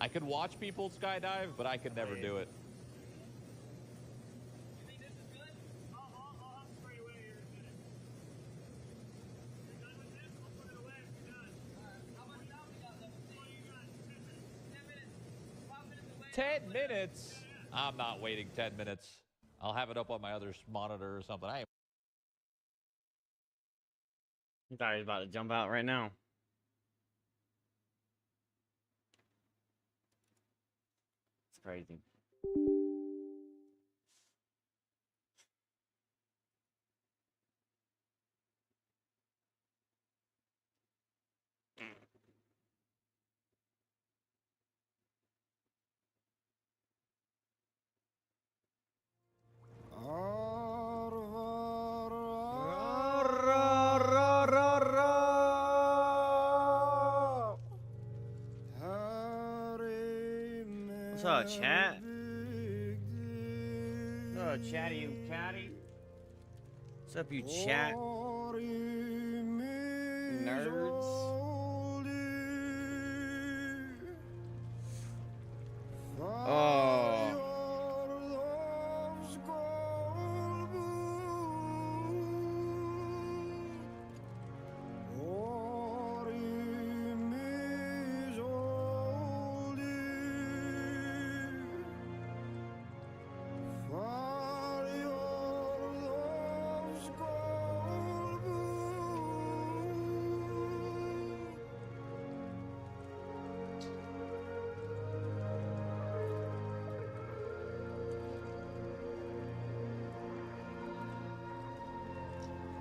I could watch people skydive, but I could never do it. You think this is good? I'll have to throw you away here in a minute. You're done with this? I'll put it away if you're done. Alright, how much time we got left? What do you got? 10 minutes. 10 minutes. 5 minutes away. 10 minutes? I'm not waiting 10 minutes. I'll have it up on my other monitor or something. I ain't. I thought he was about to jump out right now. It's crazy. What's up, chat? What's up, chatty you catty? What's up, you chat? Nerds. Oh.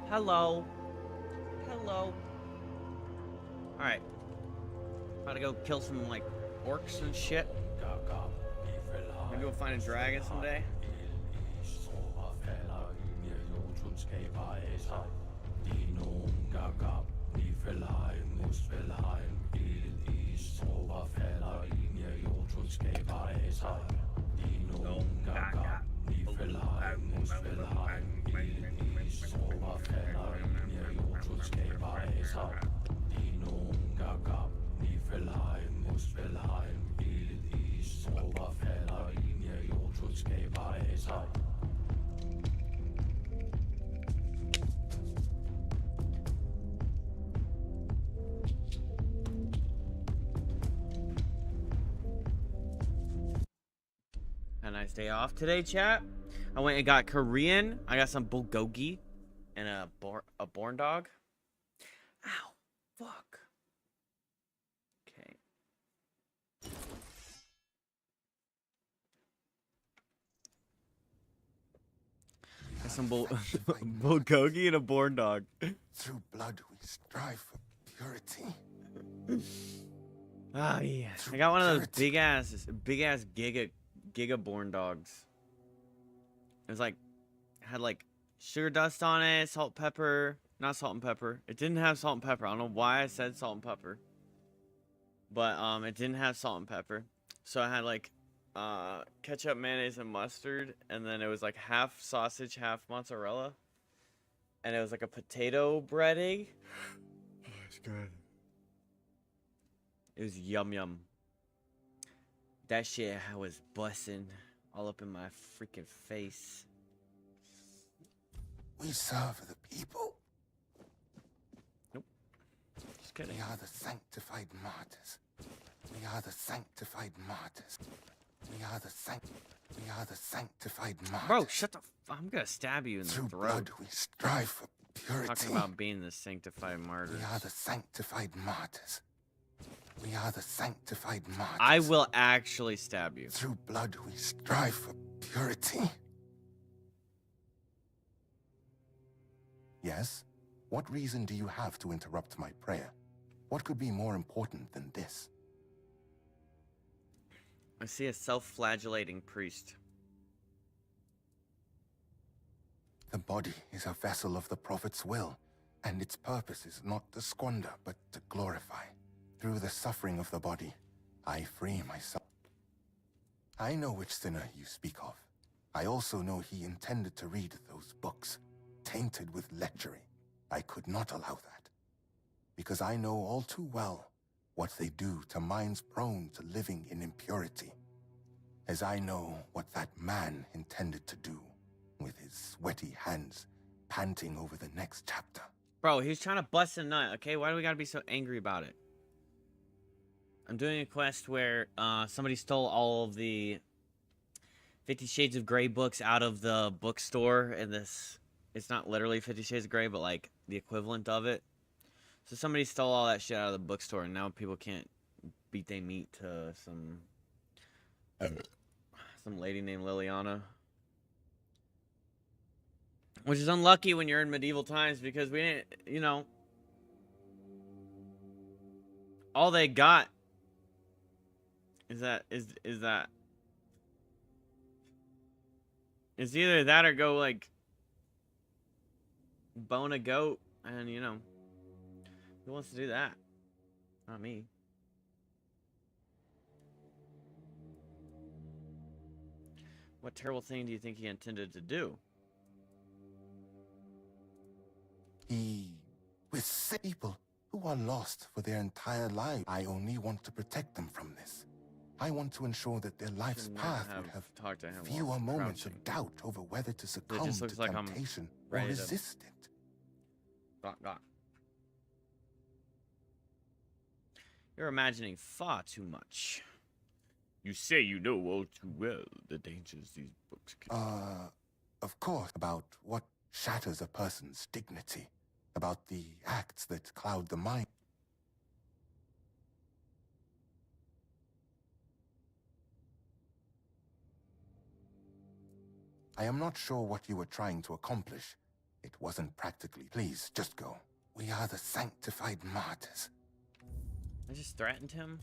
Hello. Hello. Alright. About to go kill some, like, orcs and shit. Maybe we'll find a dragon someday. A nice day off today, chat. I went and got Korean. I got some bulgogi and a born dog. Ow, fuck. Okay. Got some bulgogi and a born dog. Through blood we strive for purity. Oh yeah. I got one of those big ass giga born dogs. It was like had like sugar dust on it, salt, pepper, not salt and pepper. It didn't have salt and pepper. I don't know why I said salt and pepper. But it didn't have salt and pepper. So I had like ketchup, mayonnaise, and mustard, and then it was like half sausage, half mozzarella. And it was like a potato breading. Oh, it's good. It was yum yum. That shit was busting all up in my freaking face. We serve the people. Nope. Just kidding. We are the sanctified martyrs. We are the sanctified martyrs. We are the sanctified martyrs. Bro, shut the I'm gonna stab you in the Through throat. blood we strive for purity. Talking about being the sanctified martyrs. We are the sanctified martyrs. We are the sanctified martyrs. I will actually stab you. Through blood we strive for purity. Yes? What reason do you have to interrupt my prayer? What could be more important than this? I see a self-flagellating priest. The body is a vessel of the Prophet's will, and its purpose is not to squander, but to glorify. Through the suffering of the body, I free myself. I know which sinner you speak of. I also know he intended to read those books, tainted with lechery. I could not allow that, because I know all too well what they do to minds prone to living in impurity. As I know what that man intended to do, with his sweaty hands panting over the next chapter. Bro, he was trying to bust a nut, okay? Why do we gotta be so angry about it? I'm doing a quest where somebody stole all of the 50 Shades of Grey books out of the bookstore, and this, it's not literally 50 Shades of Grey, but like the equivalent of it. So somebody stole all that shit out of the bookstore, and now people can't beat they meat to some lady named Liliana. Which is unlucky when you're in medieval times, because we didn't, you know, all they got is it's either that or go like bone a goat, and you know, who wants to do that? Not me. What terrible thing do you think he intended to do? He with people who are lost for their entire life. I only want to protect them from this. I want to ensure that their life's Should not path have would have talked to him while fewer moments crouching. of doubt over whether to succumb just to looks like I'm temptation or ready to- resist it. God. You're imagining far too much. You say you know all too well the dangers these books can. Of course, about what shatters a person's dignity, about the acts that cloud the mind. I am not sure what you were trying to accomplish. It wasn't practically. Please, just go. We are the sanctified martyrs. I just threatened him.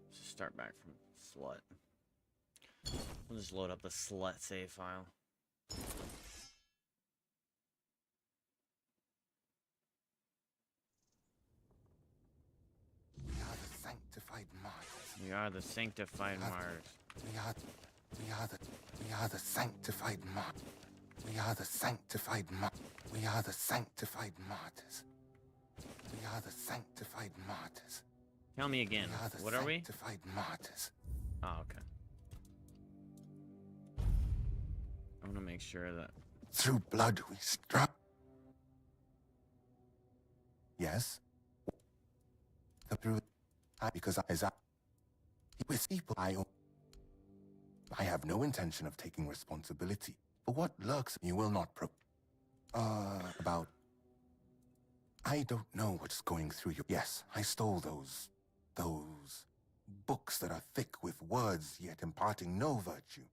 Let's just start back from slut. We'll just load up the slut save file. We are the sanctified martyrs. We are the sanctified martyrs. We are the sanctified martyrs. We are the sanctified martyrs. We are the sanctified martyrs. We are the sanctified martyrs. Tell me again. We are the What are we? sanctified martyrs. Oh, okay. I want to make sure that... Through blood we struck. Yes? Through... Because with people I have no intention of taking responsibility for what lurks. You will not about... I don't know what's going through you. Yes, I stole those books that are thick with words yet imparting no virtue,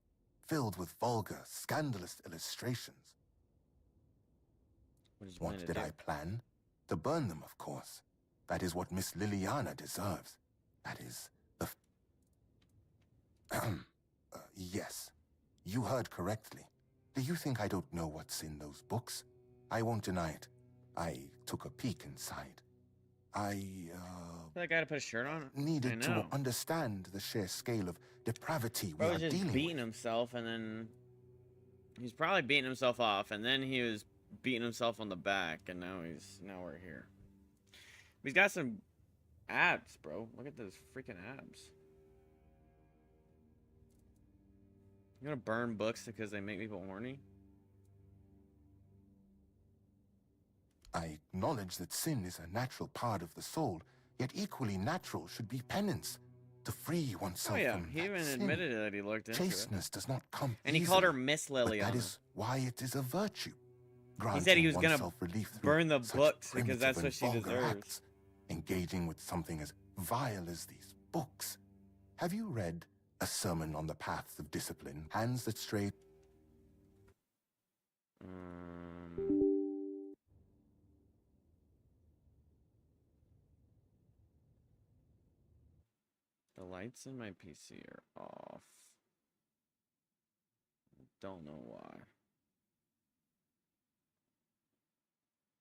filled with vulgar, scandalous illustrations. What did I plan? To burn them, of course. That is what Miss Liliana deserves. That is the... yes, you heard correctly. Do you think I don't know what's in those books? I won't deny it. I took a peek inside. That guy to put a shirt on? Needed to understand the sheer scale of depravity we Bro are was just dealing beating with. himself, and then... He's probably beating himself off, and then he was beating himself on the back, and now we're here. He's got some abs, bro. Look at those freaking abs. You gonna burn books because they make people horny? I acknowledge that sin is a natural part of the soul, yet equally natural should be penance, to free oneself Oh yeah, from he that even sin. admitted that he looked into it. Chasteness does not come And he called her easily, Miss but Liliana. that is why it is a virtue. He said he was Granting gonna oneself relief through burn the such books because primitive that's and what she vulgar deserves. acts, engaging with something as vile as these books. Have you read A Sermon on the Paths of Discipline? Hands that stray... The lights in my PC are off. Don't know why.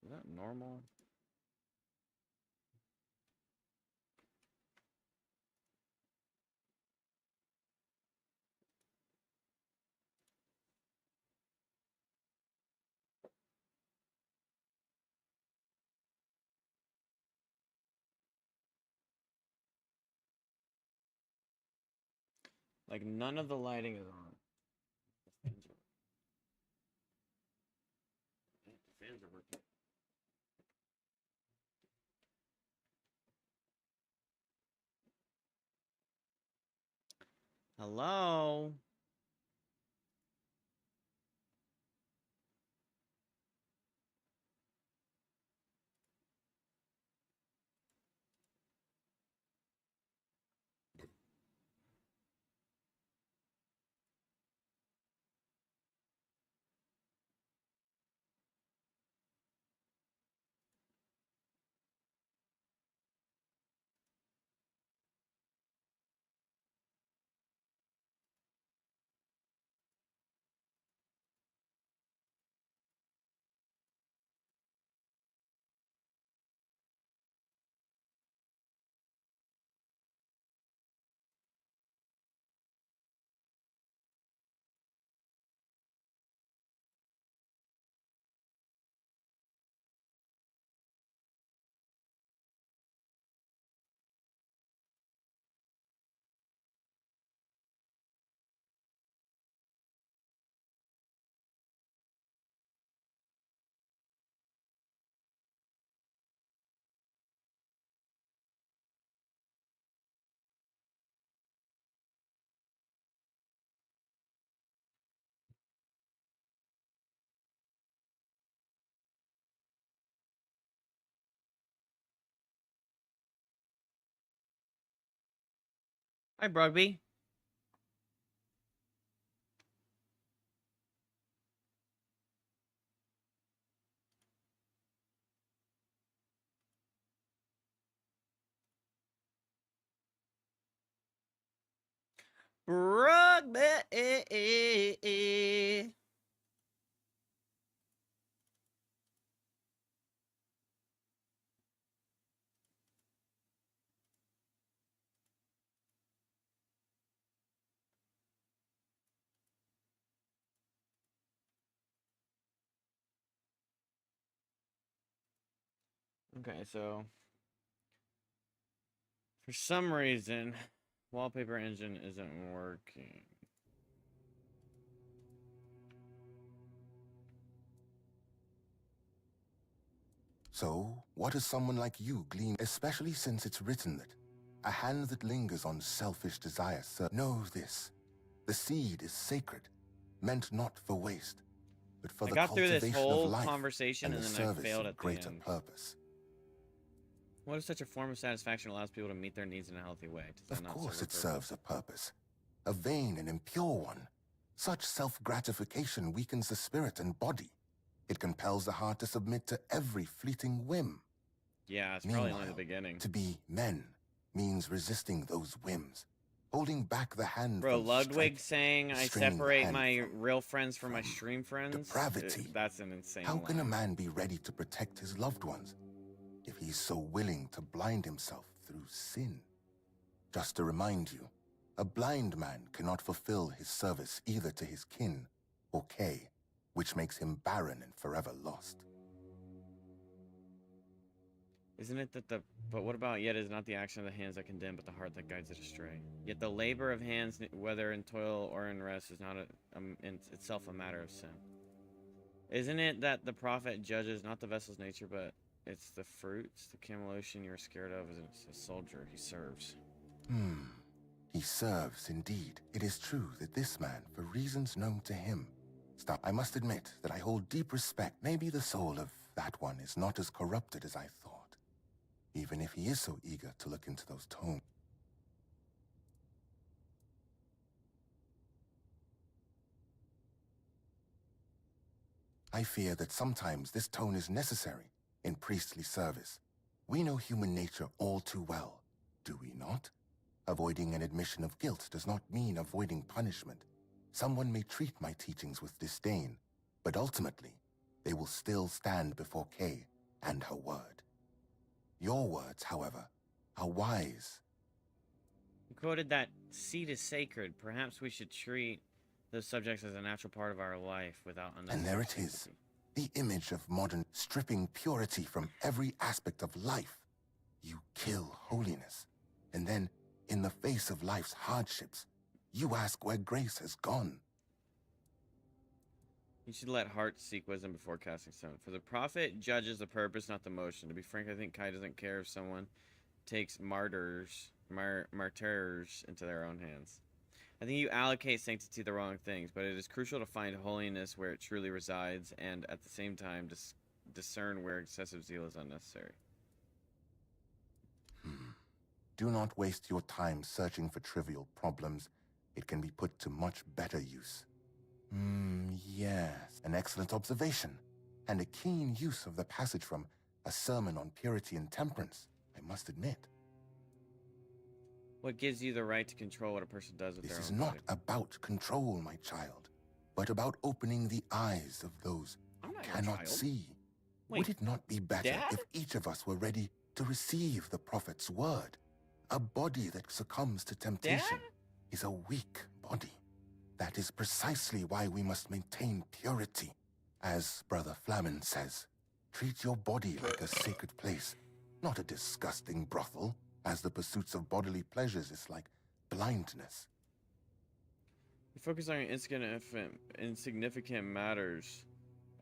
Is that normal? Like, none of the lighting is on. The fans are working. Hello? Hi, Brugby. Brugby. Okay, so for some reason, wallpaper engine isn't working. So, what does someone like you glean, especially since it's written that a hand that lingers on selfish desire know this. The seed is sacred, meant not for waste, but for I the got through this cultivation of whole life conversation and the and then I service failed of at the greater end. purpose. What if such a form of satisfaction allows people to meet their needs in a healthy way? Does that Of not course serve a it serves purpose? a purpose, a vain and impure one. Such self-gratification weakens the spirit and body. It compels the heart to submit to every fleeting whim. Yeah, it's probably only the Meanwhile, beginning. to be men means resisting those whims, holding back the hand Bro, from Ludwig strife, saying I restraining the separate hand my from real friends from my stream friends? depravity. That's an insane How can a line. man be ready to protect his loved ones if he's so willing to blind himself through sin? Just to remind you, a blind man cannot fulfill his service either to his kin or Kay, which makes him barren and forever lost. Isn't it that but what about yet is not the action of the hands that condemn, but the heart that guides it astray? Yet the labor of hands, whether in toil or in rest, is not in itself a matter of sin. Isn't it that the prophet judges not the vessel's nature, but it's the fruits, the camelation you're scared of as a soldier he serves? He serves indeed. It is true that this man, for reasons known to him, I must admit that I hold deep respect. Maybe the soul of that one is not as corrupted as I thought, even if he is so eager to look into those tomes. I fear that sometimes this tone is necessary in priestly service. We know human nature all too well, do we not? Avoiding an admission of guilt does not mean avoiding punishment. Someone may treat my teachings with disdain, but ultimately, they will still stand before Kay and her word. Your words, however, are wise. You quoted that seed is sacred. Perhaps we should treat those subjects as a natural part of our life without unnecessary And there it sympathy. is, the image of modern stripping purity from every aspect of life. You kill holiness, and then, in the face of life's hardships, You ask where grace has gone. You should let heart seek wisdom before casting stone. For the prophet judges the purpose, not the motion. To be frank, I think Kai doesn't care if someone takes martyrs into their own hands. I think you allocate sanctity to the wrong things, but it is crucial to find holiness where it truly resides, and at the same time discern where excessive zeal is unnecessary. Do not waste your time searching for trivial problems. It can be put to much better use. Yes, an excellent observation, and a keen use of the passage from A Sermon on Purity and Temperance, I must admit. What gives you the right to control what a person does with their own This is not body? about control, my child, but about opening the eyes of those I'm who not your cannot child. see. Wait, Would it not be better Dad? if each of us were ready to receive the prophet's word? A body that succumbs to temptation Dad? is a weak body. That is precisely why we must maintain purity. As Brother Flamen says, treat your body like a sacred place, not a disgusting brothel, as the pursuits of bodily pleasures is like blindness. You focus on insignificant matters,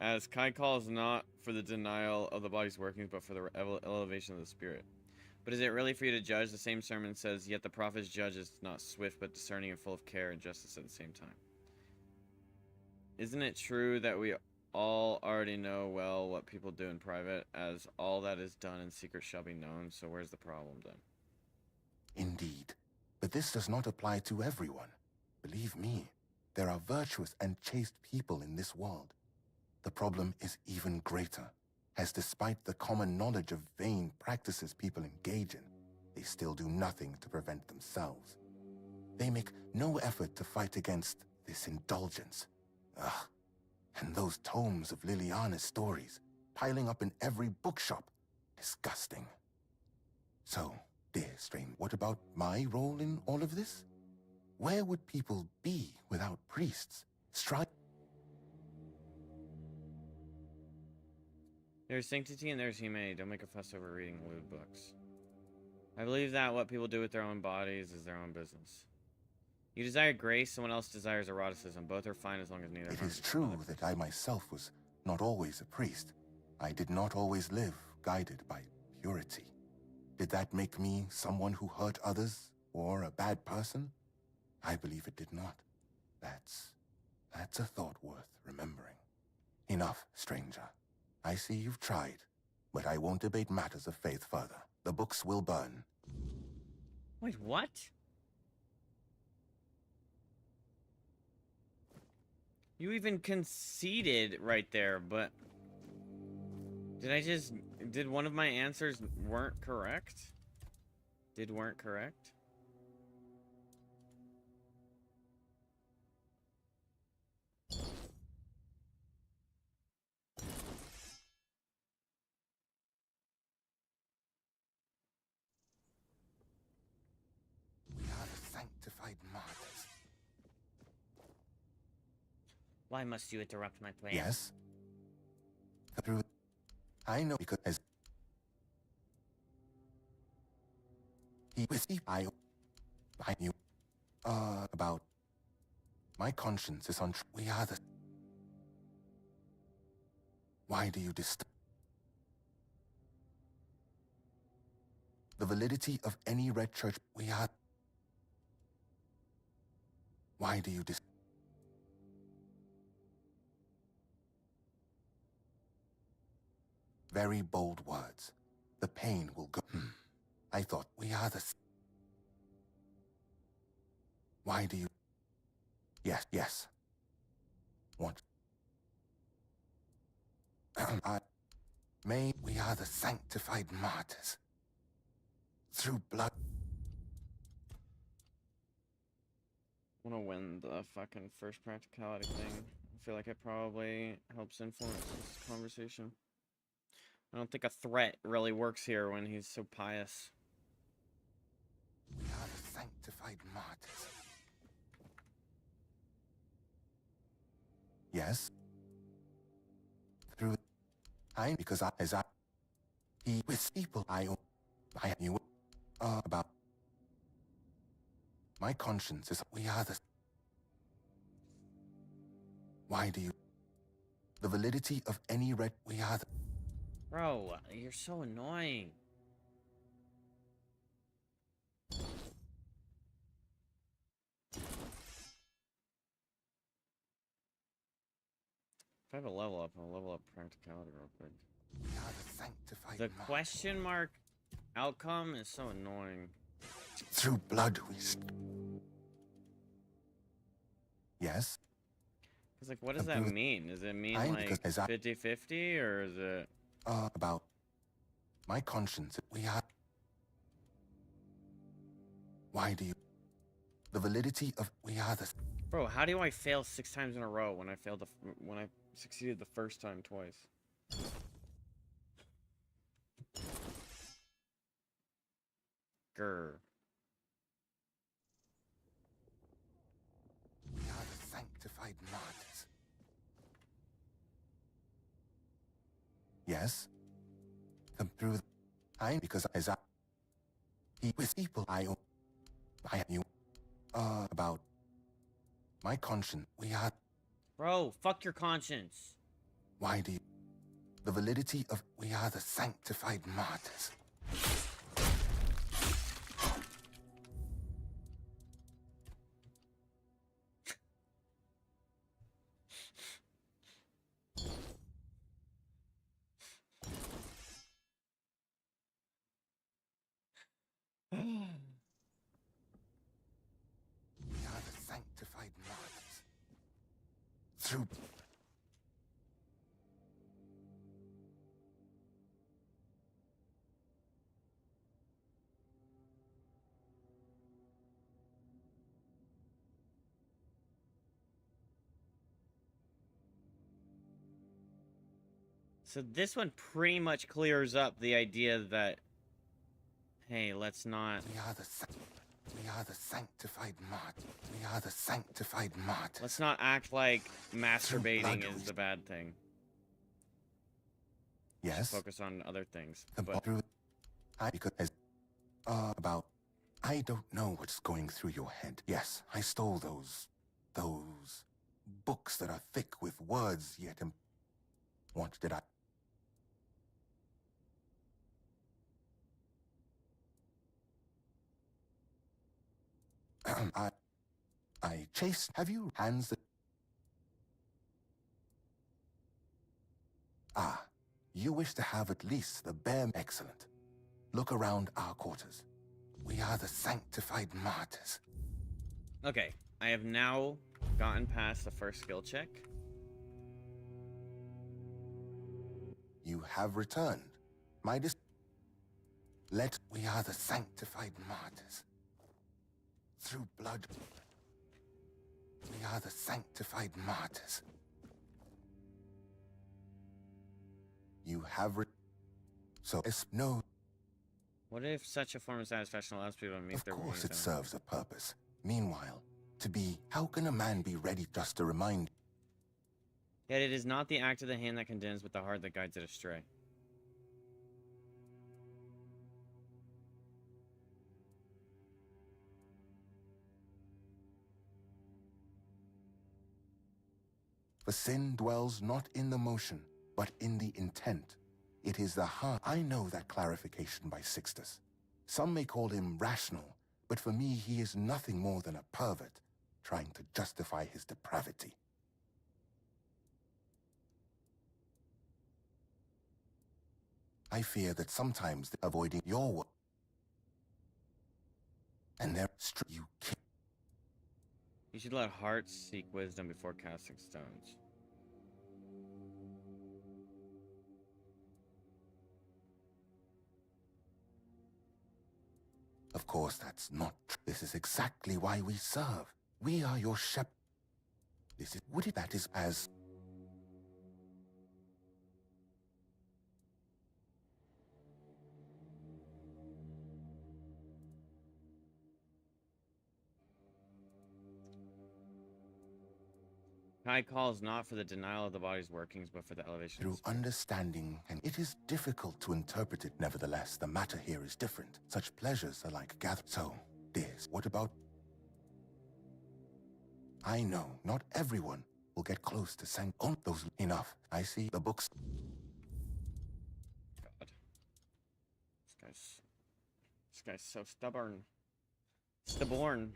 as Kai calls not for the denial of the body's workings, but for the elevation of the spirit. But is it really for you to judge? The same sermon says, yet the prophet's judge is not swift, but discerning and full of care and justice at the same time. Isn't it true that we all already know well what people do in private, as all that is done in secret shall be known? So where's the problem then? Indeed, but this does not apply to everyone. Believe me, there are virtuous and chaste people in this world. The problem is even greater, as despite the common knowledge of vain practices people engage in, they still do nothing to prevent themselves. They make no effort to fight against this indulgence. Ugh, and those tomes of Liliana's stories, piling up in every bookshop. Disgusting. So, dear stranger, what about my role in all of this? Where would people be without priests? There's sanctity and there's humanity. Don't make a fuss over reading lewd books. I believe that what people do with their own bodies is their own business. You desire grace, someone else desires eroticism. Both are fine as long as neither It harms is the true other. that I myself was not always a priest. I did not always live guided by purity. Did that make me someone who hurt others or a bad person? I believe it did not. That's a thought worth remembering. Enough, stranger. I see you've tried, but I won't debate matters of faith further. The books will burn. Wait, what? You even conceded right there, but did one of my answers weren't correct? Weren't correct? We are the sanctified martyrs. Why must you interrupt my plan? Yes? Through... I know because as... He was... I knew... about... My conscience is on... We are the... Why do you the validity of any red church... We are... Why do you Very bold words. The pain will go... I thought we are the... Why do you... Yes. What? We are the sanctified martyrs. Through blood... I want to win the fucking first practicality thing. I feel like it probably helps influence this conversation. I don't think a threat really works here when he's so pious. We are the sanctified martyrs. Yes? Through... because he with people I knew about... My conscience is we are the... Why do you... The validity of any red... We are the... Bro, you're so annoying. If I have a level up, I'll level up practicality real quick. We are the sanctified The martyrs. question mark outcome is so annoying. Through blood we... Yes? Cause like, what does that mean? Does it mean like because as I- 50-50 or is it? About... My conscience, we are... Why do you... The validity of... We are the... Bro, how do I fail 6 times in a row when I failed when I succeeded the first time twice? Grr. We are the sanctified martyrs. Yes? Come through... I... Because as I... With people I knew... About... My conscience, we are... Bro, fuck your conscience. Why do you... The validity of... We are the sanctified martyrs. We are the sanctified martyrs. Through... So this one pretty much clears up the idea that, hey, let's not... We are the sanctified martyrs. We are the sanctified martyrs. Let's not act like masturbating blood is the bad thing. Yes? Focus on other things. The But through... Because as... About... I don't know what's going through your head. Yes, I stole those books that are thick with words, yet... What did I... I chased... Have you hands that... Ah, you wish to have at least the bare... Excellent. Look around our quarters. We are the sanctified martyrs. okay, I have now gotten past the first skill check. You have returned. We are the sanctified martyrs. Through blood. We are the sanctified martyrs. You have so it's no... What if such a form of satisfaction allows people to meet Of their course it needs? serves a purpose. Meanwhile, to be... How can a man be ready just to remind... Yet it is not the act of the hand that condemns, but the heart that guides it astray. For sin dwells not in the motion, but in the intent. It is the heart. I know that clarification by Sixtus. Some may call him rational, but for me he is nothing more than a pervert, trying to justify his depravity. I fear that sometimes avoiding your work, and there you kill. You should let hearts seek wisdom before casting stones. Of course, that's not true. This is exactly why we serve. We are your shepherd. This is what that is as... High calls not for the denial of the body's workings, but for the elevation of Through the spirit. understanding, and it is difficult to interpret it. Nevertheless, the matter here is different. Such pleasures are like gather. So, dears, what about... I know not everyone will get close to sang on those enough. I see the books. God. This guy's so stubborn. Stubborn.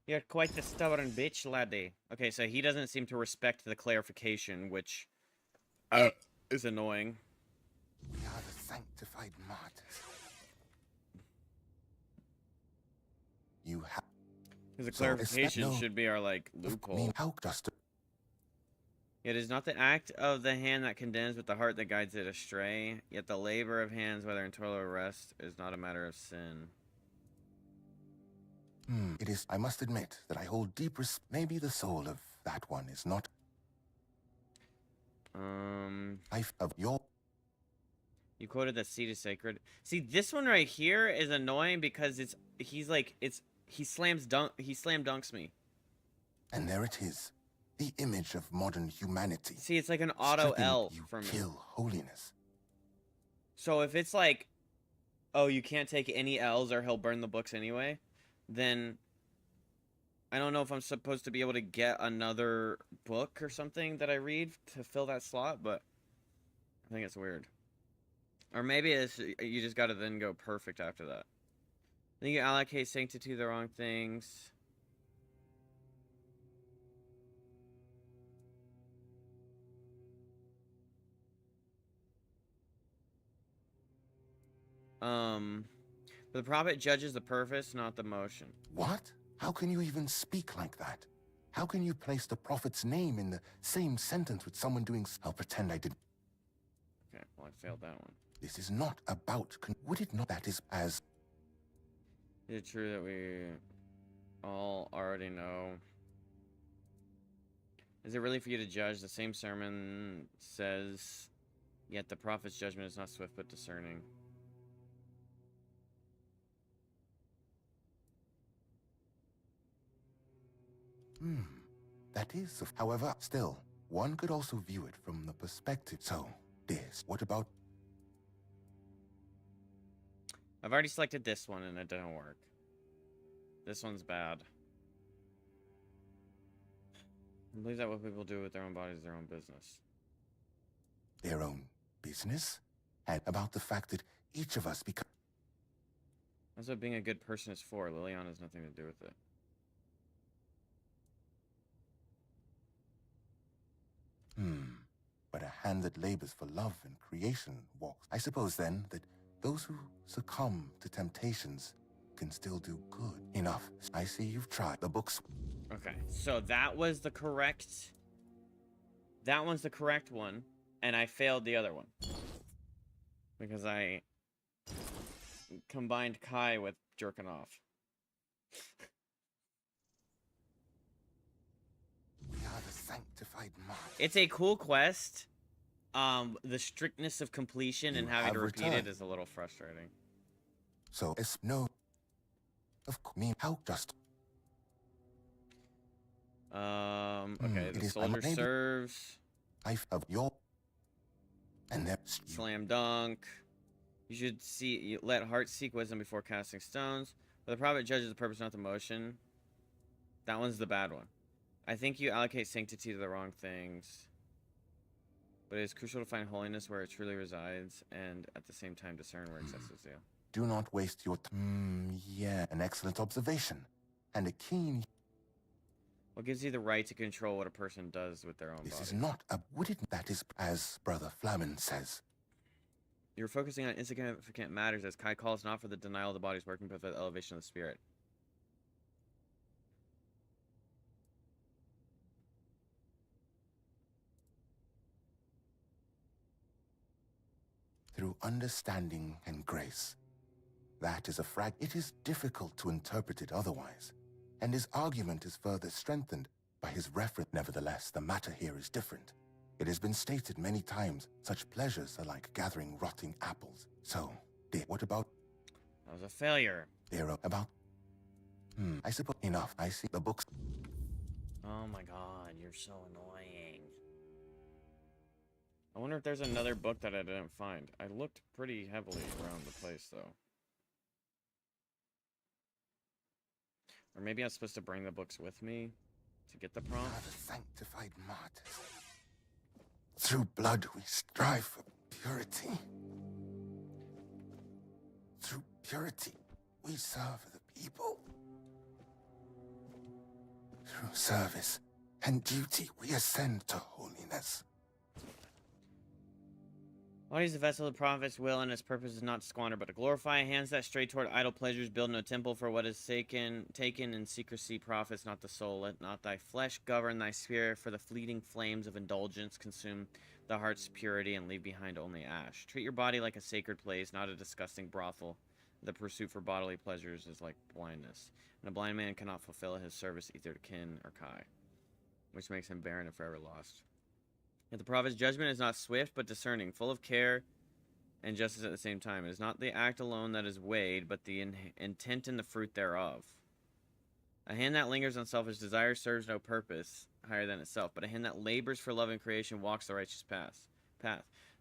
You're quite the stubborn bitch, laddie. Okay, so he doesn't seem to respect the clarification, which is annoying. We are the sanctified martyrs. You have. Because the So is that clarification no- should be our, like, loophole. How just. It is not the act of the hand that condemns, but the heart that guides it astray. Yet the labor of hands, whether in toil or rest, is not a matter of sin. It is. I must admit that I hold deep maybe the soul of that one is not. Of your. You quoted that seed is sacred. See, this one right here is annoying because he slam dunks me. And there it is, the image of modern humanity. See, it's like an auto Stripping L you for me. kill holiness. So if it's like, oh, you can't take any L's or he'll burn the books anyway, then I don't know if I'm supposed to be able to get another book or something that I read to fill that slot, but I think it's weird. Or maybe it's, you just gotta then go perfect after that. Then you allocate sanctity to the wrong things. But the prophet judges the purpose, not the motion. What? How can you even speak like that? How can you place the prophet's name in the same sentence with someone doing? I'll pretend I didn't. Okay, well, I failed that one. This is not about. Would it not? That is as. Is it true that we all already know? Is it really for you to judge? The same sermon says, yet the prophet's judgment is not swift but discerning. That is. However, still, one could also view it from the perspective. So, this. What about? I've already selected this one and it didn't work. This one's bad. I believe that what people do with their own bodies is their own business. Their own business? And about the fact that each of us become. That's what being a good person is for. Liliana has nothing to do with it. But a hand that labors for love and creation walks. I suppose then that those who succumb to temptations can still do good. Enough. I see you've tried the books. Okay, so that was the correct... That one's the correct one, and I failed the other one. Because I combined Kai with jerking off. We are the sanctified martyrs. It's a cool quest. The strictness of completion and You having to have repeat it returned. is a little frustrating. So it's no. Of me, how just. Okay, it the is soldier maybe- serves. Of your. And there's. Slam dunk. You should let heart seek wisdom before casting stones. But the prophet judges the purpose, not the motion. That one's the bad one. I think you allocate sanctity to the wrong things. But it is crucial to find holiness where it truly resides, and at the same time discern where excess is due. Do not waste your. Yeah, an excellent observation. And a keen. What gives you the right to control what a person does with their own This body? is not a. Would it? That is, as Brother Flamen says. You're focusing on insignificant matters as Kai calls not for the denial of the body's working, but for the elevation of the spirit. Through understanding and grace. That is a It is difficult to interpret it otherwise, and his argument is further strengthened by his reference. Nevertheless, the matter here is different. It has been stated many times, such pleasures are like gathering rotting apples. So, what about... That was a failure. About... I suppose enough. I see the books. Oh my god, you're so annoying. I wonder if there's another book that I didn't find. I looked pretty heavily around the place, though. Or maybe I'm supposed to bring the books with me. to get the We prompt. are the sanctified martyrs. Through blood we strive for purity. Through purity we serve the people. Through service and duty we ascend to holiness. Body is the vessel of the prophet's will, and its purpose is not to squander, but to glorify. Hands that stray toward idle pleasures build no temple, for what is taken in secrecy profits not the soul. Let not thy flesh govern thy spirit, for the fleeting flames of indulgence consume the heart's purity and leave behind only ash. Treat your body like a sacred place, not a disgusting brothel. The pursuit for bodily pleasures is like blindness, and a blind man cannot fulfill his service either to kin or kai, which makes him barren and forever lost. Yet the prophet's judgment is not swift, but discerning, full of care and justice at the same time. It is not the act alone that is weighed, but the intent and the fruit thereof. A hand that lingers on selfish desire serves no purpose higher than itself, but a hand that labors for love and creation walks the righteous path.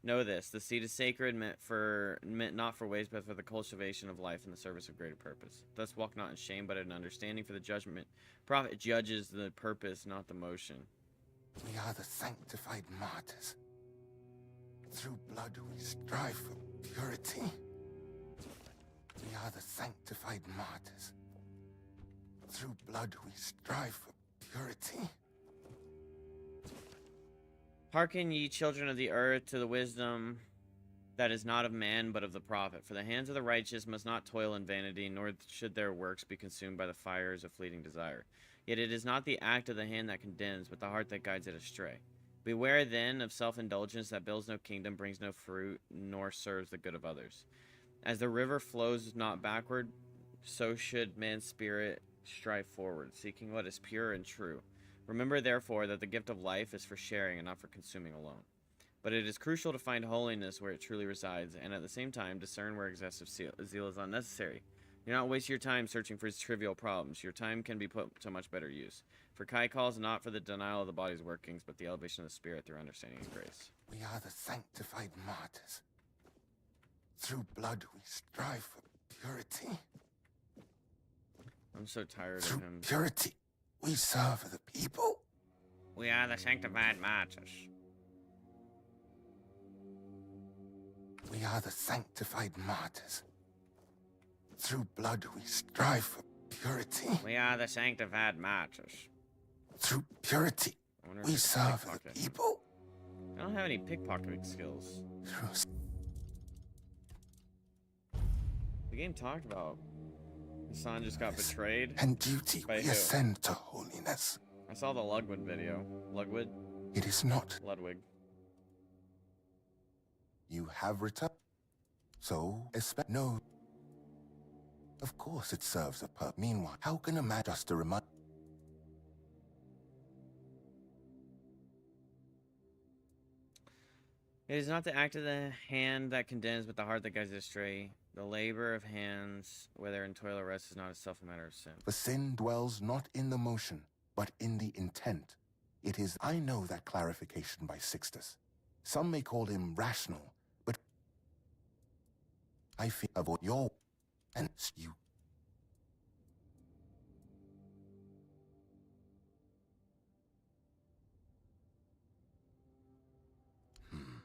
Know this: the seed is sacred, meant not for waste, but for the cultivation of life in the service of greater purpose. Thus walk not in shame, but in understanding, for the judgment. Prophet judges the purpose, not the motion. We are the sanctified martyrs. Through blood we strive for purity. We are the sanctified martyrs. Through blood we strive for purity. Hearken, ye children of the earth, to the wisdom that is not of man, but of the prophet. For the hands of the righteous must not toil in vanity, nor should their works be consumed by the fires of fleeting desire. Yet it is not the act of the hand that condemns, but the heart that guides it astray. Beware, then, of self-indulgence that builds no kingdom, brings no fruit, nor serves the good of others. As the river flows not backward, so should man's spirit strive forward, seeking what is pure and true. Remember, therefore, that the gift of life is for sharing and not for consuming alone. But it is crucial to find holiness where it truly resides, and at the same time discern where excessive zeal is unnecessary. Do not waste your time searching for trivial problems. Your time can be put to much better use. For Kai calls not for the denial of the body's workings, but the elevation of the spirit through understanding and grace. We are the sanctified martyrs. Through blood we strive for purity. I'm so tired Through of him. purity we serve the people. We are the sanctified martyrs. We are the sanctified martyrs. Through blood we strive for purity. We are the sanctified martyrs. Through purity I wonder if we I can serve the pickpocket. people. I don't have any pickpocketing skills. Through The game talked about Hassan just got betrayed. and duty By we who? ascend to holiness. I saw the Ludwig video. Ludwig? It is not Ludwig. you have returned. So expect no. Of course it serves a purpose. Meanwhile, how can a man just to remind? It is not the act of the hand that condemns, but the heart that guides it astray. The labor of hands, whether in toil or rest, is not itself a matter of sin. For sin dwells not in the motion, but in the intent. It is, I know that clarification by Sixtus. Some may call him rational, but I feel avoid your and you.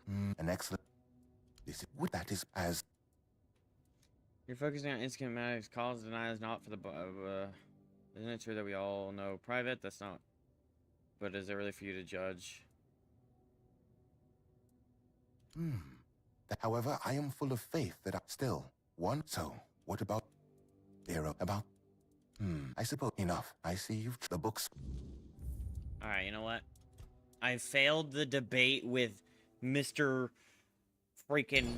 An excellent. This is that is as You're focusing on schematics. Cause denial is not for the. Isn't it true that we all know private? That's not. But is it really for you to judge? However, I am full of faith that I still one. So, what about zero? About I suppose enough. I see you've the books. Alright, you know what? I failed the debate with Mr. freaking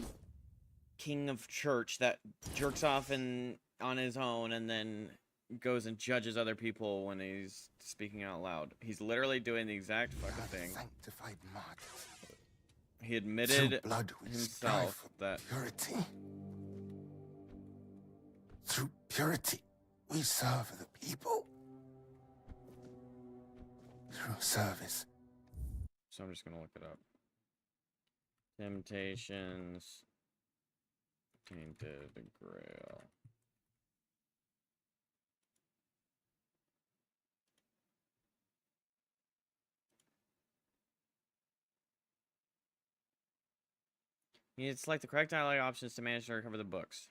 King of Church that jerks off on his own and then goes and judges other people when he's speaking out loud. He's literally doing the exact fucking thing. Sanctified martyrs. He admitted Through blood we strive himself for that purity. Through purity, we serve the people. Through service. So I'm just gonna look it up. Temptations. Tainted, Grail. You need to select the correct dialogue options to manage and recover the books.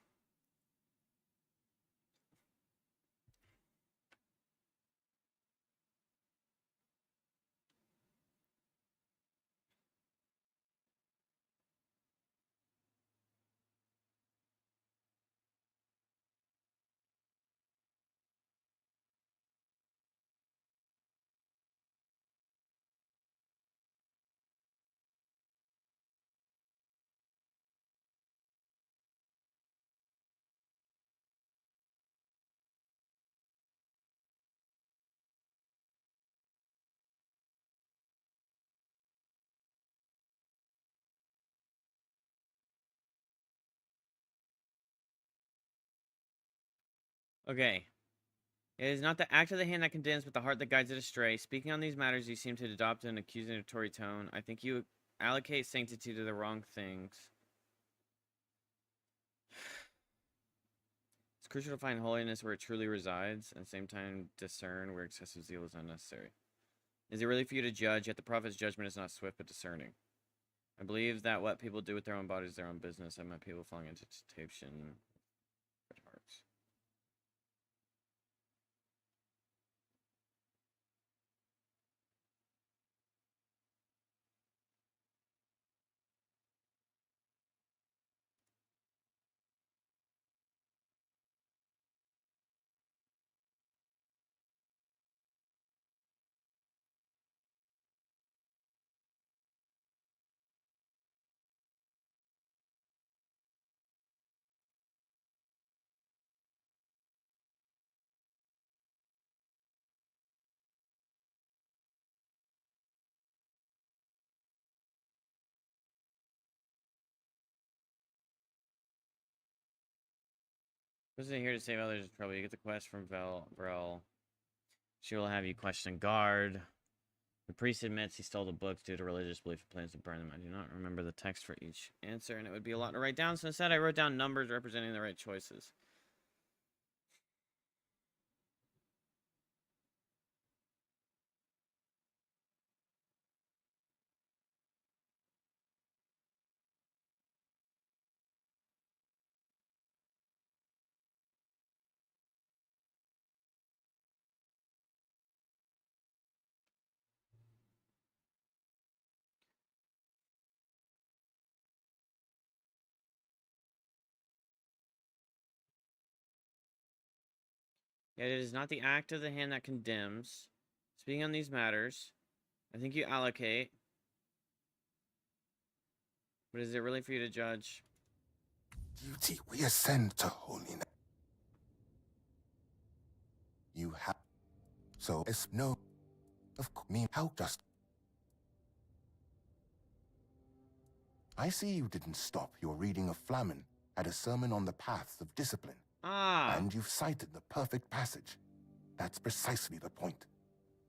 Okay. It is not the act of the hand that condemns, but the heart that guides it astray. Speaking on these matters, you seem to adopt an accusatory tone. I think you allocate sanctity to the wrong things. It's crucial to find holiness where it truly resides, and at the same time discern where excessive zeal is unnecessary. Is it really for you to judge? Yet the prophet's judgment is not swift but discerning. I believe that what people do with their own bodies is their own business. I met people falling into temptation. Red hearts. Wasn't here to save others trouble. You get the quest from Vrel. She will have you question guard. The priest admits he stole the books due to religious belief and plans to burn them. I do not remember the text for each answer, and it would be a lot to write down, so instead I wrote down numbers representing the right choices. Yet it is not the act of the hand that condemns. Speaking on these matters, I think you allocate. But is it really for you to judge? Duty, we ascend to holiness. You have. So, it's no. Of me, how just. I see you didn't stop your reading of Flamen at a sermon on the paths of discipline. Ah! And you've cited the perfect passage. That's precisely the point.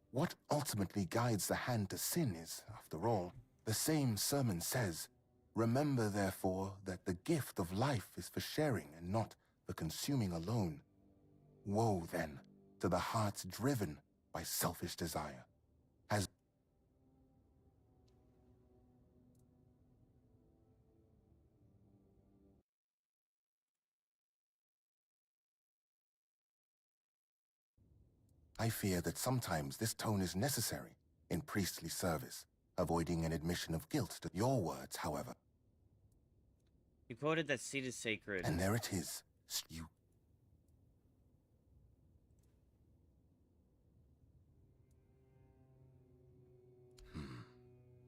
What ultimately guides the hand to sin is, after all, the same sermon says, remember, therefore, that the gift of life is for sharing and not for consuming alone. Woe, then, to the hearts driven by selfish desire. As I fear that sometimes this tone is necessary in priestly service, avoiding an admission of guilt to your words, however. You quoted that seed is sacred. And there it is. You.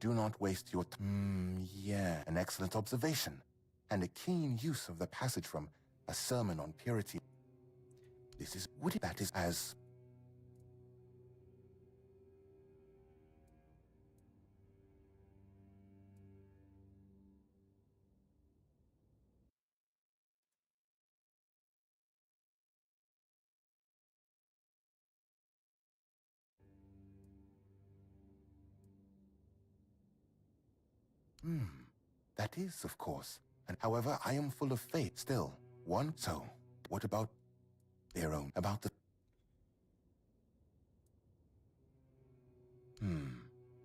Do not waste your time. Yeah, an excellent observation. And a keen use of the passage from A Sermon on Purity. This is what that is as... That is, of course. And however, I am full of faith still. One, so, what about their own? About the...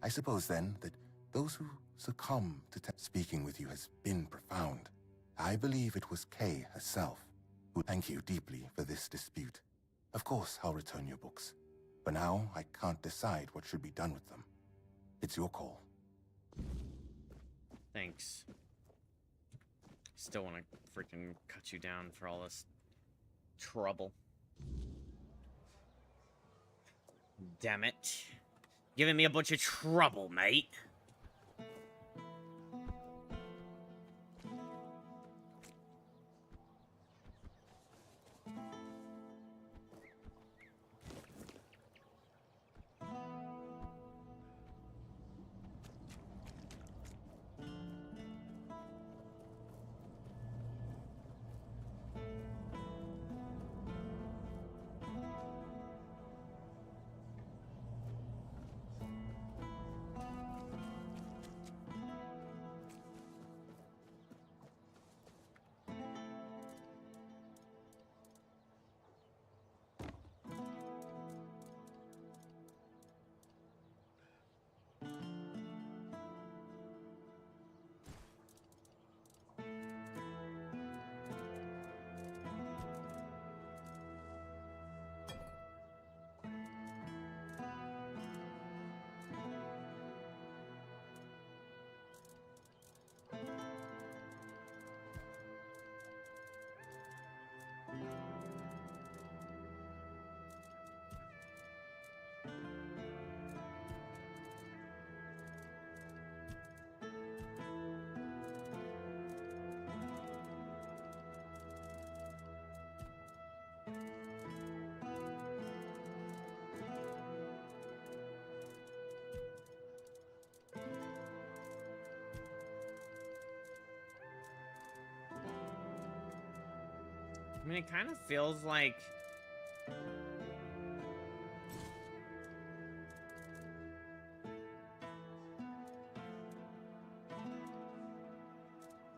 I suppose then that those who succumb to speaking with you has been profound. I believe it was Kay herself who thank you deeply for this dispute. Of course, I'll return your books. For now, I can't decide what should be done with them. It's your call. Thanks. Still want to freaking cut you down for all this trouble. Damn it. Giving me a bunch of trouble, mate. I mean, it kind of feels like...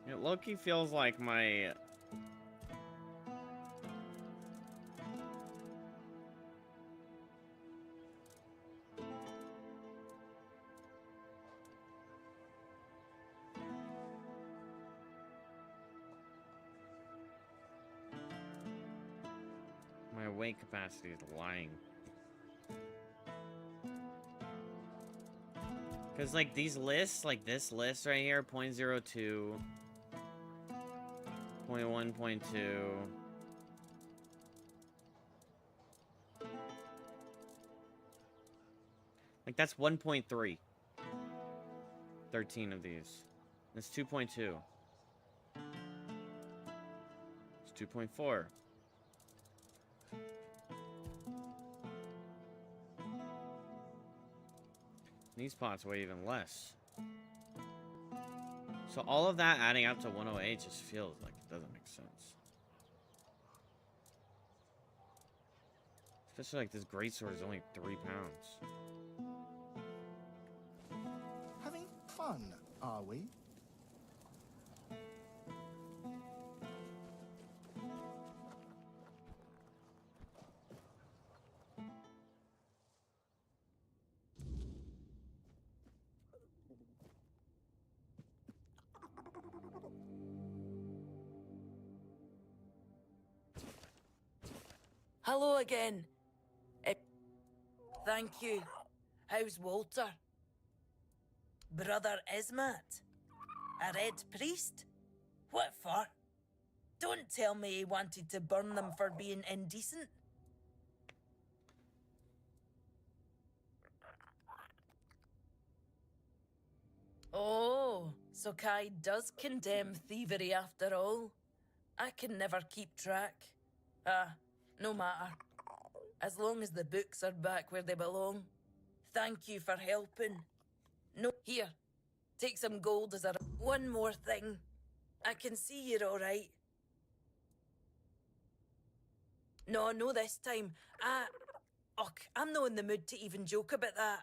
It low-key feels like my... My weight capacity is lying. Because, like, these lists, like this list right here, 0.02, 0.1, 0.2. Like, that's 1.3. 13 of these. That's 2.2. It's 2.4. These pots weigh even less. So all of that adding up to 108 just feels like it doesn't make sense. Especially like this greatsword is only 3 pounds. Having fun, are we? Hello again. Thank you. How's Walter? Brother Ismat? A red priest? What for? Don't tell me he wanted to burn them for being indecent. Oh, so Kai does condemn thievery after all. I can never keep track. No matter. As long as the books are back where they belong. Thank you for helping. No, here. Take some gold as a... One more thing. I can see you're alright. No this time. I'm not in the mood to even joke about that.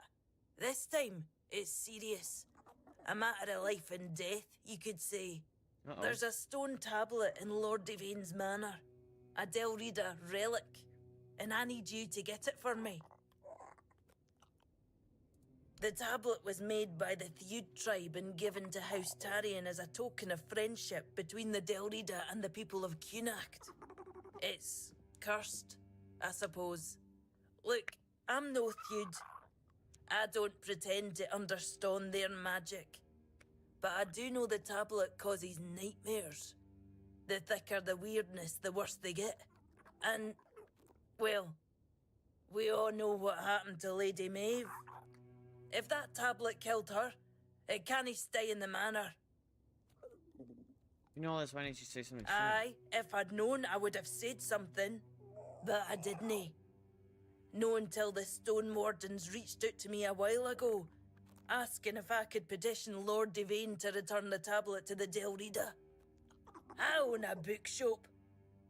This time, it's serious. A matter of life and death, you could say. Uh-oh. There's a stone tablet in Lord Devane's manor. A Del Rita relic. And I need you to get it for me. The tablet was made by the Theud tribe and given to House Tarion as a token of friendship between the Delrida and the people of Cunacht. It's cursed, I suppose. Look, I'm no Theud. I don't pretend to understand their magic. But I do know the tablet causes nightmares. The thicker the weirdness, the worse they get. And, well, we all know what happened to Lady Maeve. If that tablet killed her, it can't stay in the manor. You know all this, why didn't you say something? Aye, if I'd known, I would have said something. But I didn't. No until the Stone Wardens reached out to me a while ago, asking if I could petition Lord Devane to return the tablet to the Delrida. I own a bookshop.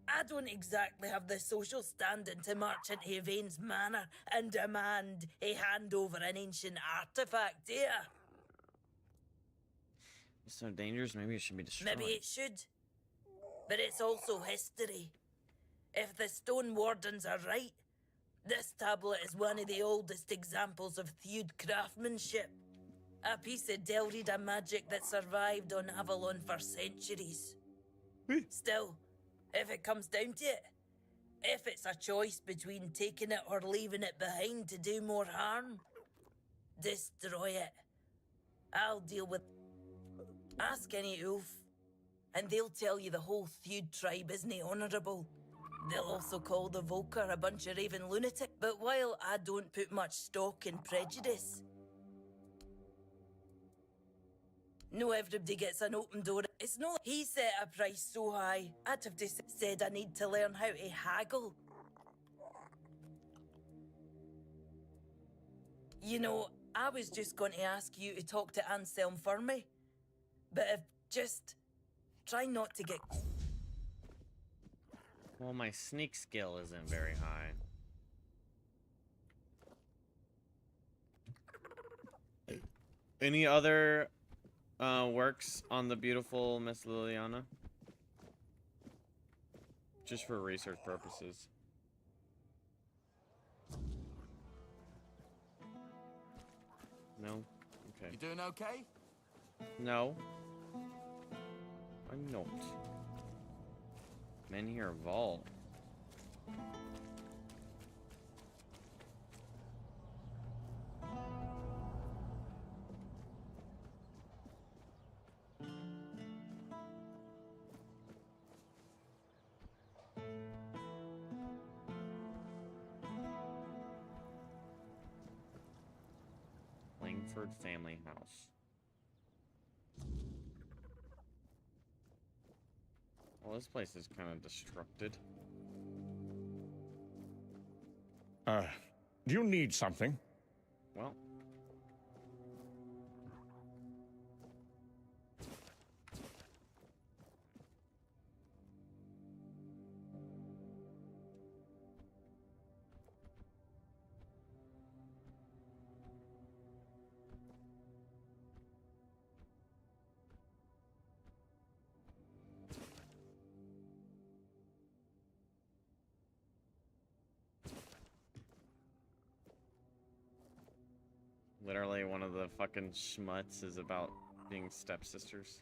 I don't exactly have the social standing to march into Yvain's manor and demand a handover an ancient artifact here. It's so dangerous, maybe it should be destroyed. Maybe it should. But it's also history. If the Stone Wardens are right, this tablet is one of the oldest examples of Theud craftsmanship. A piece of Delrida magic that survived on Avalon for centuries. Still, if it comes down to it, if it's a choice between taking it or leaving it behind to do more harm, destroy it. I'll deal with... Ask any Ulf, and they'll tell you the whole Theud tribe isn't honourable. They'll also call the Volker a bunch of raving lunatics. But while I don't put much stock in prejudice, no everybody gets an open door. It's not he set a price so high, I'd have just said I need to learn how to haggle. You know, I was just going to ask you to talk to Anselm for me. But if just try not to get... Well, my sneak skill isn't very high. Any other works on the beautiful Miss Liliana? Just for research purposes. No? Okay. You doing okay? No. I'm not. Men here vault. Langford family house. Well, this place is kind of destructed. Do you need something? Well. Literally, one of the fucking schmutz is about being stepsisters.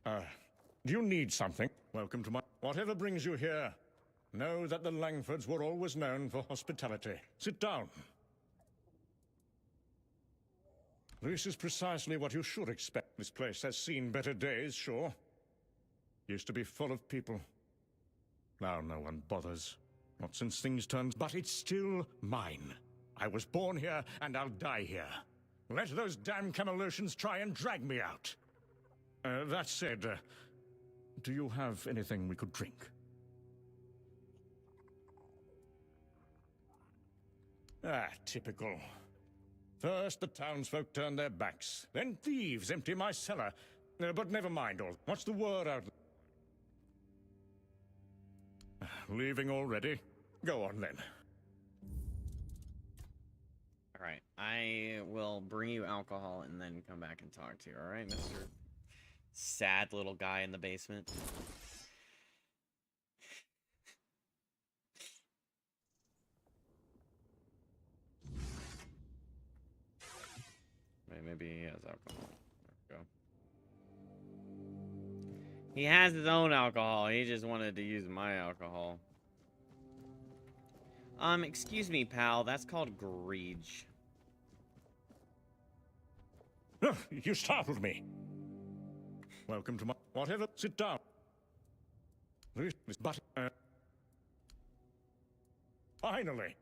Do you need something? Welcome to my... Whatever brings you here, know that the Langfords were always known for hospitality. Sit down. This is precisely what you should expect. This place has seen better days, sure. Used to be full of people. Now no one bothers. Not since things turned... But it's still mine. I was born here, and I'll die here. Let those damn Camelosians try and drag me out. That said, do you have anything we could drink? Ah, typical. First the townsfolk turn their backs, then thieves empty my cellar. But never mind all. What's the word out? Leaving already? Go on then. Alright, I will bring you alcohol and then come back and talk to you, alright, Mr. Sad little guy in the basement? maybe he has alcohol. There we go. He has his own alcohol. He just wanted to use my alcohol. Excuse me, pal. That's called greed. You startled me. Welcome to my... Whatever. Sit down. But... finally.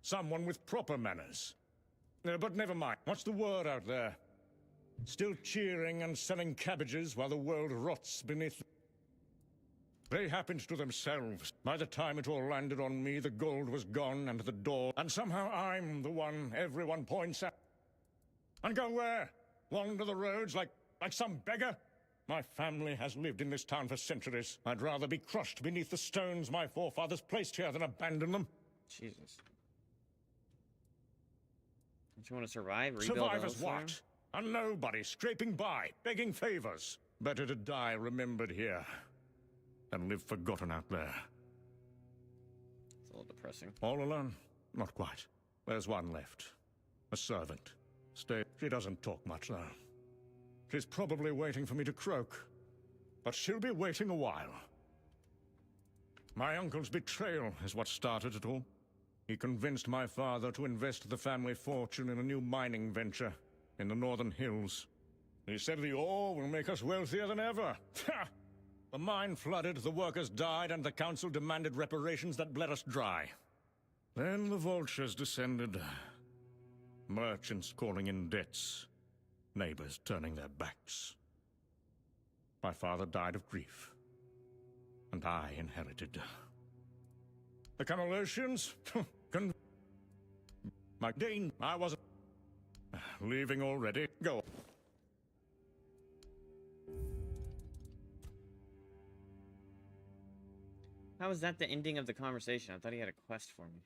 Someone with proper manners. But never mind. What's the word out there? Still cheering and selling cabbages while the world rots beneath... They happened to themselves. By the time it all landed on me, the gold was gone and the door... And somehow I'm the one everyone points at. And go where? Wander the roads like some beggar? My family has lived in this town for centuries. I'd rather be crushed beneath the stones my forefathers placed here than abandon them. Jesus. Don't you want to survive? Rebuild Survive as elsewhere? what? A nobody scraping by, begging favors. Better to die remembered here than live forgotten out there. It's a little depressing. All alone? Not quite. There's one left. A servant. She doesn't talk much, though. She's probably waiting for me to croak. But she'll be waiting a while. My uncle's betrayal is what started it all. He convinced my father to invest the family fortune in a new mining venture in the northern hills. He said the ore will make us wealthier than ever. Ha! The mine flooded, the workers died, and the council demanded reparations that bled us dry. Then the vultures descended. Merchants calling in debts. Neighbors turning their backs. My father died of grief. And I inherited. The Camelosians? My Dane, I wasn't... Leaving already? Go. How is that the ending of the conversation? I thought he had a quest for me.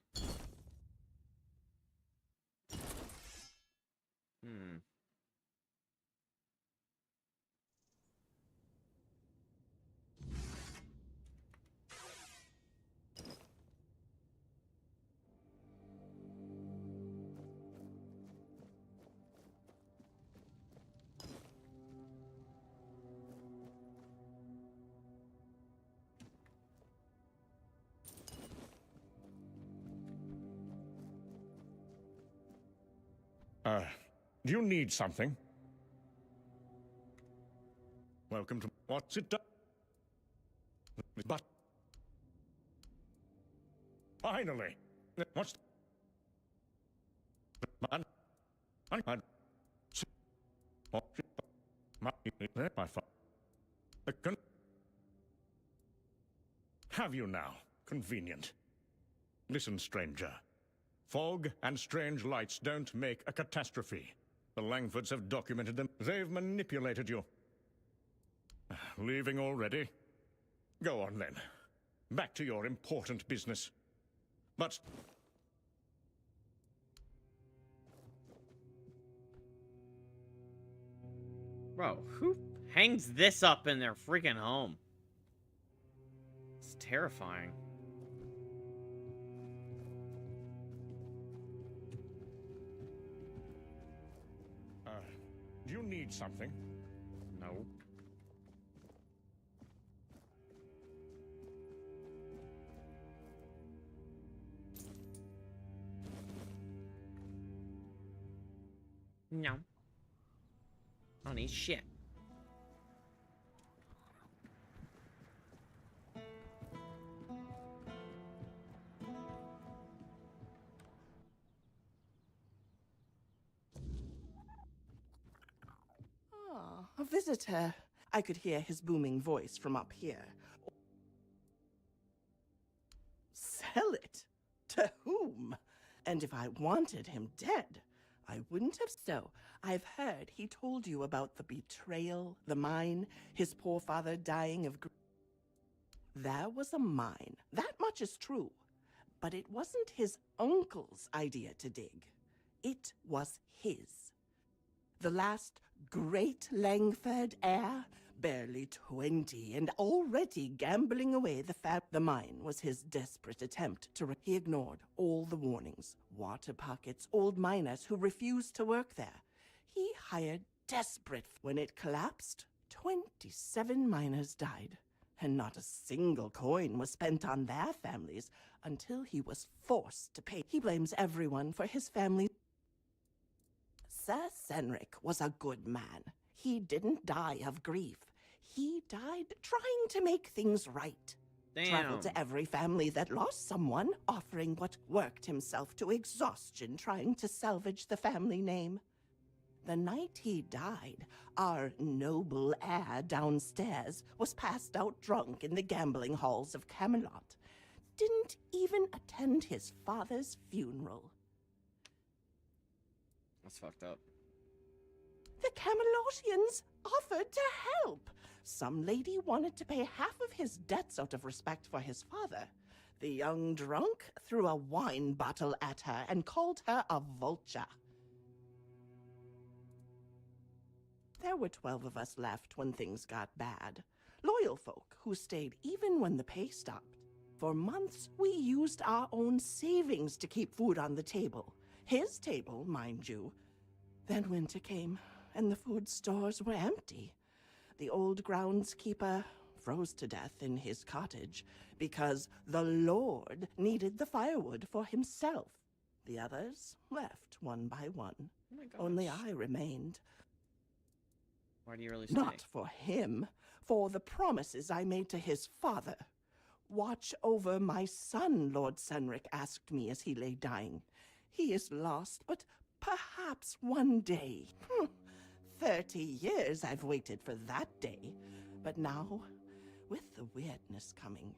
Do you need something? Welcome to... What's it done? But... Finally! What's... My father... Have you now? Convenient. Listen, stranger. Fog and strange lights don't make a catastrophe. The Langfords have documented them. They've manipulated you. Leaving already? Go on, then. Back to your important business. But... Bro, who hangs this up in their freaking home? It's terrifying. Do you need something? No. No. I don't need shit. A visitor. I could hear his booming voice from up here. Sell it? To whom? And if I wanted him dead, I wouldn't have so. I've heard he told you about the betrayal, the mine, his poor father dying of grief. There was a mine. That much is true. But it wasn't his uncle's idea to dig. It was his. The last great Langford heir, barely 20 and already gambling away the fat. The mine was his desperate attempt to... He ignored all the warnings. Water pockets, old miners who refused to work there. He hired desperate. When it collapsed, 27 miners died, and not a single coin was spent on their families until he was forced to pay. He blames everyone for his family. Sir Senric was a good man. He didn't die of grief. He died trying to make things right. Damn. Traveled to every family that lost someone, offering what worked himself to exhaustion trying to salvage the family name. The night he died, our noble heir downstairs was passed out drunk in the gambling halls of Camelot. Didn't even attend his father's funeral. That's fucked up. The Camelotians offered to help. Some lady wanted to pay half of his debts out of respect for his father. The young drunk threw a wine bottle at her and called her a vulture. There were 12 of us left when things got bad. Loyal folk who stayed even when the pay stopped. For months, we used our own savings to keep food on the table. His table, mind you. Then winter came, and the food stores were empty. The old groundskeeper froze to death in his cottage because the Lord needed the firewood for himself. The others left one by one. Oh my gosh. Only I remained. Why do you really stay? Not for him, for the promises I made to his father. Watch over my son, Lord Senric asked me as he lay dying. He is lost, but perhaps one day. 30 years I've waited for that day. But now, with the weirdness coming,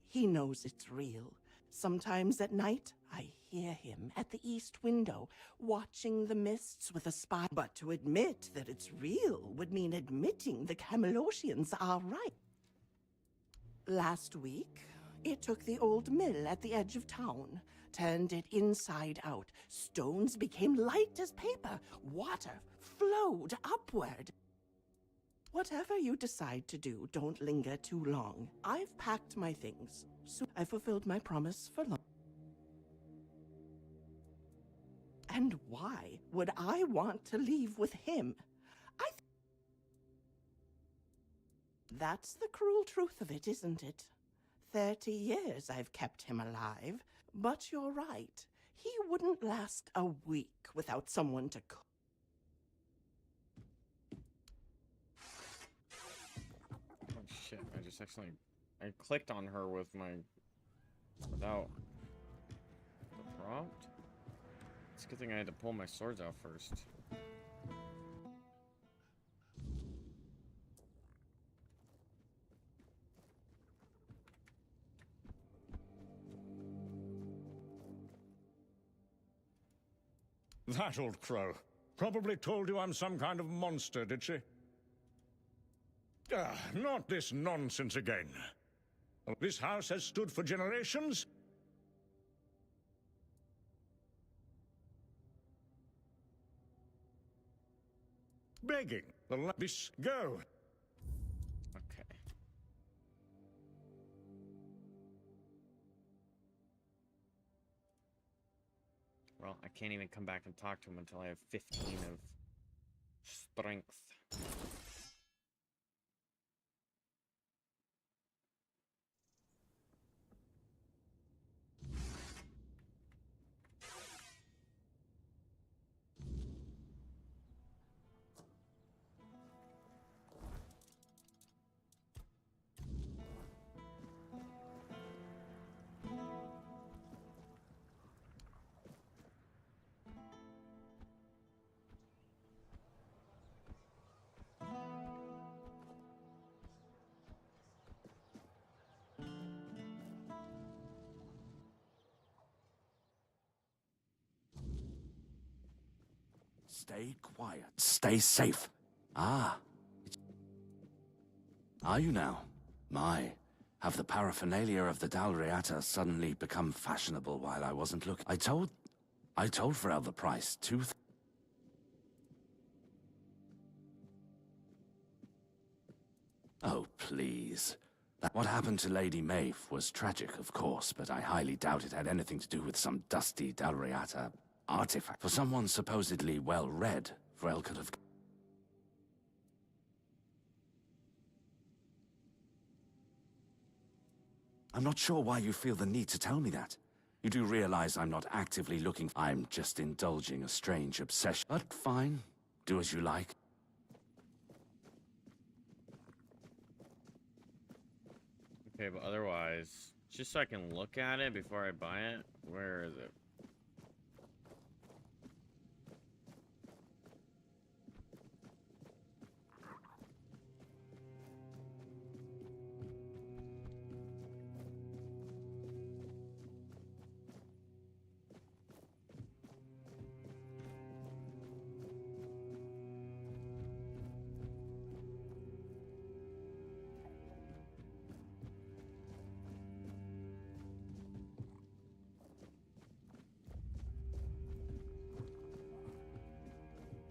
he knows it's real. Sometimes at night, I hear him at the east window, watching the mists with a spy. But to admit that it's real would mean admitting the Camelotians are right. Last week, it took the old mill at the edge of town, turned it inside out. Stones became light as paper. Water flowed upward. Whatever you decide to do, don't linger too long. I've packed my things, so I fulfilled my promise for long. And why would I want to leave with him? That's the cruel truth of it, isn't it? 30 years I've kept him alive, but you're right. He wouldn't last a week without someone to cook. Oh shit, I clicked on her with my, without the prompt. It's a good thing I had to pull my swords out first. That old crow probably told you I'm some kind of monster, did she? Not this nonsense again. This house has stood for generations. Begging. Let this go. Okay. Well, I can't even come back and talk to him until I have 15 of strength. Stay quiet. Stay safe. Ah. Are you now? My. Have the paraphernalia of the Dalriata suddenly become fashionable while I wasn't looking? I told Frel the price. Oh, please. What happened to Lady Maeve was tragic, of course, but I highly doubt it had anything to do with some dusty Dalriata artifact. For someone supposedly well-read, Vrel could have... I'm not sure why you feel the need to tell me that. You do realize I'm not actively looking... I'm just indulging a strange obsession. But fine. Do as you like. Okay, but otherwise, just so I can look at it before I buy it, where is it?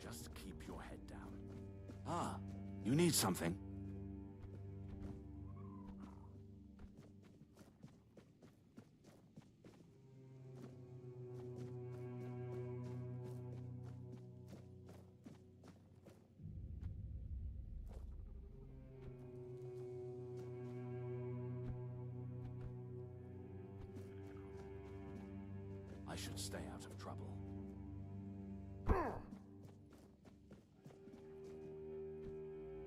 Just keep your head down. Ah, you need something? I should stay out of trouble.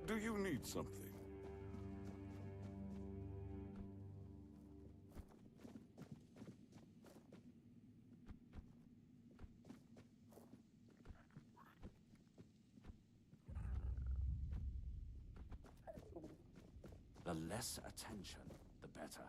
Do you need something? The less attention, the better.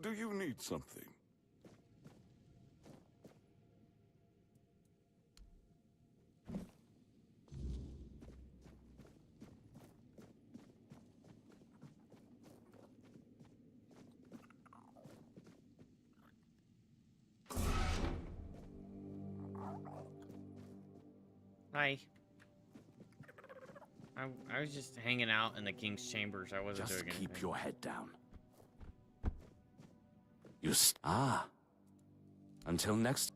Do you need something? Hi. I was just hanging out in the king's chambers. I wasn't Just doing keep anything. your head down. Until next...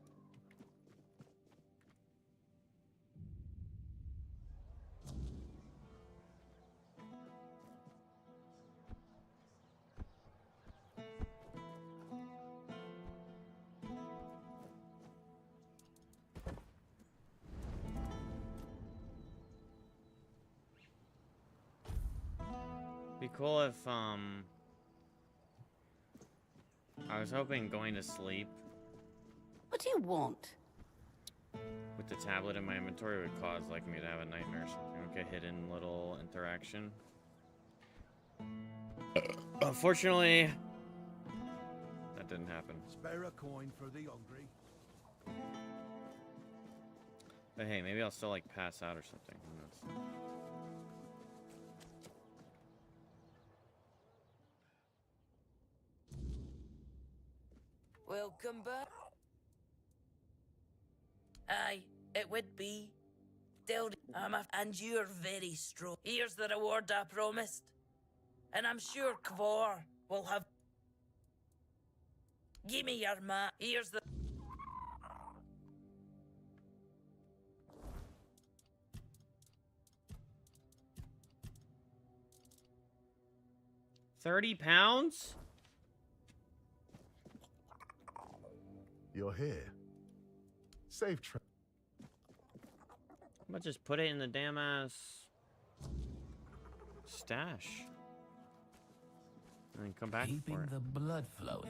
Be cool if I was hoping going to sleep What do you want? with the tablet in my inventory would cause like me to have a nightmare or something, like a hidden little interaction. Unfortunately, that didn't happen. Spare a coin for the hungry. But hey, maybe I'll still like pass out or something. Who knows? Welcome back. Aye, it would be. And you're very strong. Here's the reward I promised. And I'm sure Kvor will have... Give me your map. Here's the... £30? You're here. Safe trip. But just put it in the damn ass stash. And then come back Keeping for it. the blood flowing.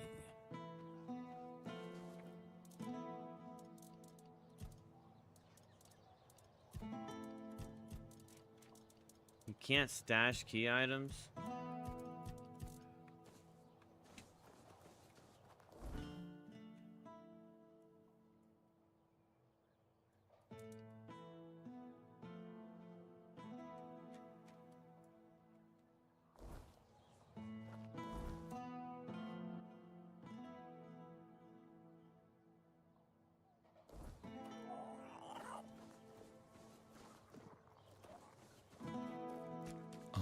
You can't stash key items?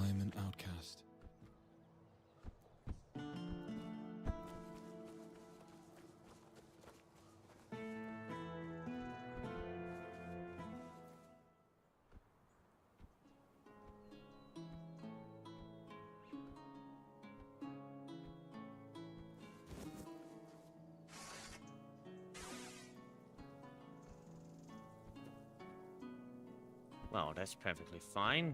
I'm an outcast. Well, that's perfectly fine.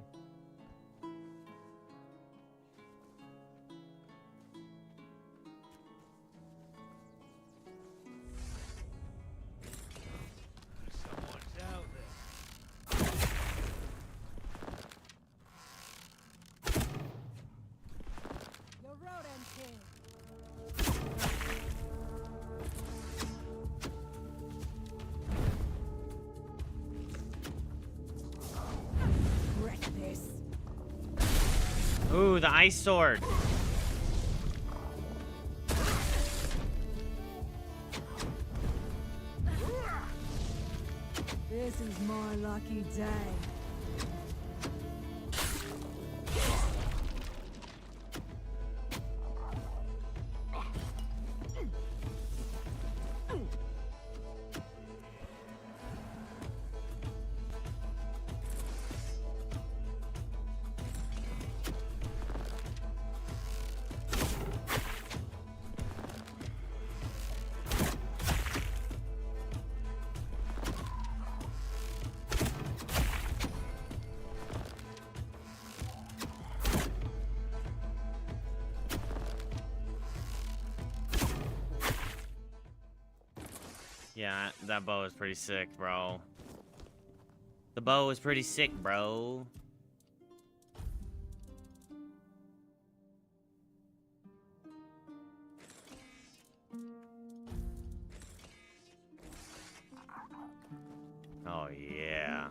Ooh, the ice sword. This is my lucky day. Yeah, that bow is pretty sick, bro. The bow is pretty sick, bro. Oh, yeah.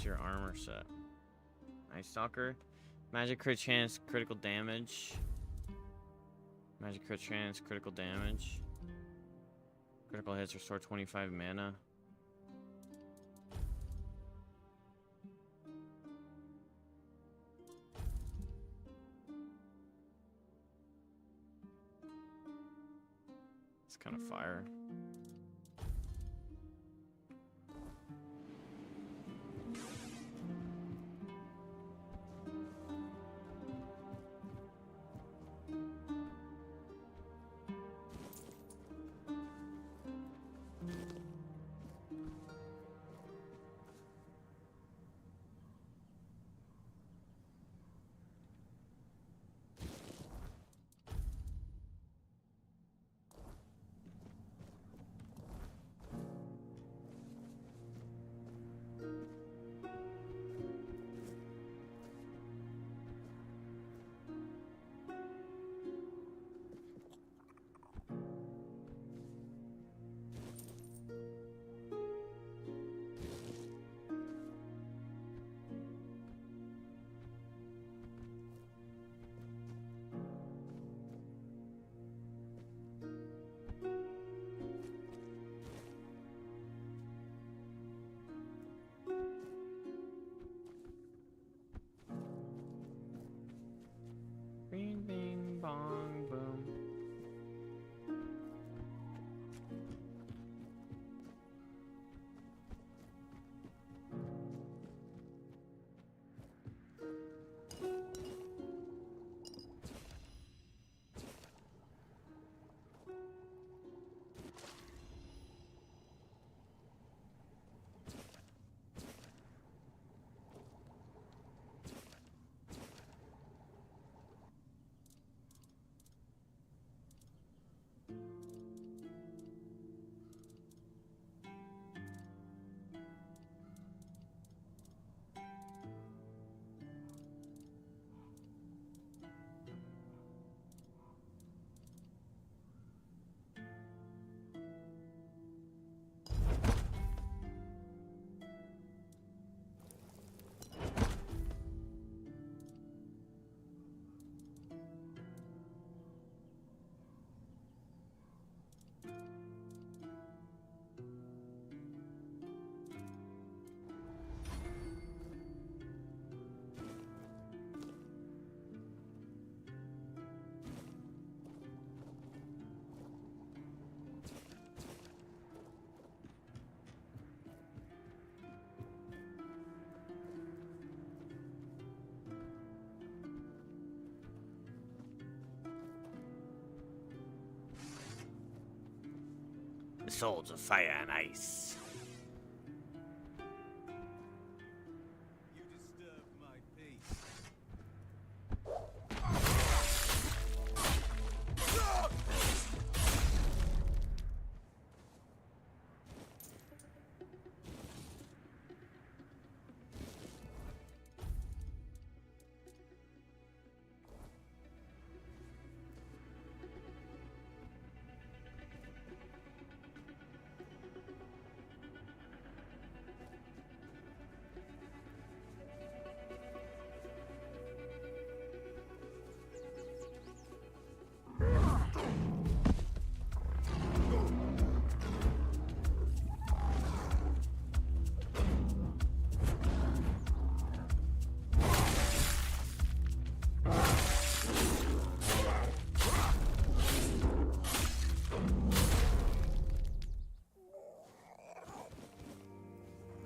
Your armor set. Ice Stalker. Magic crit chance, critical damage. Magic crit chance, critical damage. Critical hits restore 25 mana. It's kind of fire. Swords of fire and ice. You disturb my peace.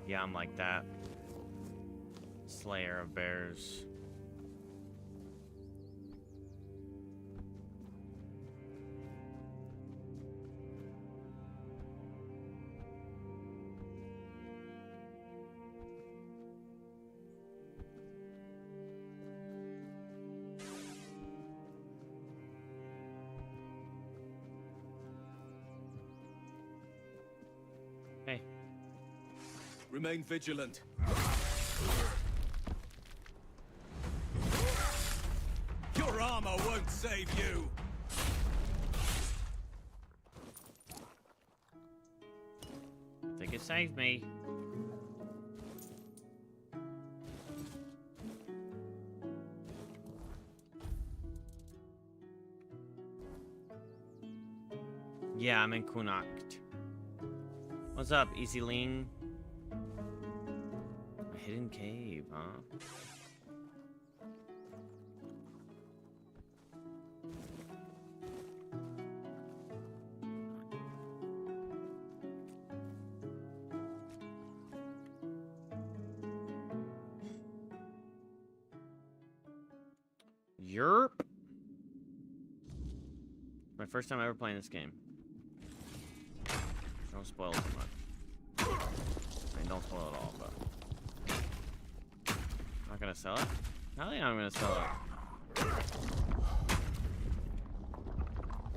Yeah, I'm like that. Slayer of bears. Hey. Remain vigilant. Your armor won't save you. Think it saved me. Yeah, I'm in Kunakt. What's up, Easy Ling? Hidden cave, huh? Yerp. My first time ever playing this game. Don't spoil too much. I mean, don't spoil it all, but... Not gonna sell it? Hell yeah, I'm gonna sell it.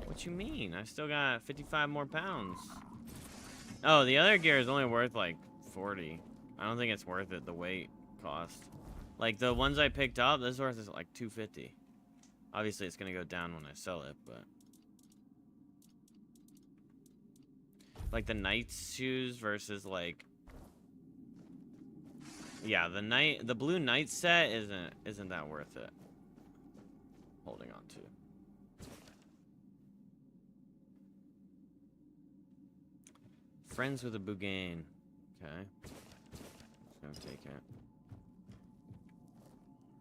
What you mean? I still got 55 more pounds. Oh, the other gear is only worth like 40. I don't think it's worth it, the weight cost. Like the ones I picked up, this worth is like 250. Obviously, it's gonna go down when I sell it, but... Like the knight's shoes versus like... Yeah, the blue knight set isn't that worth it. Holding on to. Friends with a Bougain. Okay. Just gonna take it.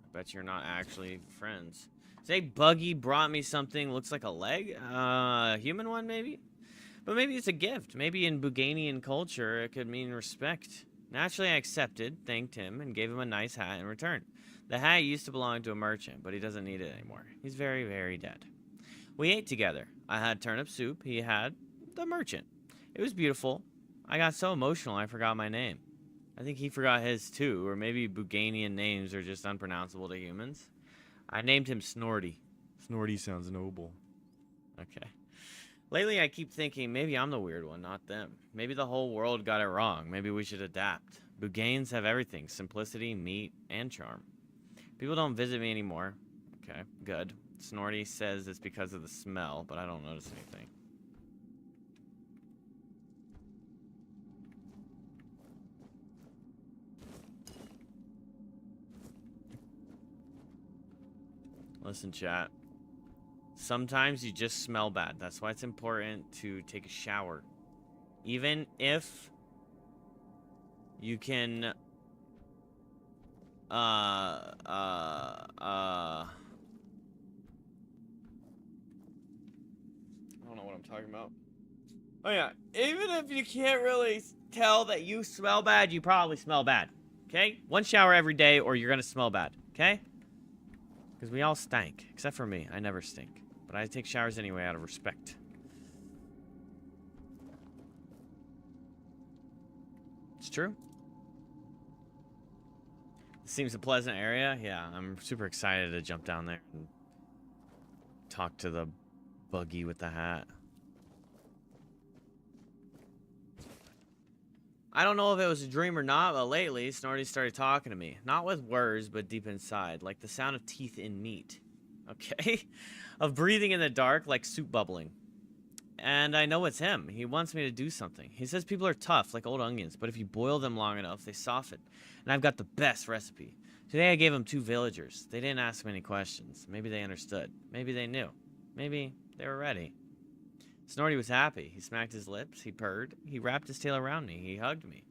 I bet you're not actually friends. Say Buggy brought me something, looks like a leg? A human one, maybe? But maybe it's a gift. Maybe in Bouganian culture, it could mean respect. Naturally, I accepted, thanked him, and gave him a nice hat in return. The hat used to belong to a merchant, but he doesn't need it anymore. He's very, very dead. We ate together. I had turnip soup. He had the merchant. It was beautiful. I got so emotional I forgot my name. I think he forgot his too, or maybe Bouganian names are just unpronounceable to humans. I named him Snorty. Snorty sounds noble. Okay. Lately, I keep thinking maybe I'm the weird one, not them. Maybe the whole world got it wrong. Maybe we should adapt. Bougains have everything. Simplicity, meat, and charm. People don't visit me anymore. Okay, good. Snorty says it's because of the smell, but I don't notice anything. Listen, chat. Sometimes you just smell bad. That's why it's important to take a shower. Even if you can I don't know what I'm talking about. Oh yeah, even if you can't really tell that you smell bad, you probably smell bad. Okay? One shower every day or you're gonna smell bad. Okay? Because we all stank. Except for me. I never stink. But I take showers anyway out of respect. It's true. Seems a pleasant area. Yeah, I'm super excited to jump down there and talk to the buggy with the hat. I don't know if it was a dream or not, but lately, Snorty started talking to me. Not with words, but deep inside, like the sound of teeth in meat. Okay? Of breathing in the dark, like soup bubbling. And I know it's him. He wants me to do something. He says people are tough, like old onions, but if you boil them long enough, they soften. And I've got the best recipe. Today I gave him 2 villagers. They didn't ask many questions. Maybe they understood. Maybe they knew. Maybe they were ready. Snorty was happy. He smacked his lips. He purred. He wrapped his tail around me. He hugged me.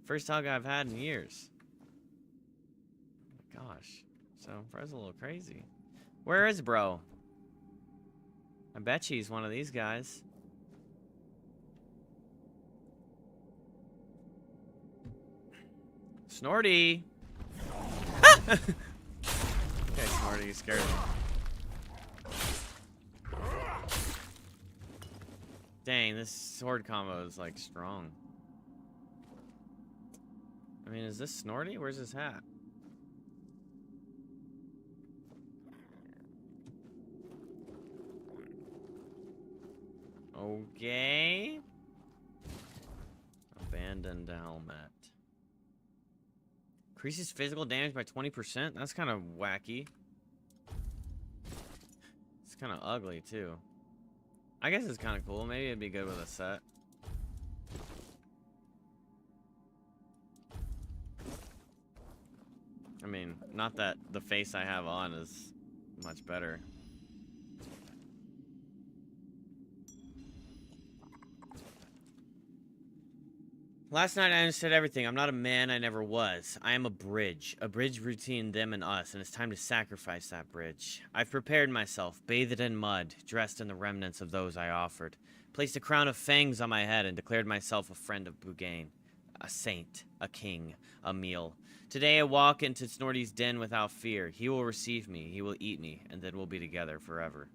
First hug I've had in years. Oh my gosh. So, bro's a little crazy. Where is bro? I bet he's one of these guys. Snorty! Okay, Snorty, you scared me. Dang, this sword combo is like strong. I mean, is this Snorty? Where's his hat? Okay. Abandoned helmet. Increases physical damage by 20%? That's kind of wacky. It's kind of ugly, too. I guess it's kind of cool. Maybe it'd be good with a set. I mean, not that the face I have on is much better. Last night I understood everything. I'm not a man, I never was. I am a bridge between them and us, and it's time to sacrifice that bridge. I've prepared myself, bathed in mud, dressed in the remnants of those I offered, placed a crown of fangs on my head, and declared myself a friend of Bugain, a saint, a king, a meal. Today I walk into Snorty's den without fear. He will receive me, he will eat me, and then we'll be together forever.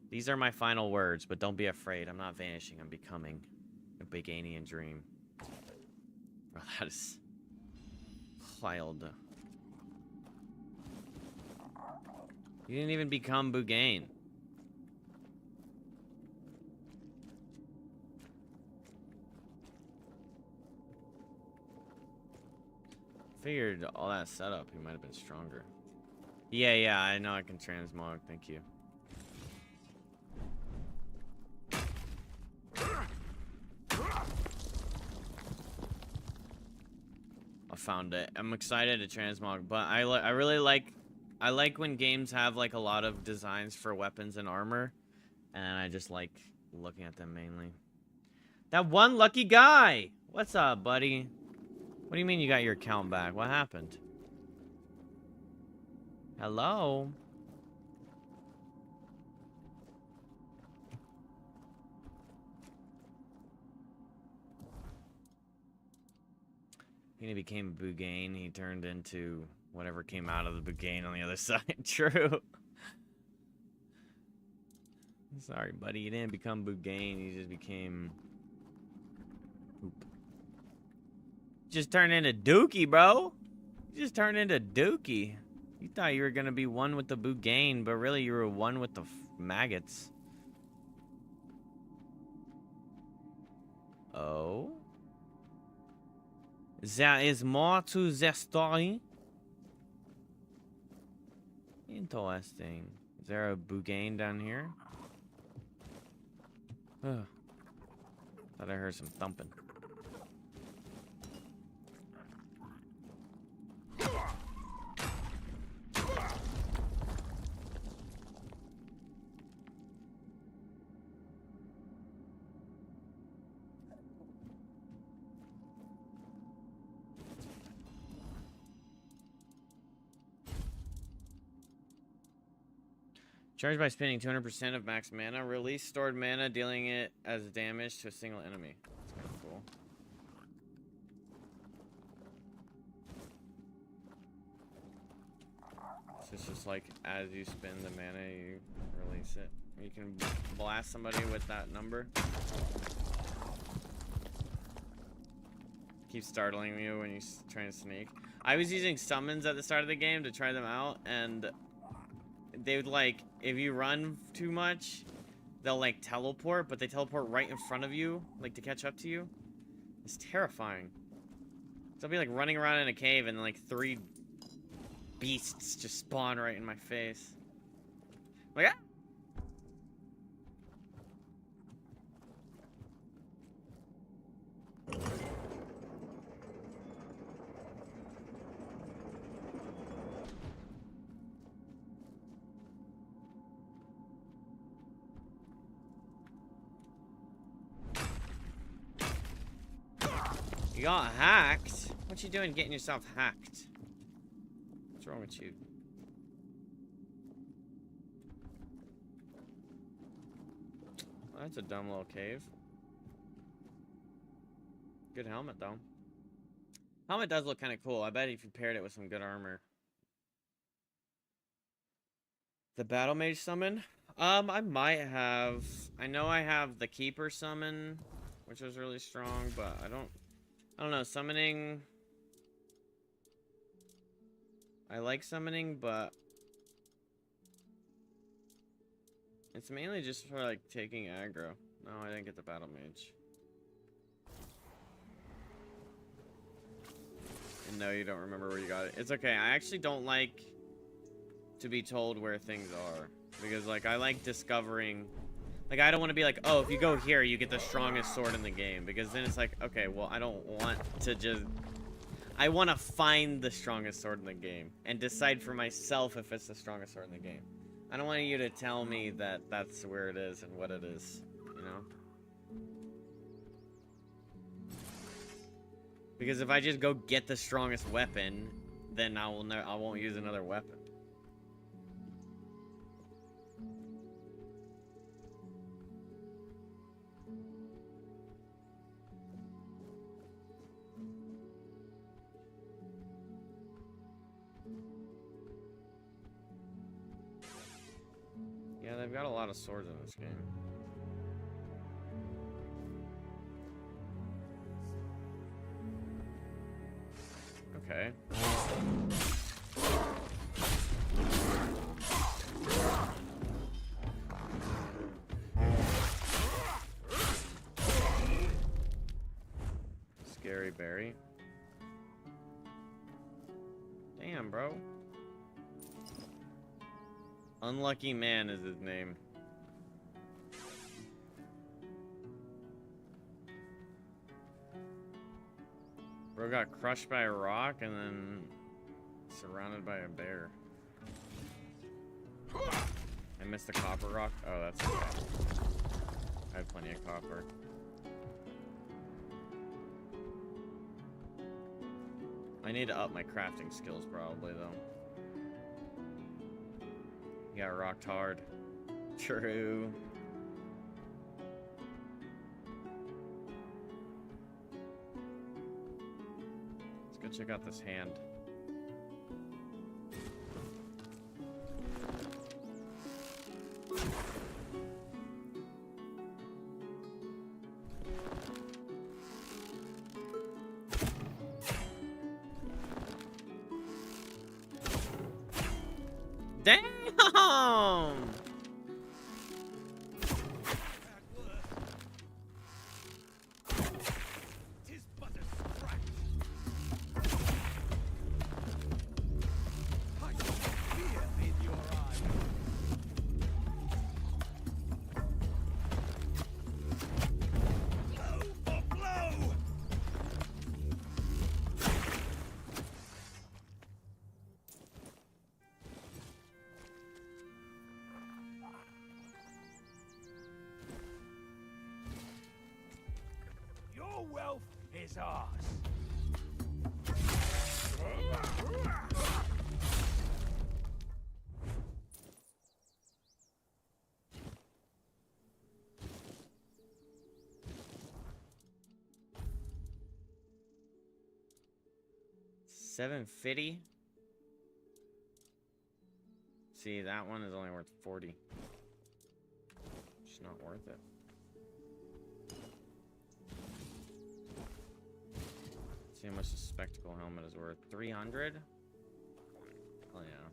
These are my final words, but don't be afraid. I'm not vanishing, I'm becoming. A Buganian dream. Bro, that is wild. You didn't even become Bugain. Figured all that setup, he might have been stronger. Yeah, I know I can transmog. Thank you. I found it. I'm excited to transmog, but I really like when games have like a lot of designs for weapons and armor, and I just like looking at them mainly. That one lucky guy. What's up, buddy? What do you mean you got your account back? What happened? Hello? He became Bugain. He turned into whatever came out of the Bugain on the other side. True. Sorry, buddy. You didn't become Bugain. You just became... Poop. Just turned into Dookie, bro. You just turned into Dookie. You thought you were going to be one with the Bugain, but really you were one with the maggots. Oh? There is more to the story. Interesting. Is there a Bugain down here? Ugh. Thought I heard some thumping. Charged by spending 200% of max mana. Release stored mana, dealing it as damage to a single enemy. That's kind of cool. So it's just like as you spend the mana, you release it. You can blast somebody with that number. keeps startling you when you try to sneak. I was using summons at the start of the game to try them out, and they would, like, if you run too much, they'll, like, teleport, but they teleport right in front of you, like, to catch up to you. It's terrifying. So I'll be, like, running around in a cave, and, like, 3 beasts just spawn right in my face. Like, ah! You got hacked? What you doing getting yourself hacked? What's wrong with you? Well, that's a dumb little cave. Good helmet, though. Helmet does look kind of cool. I bet if you paired it with some good armor. The Battle Mage summon? I might have. I know I have the Keeper summon, which was really strong, but I don't know, summoning... I like summoning, but... it's mainly just for, like, taking aggro. No, I didn't get the Battle Mage. And no, you don't remember where you got it. It's okay, I actually don't like to be told where things are. Because, like, I like discovering... like, I don't want to be like, oh, if you go here, you get the strongest sword in the game. Because then it's like, okay, well, I don't want to just... I want to find the strongest sword in the game. And decide for myself if it's the strongest sword in the game. I don't want you to tell me that that's where it is and what it is. You know? Because if I just go get the strongest weapon, then I won't use another weapon. Yeah, they've got a lot of swords in this game. Okay. Scary Berry. Damn, bro. Unlucky Man is his name. Bro got crushed by a rock and then surrounded by a bear. I missed the copper rock? Oh, that's okay. I have plenty of copper. I need to up my crafting skills probably, though. You got rocked hard. True. Let's go check out this hand. Damn! Your wealth is ours. $750? See, that one is only worth 40. It's not worth it. See how much the spectacle helmet is worth. 300? Oh yeah.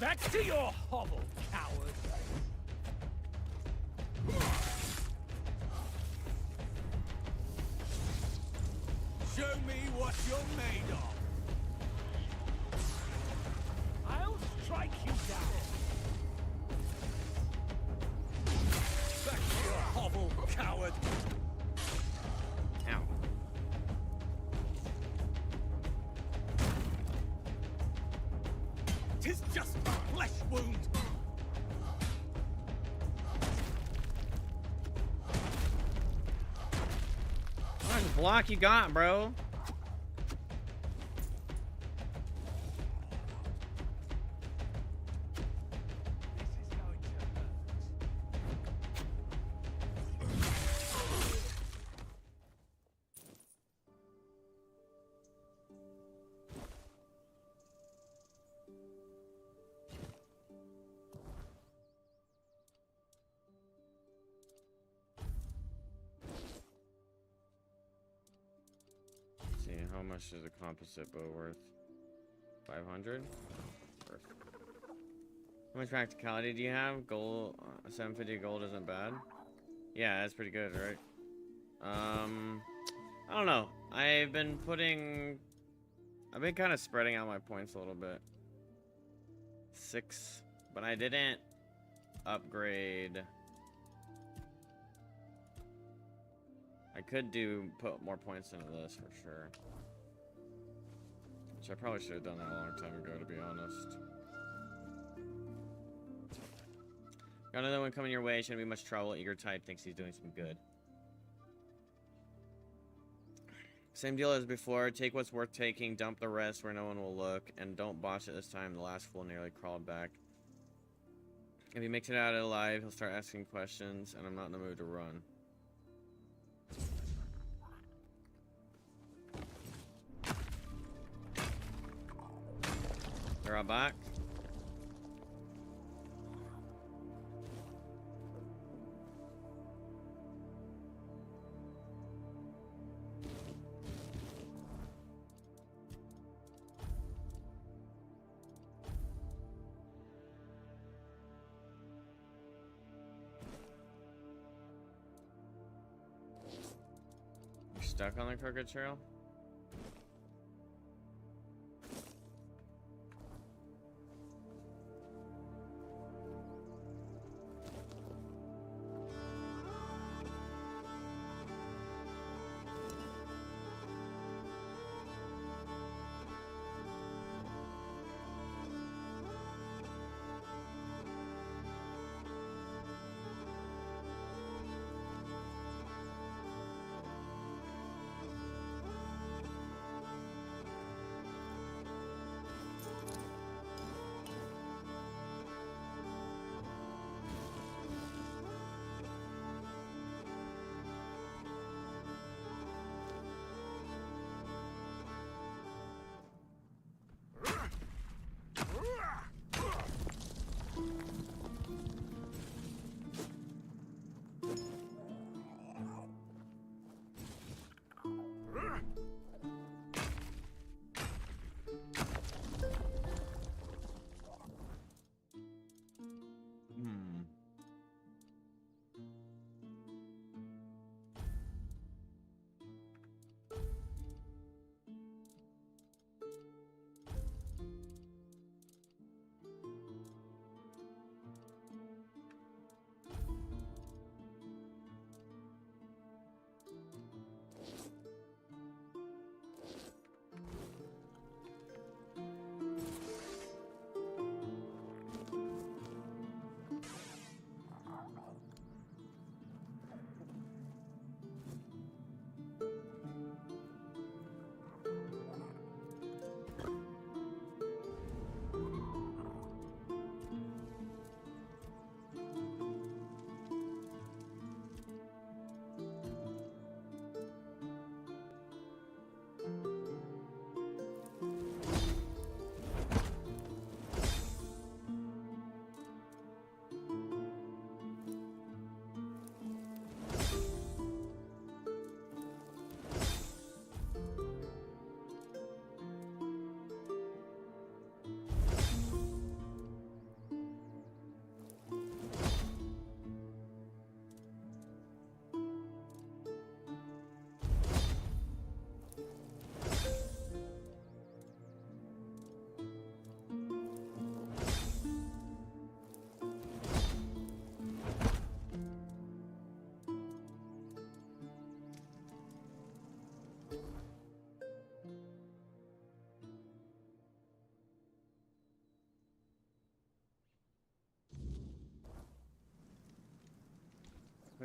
Back to your hovel, coward! Show me what you're made of! I'll strike you down! Back to your hovel, coward! Ow. Tis just a flesh wound! How much block you got, bro? See, how much is a composite bow worth? 500? Perfect. How much practicality do you have? Gold, 750 gold isn't bad. Yeah, that's pretty good, right? I don't know. I've been kind of spreading out my points a little bit. 6, but I didn't upgrade. I could put more points into this for sure. Which I probably should have done that a long time ago, to be honest. Got another one coming your way. Shouldn't be much trouble. Eager type thinks he's doing some good. Same deal as before. Take what's worth taking, dump the rest where no one will look, and don't botch it this time. The last fool nearly crawled back. If he makes it out alive, he'll start asking questions, and I'm not in the mood to run. They're all back. You're stuck on the crooked trail?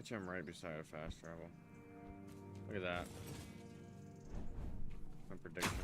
Bet you I'm right beside a fast travel. Look at that. My prediction.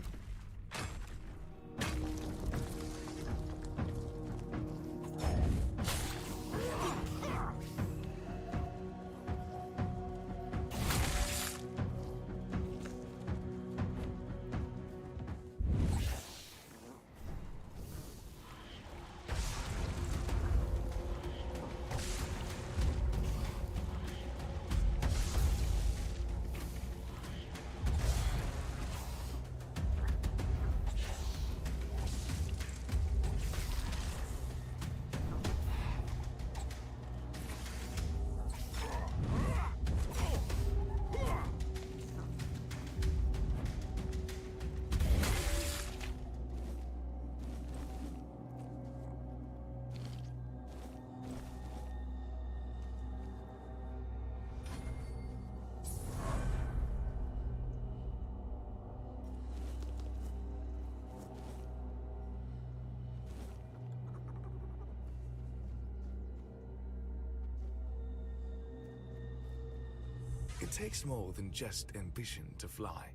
It takes more than just ambition to fly.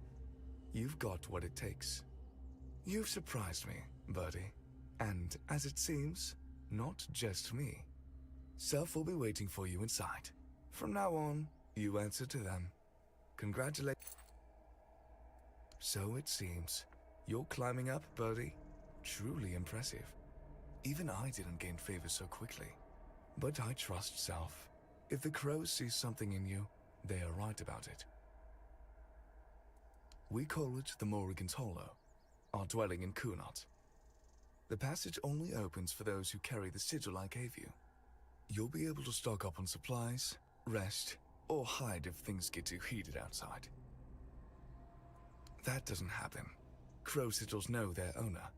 You've got what it takes. You've surprised me, Birdie. And, as it seems, not just me. Self will be waiting for you inside. From now on, you answer to them. Congratulations. So it seems. You're climbing up, Birdie. Truly impressive. Even I didn't gain favor so quickly. But I trust Self. If the crows see something in you, they are right about it. We call it the Morrigan's Hollow, our dwelling in Kunot. The passage only opens for those who carry the sigil I gave you. You'll be able to stock up on supplies, rest, or hide if things get too heated outside. That doesn't happen. Crow sigils know their owner.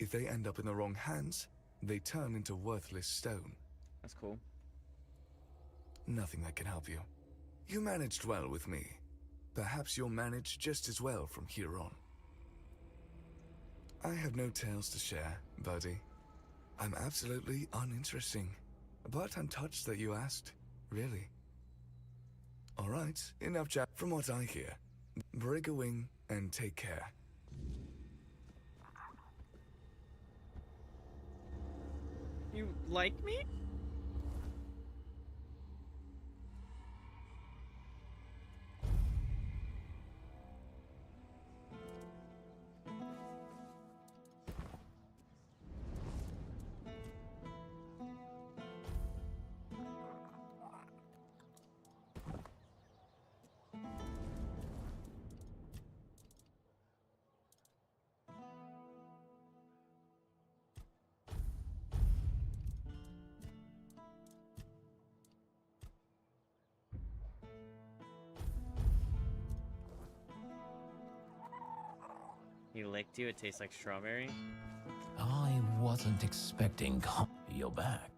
If they end up in the wrong hands, they turn into worthless stone. That's cool. Nothing that can help you. You managed well with me. Perhaps you'll manage just as well from here on. I have no tales to share, Birdie. I'm absolutely uninteresting. But I'm touched that you asked, really. Alright, enough chat. From what I hear, break a wing and take care. You like me? He licked you, it tastes like strawberry? I wasn't expecting you're back.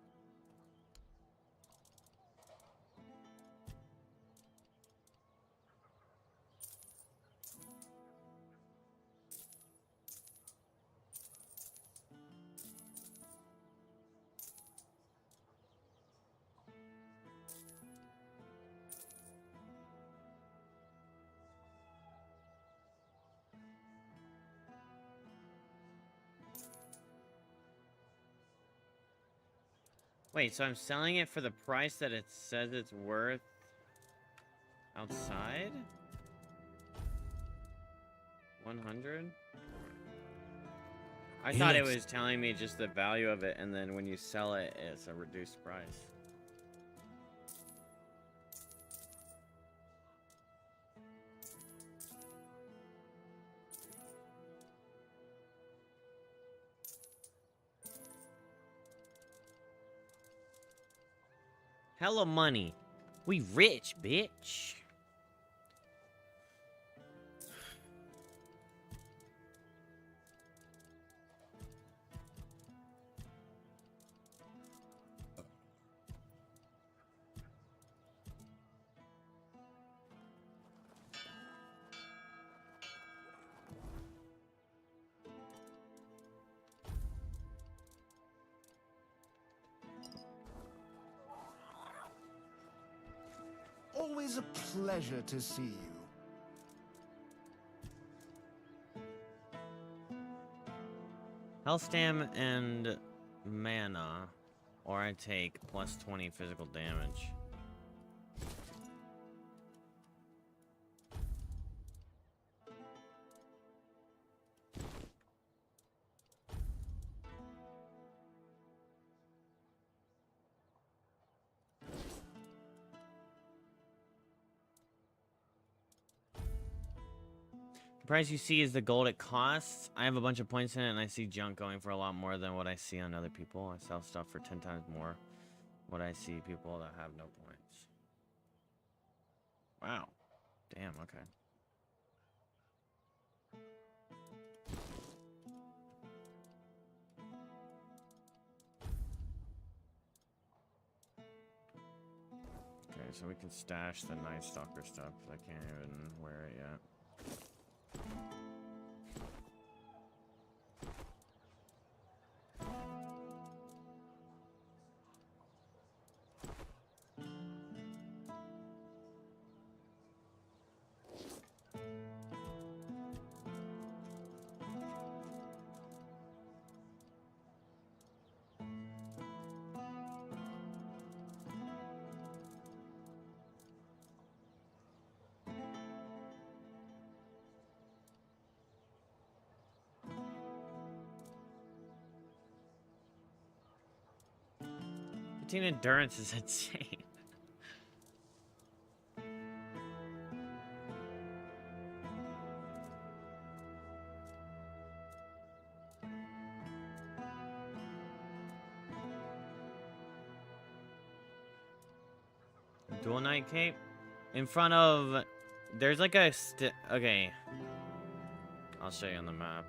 Wait, so I'm selling it for the price that it says it's worth outside? 100? I thought it was telling me just the value of it, and then when you sell it, it's a reduced price. Hella money. We rich, bitch. always a pleasure to see you. Health stam and mana, or I take plus 20 physical damage. The price you see is the gold it costs. I have a bunch of points in it, and I see junk going for a lot more than what I see on other people. I sell stuff for 10 times more what I see people that have no points. Wow. Damn, okay. Okay, so we can stash the Night Stalker stuff, because I can't even wear it yet. Endurance is insane. Dual Knight Cape? In front of... There's like a... Okay. I'll show you on the map.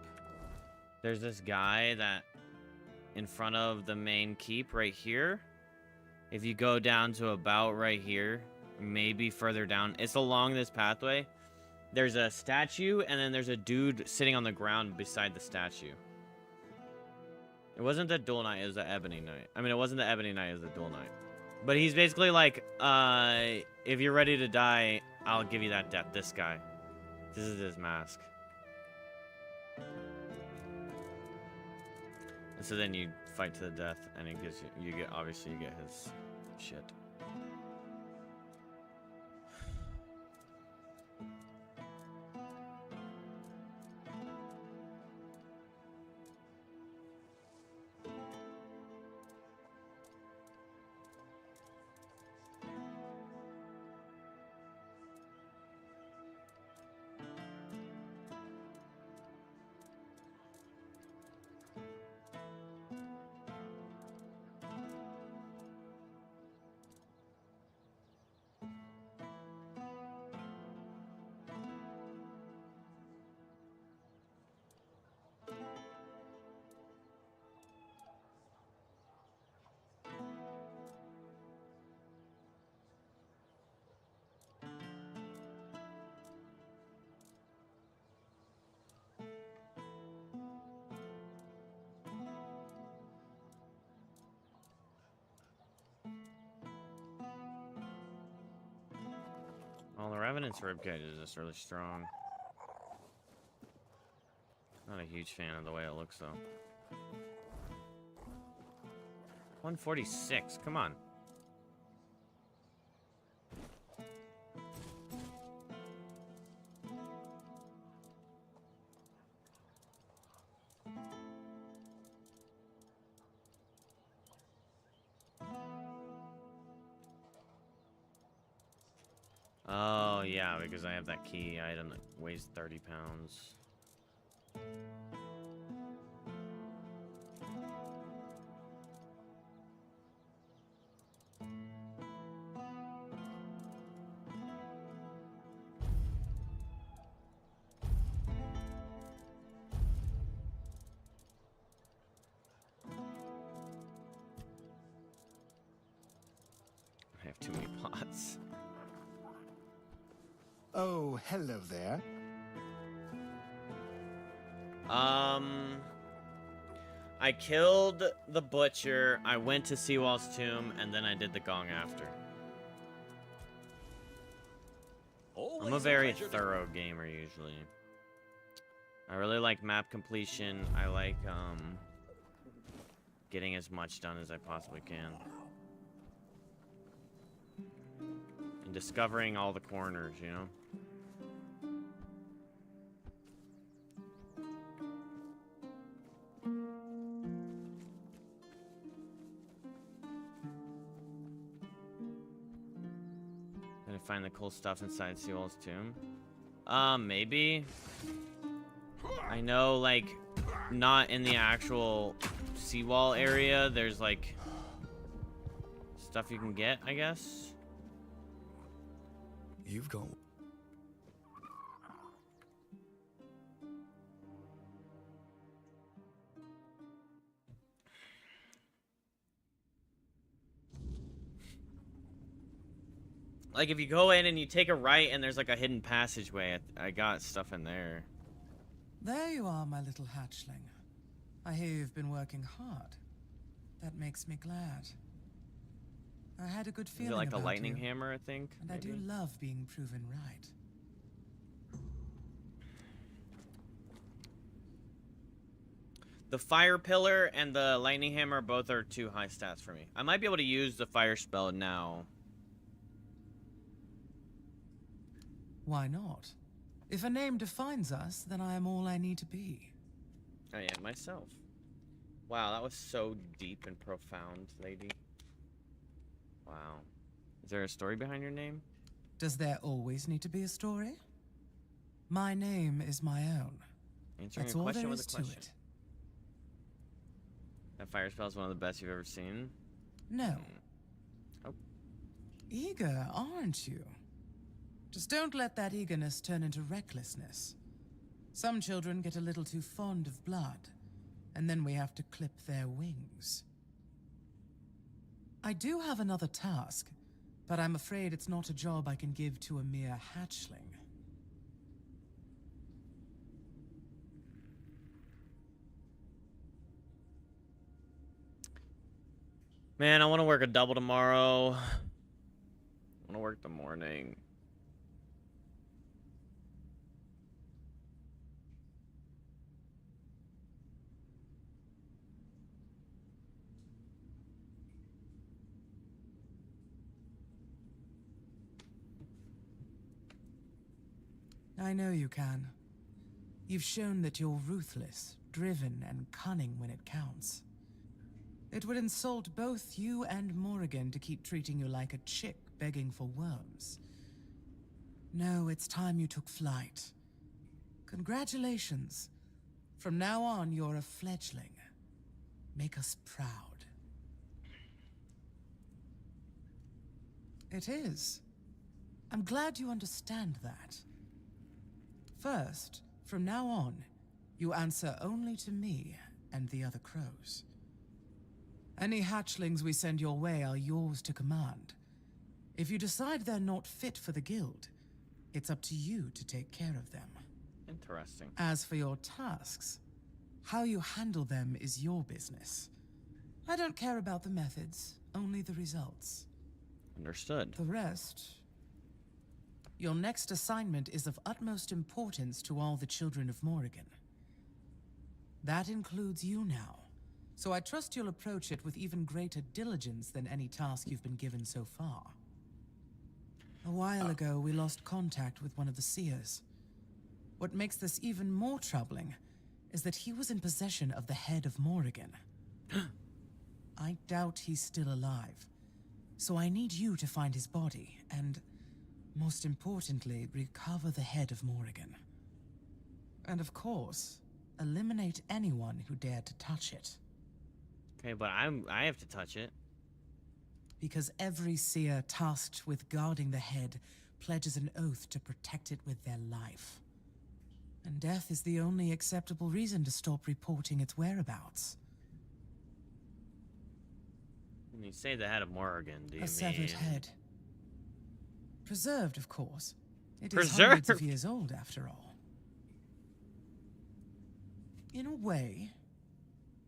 There's this guy that... In front of the main keep right here. If you go down to about right here, maybe further down, it's along this pathway. There's a statue, and then there's a dude sitting on the ground beside the statue. It wasn't the Dual Knight, it was the Ebony Knight. I mean, it wasn't the Ebony Knight, it was the Dual Knight. But he's basically like, if you're ready to die, I'll give you that death. This guy. This is his mask. And so then you fight to the death, and it gives you get, obviously you get his shit. Well, the Revenant's ribcage is just really strong. Not a huge fan of the way it looks, though. 146, come on. Oh, yeah, because I have that key item that weighs 30 pounds. I have too many pots. Oh, hello there. I killed the butcher, I went to Seawall's tomb, and then I did the gong after. I'm a very thorough gamer usually. I really like map completion. I like getting as much done as I possibly can. And discovering all the corners, you know? Gonna find the cool stuff inside Seawall's tomb. Maybe. I know, like, not in the actual seawall area. There's, like, stuff you can get, I guess. You've got... Like, if you go in and you take a right and there's, like, a hidden passageway, I got stuff in there. There you are, my little hatchling. I hear you've been working hard. That makes me glad. I had a good feeling Is it like the about lightning you, hammer, I think? and maybe? I do love being proven right. The fire pillar and the lightning hammer both are too high stats for me. I might be able to use the fire spell now. Why not? If a name defines us, then I am all I need to be. I am myself. Wow, that was so deep and profound, lady. Wow. Is there a story behind your name? Does there always need to be a story? My name is my own. Answering That's a all question there with is a to question. it. That fire spell is one of the best you've ever seen. No. Oh. Eager, aren't you? Just don't let that eagerness turn into recklessness. Some children get a little too fond of blood, and then we have to clip their wings. I do have another task, but I'm afraid it's not a job I can give to a mere hatchling. Man, I want to work a double tomorrow. I want to work the morning. I know you can. You've shown that you're ruthless, driven, and cunning when it counts. It would insult both you and Morrigan to keep treating you like a chick begging for worms. No, it's time you took flight. Congratulations. From now on, you're a fledgling. Make us proud. It is. I'm glad you understand that. First, from now on, you answer only to me and the other crows. Any hatchlings we send your way are yours to command. If you decide they're not fit for the guild, it's up to you to take care of them. Interesting. As for your tasks, how you handle them is your business. I don't care about the methods, only the results. Understood. The rest... Your next assignment is of utmost importance to all the children of Morrigan. That includes you now, so I trust you'll approach it with even greater diligence than any task you've been given so far. A while ago, we lost contact with one of the seers. What makes this even more troubling is that he was in possession of the head of Morrigan. I doubt he's still alive, so I need you to find his body and... most importantly, recover the head of Morrigan. And of course, eliminate anyone who dared to touch it. Okay, but I have to touch it. Because every seer tasked with guarding the head pledges an oath to protect it with their life. And death is the only acceptable reason to stop reporting its whereabouts. When you say the head of Morrigan, do you mean... A severed head. Preserved, of course. It is Preserved? hundreds of years old, after all. In a way,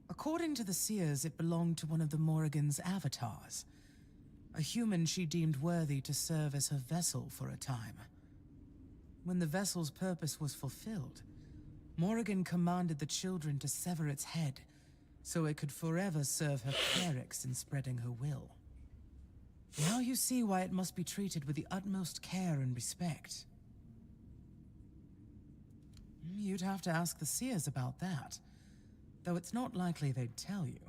according to the seers, it belonged to one of the Morrigan's avatars. A human she deemed worthy to serve as her vessel for a time. when the vessel's purpose was fulfilled, Morrigan commanded the children to sever its head so it could forever serve her clerics in spreading her will. Now you see why it must be treated with the utmost care and respect. You'd have to ask the seers about that, though it's not likely they'd tell you.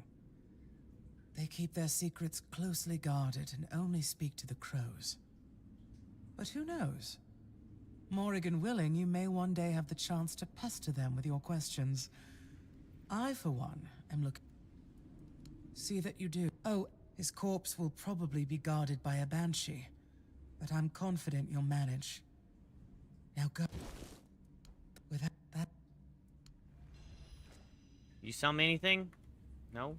They keep their secrets closely guarded and only speak to the crows. But who knows? Morrigan willing, you may one day have the chance to pester them with your questions. I, for one, am looking... See that you do. Oh, his corpse will probably be guarded by a banshee, but I'm confident you'll manage. Now go. With that... You sell me anything? No?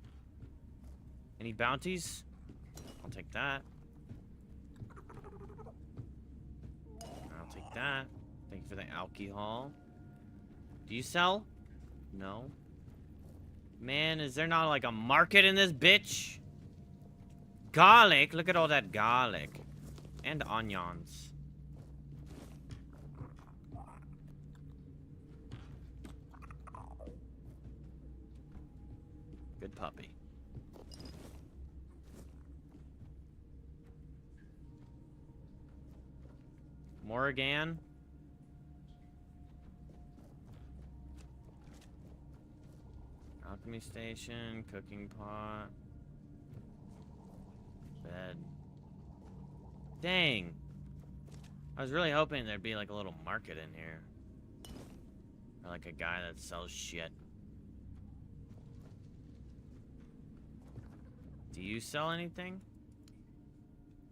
Any bounties? I'll take that. I'll take that. Thank you for the alcohol. Do you sell? No. Man, is there not like a market in this bitch? Garlic? Look at all that garlic. And onions. Good puppy. Morrigan. Alchemy station, cooking pot. Bed. Dang. I was really hoping there'd be like a little market in here. Or like a guy that sells shit. Do you sell anything?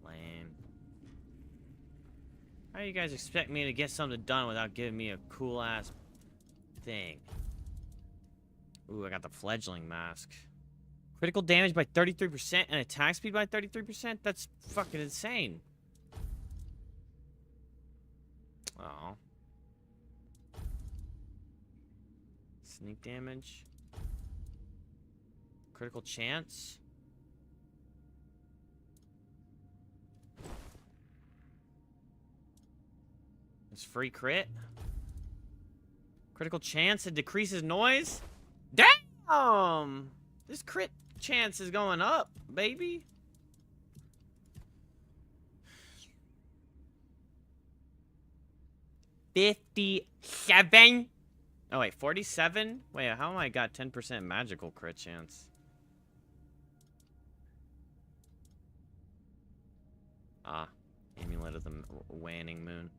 Lame. How do you guys expect me to get something done without giving me a cool ass thing? Ooh, I got the fledgling mask. Critical damage by 33% and attack speed by 33%? That's fucking insane. Oh. Sneak damage. Critical chance. It's free crit. Critical chance, it decreases noise. Damn! This crit chance is going up, baby. $57. Oh wait, 47? Wait, how am I got 10% magical crit chance? Ah, Amulet of the Waning Moon.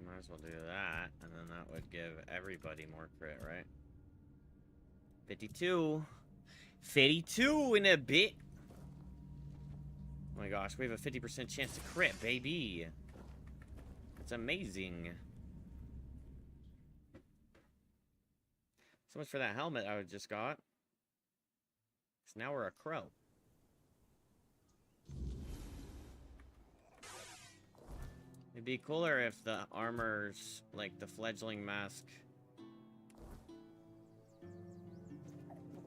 Might as well do that, and then that would give everybody more crit, right? 52. 52 in a bit. Oh my gosh, we have a 50% chance to crit, baby. It's amazing. So much for that helmet I just got. So now we're a crow. It'd be cooler if the armors, like the fledgling mask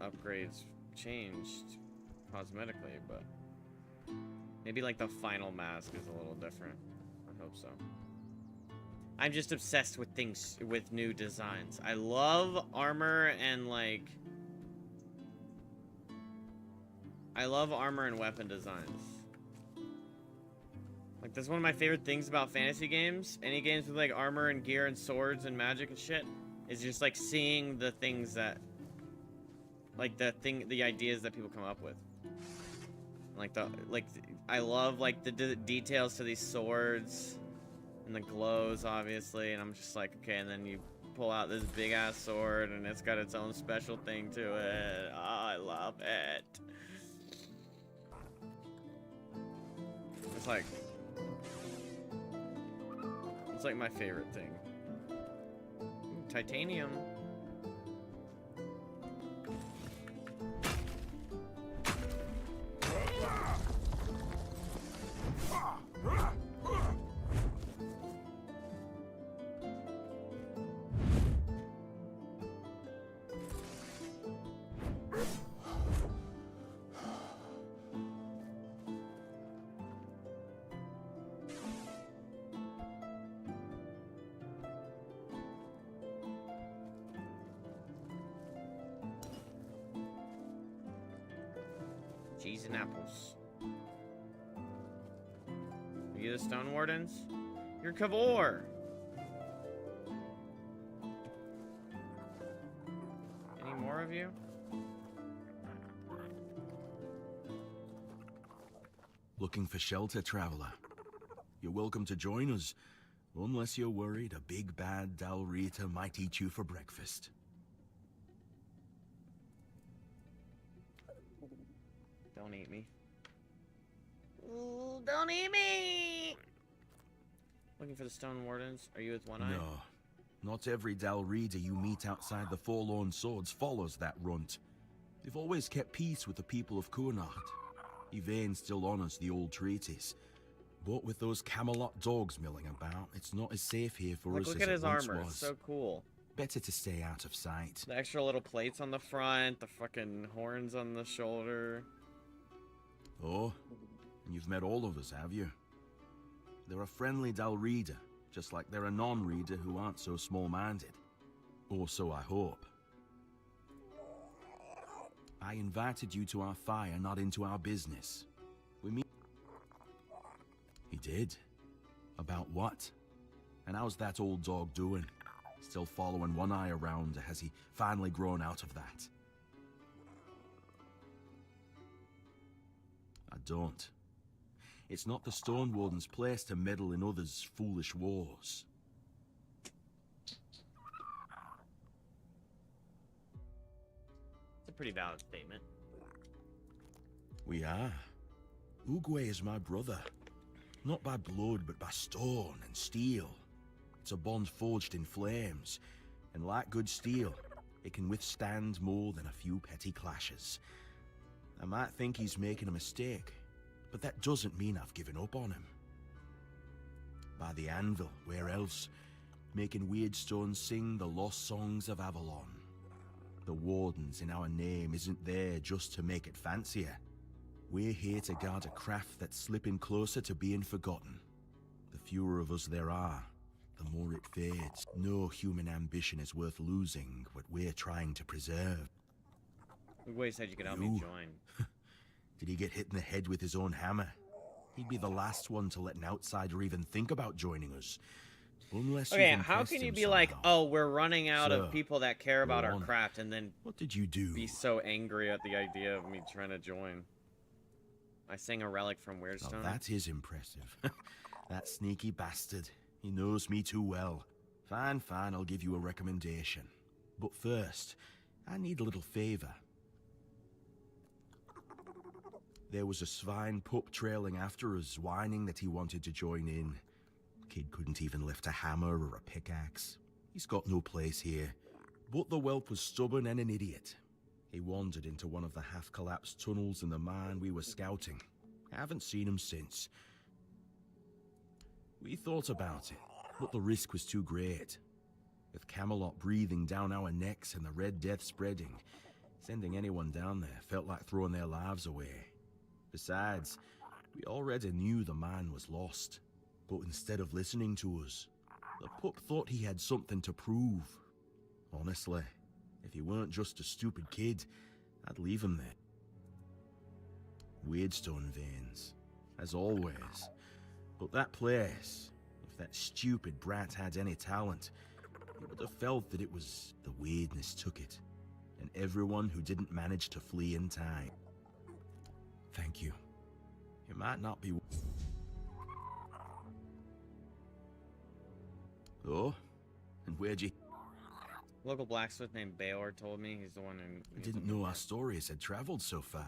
upgrades changed cosmetically, but maybe like the final mask is a little different. I hope so. I'm just obsessed with things, with new designs. I love armor and like... I love armor and weapon designs. Like, that's one of my favorite things about fantasy games. Any games with, like, armor and gear and swords and magic and shit. Is just, like, seeing the things that... Like, the ideas that people come up with. Like, I love, like, the details to these swords. And the glows, obviously. And I'm just like, okay, and then you pull out this big-ass sword. And it's got its own special thing to it. Oh, I love it. It's like... It's like my favorite thing. Ooh, titanium. Cheese and apples. Are you the Stone Wardens? You're Kavor! Any more of you? Looking for shelter, traveler? You're welcome to join us, unless you're worried a big bad Dalrita might eat you for breakfast. Don't eat me. Ooh, don't eat me! Looking for the Stone Wardens? Are you with one eye? No. Not every Dalrita you meet outside the Forlorn Swords follows that runt. They've always kept peace with the people of Kunart. Yvain still honors the old treaties. But with those Camelot dogs milling about, it's not as safe here for us as look at it his once armor. was. It's so cool. Better to stay out of sight. The extra little plates on the front, the fucking horns on the shoulder. Oh, and you've met all of us, have you? They're a friendly Dalrida, just like they're a non-reader who aren't so small-minded. Or so I hope. I invited you to our fire, not into our business. We meet... He did? About what? And how's that old dog doing? Still following one eye around, or has he finally grown out of that? I don't. It's not the Stone Warden's place to meddle in others' foolish wars. It's a pretty valid statement. We are. Oogway is my brother. Not by blood, but by stone and steel. It's a bond forged in flames, and like good steel, it can withstand more than a few petty clashes. I might think he's making a mistake, but that doesn't mean I've given up on him. By the anvil, where else? Making Weirdstone sing the lost songs of Avalon. The Wardens in our name isn't there just to make it fancier. We're here to guard a craft that's slipping closer to being forgotten. The fewer of us there are, the more it fades. No human ambition is worth losing what we're trying to preserve. Oogway said you could help me join. Did he get hit in the head with his own hammer? He'd be the last one to let an outsider even think about joining us. Unless Okay, you've how impressed can you him be like, somehow. oh, we're running out So, of people that care about go our on. craft, and then What did you do? be so angry at the idea of me trying to join? I sang a relic from Now Weirdstone. that is impressive. That sneaky bastard. He knows me too well. Fine, fine, I'll give you a recommendation. But first, I need a little favor. There was a swine pup trailing after us, whining that he wanted to join in. Kid couldn't even lift a hammer or a pickaxe. He's got no place here. But the whelp was stubborn and an idiot. He wandered into one of the half-collapsed tunnels in the mine we were scouting. Haven't seen him since. We thought about it, but the risk was too great. With Camelot breathing down our necks and the Red Death spreading, sending anyone down there felt like throwing their lives away. Besides, we already knew the mine was lost. But instead of listening to us, the pup thought he had something to prove. Honestly, if he weren't just a stupid kid, I'd leave him there. Weirdstone veins, as always. But that place, if that stupid brat had any talent, he would have felt that it was the weirdness took it, and everyone who didn't manage to flee in time. Thank you. It might not be... Oh? And where'd you... Local blacksmith named Bayor told me. He's the one who... I didn't know our stories had traveled so far.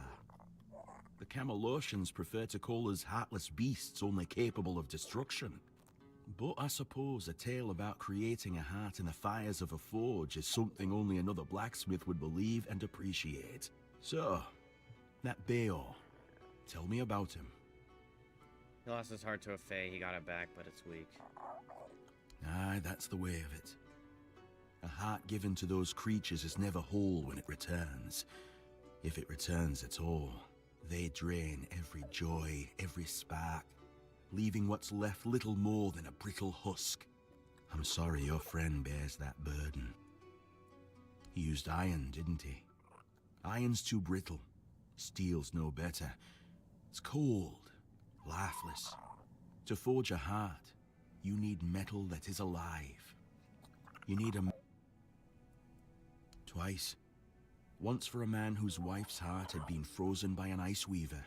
The Camelosians prefer to call us heartless beasts only capable of destruction. But I suppose a tale about creating a heart in the fires of a forge is something only another blacksmith would believe and appreciate. So, that Bayor, tell me about him. He lost his heart to a fae. He got it back, but it's weak. Aye, that's the way of it. A heart given to those creatures is never whole when it returns. If it returns at all, they drain every joy, every spark, leaving what's left little more than a brittle husk. I'm sorry your friend bears that burden. He used iron, didn't he? Iron's too brittle. Steel's no better. It's cold, lifeless. To forge a heart, you need metal that is alive. You need a... Twice. Once for a man whose wife's heart had been frozen by an ice weaver.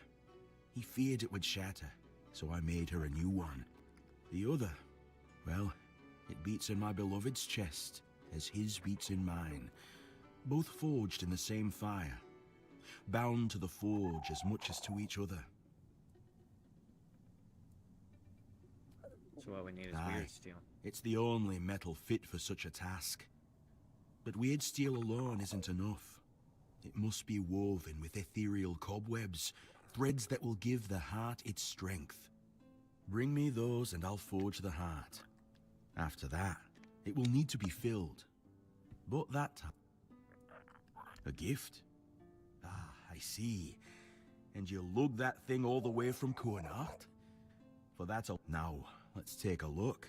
He feared it would shatter, so I made her a new one. The other, well, it beats in my beloved's chest, as his beats in mine. Both forged in the same fire, bound to the forge as much as to each other. So what we need is Aye, weird steel. it's the only metal fit for such a task. But weird steel alone isn't enough. It must be woven with ethereal cobwebs, threads that will give the heart its strength. Bring me those and I'll forge the heart. After that, it will need to be filled. But that time... A gift? Ah, I see. And you lug that thing all the way from Kuanart? For that's a... Now, let's take a look.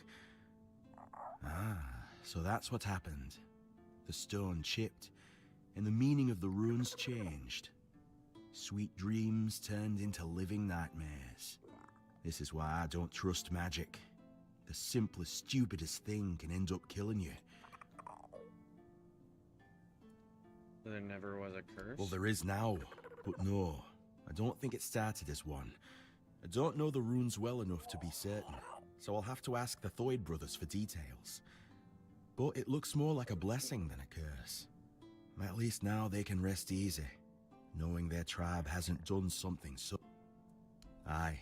Ah, so that's what happened. The stone chipped, and the meaning of the runes changed. Sweet dreams turned into living nightmares. This is why I don't trust magic. The simplest, stupidest thing can end up killing you. There never was a curse? Well, there is now, but no, I don't think it started as one. I don't know the runes well enough to be certain, so I'll have to ask the Thoyd brothers for details. But it looks more like a blessing than a curse. At least now they can rest easy, knowing their tribe hasn't done something so... Aye,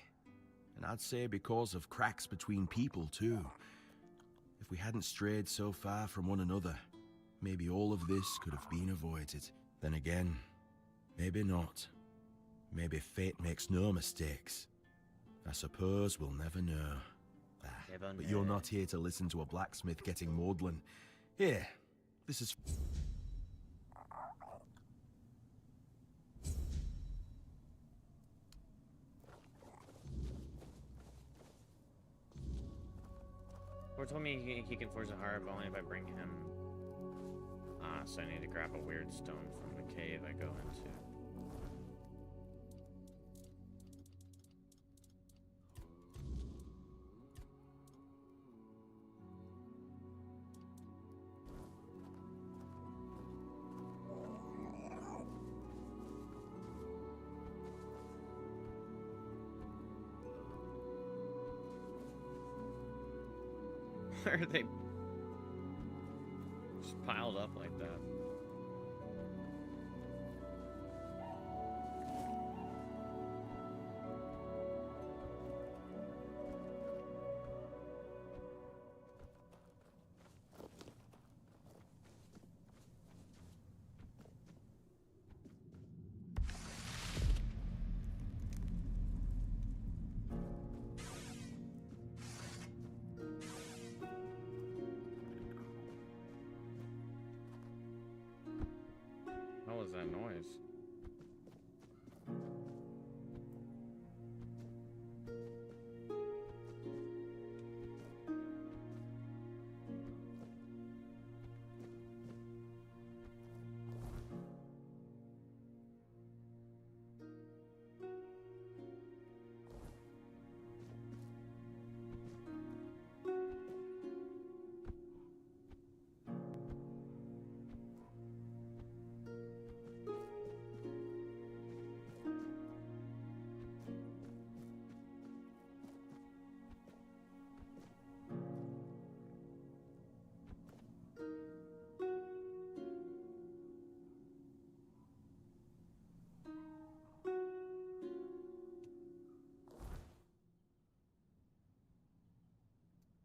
and I'd say because of cracks between people too. If we hadn't strayed so far from one another, maybe all of this could have been avoided. Then again, maybe not. Maybe fate makes no mistakes. I suppose we'll never know. But you're not here to listen to a blacksmith getting maudlin. Here, this is... Or told me he can forge a heart, but only if I bring him... so I need to grab a weird stone from the cave I go into. Why are they just piled up like that? What was that noise?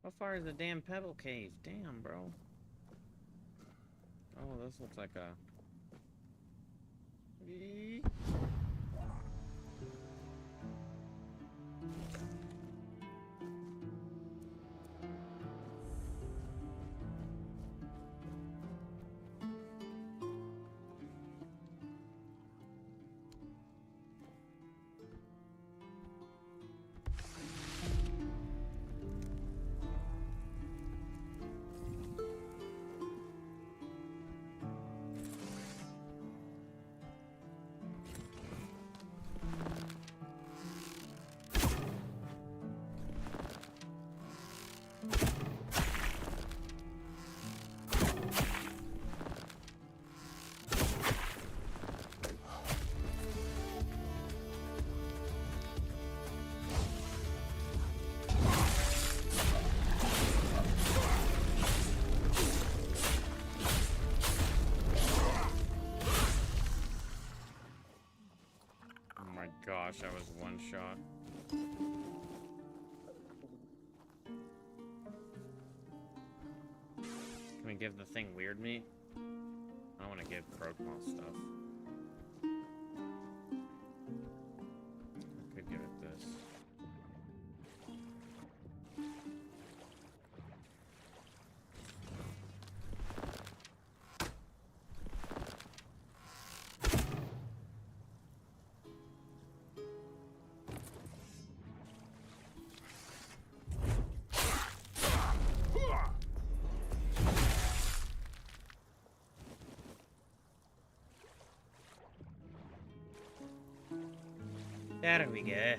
How far is the damn pebble cave? Damn, bro. Oh, this looks like a... gosh, that was one shot. Can we give the thing weird meat? I don't want to give Krogmaw stuff. I could give it this. There we go.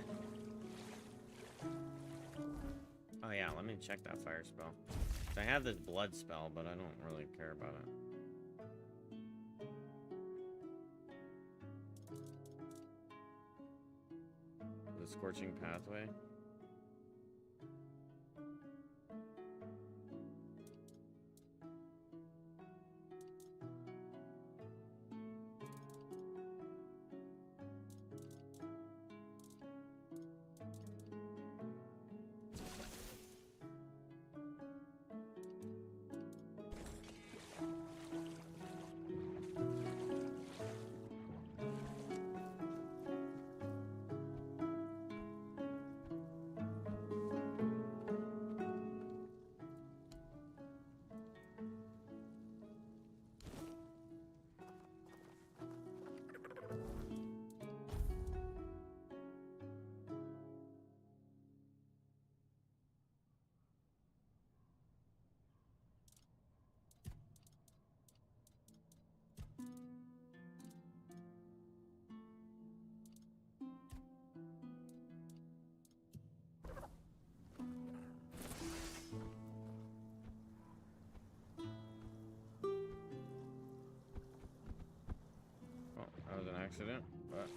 Oh yeah, let me check that fire spell. I have this blood spell, but I don't really care about it. The Scorching Pathway. That was an accident, but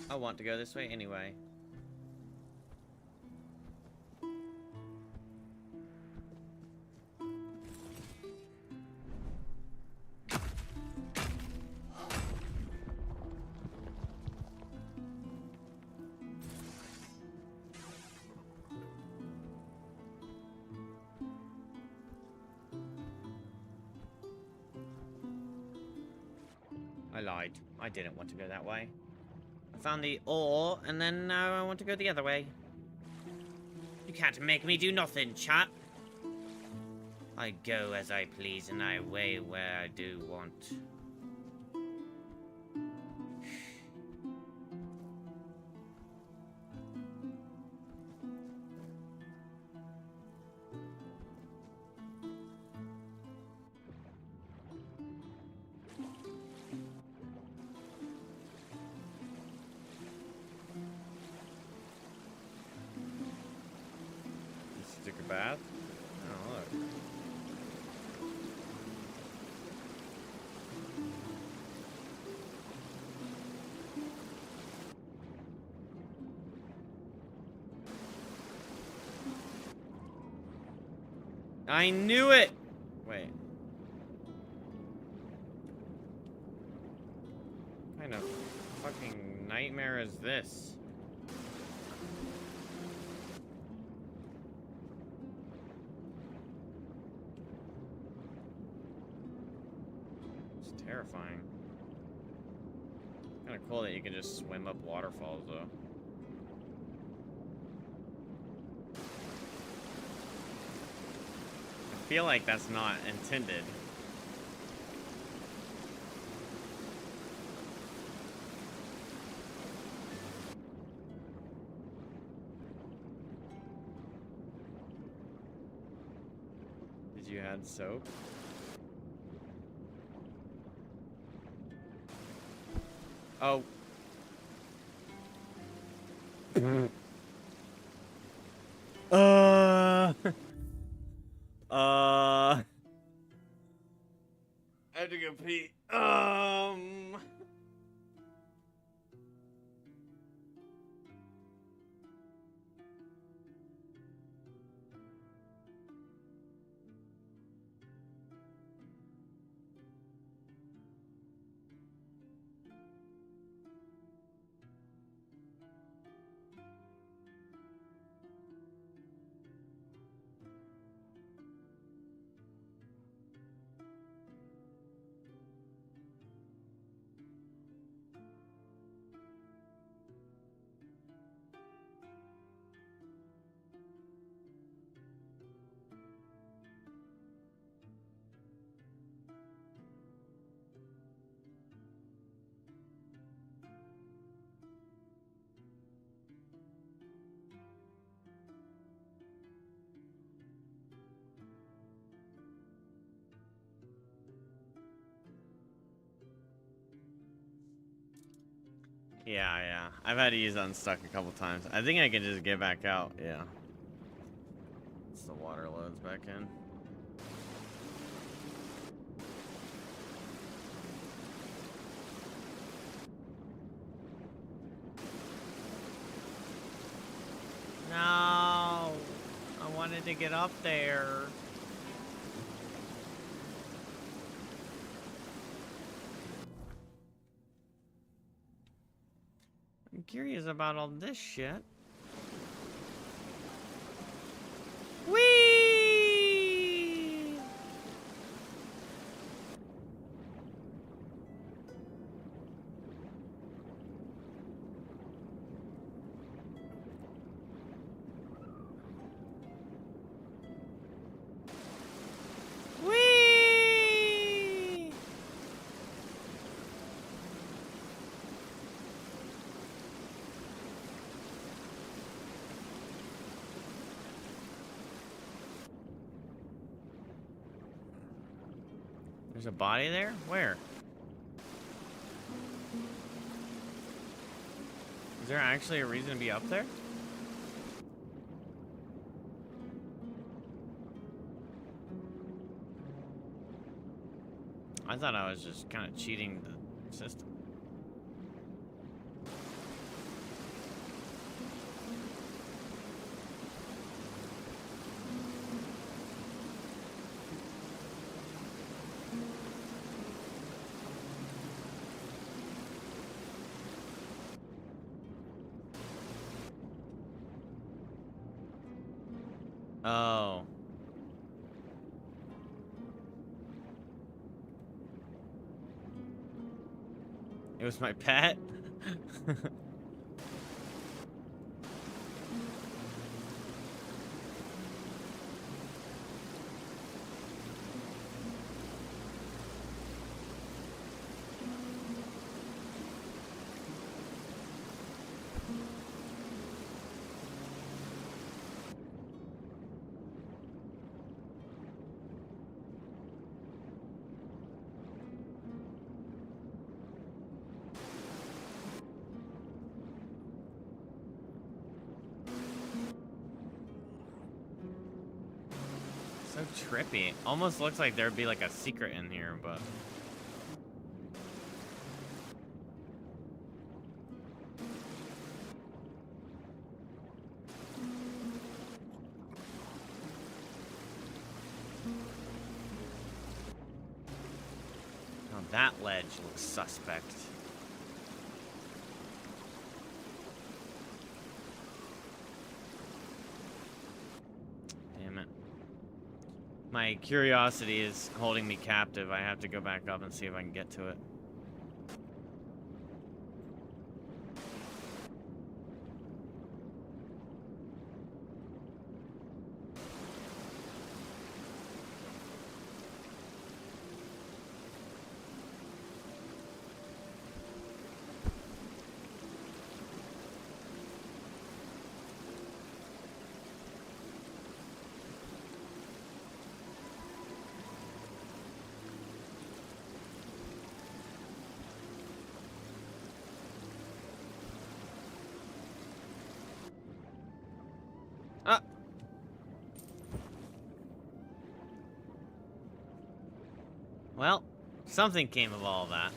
I want to go this way anyway. I lied. I didn't want to go that way. I found the ore, and then now I want to go the other way. You can't make me do nothing, chap. I go as I please, and I weigh where I do want. Stick a bath? Oh, look. I knew it! Wait. What kind of fucking nightmare is this? Terrifying. Kind of cool that you can just swim up waterfalls, though. I feel like that's not intended. Did you add soap? Oh. I had to go pee. Yeah. I've had to use unstuck a couple times. I think I can just get back out. Yeah. It's the water loads back in. No, I wanted to get up there. I'm curious about all this shit. Whee! Whee! There's a body there? Where? Is there actually a reason to be up there? I thought I was just kind of cheating the system. Oh. It was my pet? So trippy. Almost looks like there'd be like a secret in here, but... Oh, that ledge looks suspect. Damn it. My curiosity is holding me captive. I have to go back up and see if I can get to it. Well, something came of all that.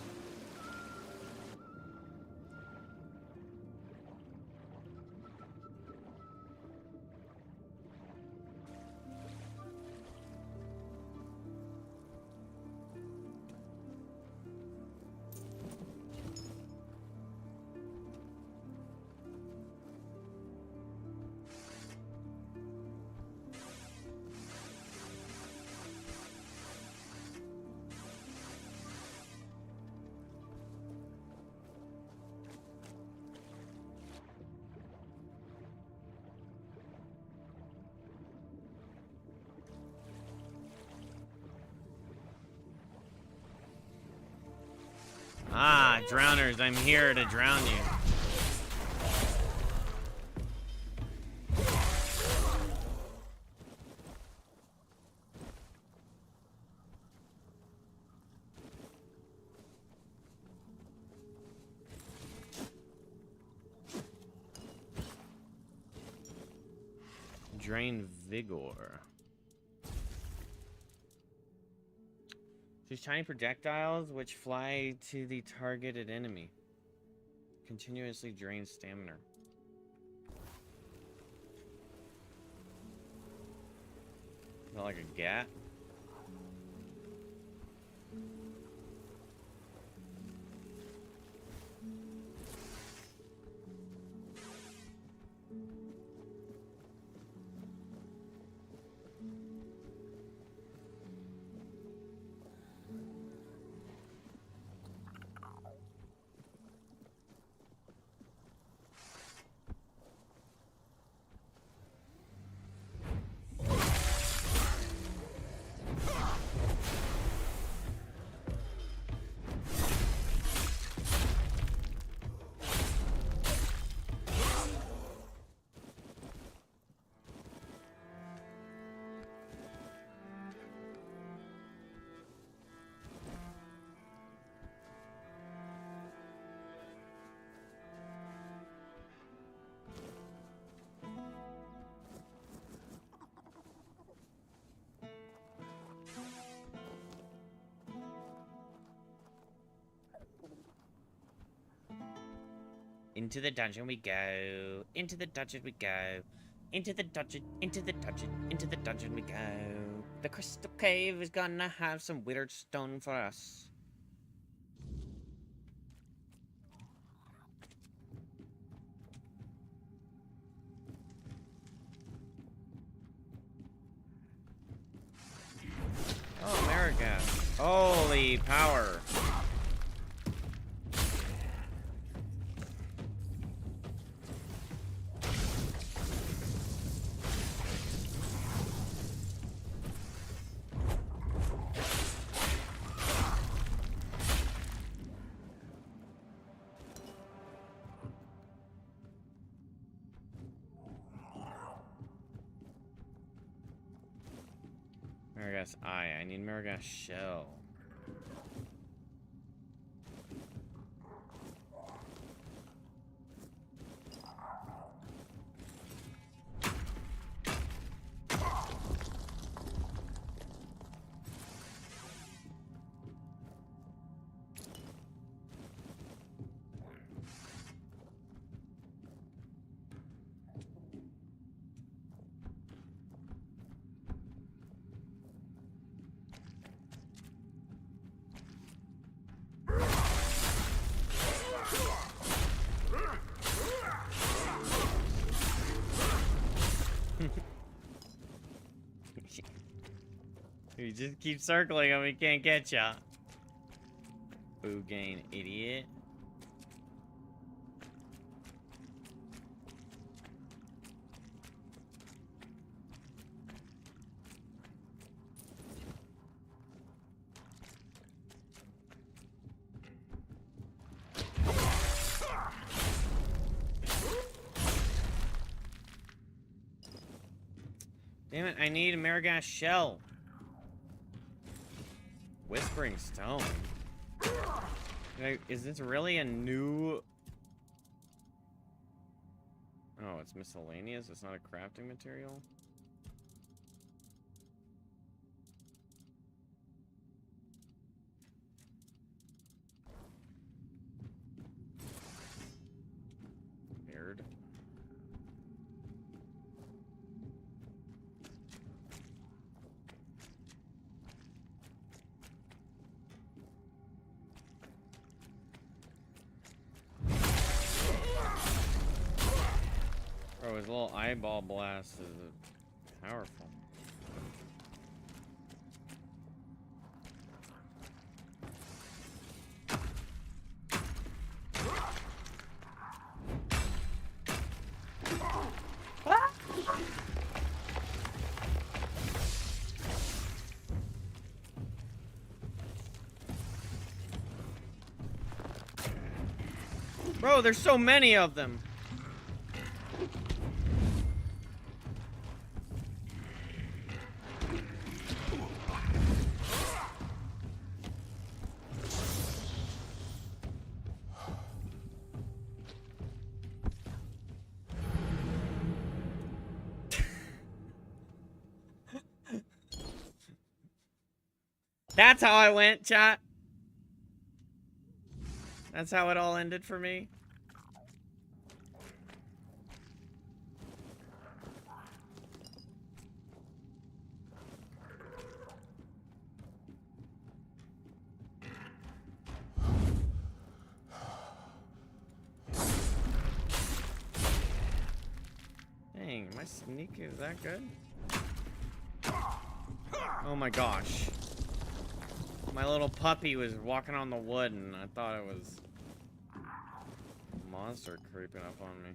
Ah, drowners, I'm here to drown you. drain vigor. These tiny projectiles which fly to the targeted enemy. Continuously drain stamina. Is that like a gat? Into the dungeon we go. Into the dungeon we go. Into the dungeon, into the dungeon, into the dungeon we go. The crystal cave is gonna have some withered stone for us. Oh, America. Holy power. Maragas eye. I need Maragas shell. You just keep circling him, he can't get ya. Boogain, idiot. Damn it, I need a Maragas shell. Whispering Stone? Is this really a new... Oh, it's miscellaneous? It's not a crafting material? Weird. Bro, his little eyeball blast is powerful. Bro, there's so many of them. That's how I went, chat. That's how it all ended for me. Dang, my sneak is that good? Oh my gosh. My little puppy was walking on the wood and I thought it was a monster creeping up on me.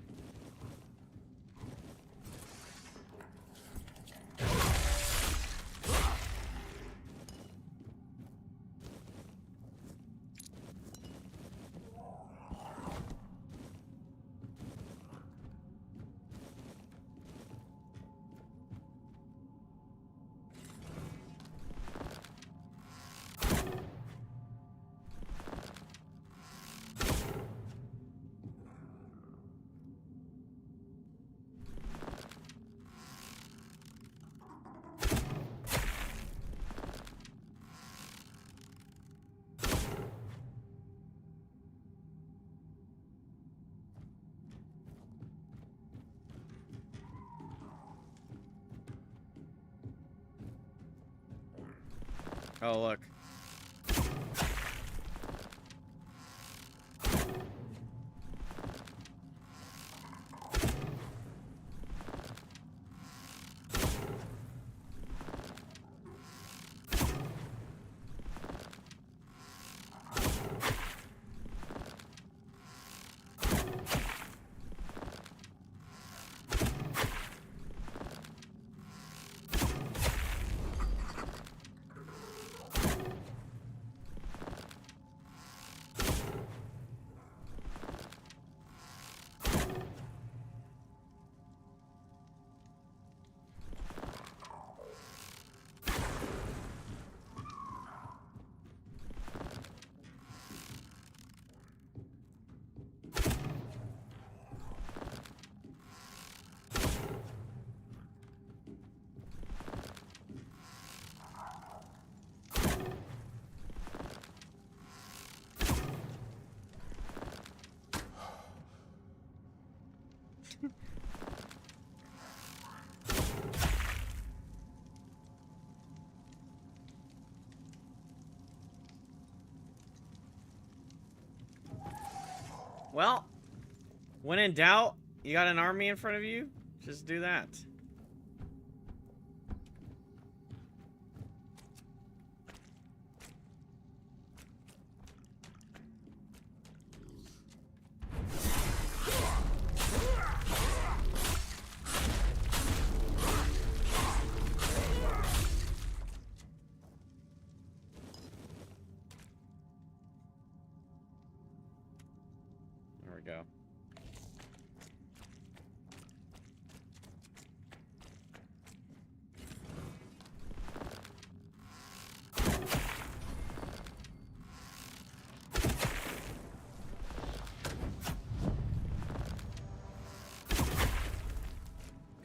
Oh, look. Well, when in doubt, you got an army in front of you, just do that. There we go.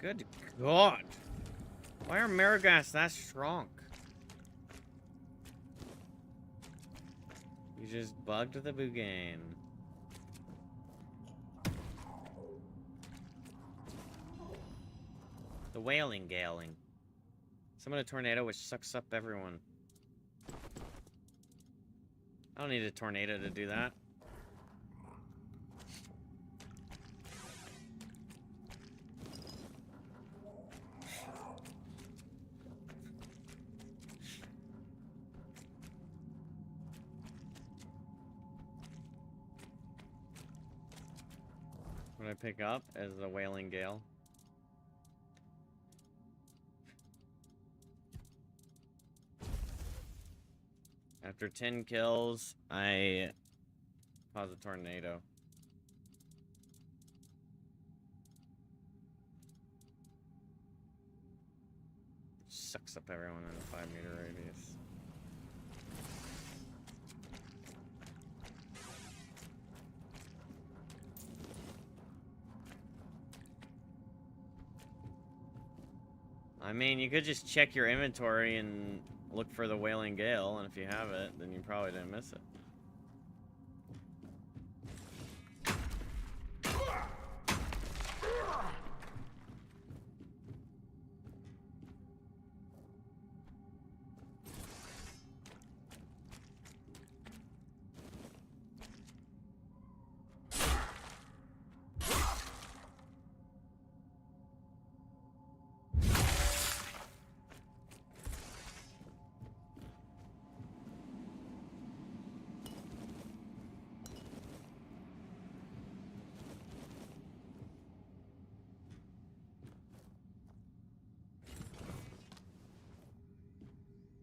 Good God. Why are Marigas that strong? You just bugged the Bugane. The wailing galing. Summon a tornado which sucks up everyone. I don't need a tornado to do that. What I pick up as the wailing gale. After 10 kills, I cause a tornado. Sucks up everyone in a 5-meter radius. I mean, you could just check your inventory and look for the Wailing Gale, and if you have it, then you probably didn't miss it.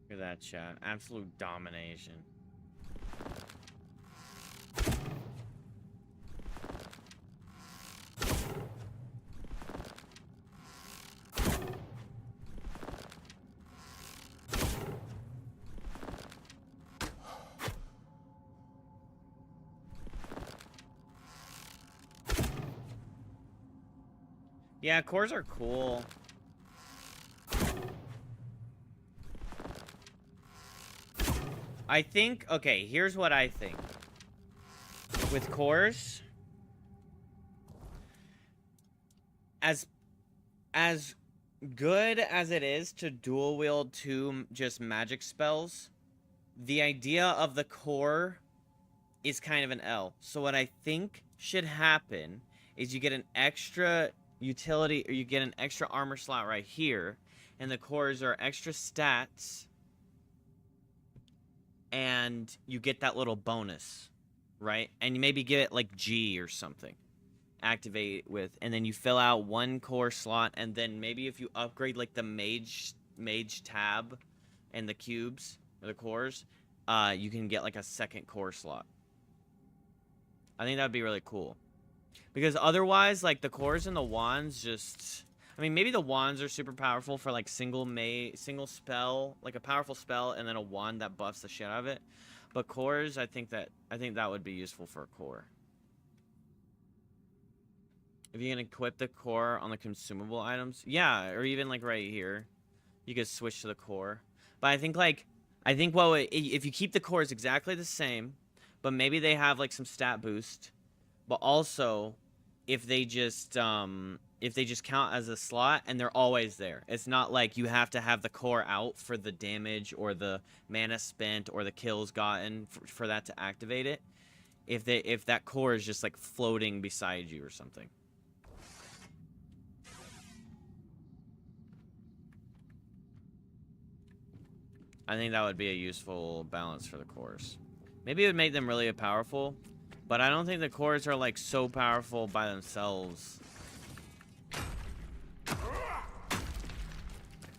Look at that, chat. Absolute domination. Yeah, cores are cool. I think, okay, here's what I think. With cores, as good as it is to dual wield two just magic spells, the idea of the core is kind of an L. So what I think should happen is you get an extra utility, or you get an extra armor slot right here, and the cores are extra stats, and you get that little bonus, right? And you maybe give it like G or something, activate with, and then you fill out one core slot, and then maybe if you upgrade like the mage tab and the cubes or the cores, you can get like a second core slot. I think that would be really cool, because otherwise, like, the cores and the wands just, I mean, maybe the wands are super powerful for like single spell, like a powerful spell, and then a wand that buffs the shit out of it. But cores, I think that would be useful for a core. If you can equip the core on the consumable items, yeah, or even like right here, you could switch to the core. But I think if you keep the cores exactly the same, but maybe they have like some stat boost, but also if they just count as a slot and they're always there. It's not like you have to have the core out for the damage or the mana spent or the kills gotten for that to activate it. If that core is just like floating beside you or something. I think that would be a useful balance for the cores. Maybe it would make them really powerful, but I don't think the cores are like so powerful by themselves.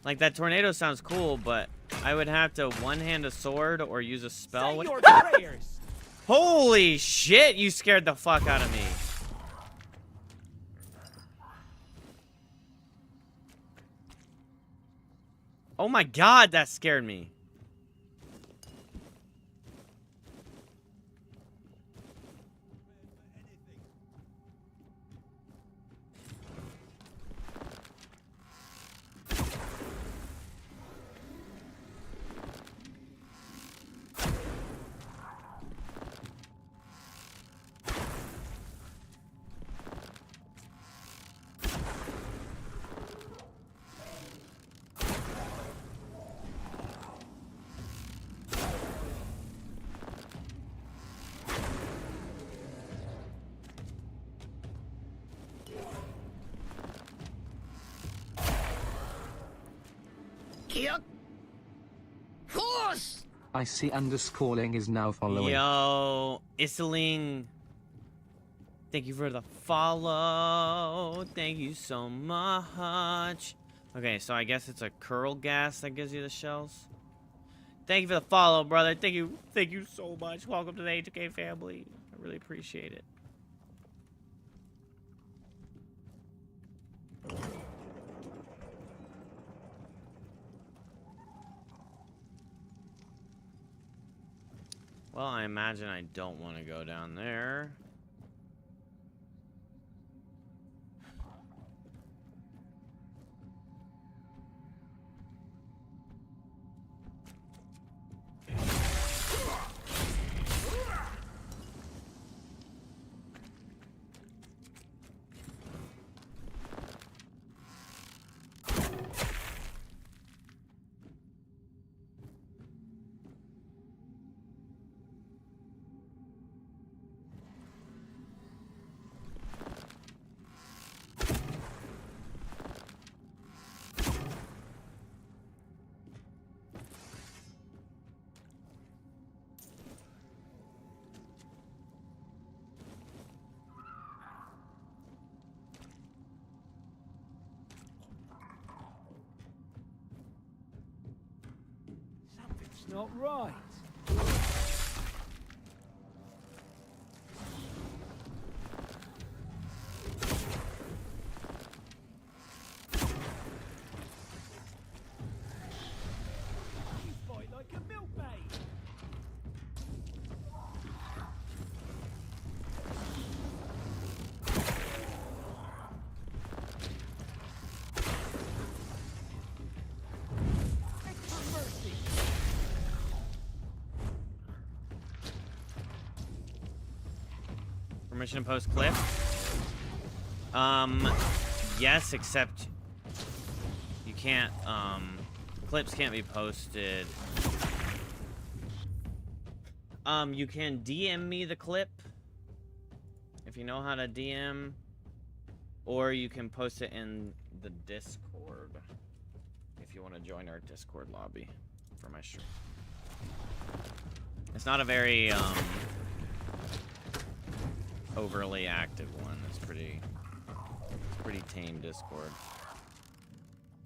Like, that tornado sounds cool, but I would have to one-hand a sword or use a spell. Say your prayers. Holy shit, you scared the fuck out of me. Oh my god, that scared me. I see underscoring is now following. Yo, Isaling. Thank you for the follow. Thank you so much. Okay, so I guess it's a curl gas that gives you the shells. Thank you for the follow, brother. Thank you so much. Welcome to the H2K family. I really appreciate it. Well, I imagine I don't want to go down there. not right. You fight like a milkmaid. Beg for mercy. Permission to post clip? Yes, except you can't, clips can't be posted. You can DM me the clip if you know how to DM, or you can post it in the Discord if you want to join our Discord lobby for my stream. It's not a very, overly active one. It's pretty tame Discord.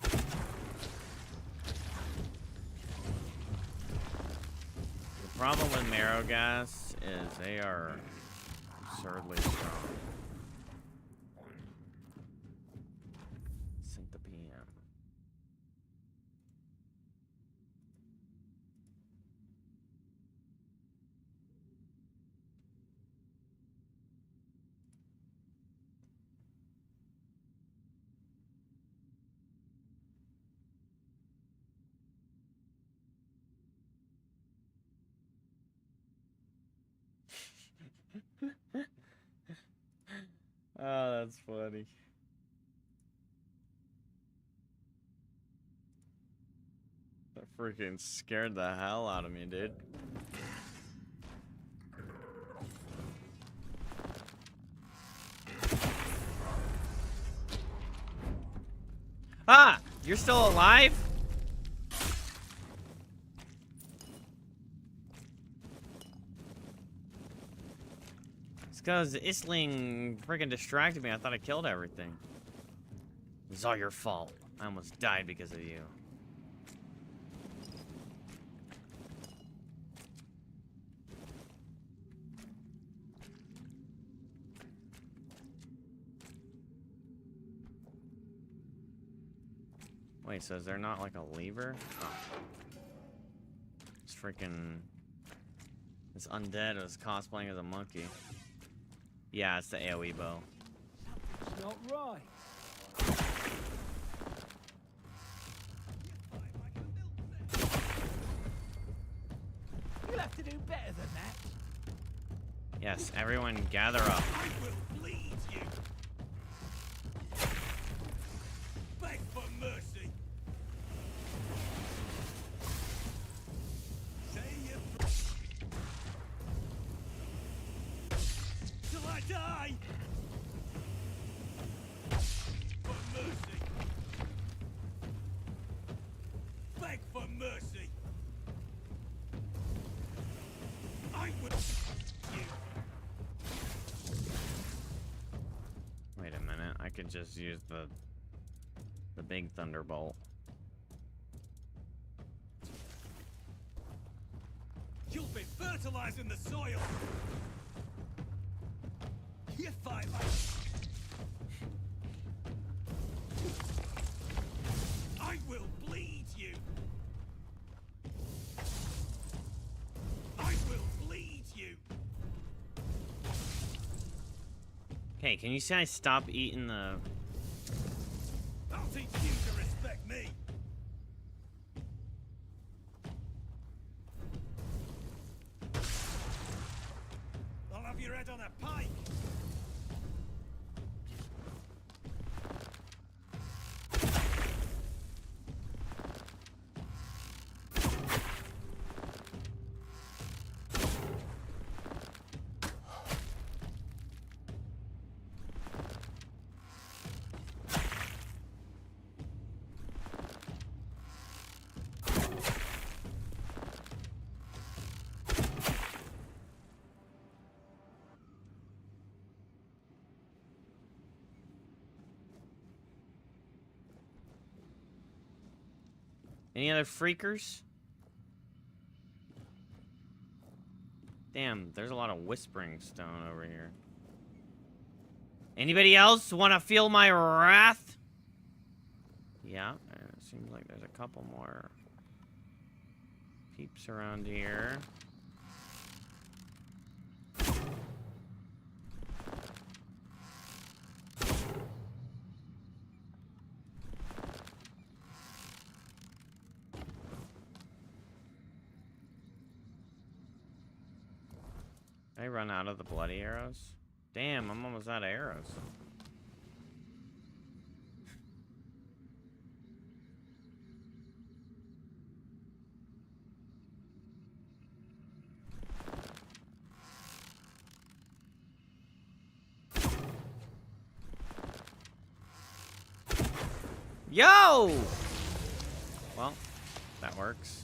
The problem with marrow gas is they are absurdly strong. Sync the PM. Oh, that's funny. That freaking scared the hell out of me, dude. Ah! You're still alive? It's because Isling freaking distracted me. I thought I killed everything. It was all your fault. I almost died because of you. Wait, so is there not like a lever? Oh. It's freaking... This undead was cosplaying as a monkey. Yeah, it's the AoE bow. It's not right. You'll have to do better than that. Yes, everyone gather up. I will bleed you. Beg for mercy. Say you till I die. For mercy. Beg for mercy. I would you. Wait a minute, I could just use the big thunderbolt. You've been fertilizing the soil. You fight like... I will bleed you. I will bleed you. Okay, can you say I stop eating the... I'll teach you to respect me. I'll have your head on a pike. Any other freakers? Damn, there's a lot of whispering stone over here. Anybody else want to feel my wrath? Yeah, it seems like there's a couple more peeps around here. Did I run out of the bloody arrows? Damn, I'm almost out of arrows. Yo! Well, that works.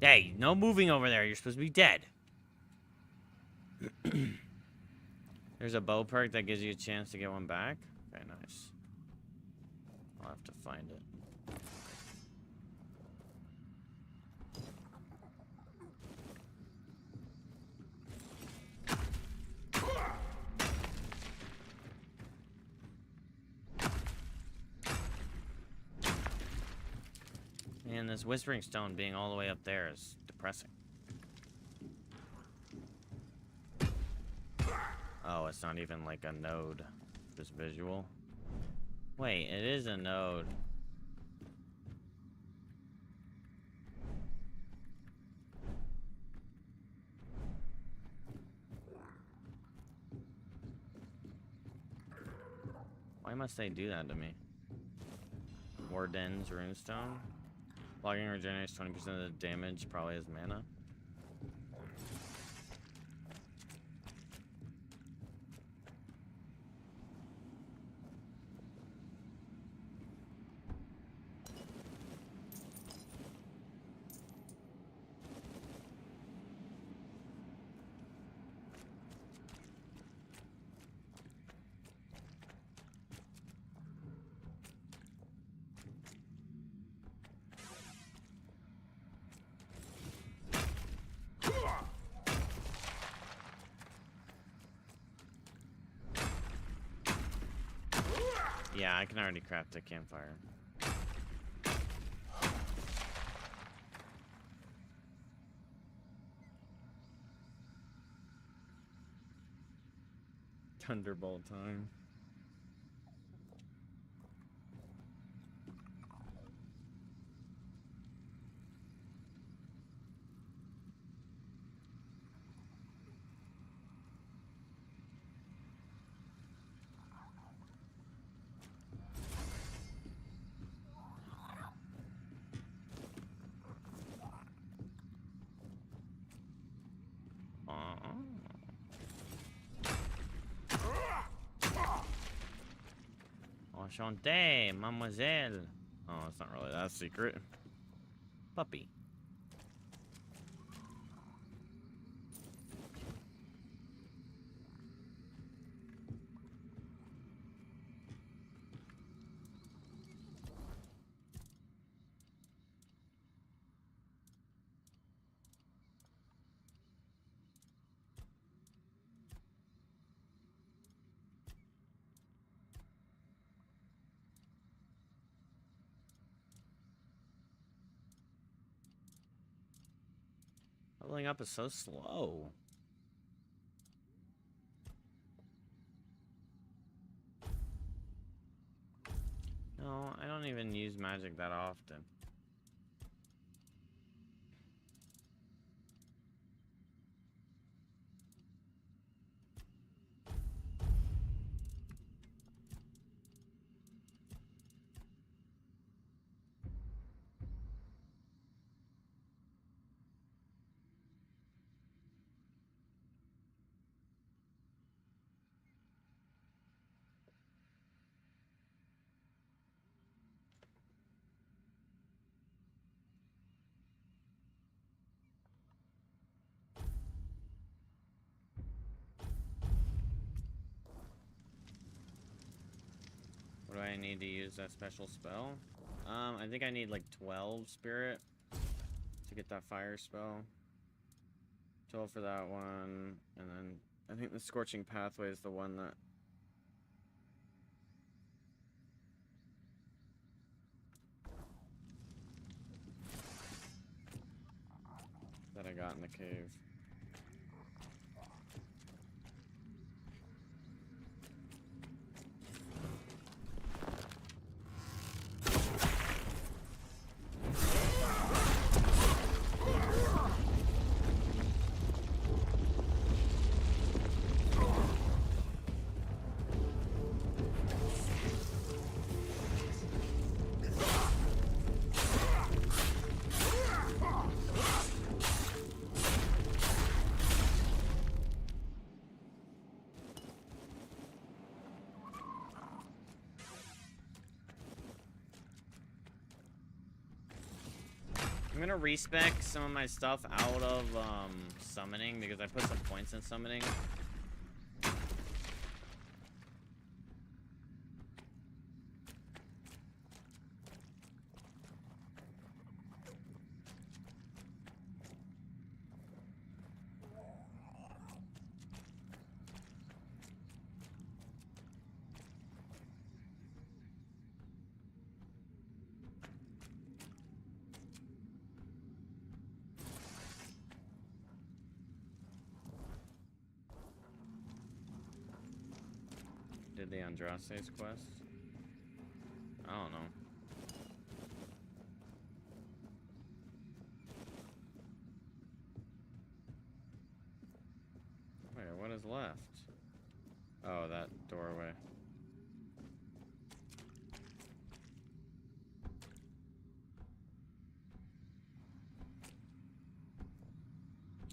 Hey, no moving over there. You're supposed to be dead. There's a bow perk that gives you a chance to get one back. Okay, nice. I'll have to find it. Man, this Whispering Stone being all the way up there is depressing. Oh, it's not even like a node. Just visual. Wait, it is a node. Why must they do that to me? Warden's Runestone. Logging regenerates 20% of the damage, probably as mana. Yeah, I can already craft a campfire. Thunderbolt time. Enchanté, mademoiselle. Oh, it's not really that secret. Puppy. Leveling up is so slow. No, I don't even use magic that often. I need to use that special spell? I think I need like 12 spirit to get that fire spell. 12 for that one, and then I think the Scorching Pathway is the one that I got in the cave. I'm gonna respec some of my stuff out of summoning because I put some points in summoning. Did the Andraste's quest? I don't know. Wait, what is left? Oh, that doorway.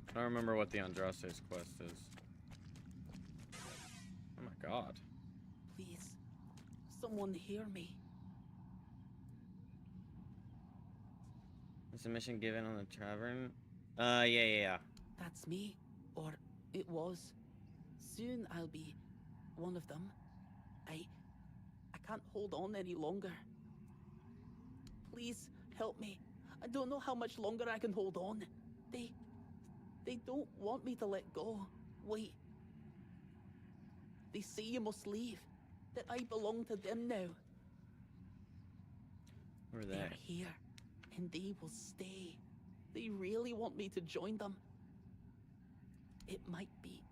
I don't remember what the Andraste's quest is. Oh my god. Please, someone hear me. Is the mission given on the tavern? Yeah. That's me, or it was. Soon I'll be one of them. I can't hold on any longer. Please help me. I don't know how much longer I can hold on. They don't want me to let go. Wait. They say you must leave. That I belong to them now. Where are they? They're here, and they will stay. They really want me to join them. It might be.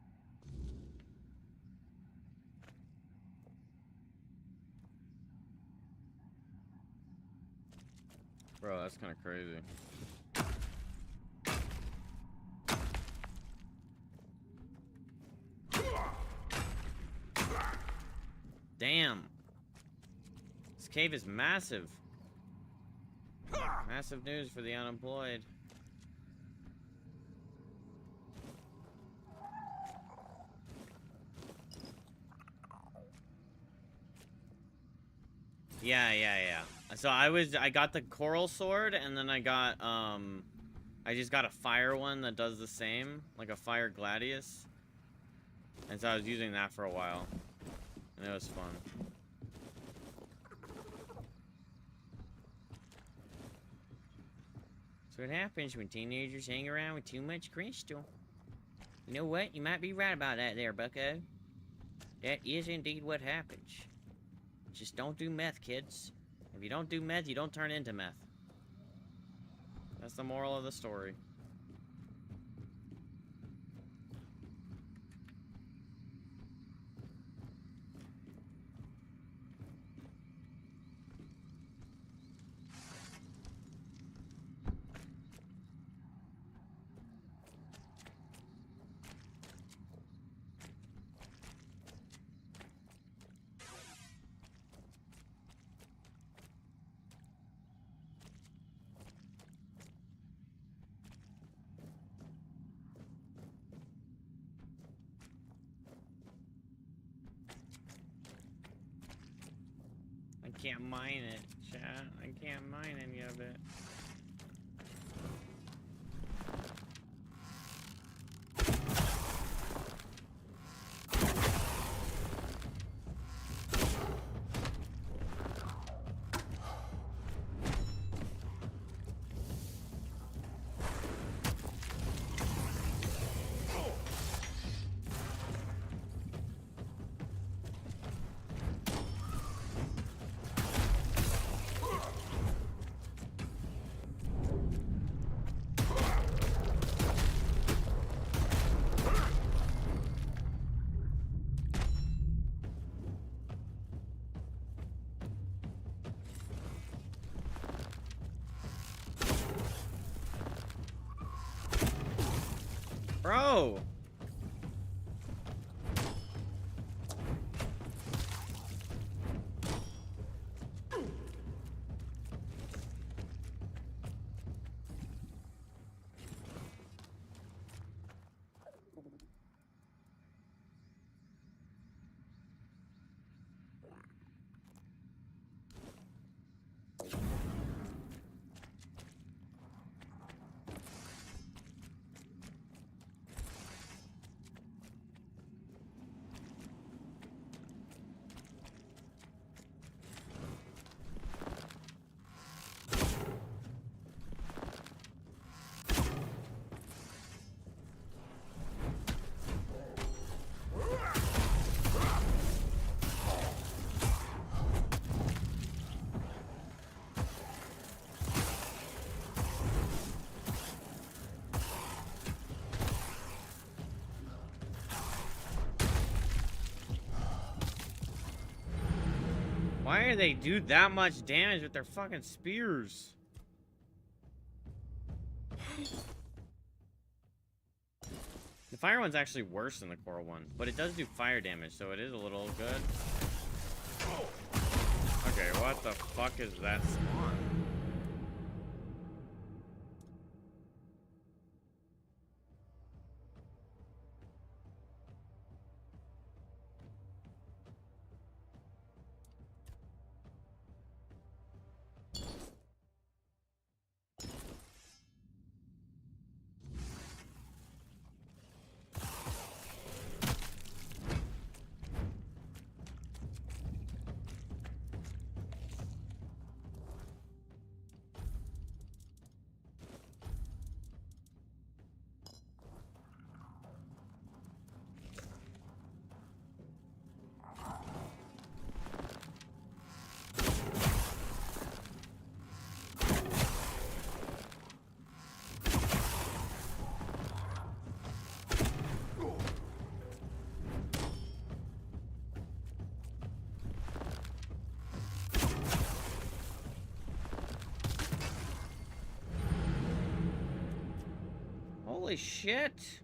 Bro, that's kind of crazy. Damn. This cave is massive. Massive news for the unemployed. Yeah. So I got the coral sword, and then I got, I just got a fire one that does the same, like a fire gladius. And so I was using that for a while. And it was fun. That's what happens when teenagers hang around with too much crystal. You know what? You might be right about that there, bucko. That is indeed what happens. Just don't do meth, kids. If you don't do meth, you don't turn into meth. That's the moral of the story. I can't mine it, chat. I can't mine any of it. Bro! Why do they do that much damage with their fucking spears? The fire one's actually worse than the coral one, but it does do fire damage, so it is a little good. Okay, what the fuck is that spawn? Holy shit.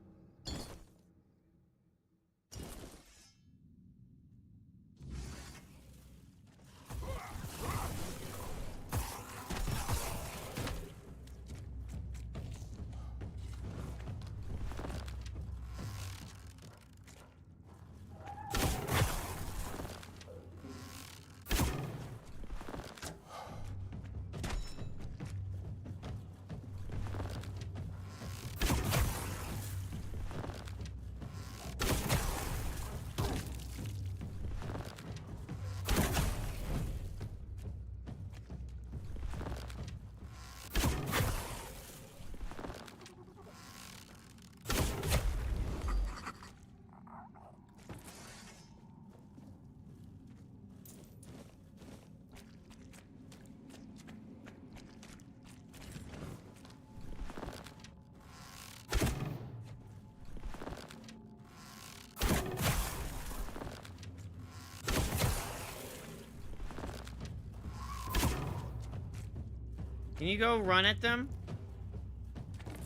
Can you go run at them?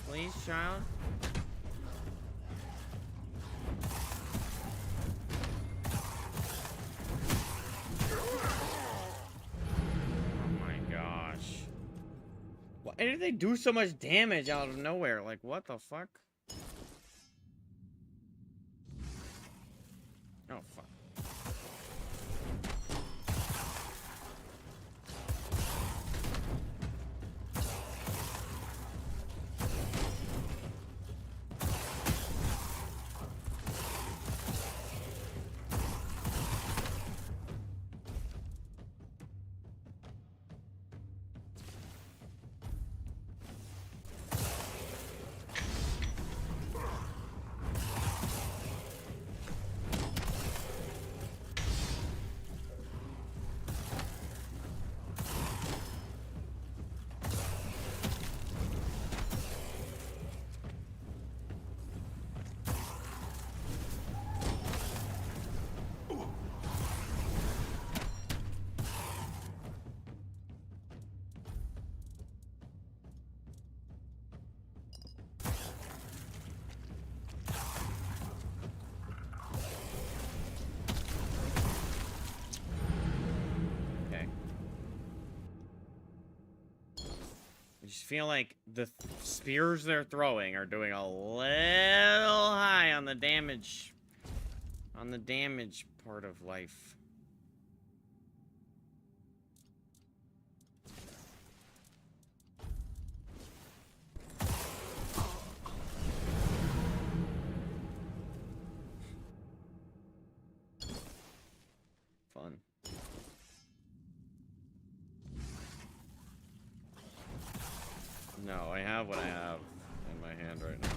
Please, child? Oh my gosh. Why did they do so much damage out of nowhere? Like, what the fuck? Oh, fuck. just feel like the spears they're throwing are doing a little high on the damage. On the damage part of life. Fun. No, I have what I have in my hand right now.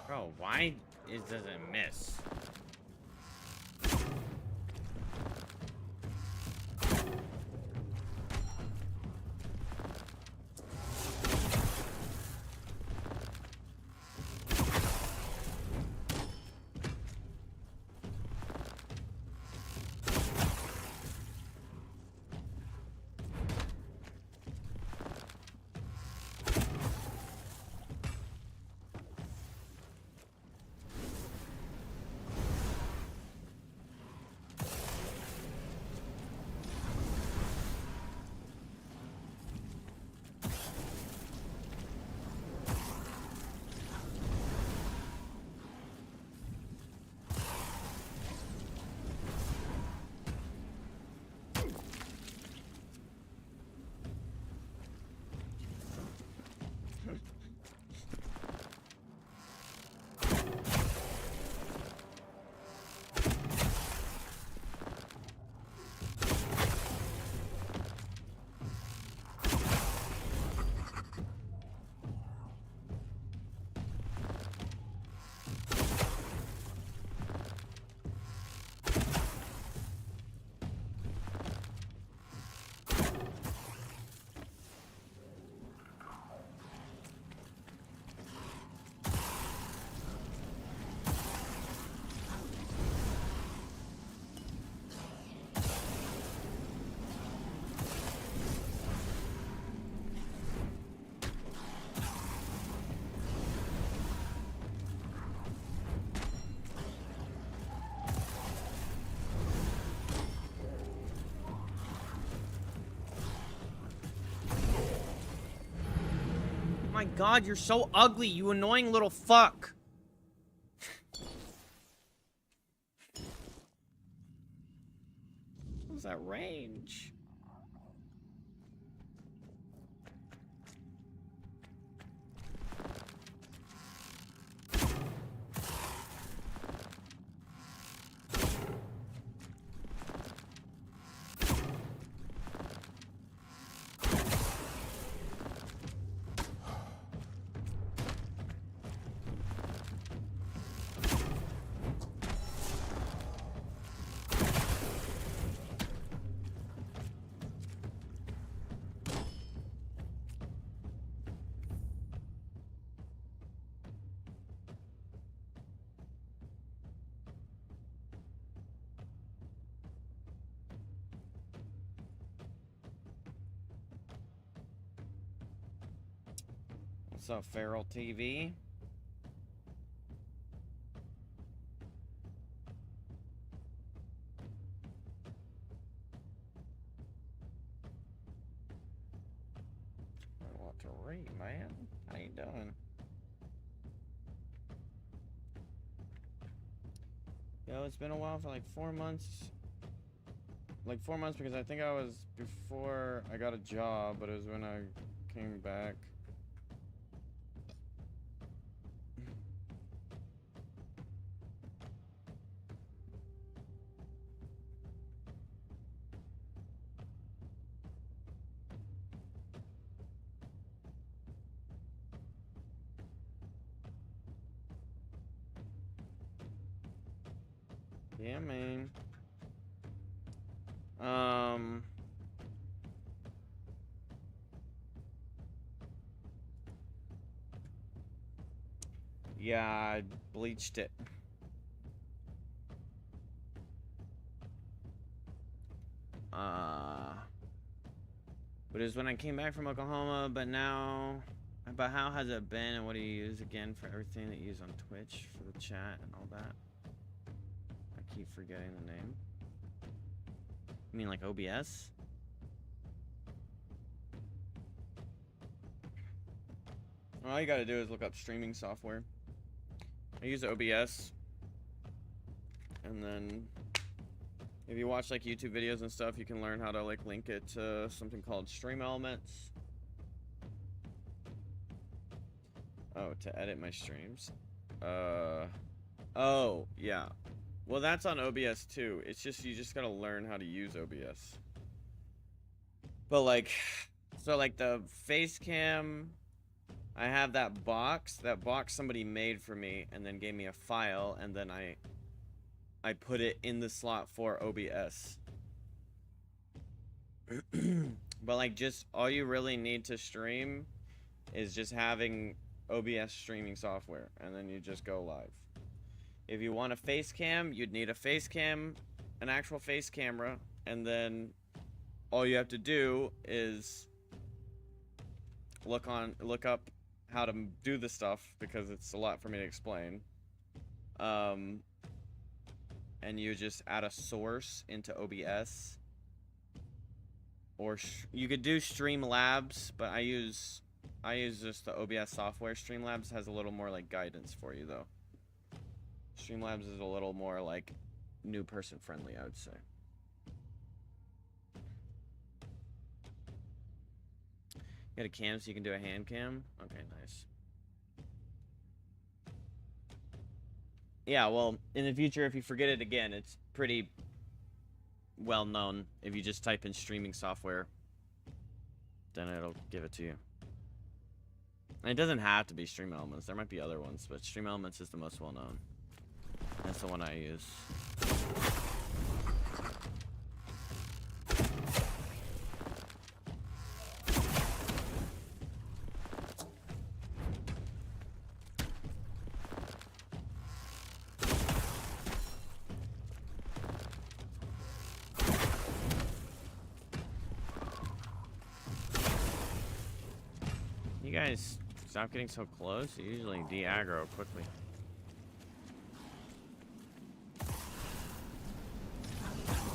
Bro, why does it miss? My God, you're so ugly, you annoying little fuck. What's that range? What's up, Feral TV? I want to read, man. How you doing? Yo, it's been a while for like 4 months. Like 4 months because I think I was before I got a job, but it was when I came back. Yeah, man. Yeah, I bleached it. But it was when I came back from Oklahoma, but now, but how has it been and what do you use again for everything that you use on Twitch for the chat and all that? I keep forgetting the name. You mean like OBS? All you gotta do is look up streaming software. I use OBS. And then if you watch like YouTube videos and stuff, you can learn how to like link it to something called Stream Elements. Oh, to edit my streams. Oh, yeah. Well, that's on OBS too. It's just, you just gotta learn how to use OBS. But like, so like the face cam, I have that box somebody made for me and then gave me a file, and then I put it in the slot for OBS. But like, just all you really need to stream is just having OBS streaming software, and then you just go live. If you want a face cam, you'd need a face cam, an actual face camera, and then all you have to do is look up how to do the stuff, because it's a lot for me to explain. And you just add a source into OBS, or you could do Streamlabs, but I use just the OBS software. Streamlabs has a little more like guidance for you though. Streamlabs is a little more like new person friendly, I would say. You got a cam so you can do a hand cam? Okay, nice. Yeah, well, in the future, if you forget it again, it's pretty well known. If you just type in streaming software, then it'll give it to you. And it doesn't have to be Stream Elements. There might be other ones, but Stream Elements is the most well known. That's the one I use. You guys stop getting so close. You usually de-aggro quickly.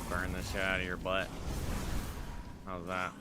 Burn the shit out of your butt. How's that?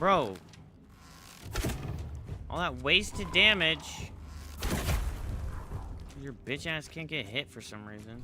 Bro. All that wasted damage. Your bitch ass can't get hit for some reason.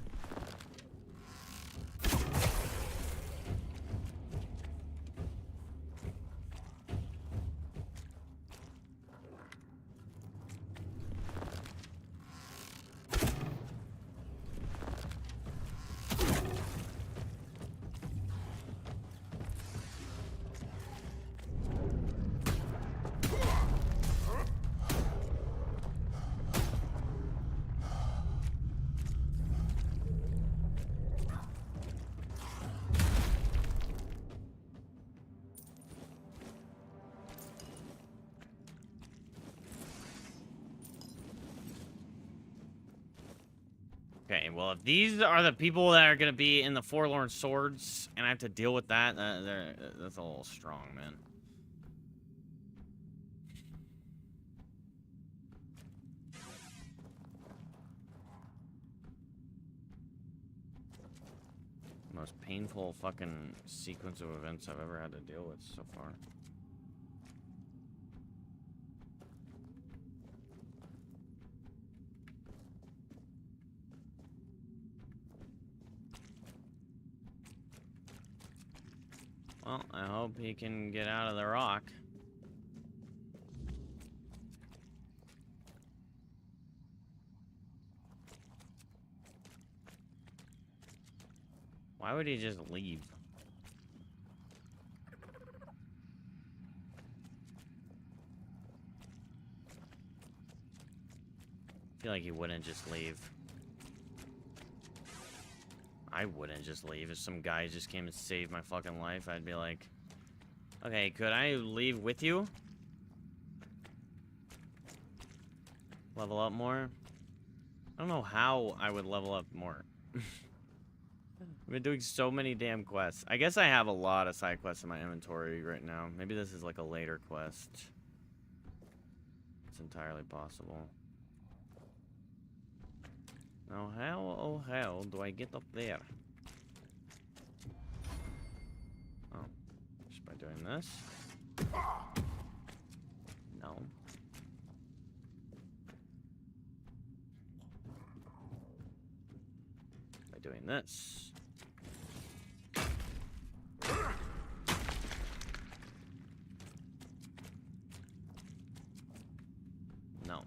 Okay, well, if these are the people that are gonna be in the Forlorn Swords, and I have to deal with that, that's a little strong, man. Most painful fucking sequence of events I've ever had to deal with so far. Well, I hope he can get out of the rock. Why would he just leave? I feel like he wouldn't just leave. I wouldn't just leave. If some guy just came and saved my fucking life, I'd be like, okay, could I leave with you? Level up more? I don't know how I would level up more. I've been doing so many damn quests. I guess I have a lot of side quests in my inventory right now. Maybe this is like a later quest. It's entirely possible. Now how, oh how, do I get up there? Oh, just by doing this? No. By doing this. No.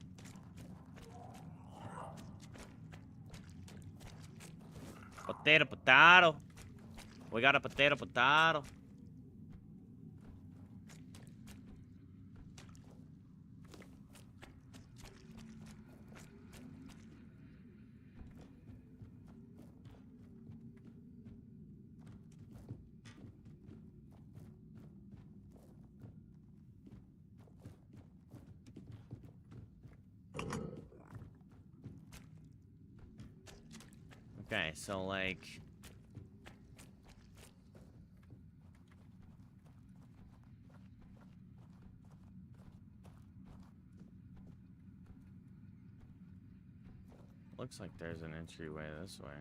Potato, potato. We got a potato, potato. Okay, so like... Looks like there's an entryway this way.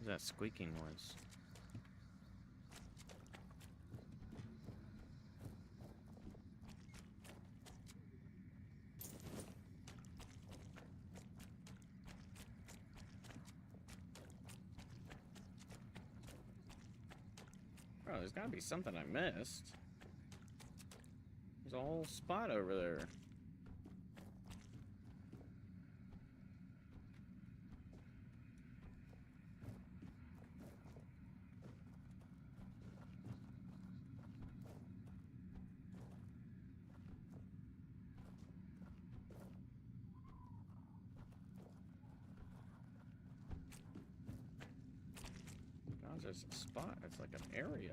What's that squeaking noise? Bro, there's gotta be something I missed. There's a whole spot over there. God, there's a spot. It's like an area.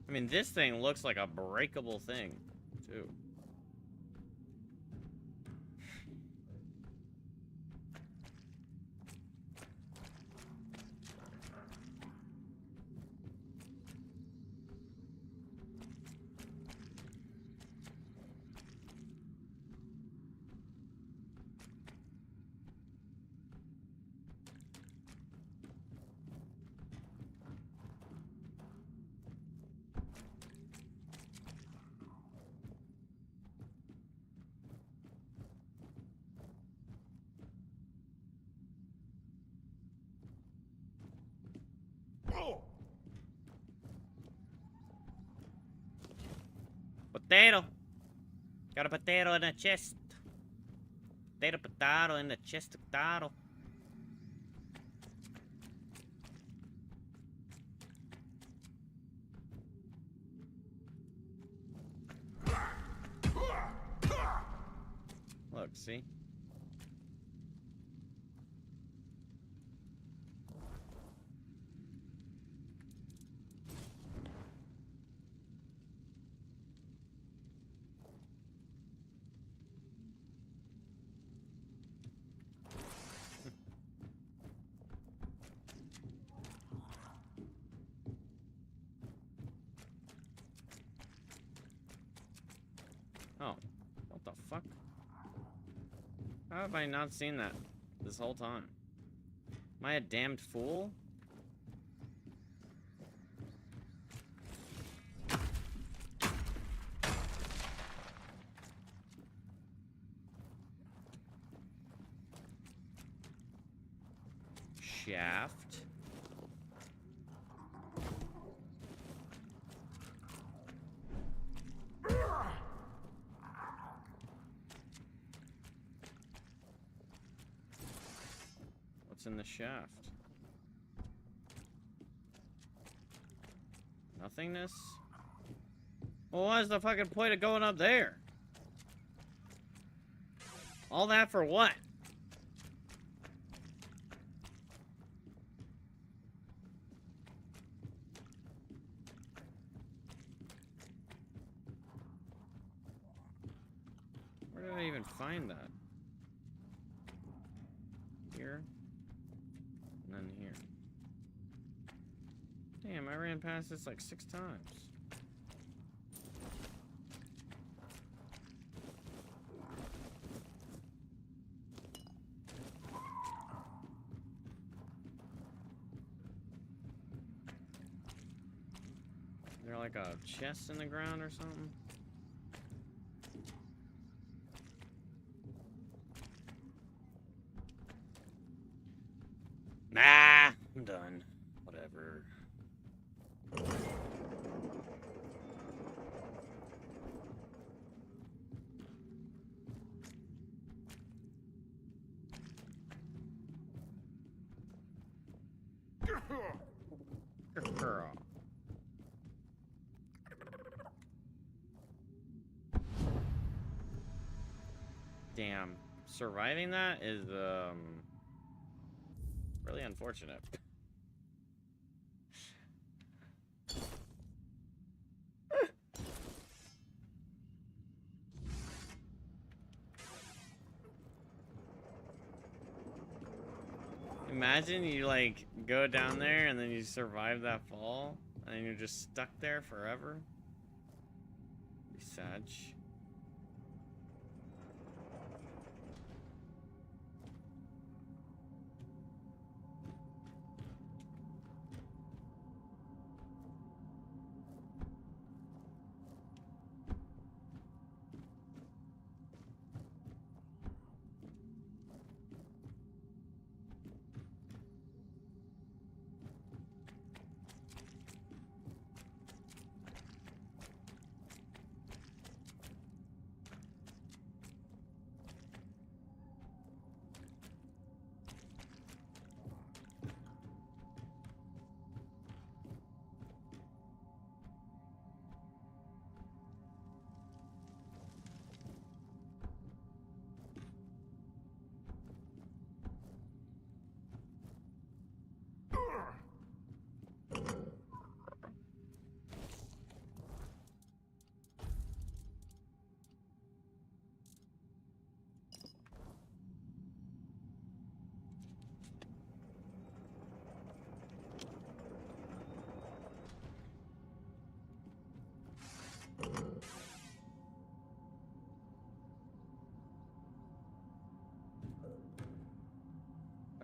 I mean, this thing looks like a breakable thing, too. Potato. Got a potato in the chest. Potato in the chest. Potato. Look, see? Oh, what the fuck? How have I not seen that this whole time? Am I a damned fool? Shaft. What's in the shaft? Nothingness? Well, what's the fucking point of going up there? All that for what? Where did I even find that? Here. And then here. Damn, I ran past this like 6 times. Is there like a chest in the ground or something? Nah, I'm done. Whatever. Damn, surviving that is really unfortunate. Imagine you like go down there and then you survive that fall and you're just stuck there forever. Sag.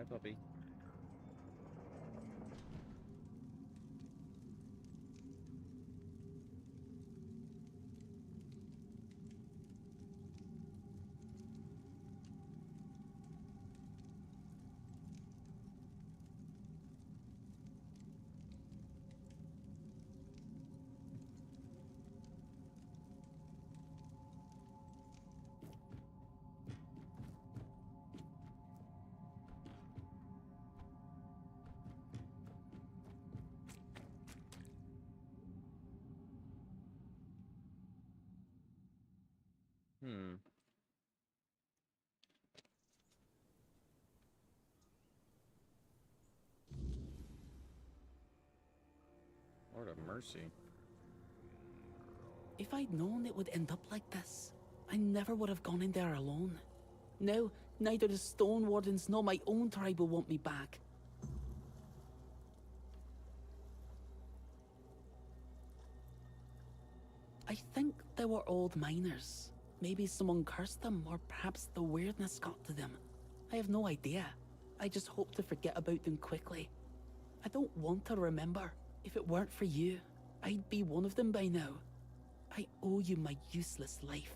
Bye, puppy. Lord of mercy. If I'd known it would end up like this, I never would have gone in there alone. Now, neither the Stone Wardens nor my own tribe will want me back. I think they were old miners. Maybe someone cursed them, or perhaps the weirdness got to them. I have no idea. I just hope to forget about them quickly. I don't want to remember. If it weren't for you, I'd be one of them by now. I owe you my useless life.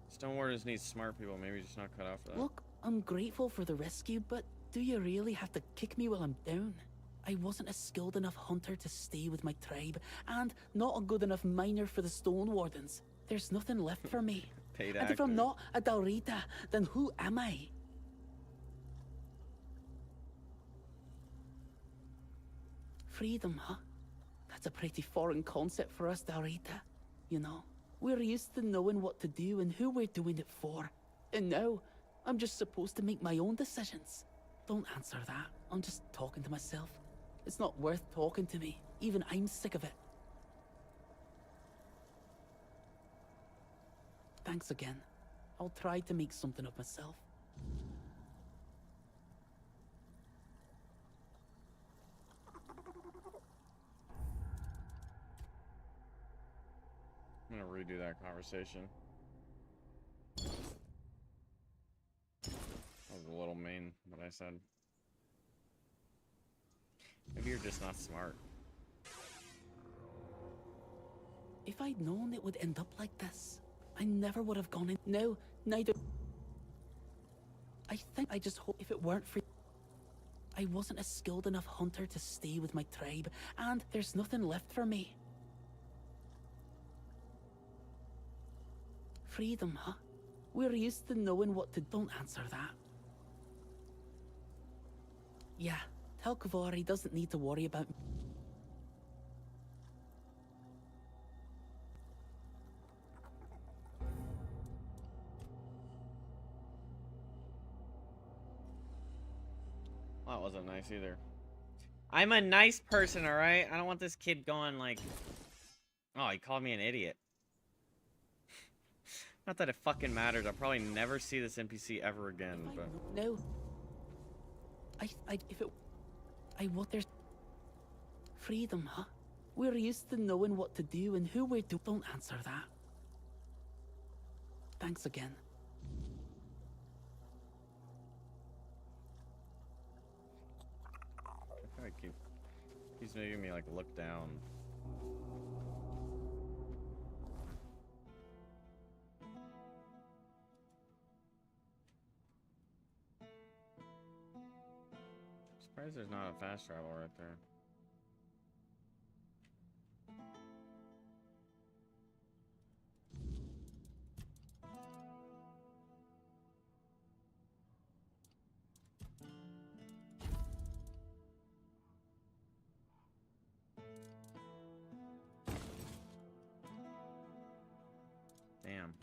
Stone Wardens need smart people. Maybe just not cut out for that. Look, I'm grateful for the rescue, but do you really have to kick me while I'm down? I wasn't a skilled enough hunter to stay with my tribe, and not a good enough miner for the Stone Wardens. There's nothing left for me. Paid and if I'm not a Dalrita, then who am I? Freedom, huh? That's a pretty foreign concept for us, Dalrita. You know, we're used to knowing what to do and who we're doing it for. And now, I'm just supposed to make my own decisions. Don't answer that. I'm just talking to myself. It's not worth talking to me. Even I'm sick of it. Thanks again. I'll try to make something of myself. I'm gonna redo that conversation. That was a little mean, what I said. Maybe you're just not smart. If I'd known it would end up like this, I never would have gone in. No, neither. I think I just hope if it weren't for... I wasn't a skilled enough hunter to stay with my tribe, and there's nothing left for me. Freedom, huh? We're used to knowing what to... Don't answer that. Yeah, tell Kavori doesn't need to worry about... Well, that wasn't nice either. I'm a nice person, alright? I don't want this kid going like... Oh, he called me an idiot. Not that it fucking matters. I'll probably never see this NPC ever again, but... No. If it... I what there's... Freedom, huh? We're used to knowing what to do and who we're doing. Don't answer that. Thanks again. I feel like he's making me like look down. Surprised there's not a fast travel right there. Damn.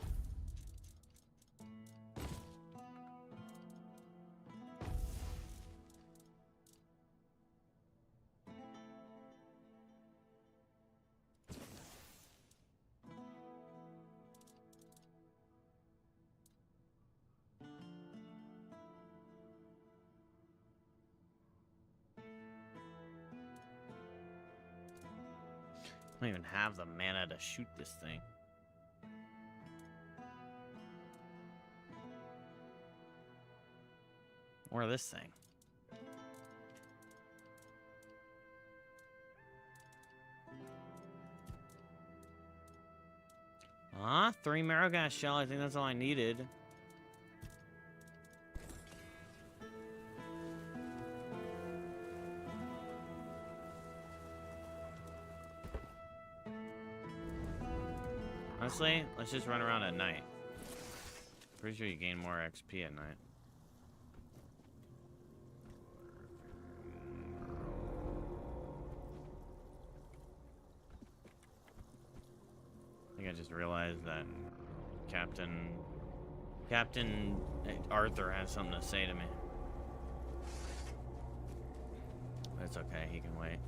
I don't even have the mana to shoot this thing. Or this thing. Ah, 3 marrow gas shell. I think that's all I needed. Honestly, let's just run around at night. Pretty sure you gain more XP at night. I think I just realized that Captain Arthur has something to say to me. But it's okay, he can wait.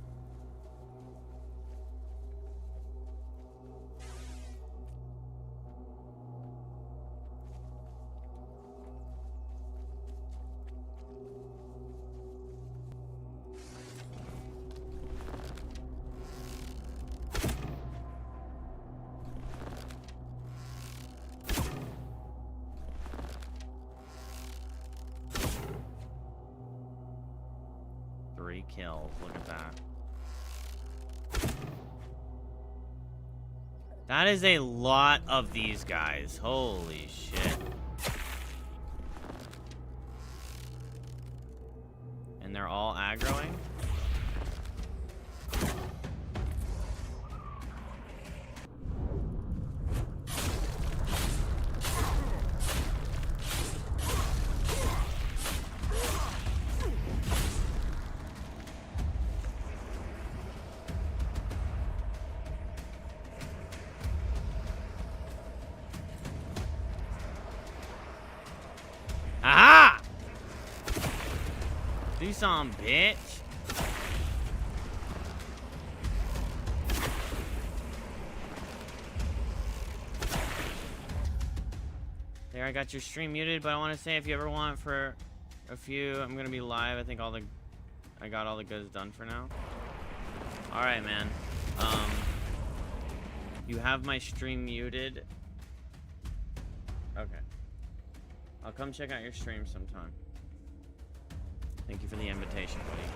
Kills. Look at that. That is a lot of these guys. Holy shit. And they're all aggroing? Aha! Do some, bitch. There, I got your stream muted, but I want to say if you ever want for a few, I'm gonna be live. I think I got all the goods done for now. All right, man. You have my stream muted. Okay. I'll come check out your stream sometime. Thank you for the invitation, buddy.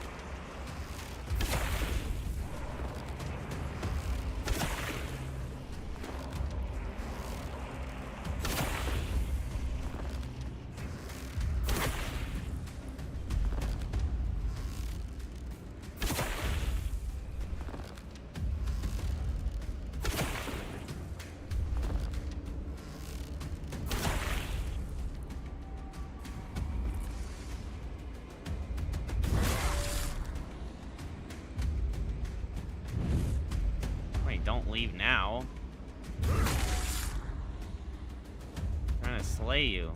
Don't leave now. I'm trying to slay you.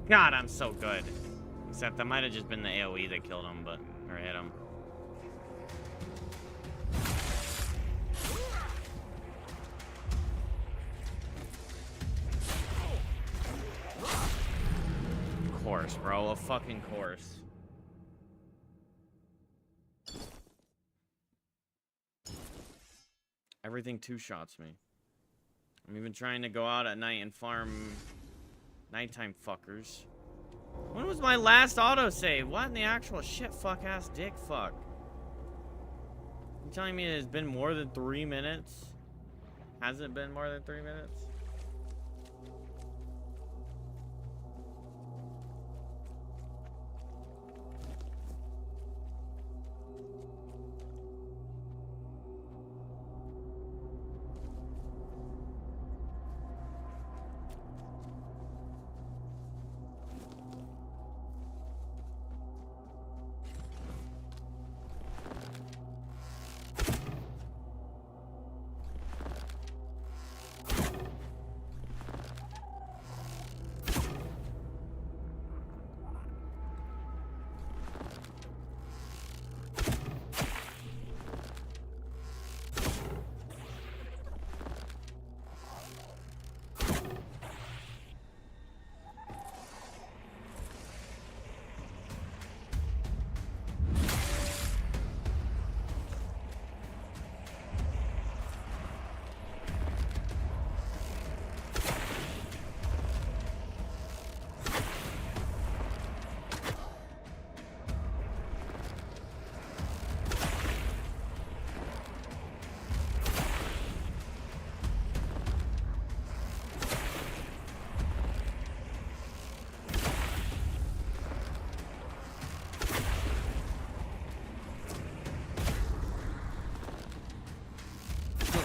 God, I'm so good. Except that might have just been the AoE that killed him, but or hit him. Course, bro, a fucking course. Everything two-shots me. I'm even trying to go out at night and farm nighttime fuckers. When was my last autosave? What in the actual shit fuck ass dick fuck? You telling me it's been more than 3 minutes? Has it been more than 3 minutes?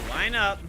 Line up.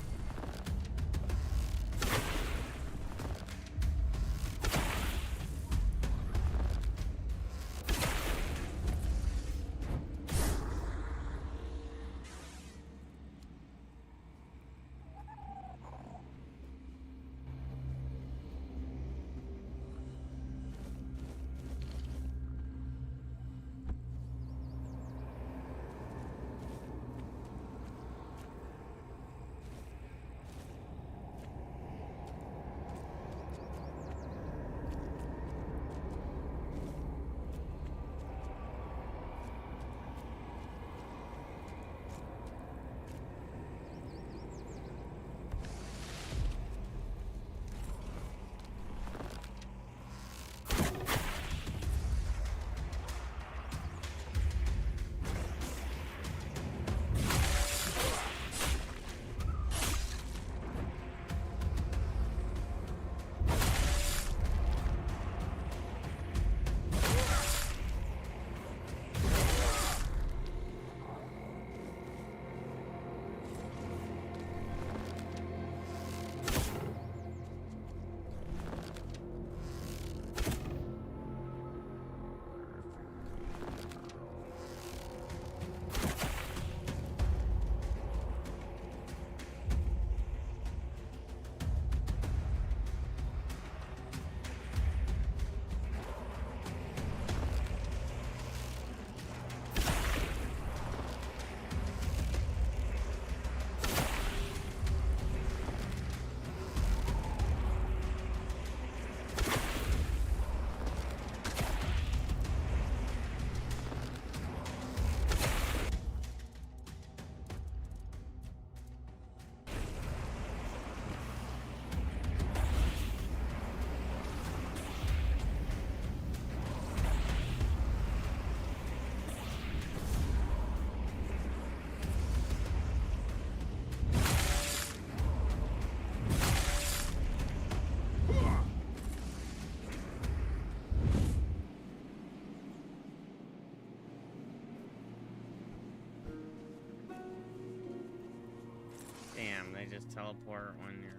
Damn, they just teleport when you're...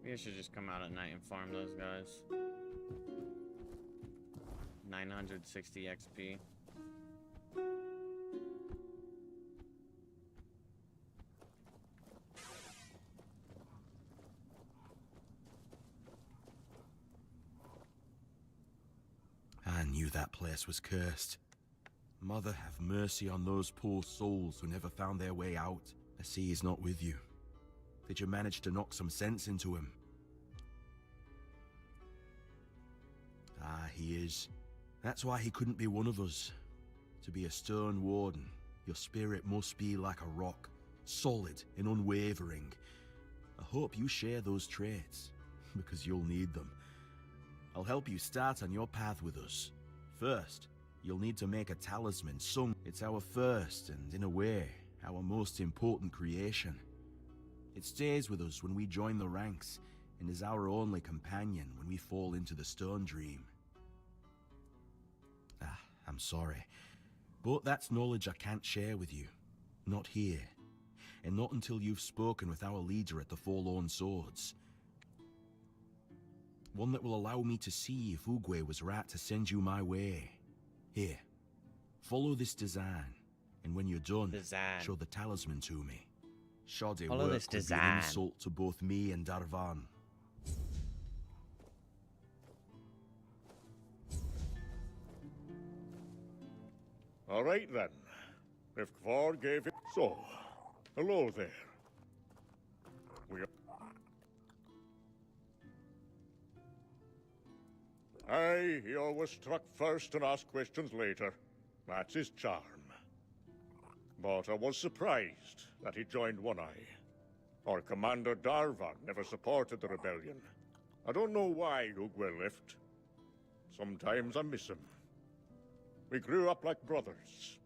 Maybe I should just come out at night and farm those guys. 960 XP. I knew that place was cursed. Mother, have mercy on those poor souls who never found their way out. I see he's not with you. Did you manage to knock some sense into him? Ah, he is. That's why he couldn't be one of us. To be a stern warden, your spirit must be like a rock, solid and unwavering. I hope you share those traits, because you'll need them. I'll help you start on your path with us. First, you'll need to make a talisman sung. It's our first, and in a way, our most important creation. It stays with us when we join the ranks, and is our only companion when we fall into the stone dream. Ah, I'm sorry, but that's knowledge I can't share with you. Not here, and not until you've spoken with our leader at the Forlorn Swords. One that will allow me to see if Oogway was right to send you my way. Here, follow this design, and when you're done, show the talisman to me. Shoddy Follow work this would be an design. insult to both me and Darvan. All right then. If Kvar gave it so, hello there. We are... Aye, he always struck first and asked questions later. That's his charm. But I was surprised that he joined One Eye. Our commander Darvan never supported the rebellion. I don't know why Oogway left. Sometimes I miss him. We grew up like brothers.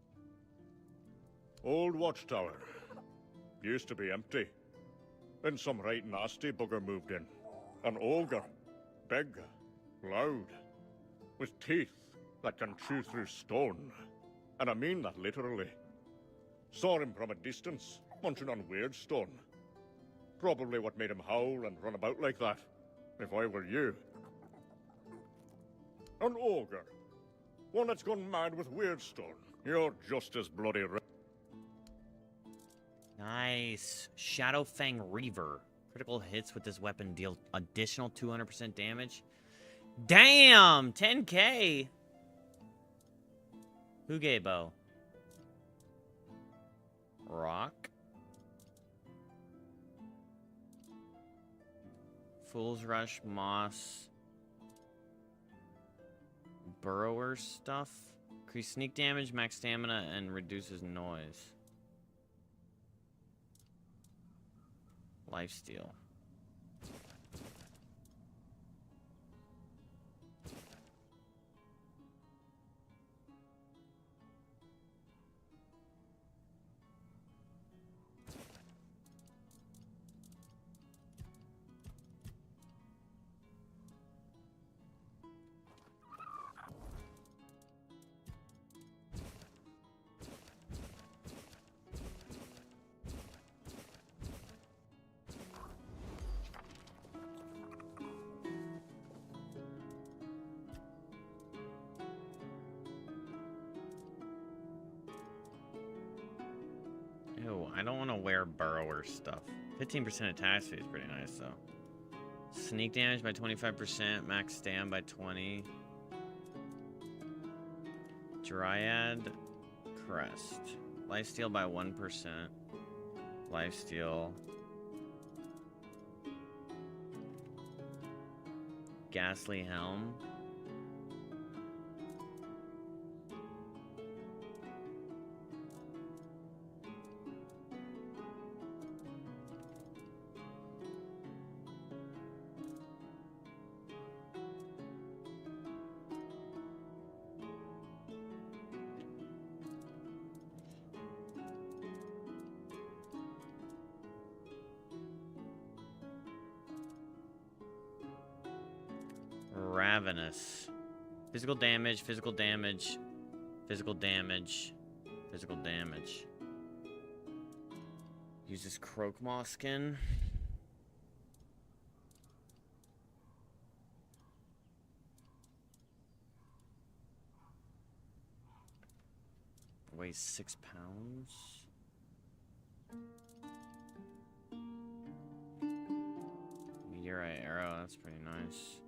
Old watchtower. Used to be empty. Then some right nasty bugger moved in. An ogre. Big. Loud. With teeth that can chew through stone. And I mean that literally. Saw him from a distance, munching on weird stone. Probably what made him howl and run about like that, if I were you. An ogre. One that's gone mad with weird stone. You're just as bloody Nice. Shadowfang Reaver. Critical hits with this weapon deal additional 200% damage. Damn! 10k! Hugei bow. Rock. Fool's Rush, Moss. Burrower stuff. Increase sneak damage, max stamina, and reduces noise. Lifesteal. Ew, I don't want to wear Burrower stuff. 15% attack speed is pretty nice, though. Sneak damage by 25%, max stam by 20. Dryad Crest. Lifesteal by 1%. Lifesteal. Ghastly Helm. Ravenous. Physical damage, physical damage, physical damage, physical damage. Use this Croakmaw skin. weighs 6 pounds. Meteorite arrow, that's pretty nice.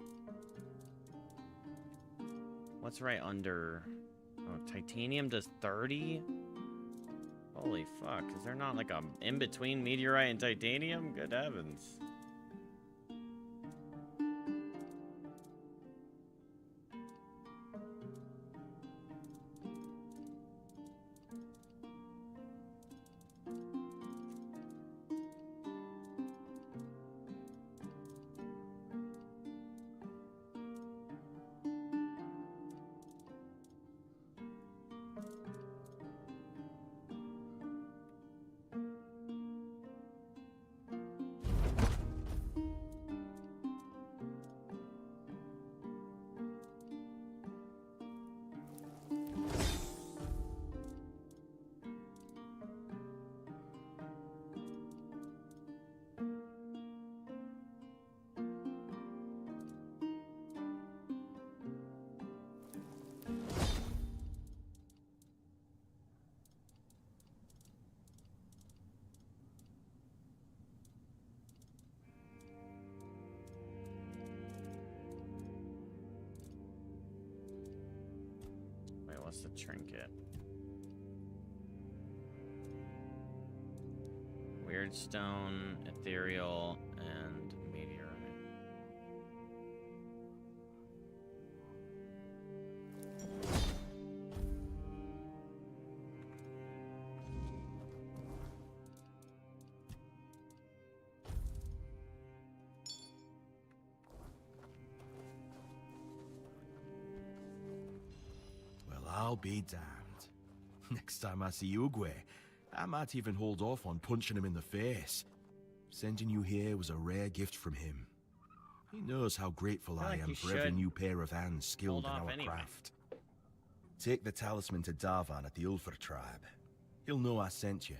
What's right under? Oh, titanium does 30? Holy fuck, is there not like a in-between meteorite and titanium? Good heavens. What's the trinket? Weird stone, ethereal, and meteorite. I'll be damned. Next time I see Ugwe, I might even hold off on punching him in the face. Sending you here was a rare gift from him. He knows how grateful I am for every new pair of hands skilled in our craft. Take the talisman to Darvan at the Ulfer tribe. He'll know I sent you.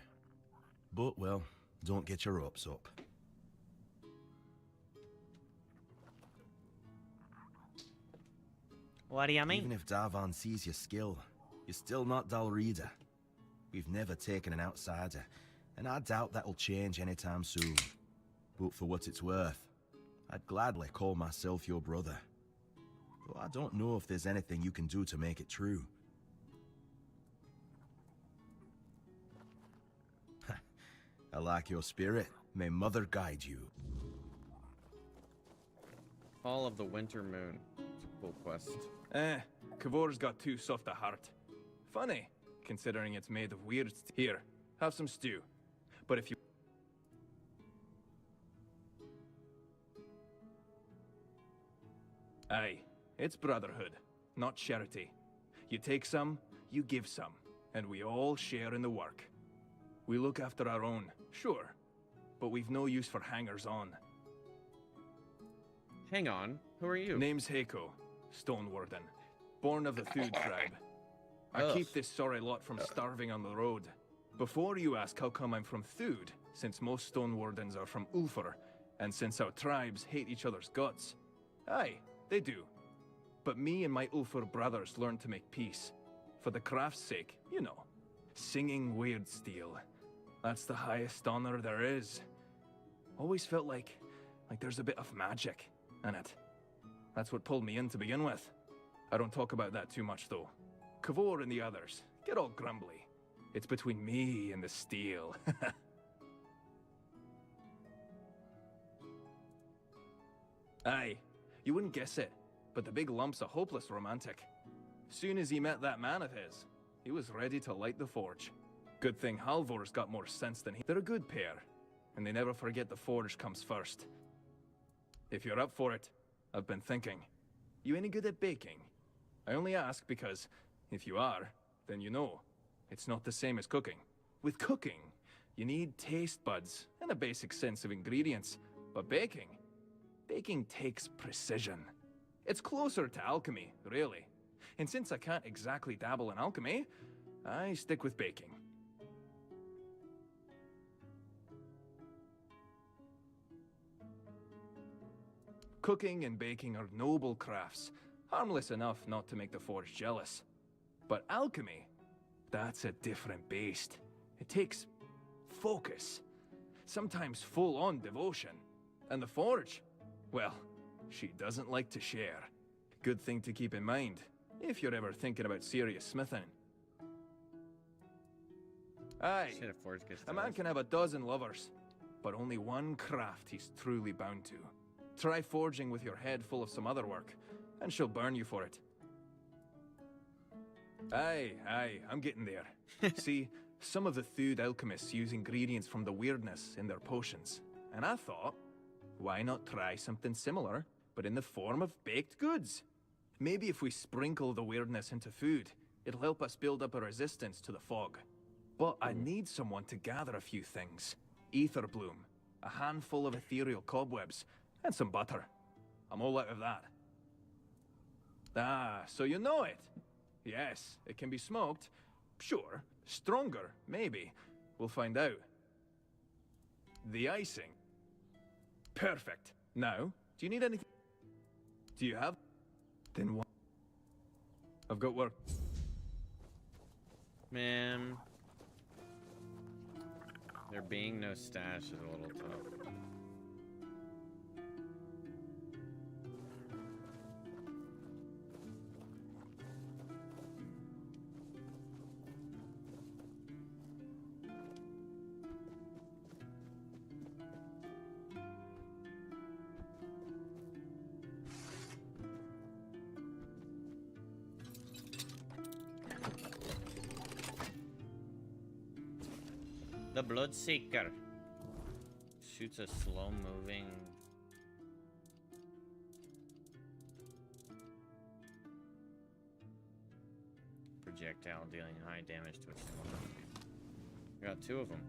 But, well, don't get your hopes up. What do you mean? Even if Darvan sees your skill, you're still not Dalrida. We've never taken an outsider, and I doubt that'll change anytime soon. But for what it's worth, I'd gladly call myself your brother. Though I don't know if there's anything you can do to make it true. I like your spirit. May Mother guide you. Fall of the Winter Moon. It's a cool quest. Kavor's got too soft a heart. Funny, considering it's made of weird. Here, have some stew. But if you... Aye, it's brotherhood, not charity. You take some, you give some, and we all share in the work. We look after our own, sure, but we've no use for hangers-on. Hang on, who are you? Name's Heiko, Stone Warden, born of the Thud tribe. I keep this sorry lot from starving on the road. Before you ask how come I'm from Thud, since most Stone Wardens are from Ulfar, and since our tribes hate each other's guts. Aye, they do. But me and my Ulfar brothers learned to make peace. For the craft's sake, you know. Singing weird steel. That's the highest honor there is. Always felt like there's a bit of magic in it. That's what pulled me in to begin with. I don't talk about that too much though. Kavor and the others get all grumbly. It's between me and the steel. Aye, you wouldn't guess it, but the big lump's a hopeless romantic. Soon as he met that man of his, he was ready to light the forge. Good thing Halvor's got more sense than he. They're a good pair, and they never forget the forge comes first. If you're up for it, I've been thinking. You any good at baking? I only ask because, if you are, then you know. It's not the same as cooking. With cooking, you need taste buds and a basic sense of ingredients. But baking takes precision. It's closer to alchemy, really. And since I can't exactly dabble in alchemy, I stick with baking. Cooking and baking are noble crafts, harmless enough not to make the forge jealous. But alchemy, That's a different beast. It takes focus, sometimes full-on devotion. And the Forge? Well, she doesn't like to share. Good thing to keep in mind, if you're ever thinking about serious smithing. Aye, a man can have a dozen lovers, but only one craft he's truly bound to. Try forging with your head full of some other work, and she'll burn you for it. Aye, I'm getting there. See, some of the Thud alchemists use ingredients from the weirdness in their potions, and I thought, why not try something similar, but in the form of baked goods? Maybe if we sprinkle the weirdness into food, it'll help us build up a resistance to the fog. But I need someone to gather a few things. Ether bloom, a handful of ethereal cobwebs, and some butter. I'm all out of that. Ah, so you know it. Yes, it can be smoked. Sure. Stronger, maybe. We'll find out. The icing. Perfect. Now, do you need anything? Do you have? Then what? I've got work. Man. There being no stash is a little tough. The Bloodseeker shoots a slow-moving projectile, dealing high damage to a single target. We got two of them.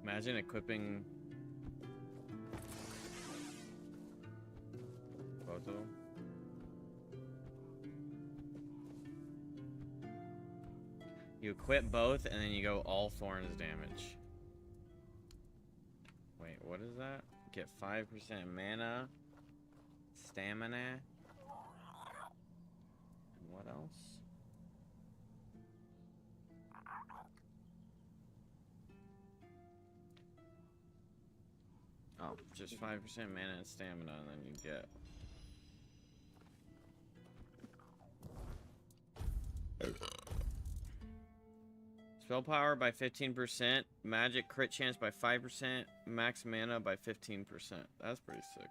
Imagine equipping both of them. You equip both, and then you go all thorns damage. Wait, what is that? Get 5% mana, stamina. What else? Oh, just 5% mana and stamina, and then you get. Spell power by 15%, magic crit chance by 5%, max mana by 15%. That's pretty sick.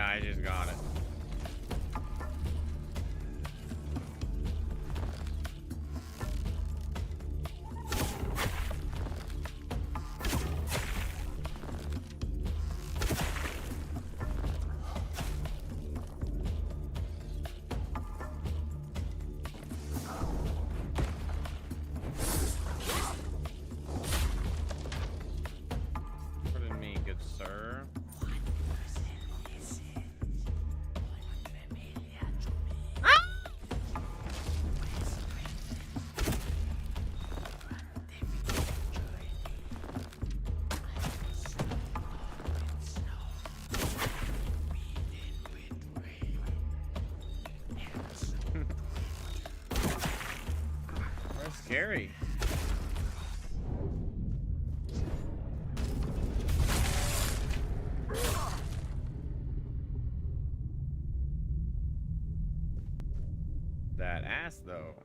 Yeah, I just got it. Pardon me, good sir. That's scary. That ass, though.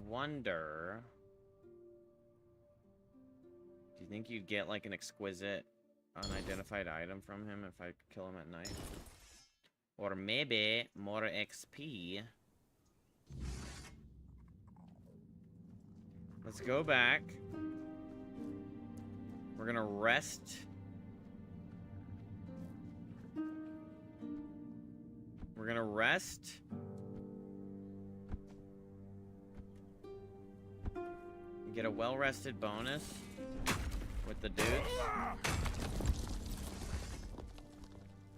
Wonder. Do you think you'd get like an exquisite unidentified item from him if I kill him at night? Or maybe more XP. Let's go back. We're gonna rest. We're gonna rest. Get a well-rested bonus with the dudes.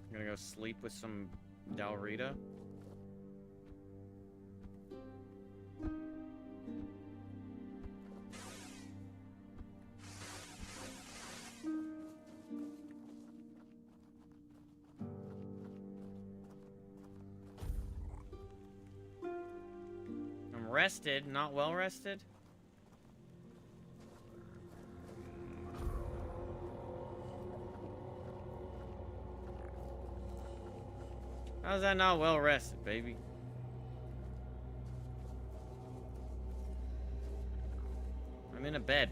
I'm gonna go sleep with some Dalrita. I'm rested, not well rested. How's that not well rested, baby? I'm in a bed.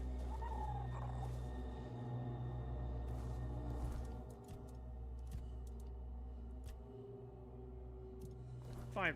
$5%.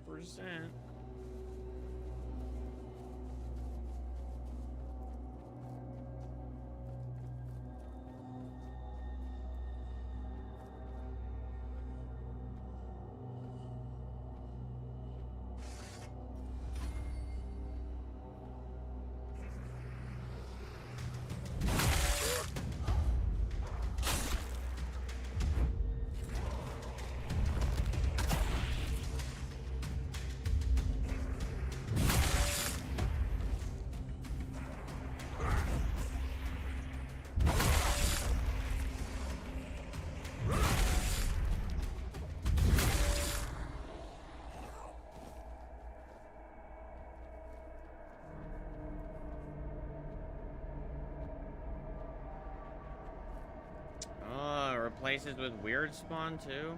Replaces with weird spawn too.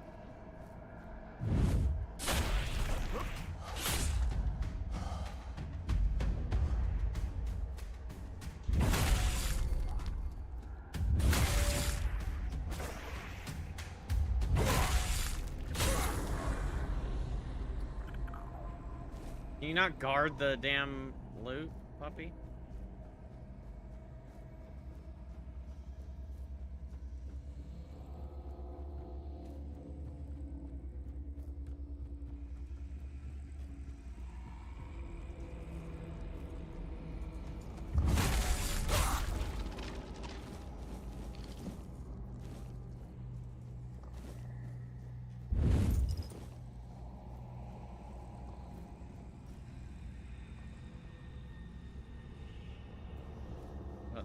Can you not guard the damn loot, puppy?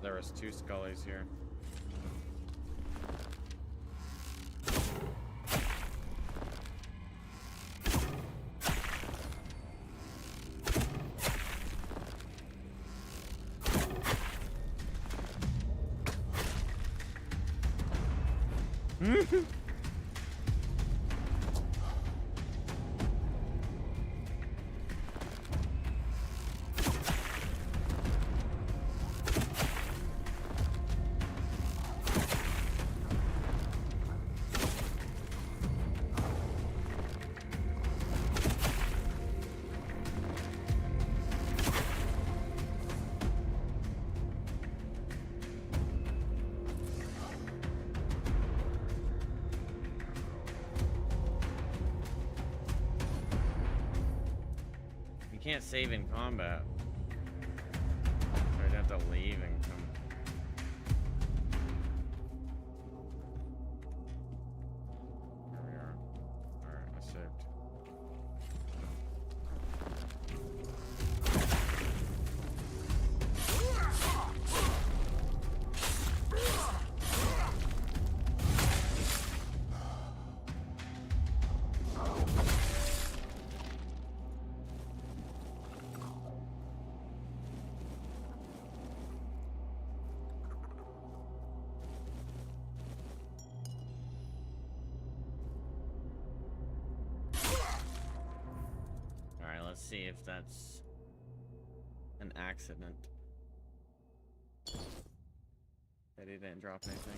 There was two Scullys here. can't save in combat. So I'd have to leave and come. Here we are. Alright, I saved. Let's see if that's an accident. That he didn't drop anything.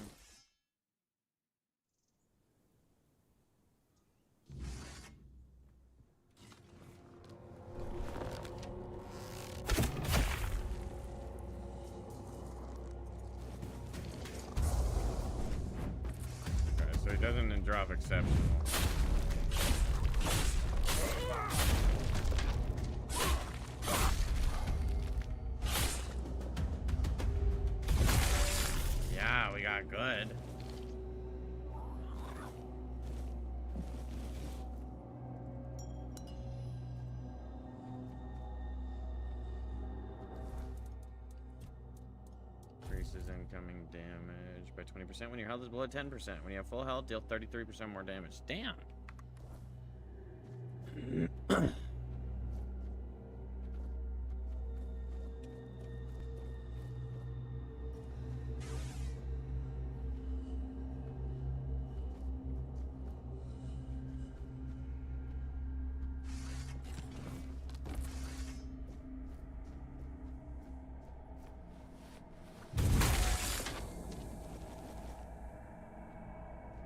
Okay, so he doesn't drop exceptional. Yeah, we got good. Increases incoming damage by 20% when your health is below 10%. When you have full health, deal 33% more damage. Damn.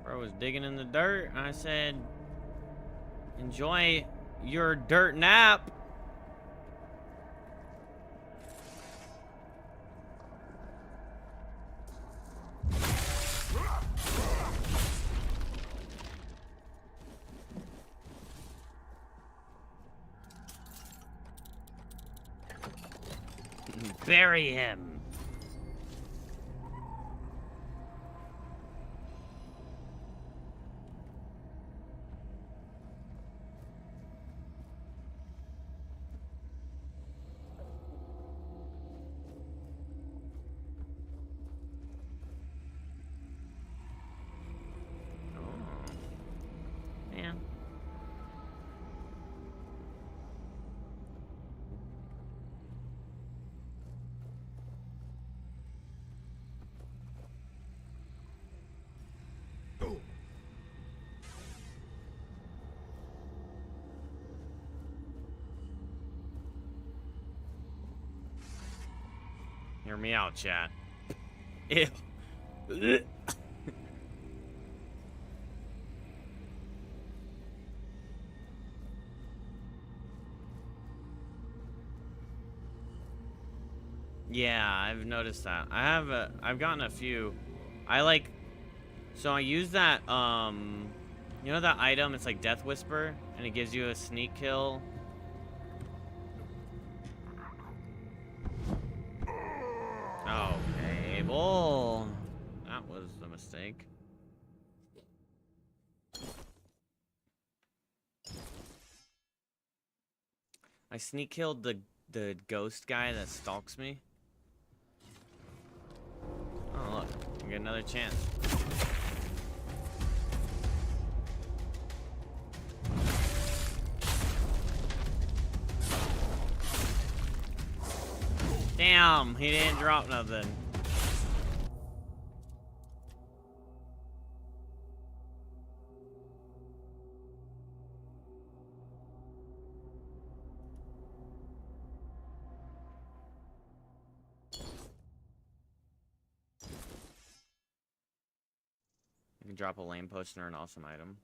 Bro was digging in the dirt, and I said, enjoy your dirt nap. Bury him. Hear me out, chat. Ew. Yeah, I've noticed that. I've gotten a few. So I use that, you know that item? It's like Death Whisper, and it gives you a sneak kill. Okay, bull. That was a mistake. I sneak killed the ghost guy that stalks me. Oh, look. I get another chance. Damn, he didn't drop nothing. You can drop a lane potion or an awesome item.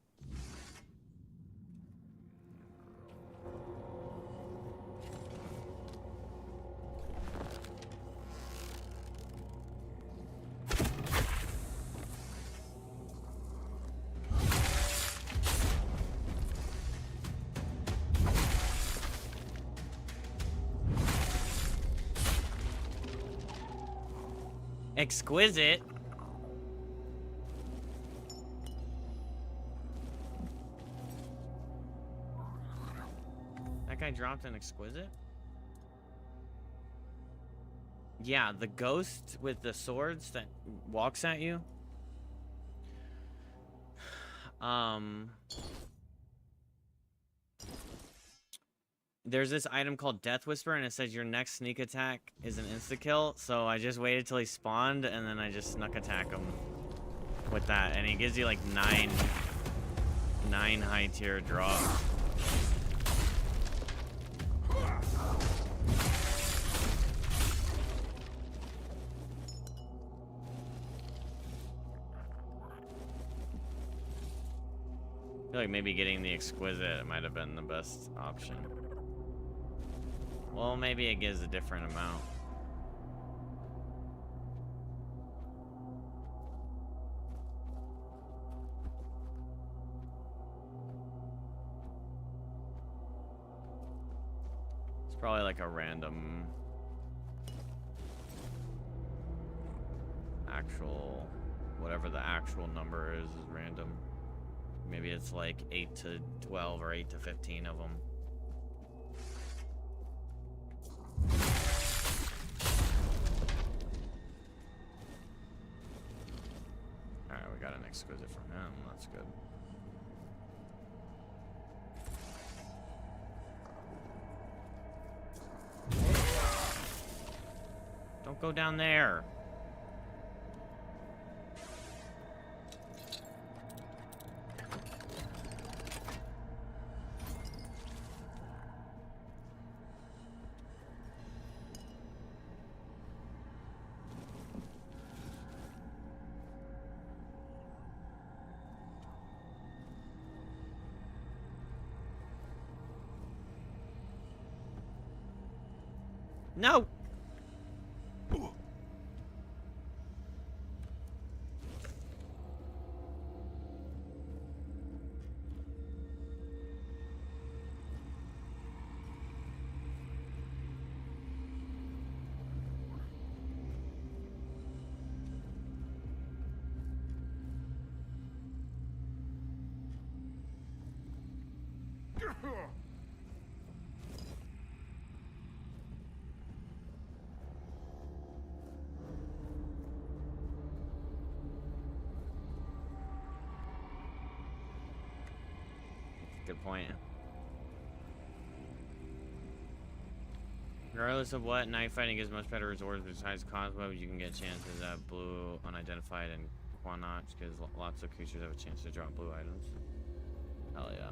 Exquisite. That guy dropped an exquisite? Yeah, the ghost with the swords that walks at you. There's this item called Death Whisper, and it says your next sneak attack is an insta-kill, so I just waited till he spawned, and then I just snuck attack him with that, and he gives you like nine high tier drops. I feel like maybe getting the exquisite might have been the best option. Well, maybe it gives a different amount. It's probably like a random actual, whatever the actual number is random. Maybe it's like 8 to 12 or 8 to 15 of them. Alright, we got an exquisite from him. That's good. Don't go down there. No. Good point. Regardless of what, knife fighting gives much better rewards besides Cosmo. You can get chances at blue, unidentified, and Quanach, because lots of creatures have a chance to drop blue items. Hell yeah.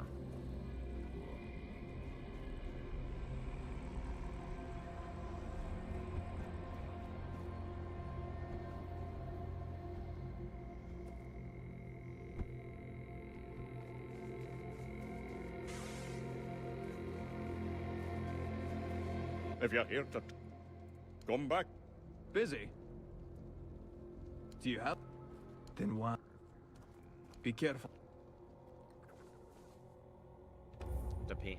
If you're here to come back. Busy? Do you have? Then why? Be careful. The P.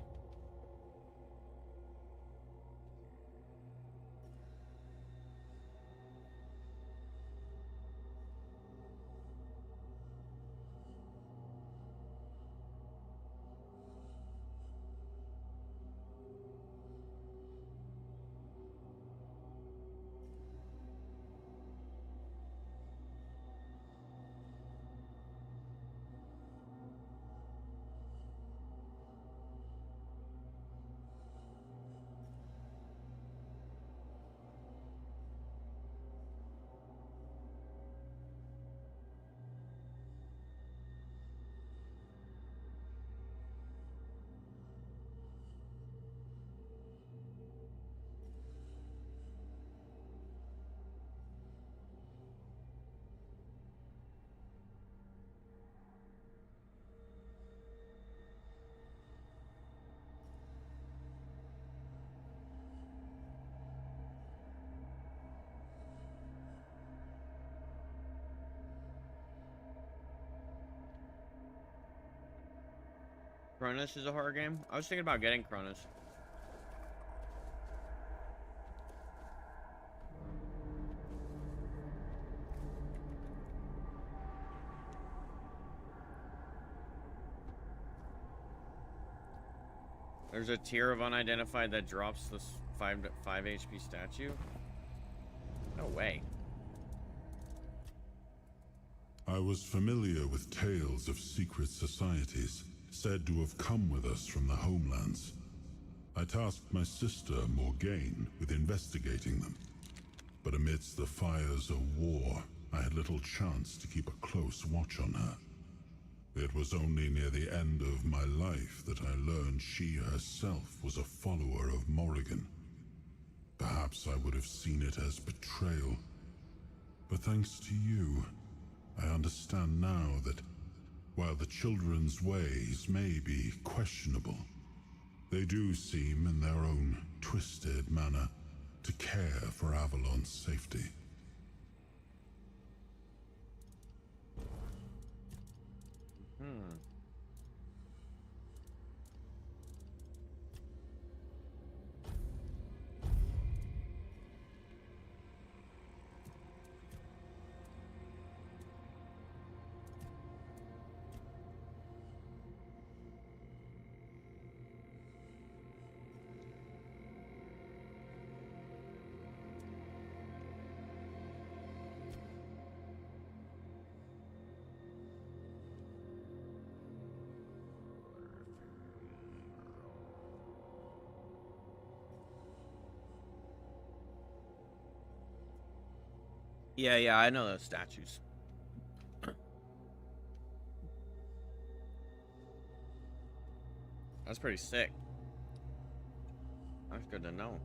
Cronus is a horror game? I was thinking about getting Cronus. There's a tier of unidentified that drops this 5 HP statue? No way. I was familiar with tales of secret societies, said to have come with us from the homelands. I tasked my sister, Morgaine, with investigating them. But amidst the fires of war, I had little chance to keep a close watch on her. It was only near the end of my life that I learned she herself was a follower of Morrigan. Perhaps I would have seen it as betrayal. But thanks to you, I understand now that while the children's ways may be questionable, they do seem, in their own twisted manner, to care for Avalon's safety. Yeah, I know those statues. That's pretty sick. That's good to know.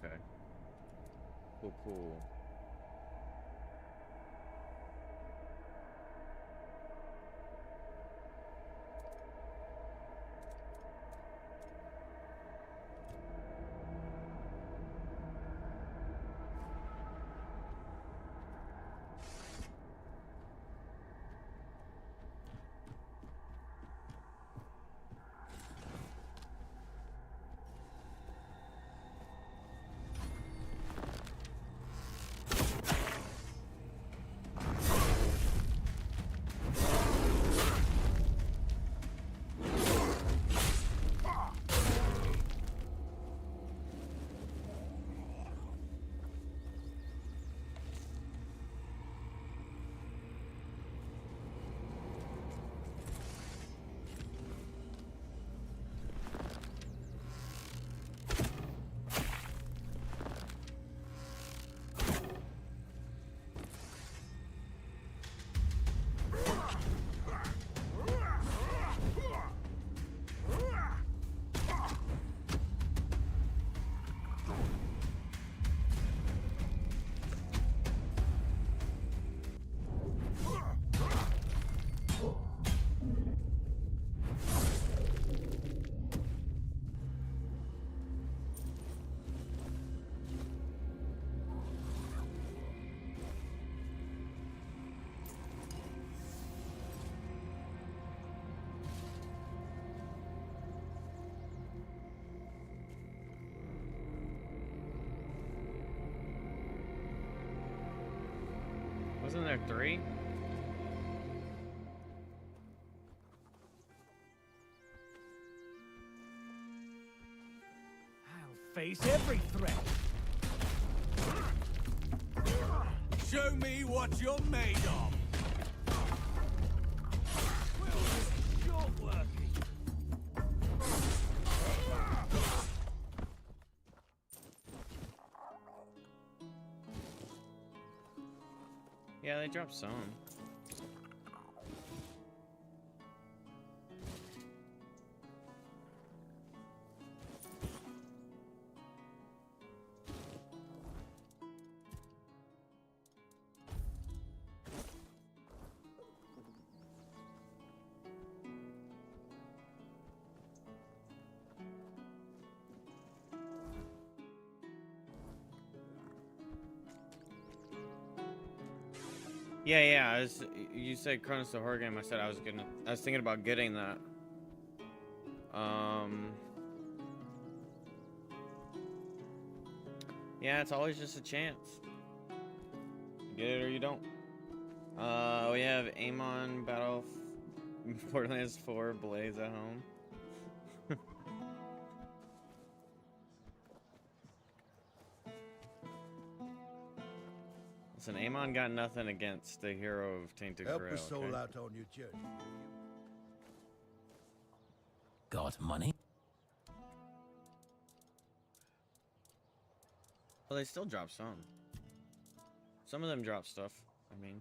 Okay. Cool. Wasn't there 3? I'll face every threat. Show me what you're made of. Well, this short working. Yeah, they dropped some. Yeah. You said Chronos the horror game. I said I was thinking about getting that. Yeah, it's always just a chance. You get it or you don't. We have Amon Battle Borderlands 4 Blaze at home. Listen, Amon got nothing against the hero of Tainted Grail. Help a soul Okay? out on your journey. Got money? Well, they still drop some. Some of them drop stuff. I mean.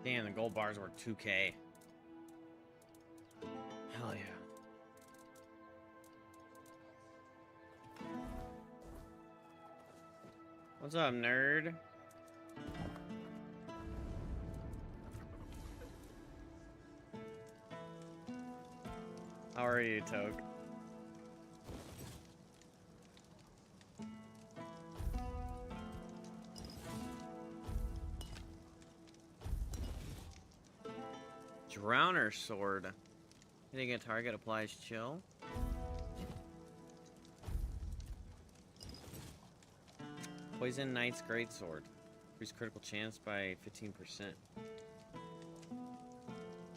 Damn, the gold bars were 2K. Hell yeah. What's up, nerd? How are you, Toke? Drowner sword. Hitting a target applies chill. Poison Knight's Greatsword. Increase critical chance by 15%.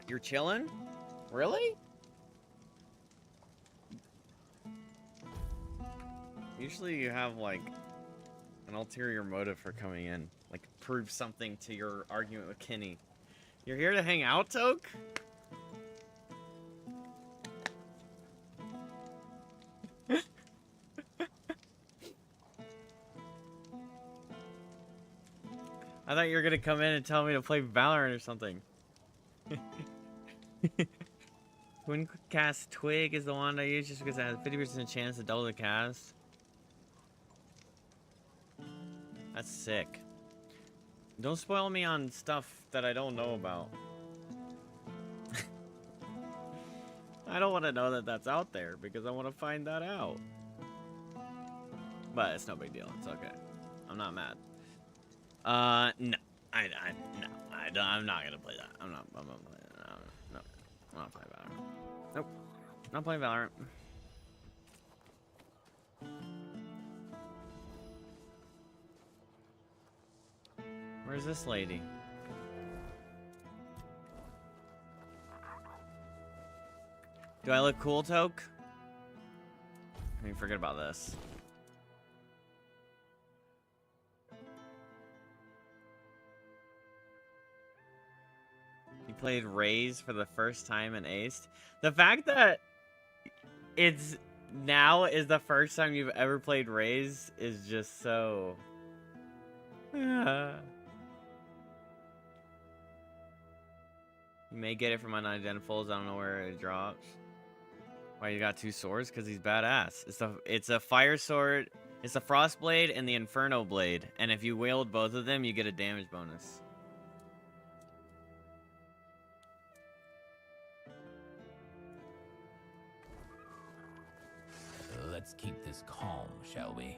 You're chilling? Really? Usually you have like an ulterior motive for coming in. Like prove something to your argument with Kenny. You're here to hang out, Toke? I thought you were gonna come in and tell me to play Valorant or something. Twin cast Twig is the wand I use just because it has 50% chance to double the cast. That's sick. Don't spoil me on stuff that I don't know about. I don't want to know that that's out there because I want to find that out. But it's no big deal. It's okay. I'm not mad. No. I'm not gonna play that. I'm not playing that. No. I'm not playing Valorant. Nope. Not playing Valorant. Where's this lady? Do I look cool, Toke? I mean, forget about this. You played Raze for the first time and aced. The fact that it's now is the first time you've ever played Raze is just so... You may get it from unidentifieds. I don't know where it drops. Why you got two swords? Because he's badass. It's a fire sword It's the Frost Blade and the Inferno Blade. And if you wield both of them, you get a damage bonus. Let's keep this calm, shall we?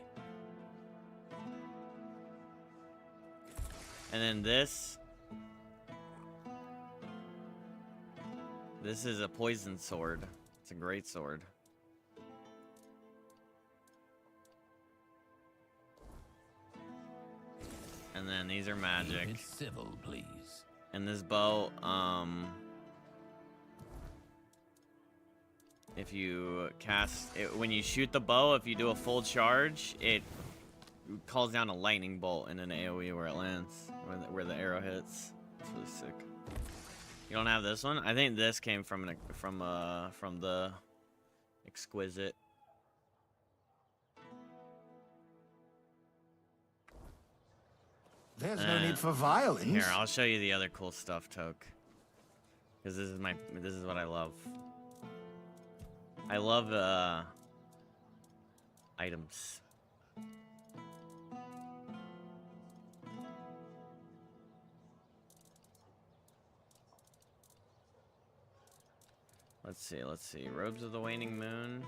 And then this. This is a poison sword. It's a great sword. And then these are magic. Keep it civil, please. And this bow, if you cast it, when you shoot the bow, if you do a full charge, it calls down a lightning bolt in an AoE where it lands, where the arrow hits. It's really sick. You don't have this one? I think this came from the Exquisite. There's no need for violence. Here, I'll show you the other cool stuff, Toke. Because this is what I love. I love items. Let's see. Robes of the Waning Moon.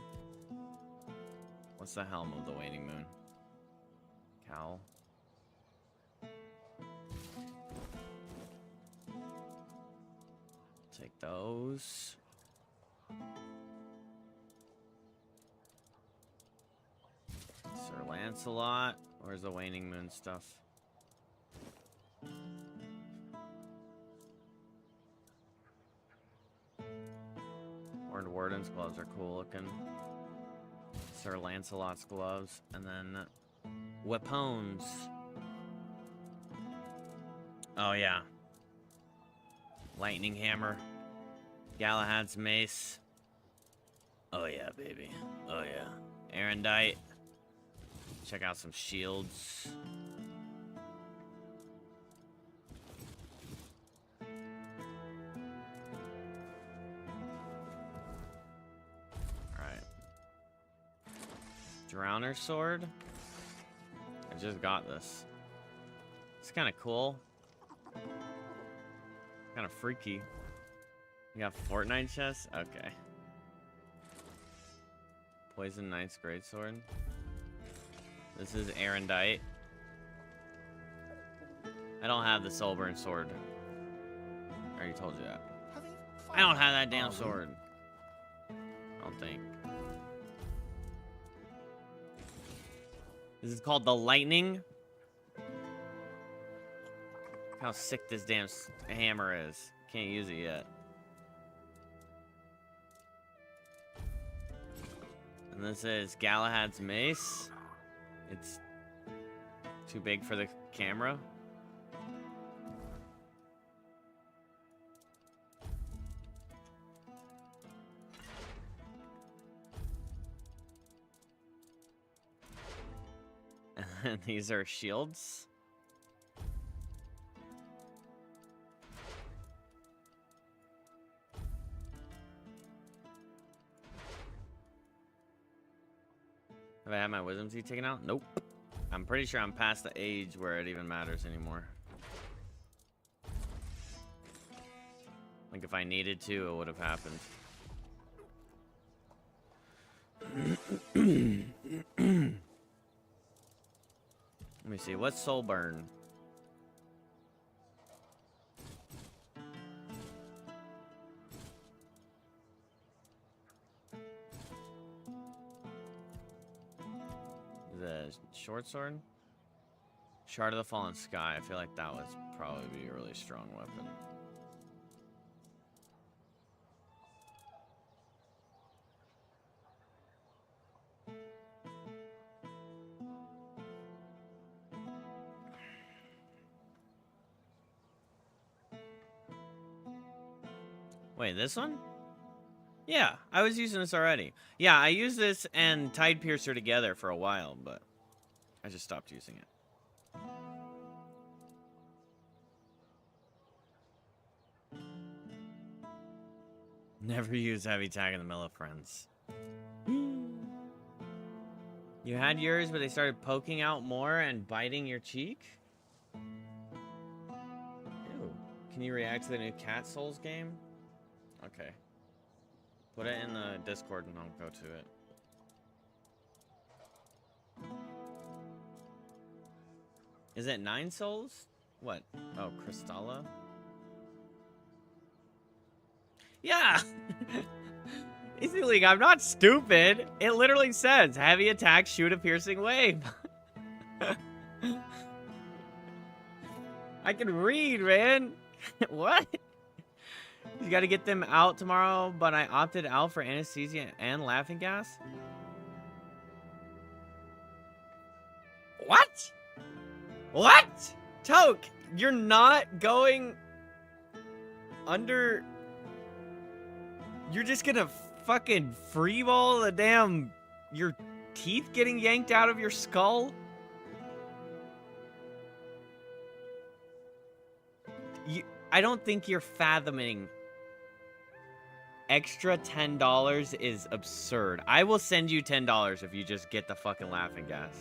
What's the helm of the Waning Moon? Cowl. Take those. Sir Lancelot. Where's the Waning Moon stuff? Horned Warden's gloves are cool looking. Sir Lancelot's gloves. And then weapons. Oh yeah. Lightning Hammer. Galahad's Mace. Oh yeah, baby. Oh yeah. Erendite. Check out some shields. Alright. Drowner Sword. I just got this. It's kind of cool. Kind of freaky. You got Fortnite chest? Okay. Poison Knight's Greatsword. This is Erendite. I don't have the Soulburn sword. I already told you that. I don't have that damn sword. I don't think. This is called the Lightning. How sick this damn hammer is. Can't use it yet. And this is Galahad's Mace. It's too big for the camera. And these are shields. Have I had my wisdom teeth taken out? Nope. I'm pretty sure I'm past the age where it even matters anymore. Like if I needed to, it would have happened. Let me see. What's Soulburn? The short sword? Shard of the Fallen Sky. I feel like that would probably be a really strong weapon. Wait, this one? Yeah, I was using this already. Yeah, I used this and Tide Piercer together for a while, but I just stopped using it. Never use heavy tag in the middle of friends. You had yours, but they started poking out more and biting your cheek? Ew. Can you react to the new Cat Souls game? Okay. Put it in the Discord and I'll go to it. Is it 9 souls? What? Oh, Crystalla? Yeah! Easy League, I'm not stupid. It literally says, heavy attack, shoot a piercing wave. I can read, man. What? You gotta get them out tomorrow, but I opted out for anesthesia and laughing gas? What? What? Toke, you're not going under... You're just gonna fucking freeball the damn... Your teeth getting yanked out of your skull? I don't think you're fathoming. Extra $10 is absurd. I will send you $10 if you just get the fucking laughing gas.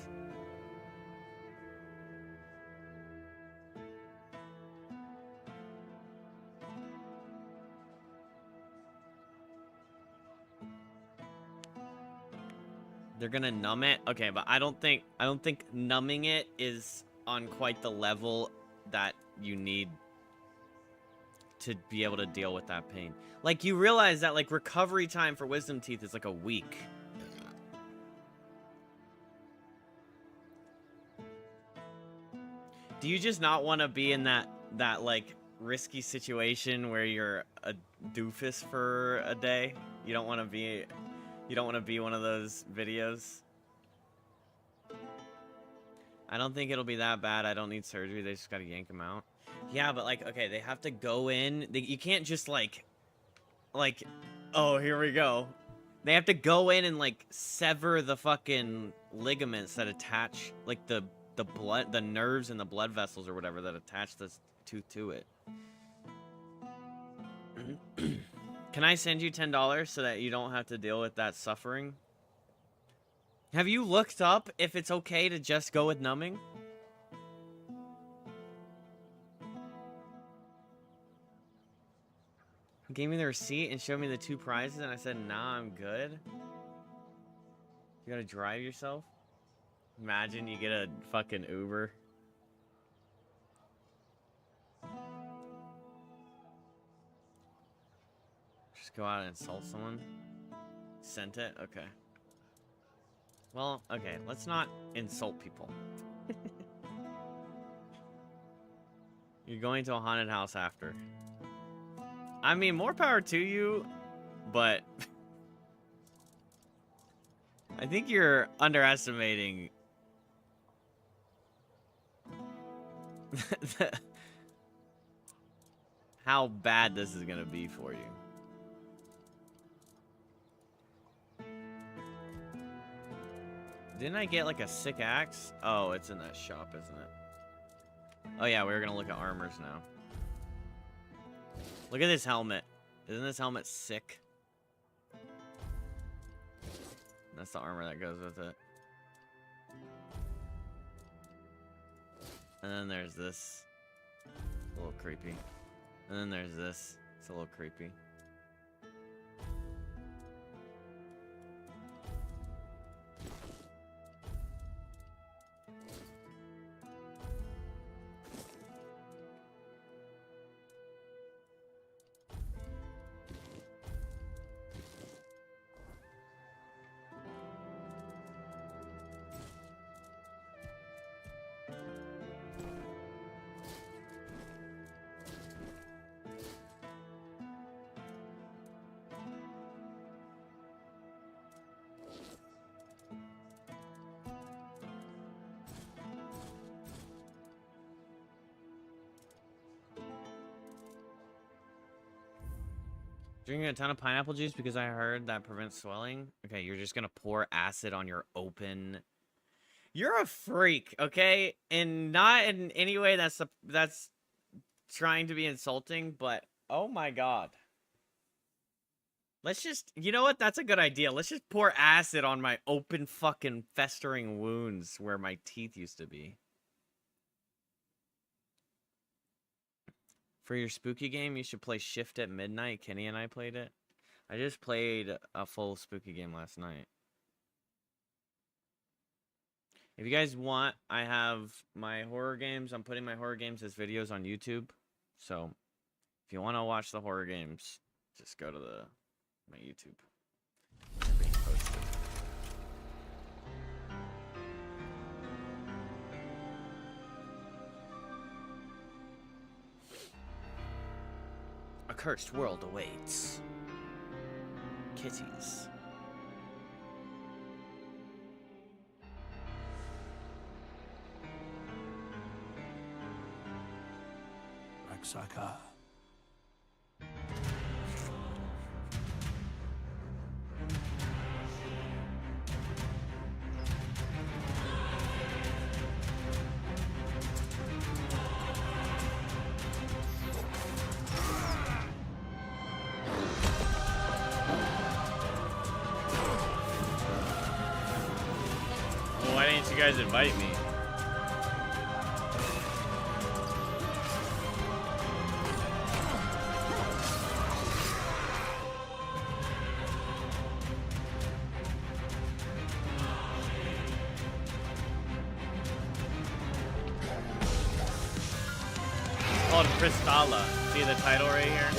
They're gonna numb it? Okay, but I don't think numbing it is on quite the level that you need to be able to deal with that pain. Like, you realize that, like, recovery time for wisdom teeth is like a week. Do you just not want to be in that like risky situation where you're a doofus for a day? You don't want to be one of those videos? I don't think it'll be that bad. I don't need surgery. They just gotta yank them out. Yeah, but like, okay, they have to go in. You can't just like, oh, here we go. They have to go in and like sever the fucking ligaments that attach, like the blood, the nerves and the blood vessels or whatever that attach this tooth to it. Can I send you $10 so that you don't have to deal with that suffering? Have you looked up if it's okay to just go with numbing? He gave me the receipt and showed me the 2 prizes, and I said, nah, I'm good. You gotta drive yourself? Imagine you get a fucking Uber. Just go out and insult someone? Sent it? Okay. Well, okay, let's not insult people. You're going to a haunted house after. I mean, more power to you, but I think you're underestimating how bad this is gonna be for you. Didn't I get like a sick axe? Oh, it's in that shop, isn't it? Oh yeah, we were gonna look at armors now. Look at this helmet. Isn't this helmet sick? That's the armor that goes with it. And then there's this. A little creepy. And then there's this. It's a little creepy. Drinking a ton of pineapple juice because I heard that prevents swelling. Okay, you're just gonna pour acid on your open. You're a freak, okay? And not in any way that's trying to be insulting, but oh my god. Let's just, you know what? That's a good idea. Let's just pour acid on my open fucking festering wounds where my teeth used to be. For your spooky game, you should play Shift at Midnight. Kenny and I played it. I just played a full spooky game last night. If you guys want, I have my horror games. I'm putting my horror games as videos on YouTube. So if you want to watch the horror games, just go to my YouTube. They're being posted. A cursed world awaits. Kitties. Raksaka. Why didn't you guys invite me? It's called Crystalla. See the title right here?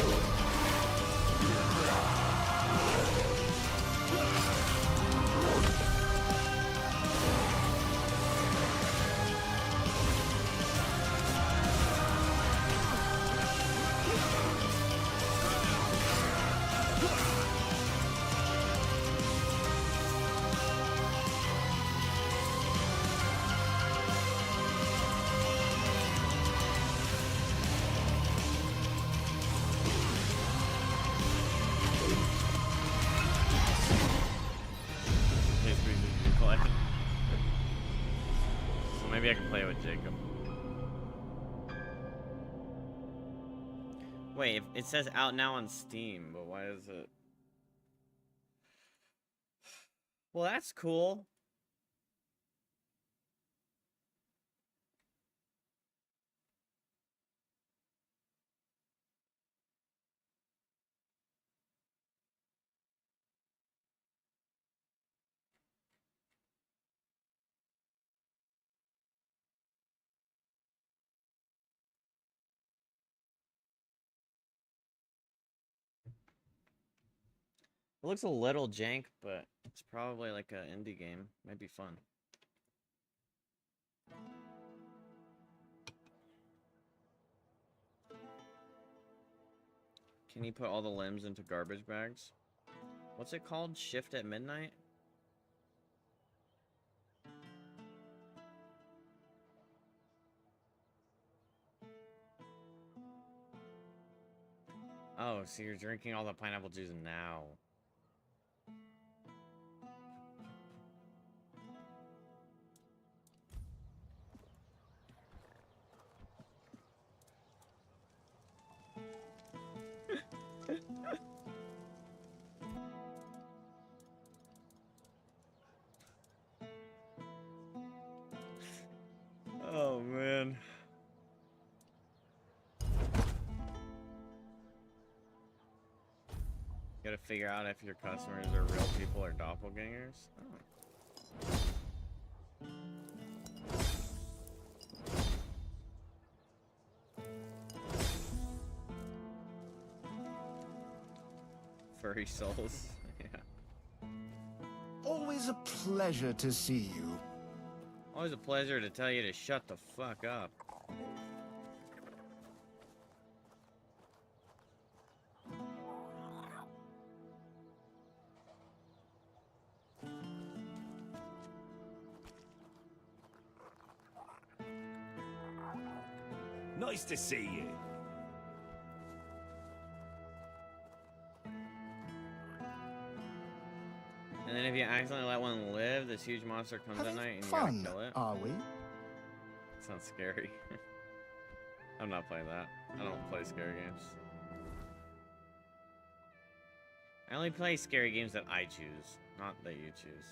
So maybe I can play it with Jacob. Wait, it says out now on Steam, but why is it? Well, that's cool. It looks a little jank, but it's probably like an indie game. Might be fun. Can you put all the limbs into garbage bags? What's it called? Shift at Midnight? Oh, so you're drinking all the pineapple juice now. Oh, man. You gotta figure out if your customers are real people or doppelgangers. Oh. Furry souls. Yeah. Always a pleasure to see you. Always a pleasure to tell you to shut the fuck up. Nice to see you. And then if you accidentally let one live, this huge monster comes at night and you gotta kill it. Are we? Sounds scary. I'm not playing that. I don't play scary games. I only play scary games that I choose, not that you choose.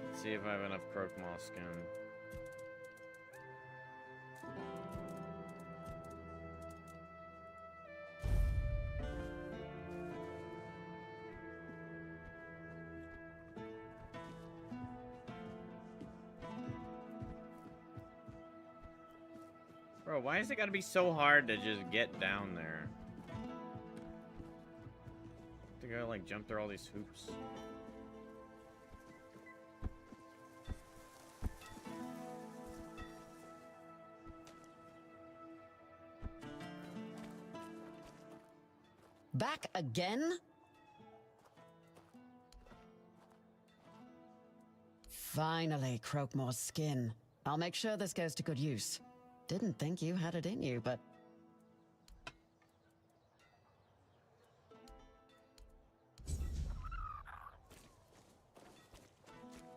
Let's see if I have enough Croakmaw skin. Bro, why is it gotta be so hard to just get down there? To go like jump through all these hoops. Back again? Finally, Croakmaw's skin. I'll make sure this goes to good use. Didn't think you had it in you, but...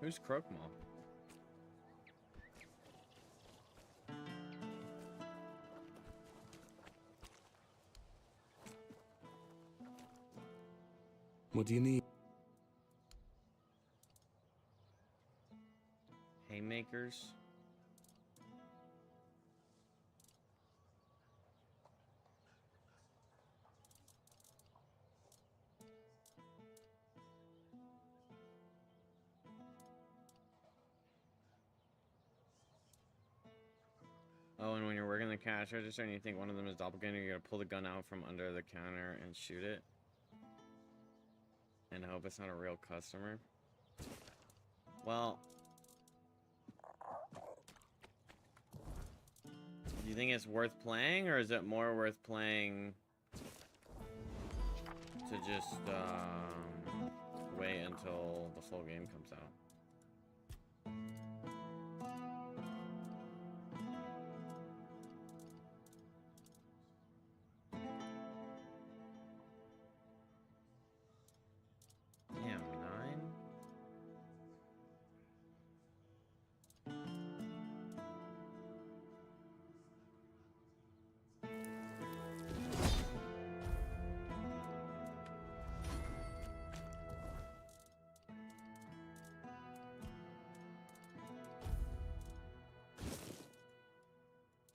Who's Croakmaw? What do you need? Haymakers? Oh, and when you're working the cash register and you think one of them is doppelganger, you gotta pull the gun out from under the counter and shoot it. And hope it's not a real customer. Well... do you think it's worth playing, or is it more worth playing to just, wait until the full game comes out? Damn, 9?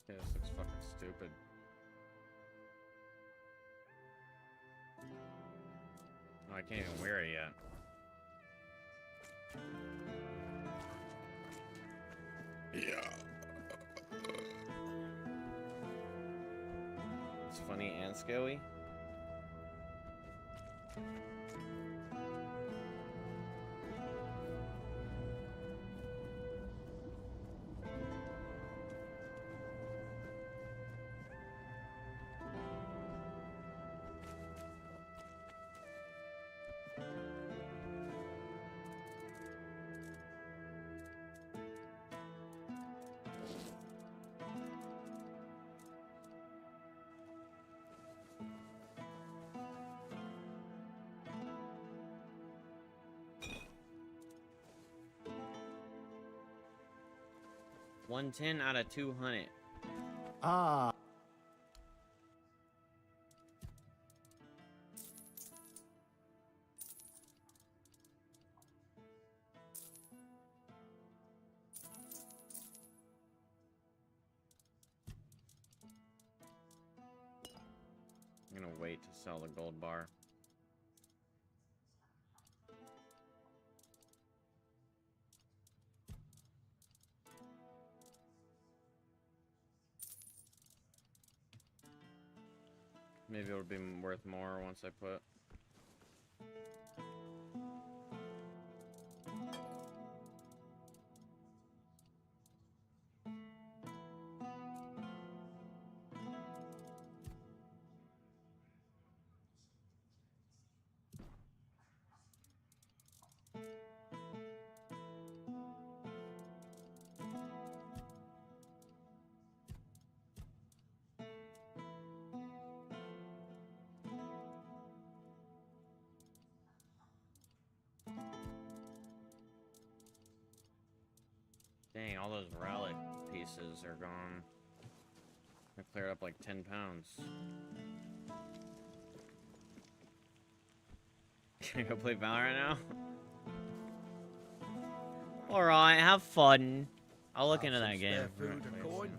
Yeah, this looks fucking stupid. Oh, I can't even wear it yet. Yeah. It's funny and scary. $110 out of 200. Ah. I'm gonna wait to sell the gold bar. Maybe it'll be worth more once I put. Dang, all those relic pieces are gone. I cleared up like 10 pounds. Can I go play Valorant now? Alright, have fun. I'll look into that game. Food or coin?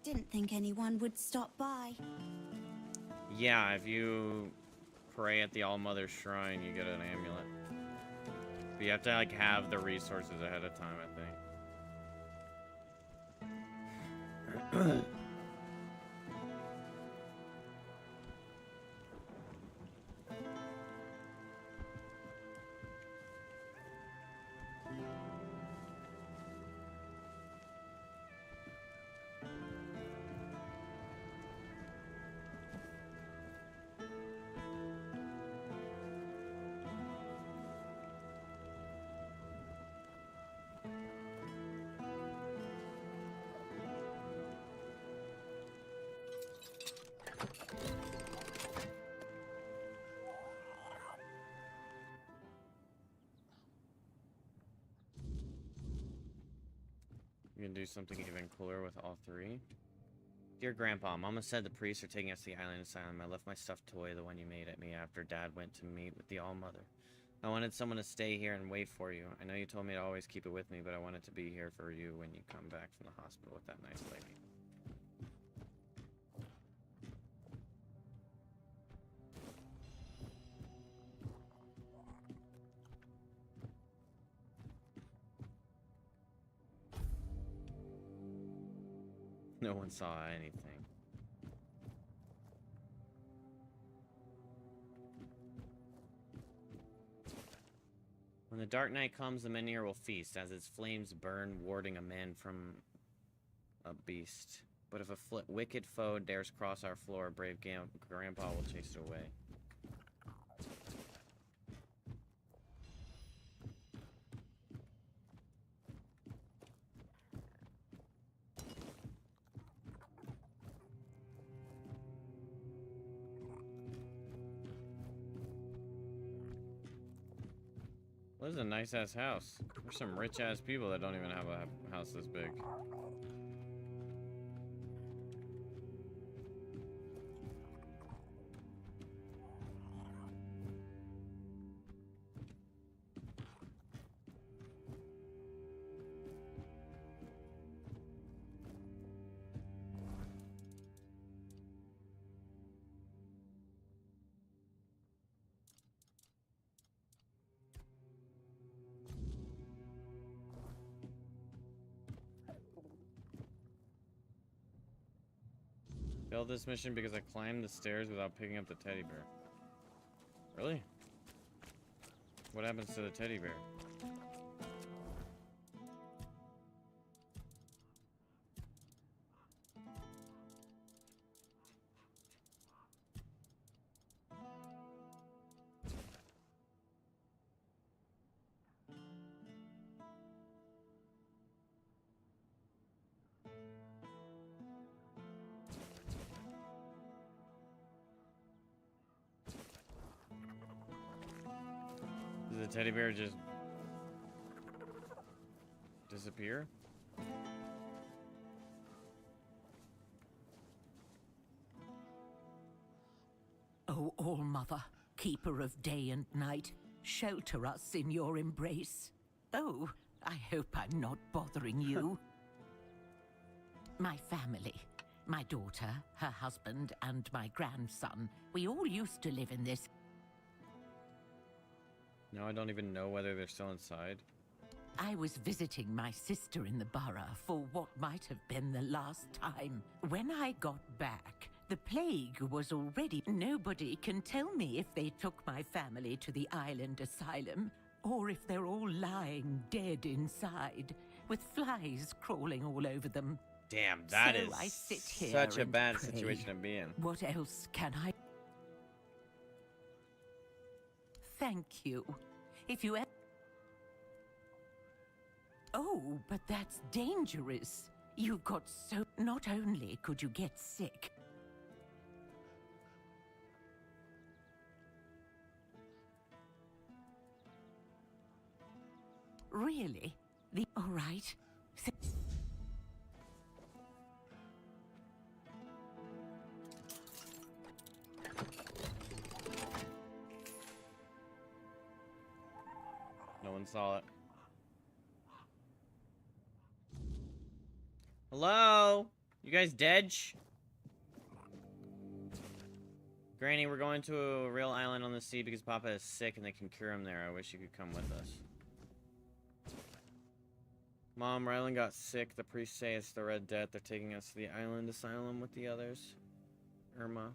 Didn't think anyone would stop by. Yeah, if you pray at the All-Mother Shrine, you get an amulet. But you have to, like, have the resources ahead of time, I think. You can do something even cooler with all three. Dear Grandpa, Mama said the priests are taking us to the island asylum. I left my stuffed toy, the one you made at me, after Dad went to meet with the All-Mother. I wanted someone to stay here and wait for you. I know you told me to always keep it with me, but I wanted to be here for you when you come back from the hospital with that nice lady. No one saw anything. When the dark night comes, the Menhir will feast, as its flames burn, warding a man from a beast. But if a wicked foe dares cross our floor, brave Grandpa will chase it away. This is a nice-ass house. There's some rich-ass people that don't even have a house this big. Failed this mission because I climbed the stairs without picking up the teddy bear. Really? What happens to the teddy bear? Did the teddy bear just disappear? O All-Mother, keeper of day and night, shelter us in your embrace. Oh, I hope I'm not bothering you. My family, my daughter, her husband, and my grandson, we all used to live in this. Now I don't even know whether they're still inside. I was visiting my sister in the borough for what might have been the last time. When I got back, the plague was already... Nobody can tell me if they took my family to the island asylum, or if they're all lying dead inside, with flies crawling all over them. Damn, that So is I sit here such a and bad pray. situation to be in. What else can I... Thank you. If you... Oh, but that's dangerous. You got so... Not only could you get sick... Really? All right. No one saw it. Hello? You guys dead? Granny, we're going to a real island on the sea because Papa is sick and they can cure him there. I wish you could come with us. Mom, Rylan got sick. The priests say it's the Red Death. They're taking us to the island asylum with the others. Irma.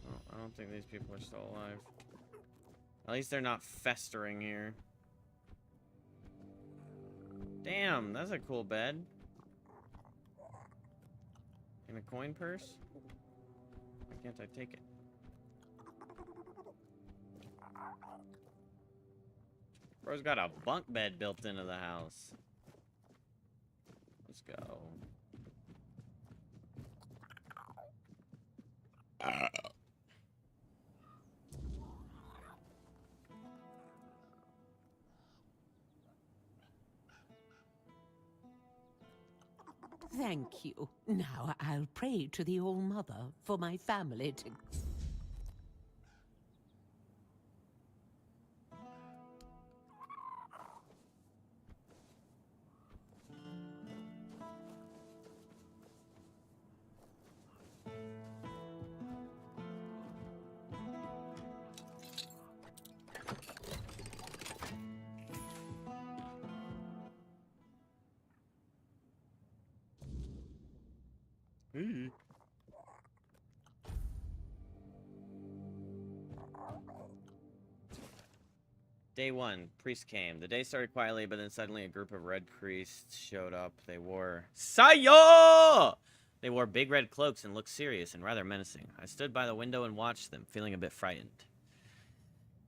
Oh, I don't think these people are still alive. At least they're not festering here. Damn, that's a cool bed. And a coin purse? Why can't I take it? Bro's got a bunk bed built into the house. Let's go. Thank you. Now I'll pray to the All-Mother for my family to... Day 1, priest came. The day started quietly, but then suddenly a group of red priests showed up. They wore... Sayo! They wore big red cloaks and looked serious and rather menacing. I stood by the window and watched them, feeling a bit frightened.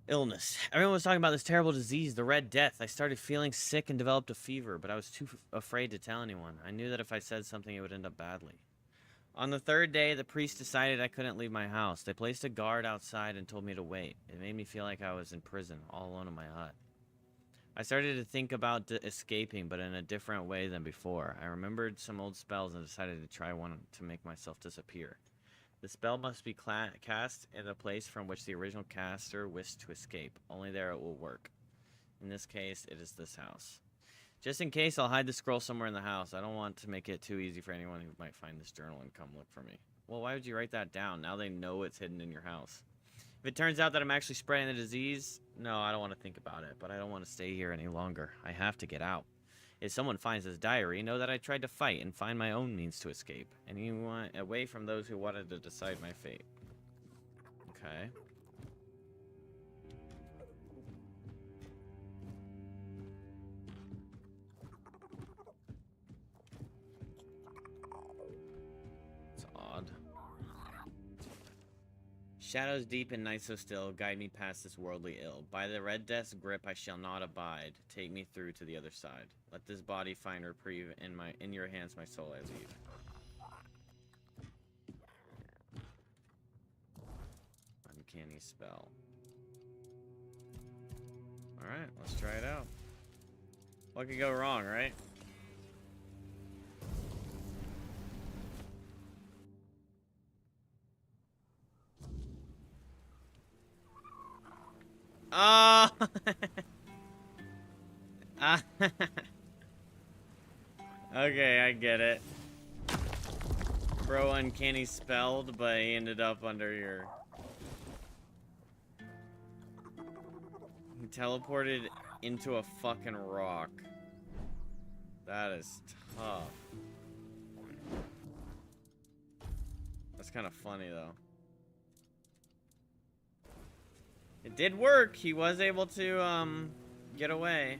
Illness. Everyone was talking about this terrible disease, the Red Death. I started feeling sick and developed a fever, but I was too afraid to tell anyone. I knew that if I said something, it would end up badly. On the third day, the priest decided I couldn't leave my house. They placed a guard outside and told me to wait. It made me feel like I was in prison, all alone in my hut. I started to think about escaping, but in a different way than before. I remembered some old spells and decided to try one to make myself disappear. The spell must be cast in a place from which the original caster wished to escape. Only there it will work. In this case, it is this house. Just in case, I'll hide the scroll somewhere in the house. I don't want to make it too easy for anyone who might find this journal and come look for me. Well, why would you write that down? Now they know it's hidden in your house. If it turns out that I'm actually spreading the disease, no, I don't want to think about it, but I don't want to stay here any longer. I have to get out. If someone finds this diary, know that I tried to fight and find my own means to escape. And you want away from those who wanted to decide my fate. Okay. Shadows deep and night so still, guide me past this worldly ill. By the Red Death's grip I shall not abide. Take me through to the other side. Let this body find reprieve. In your hands my soul I leave. Uncanny spell. Alright, let's try it out. What could go wrong, right? Oh! Okay, I get it. Bro uncanny spelled, but he ended up under your... He teleported into a fucking rock. That is tough. That's kind of funny, though. It did work. He was able to, get away.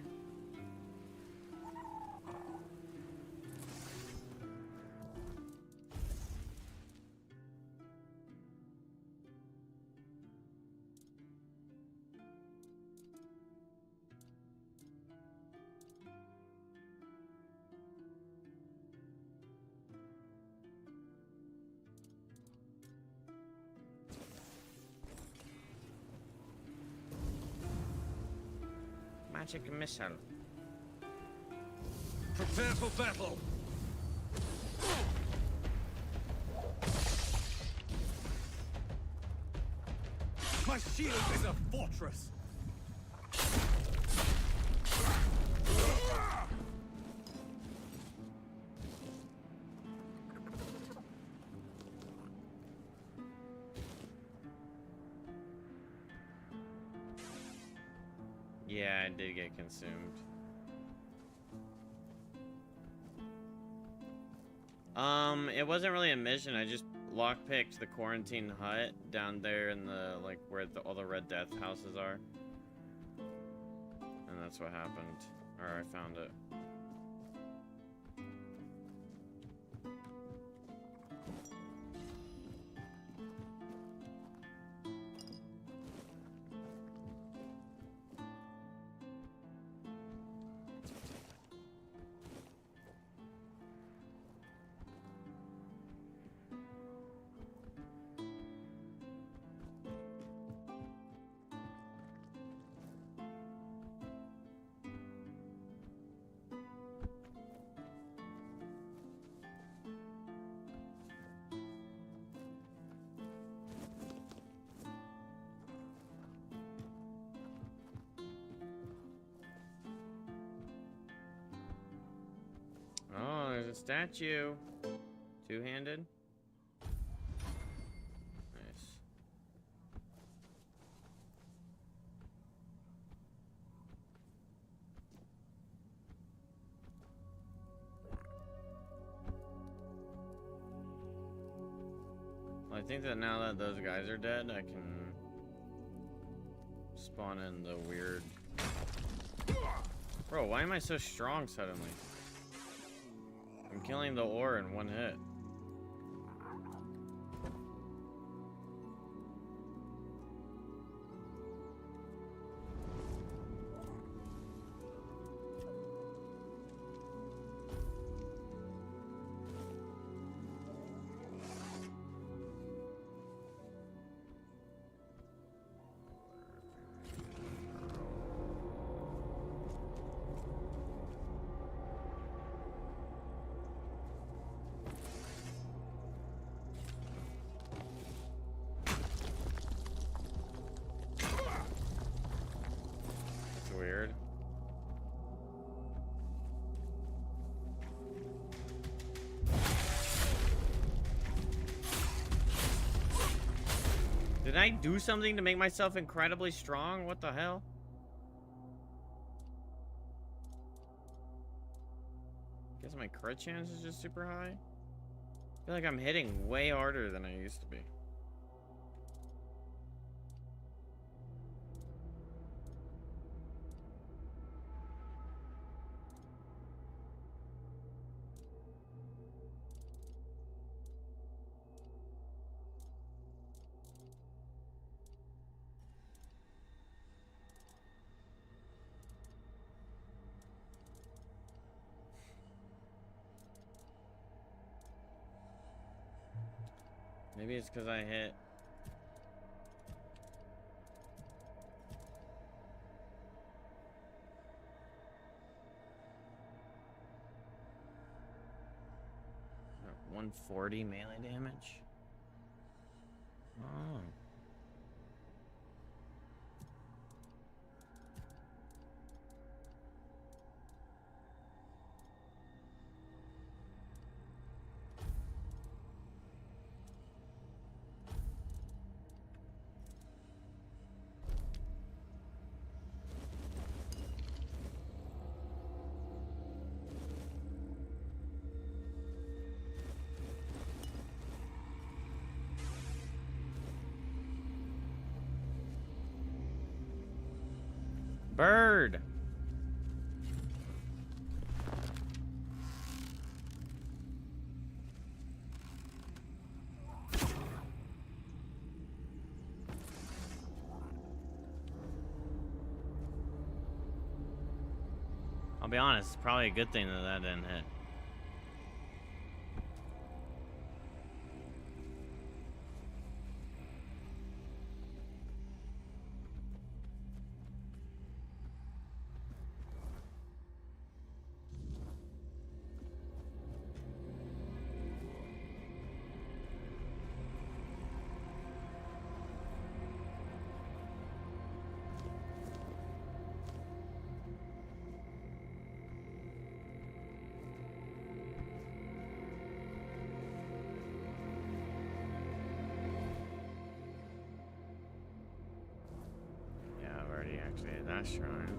magic missile. Prepare for battle. My shield is a fortress. Yeah, I did get consumed. It wasn't really a mission. I just lockpicked the quarantine hut down there in the, like, where all the Red Death houses are. And that's what happened. Or I found it. Oh, there's a statue. Two-handed. Nice. Well, I think that now that those guys are dead, I can spawn in the weird... Bro, why am I so strong suddenly? I'm killing the ore in one hit. Weird. Did I do something to make myself incredibly strong? What the hell? Guess my crit chance is just super high. I feel like I'm hitting way harder than I used to be. Maybe it's because I hit. At 140 melee damage. Oh. Bird. I'll be honest, it's probably a good thing that that didn't hit. activate that shrine.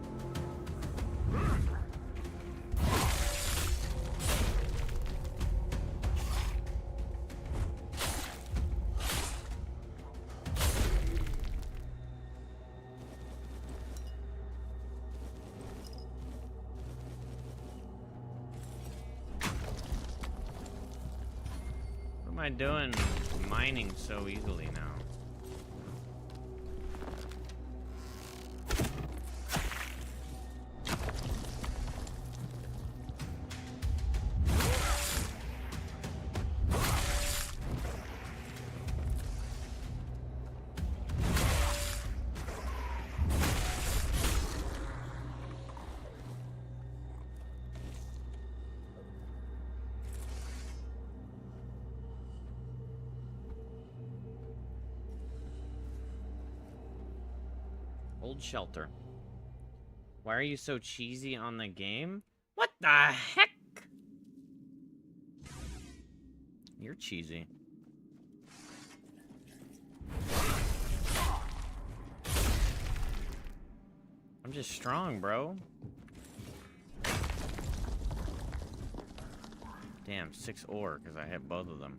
What am I doing mining so easily now? Old shelter. Why are you so cheesy on the game? What the heck? You're cheesy. I'm just strong, bro. Damn, 6 ore, because I hit both of them.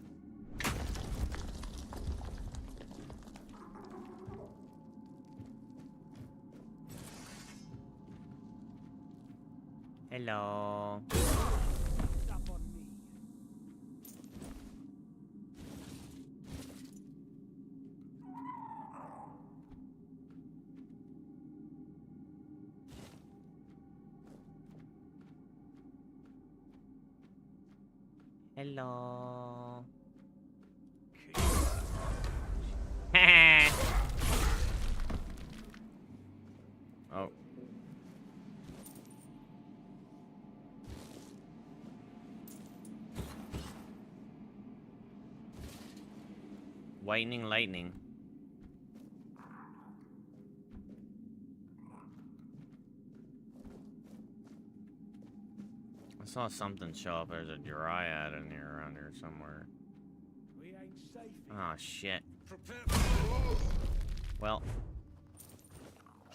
Hello. Hello. Oh. Whitening lightning. I saw something show up. There's a dryad in here around here somewhere. Oh shit. Well.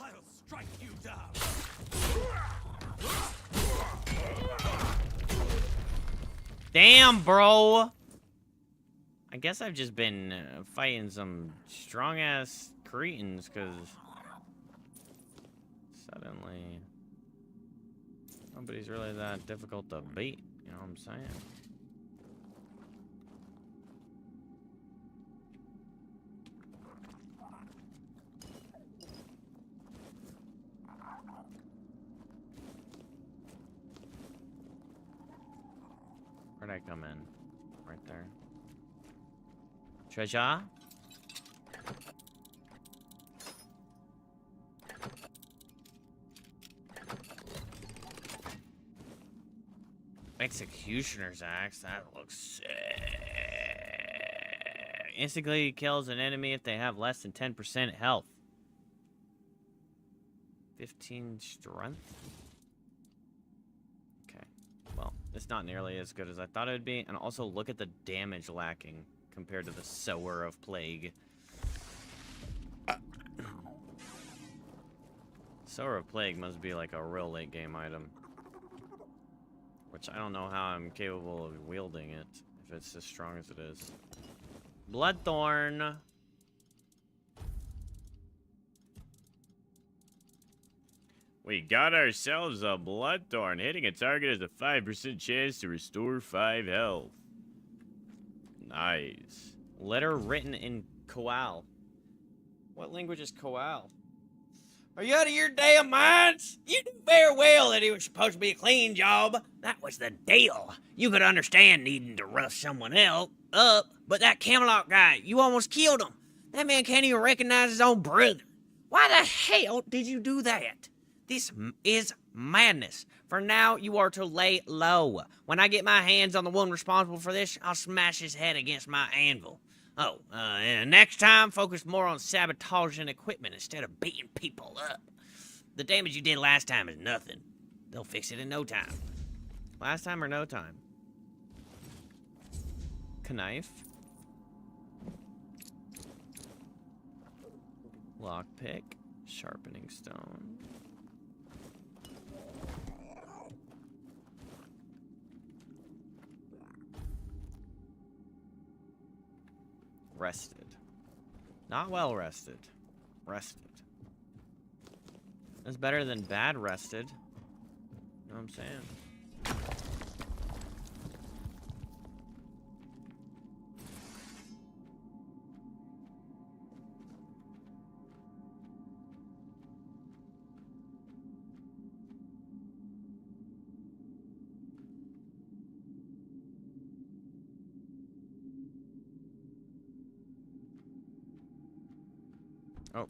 I'll strike you down. Damn, bro. I guess I've just been fighting some strong-ass cretins, because suddenly nobody's really that difficult to beat, you know what I'm saying? Where'd I come in? Right there. Treasure? Executioner's axe, that looks sick. Instantly kills an enemy if they have less than 10% health. 15 strength? Okay, well, it's not nearly as good as I thought it would be. And also look at the damage lacking compared to the Sower of Plague. Sower of Plague must be like a real late game item. Which I don't know how I'm capable of wielding it, if it's as strong as it is. Bloodthorn! We got ourselves a Bloodthorn. Hitting a target has a 5% chance to restore 5 health. Nice. Letter written in Koal. What language is Koal? Are you out of your damn minds? You knew very well that it was supposed to be a clean job. That was the deal. You could understand needing to rough someone else up, but that Camelot guy, you almost killed him. That man can't even recognize his own brother. Why the hell did you do that? This is madness. For now, you are to lay low. When I get my hands on the one responsible for this, I'll smash his head against my anvil. Oh, and next time, focus more on sabotaging equipment instead of beating people up. The damage you did last time is nothing. They'll fix it in no time. Last time or no time? Knife. Lockpick. Sharpening stone. Rested. Not well rested. Rested. That's better than bad rested. You know what I'm saying? Oh.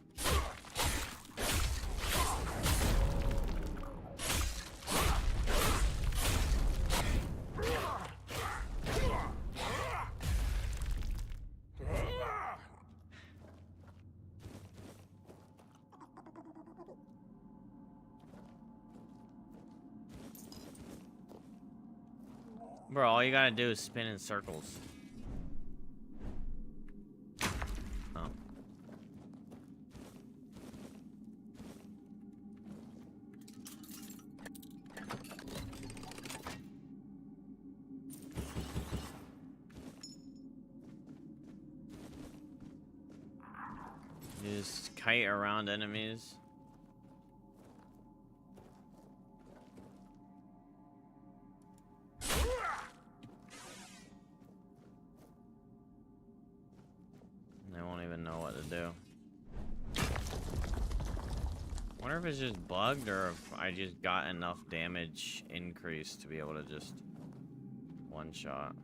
Bro, all you gotta do is spin in circles. Oh. You just kite around enemies. They won't even know what to do. Wonder if it's just bugged or if I just got enough damage increase to be able to just one shot.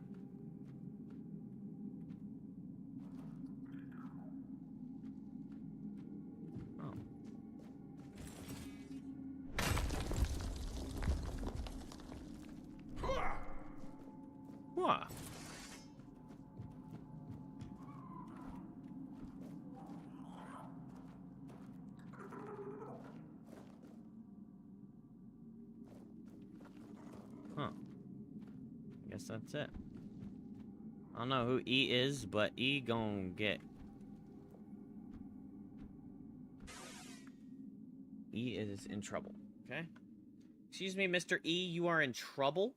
Oh. What? Huh. Guess that's it. I don't know who E is, but E gon' get. E is in trouble, okay? Excuse me, Mr. E, you are in trouble?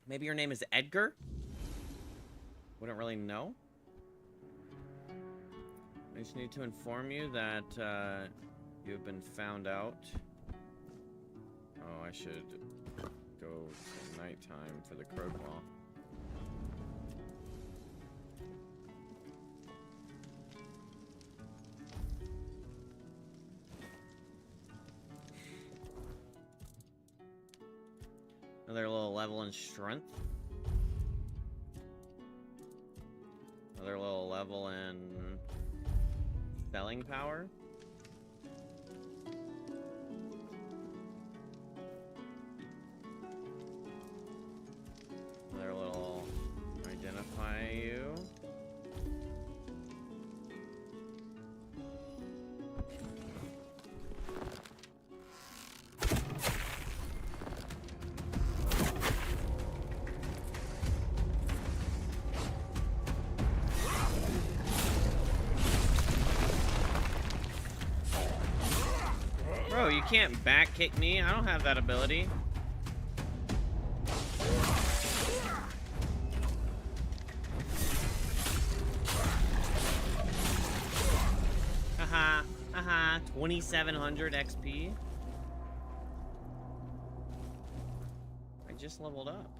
Maybe your name is Edgar? Wouldn't really know. I just need to inform you that you have been found out. Oh, I should go to nighttime for the crow claw. Another little level in strength. Another little level in selling power. Another little identify you. Bro, you can't back kick me. I don't have that ability. Haha, haha, 2700 XP. I just leveled up.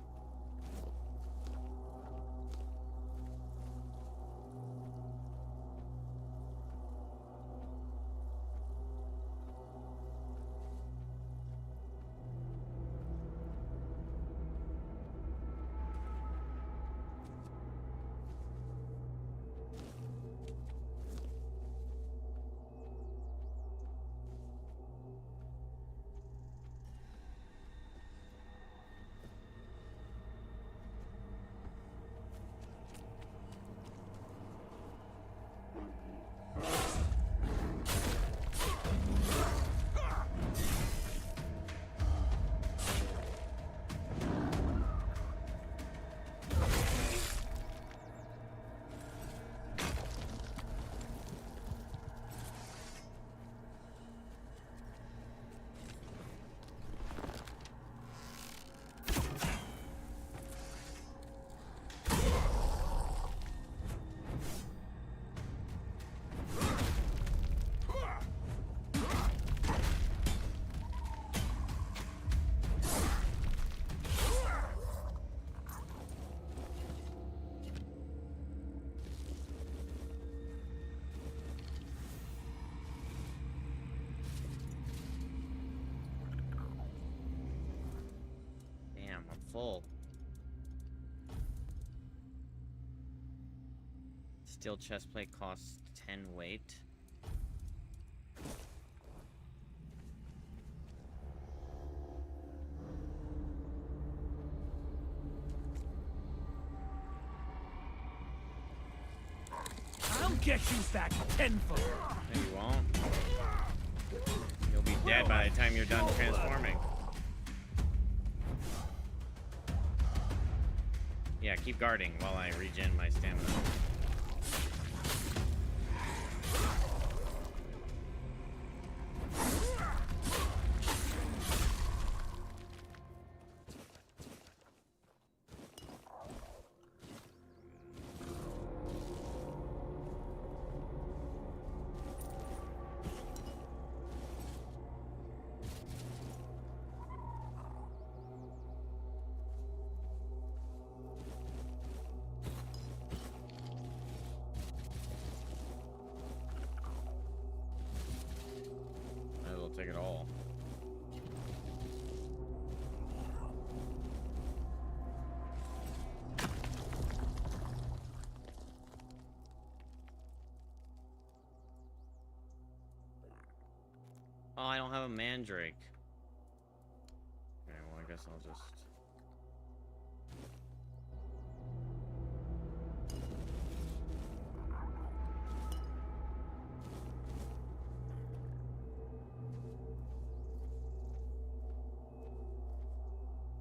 full. Steel chestplate costs 10 weight. I'll get you back tenfold. No, you won't. You'll be dead by the time you're done transforming. Yeah, keep guarding while I regen my stamina. Might as well take it all. Oh, I don't have a mandrake. Okay, well, I guess I'll just...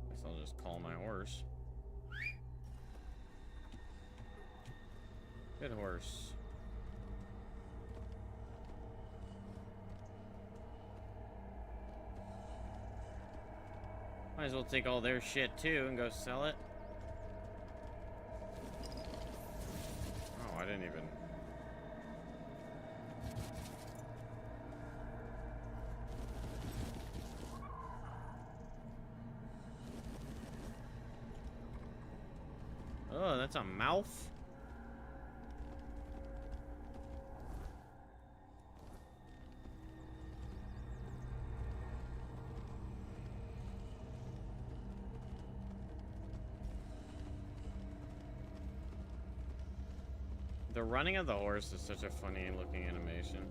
Guess I'll just call my horse. Good horse. Might as well take all their shit too and go sell it. Oh, I didn't even... Oh, that's a mouth? The running of the horse is such a funny looking animation.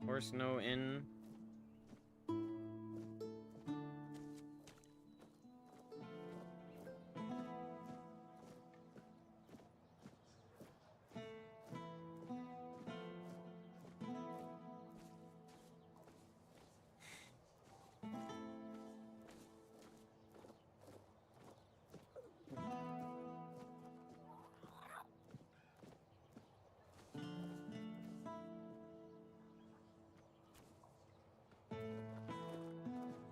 Horse no inn.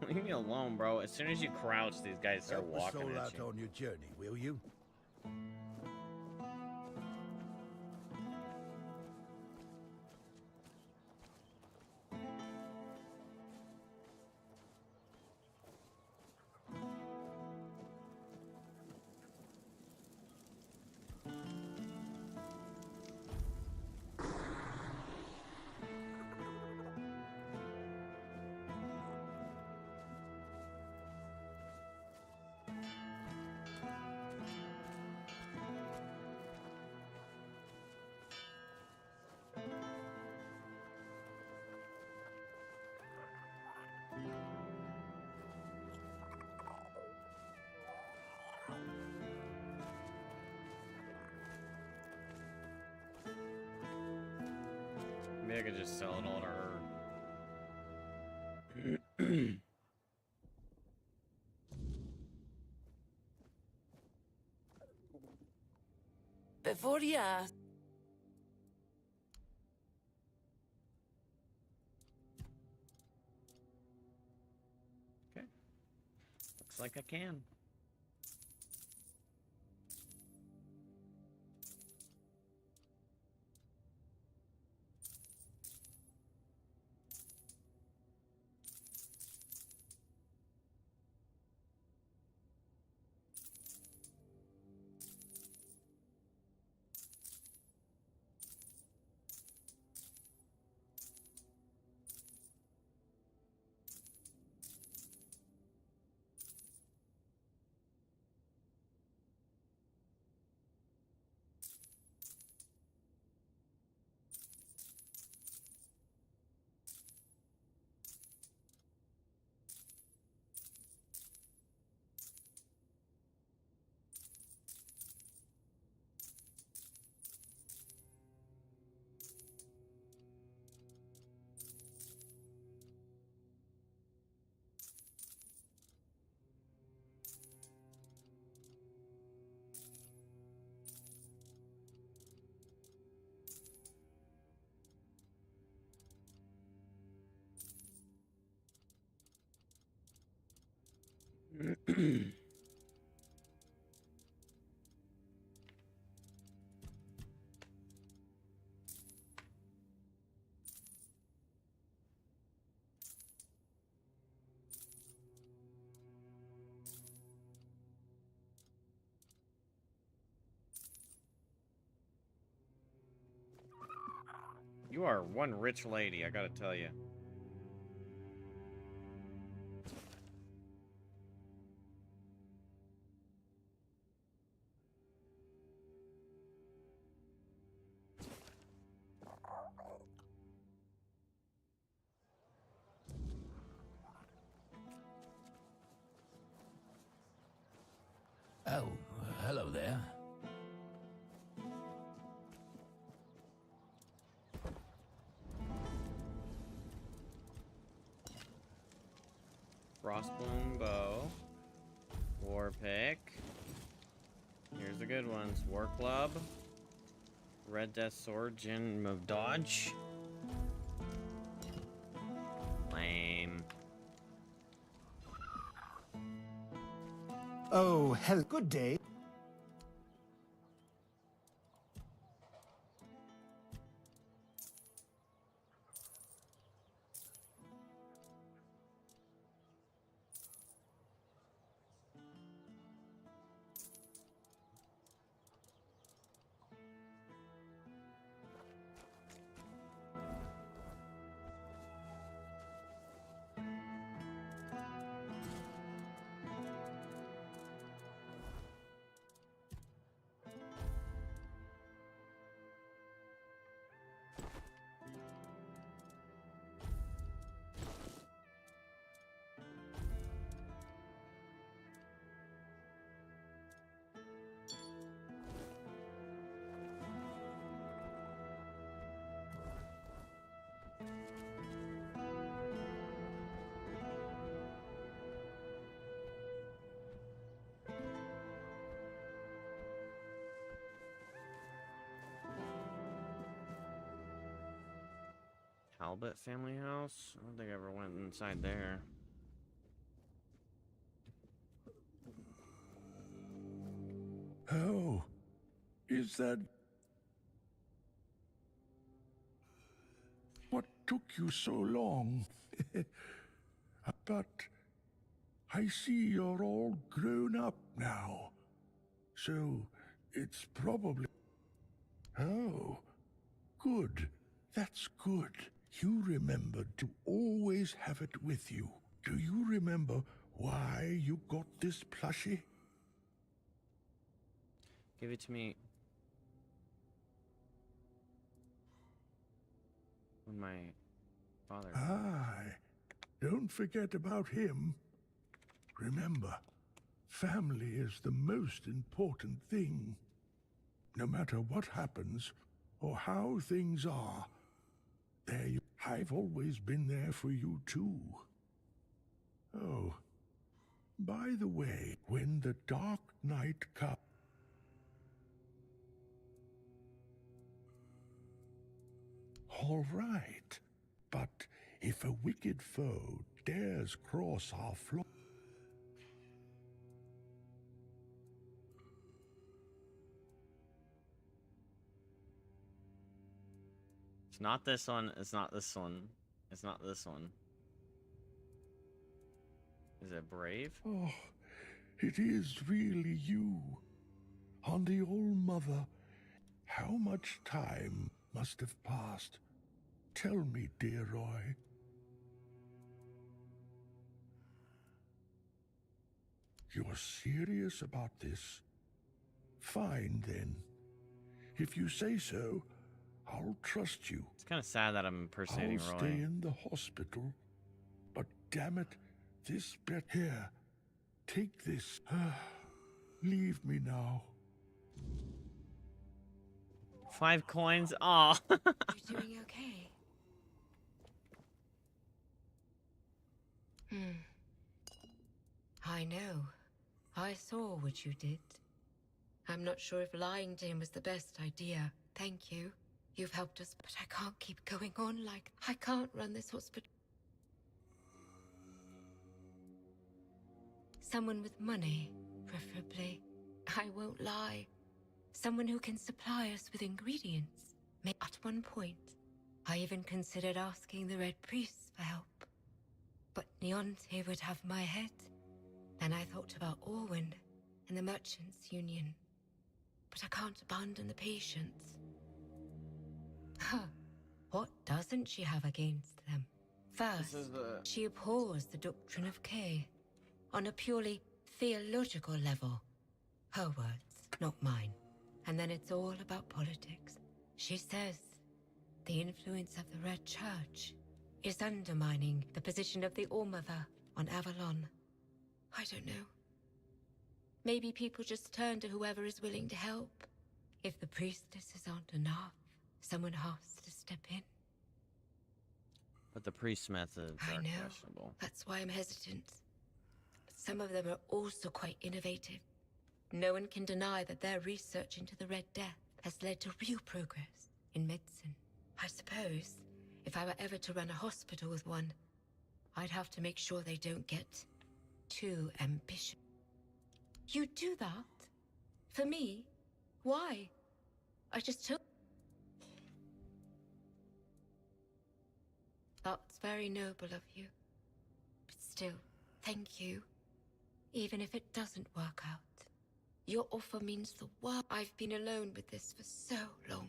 Leave me alone, bro. As soon as you crouch, these guys start Help us walking all at out you. on your journey, will you? Maybe I could just sell it all to her. Before you ask, Okay. Looks like I can. You are one rich lady, I gotta tell you. Oh, hello there. Frostbloom bow. War pick. Here's the good ones. War club. Red Death sword. Gem of dodge. Lame. Oh, hell, good day. Talbot family house? I don't think I ever went inside there. Oh, is that... What took you so long? But I see you're all grown up now. So it's probably... Oh, good. That's good. You remembered to always have it with you. Do you remember why you got this plushie? Give it to me. When my father... Aye. Don't forget about him. Remember, family is the most important thing. No matter what happens, or how things are, I've always been there for you too. Oh, by the way, when the dark night comes... All right, but if a wicked foe dares cross our floor... It's not this one. It's not this one. It's not this one. Is it Brave? Oh, it is really you. On the All-Mother, how much time must have passed? Tell me, dear Roy. You're serious about this? Fine, then. If you say so, I'll trust you. It's kind of sad that I'm impersonating I'll Roy. stay in the hospital, but damn it, this bet here. Take this. Leave me now. 5 coins? Aw. You doing okay? I know. I saw what you did. I'm not sure if lying to him was the best idea. Thank you. You've helped us, but I can't keep going on like... I can't run this hospital. Someone with money, preferably. I won't lie. Someone who can supply us with ingredients. At one point, I even considered asking the Red Priests for help. But Neonte would have my head. Then I thought about Orwyn and the Merchants' Union. But I can't abandon the patients. Huh. What doesn't she have against them? First, is the- she abhors the doctrine of K on a purely theological level. Her words, not mine. And then it's all about politics. She says the influence of the Red Church is undermining the position of the All-Mother on Avalon. I don't know. Maybe people just turn to whoever is willing to help. If the priestesses aren't enough, someone has to step in. But the priest methods I are know. questionable. That's why I'm hesitant. But some of them are also quite innovative. No one can deny that their research into the Red Death has led to real progress in medicine. I suppose if I were ever to run a hospital with one, I'd have to make sure they don't get too ambitious. You do that? For me? Why? I just took... That's very noble of you. But still, thank you. Even if it doesn't work out. Your offer means the world. I've been alone with this for so long.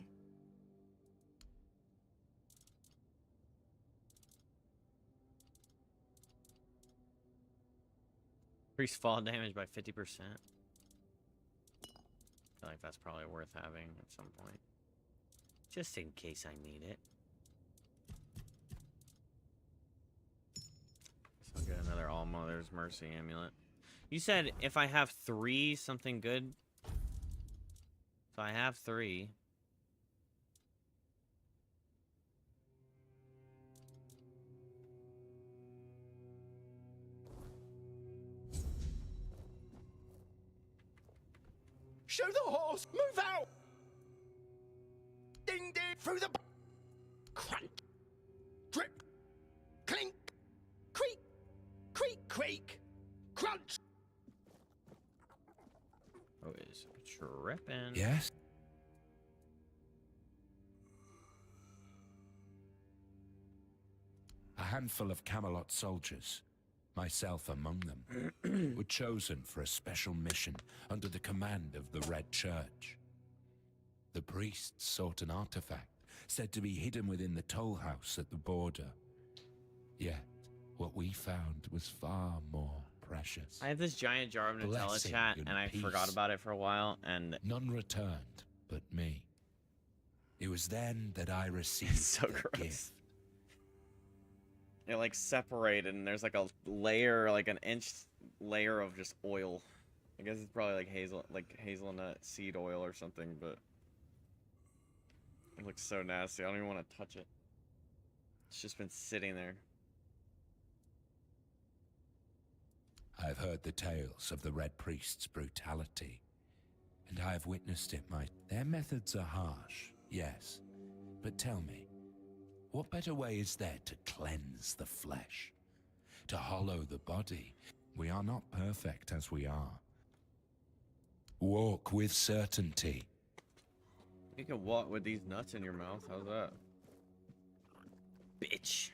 Increase fall damage by 50%. I feel like that's probably worth having at some point. Just in case I need it. So I'll get another All Mother's Mercy amulet. You said if I have 3, something good? So I have 3. Show the horse! Move out! Ding ding! Through the... Crunch! Drip! Clink! Creak! Creak! Creak! Crunch! Oh, is tripping. Yes? A handful of Camelot soldiers, myself among them, were chosen for a special mission under the command of the Red Church. The priests sought an artifact said to be hidden within the toll house at the border. Yet, what we found was far more precious. I have this giant jar of Nutella Blessing chat, and and I forgot peace. about it for a while, and... None returned but me. It was then that I received so the gross. gift. It like separated, and there's like a layer, like an inch layer of just oil. I guess it's probably like hazelnut seed oil or something, but it looks so nasty. I don't even want to touch it. It's just been sitting there. I've heard the tales of the Red Priest's brutality, and I have witnessed it. Their methods are harsh, yes, but tell me, what better way is there to cleanse the flesh, to hollow the body? We are not perfect as we are. Walk with certainty. You can walk with these nuts in your mouth. How's that? Bitch.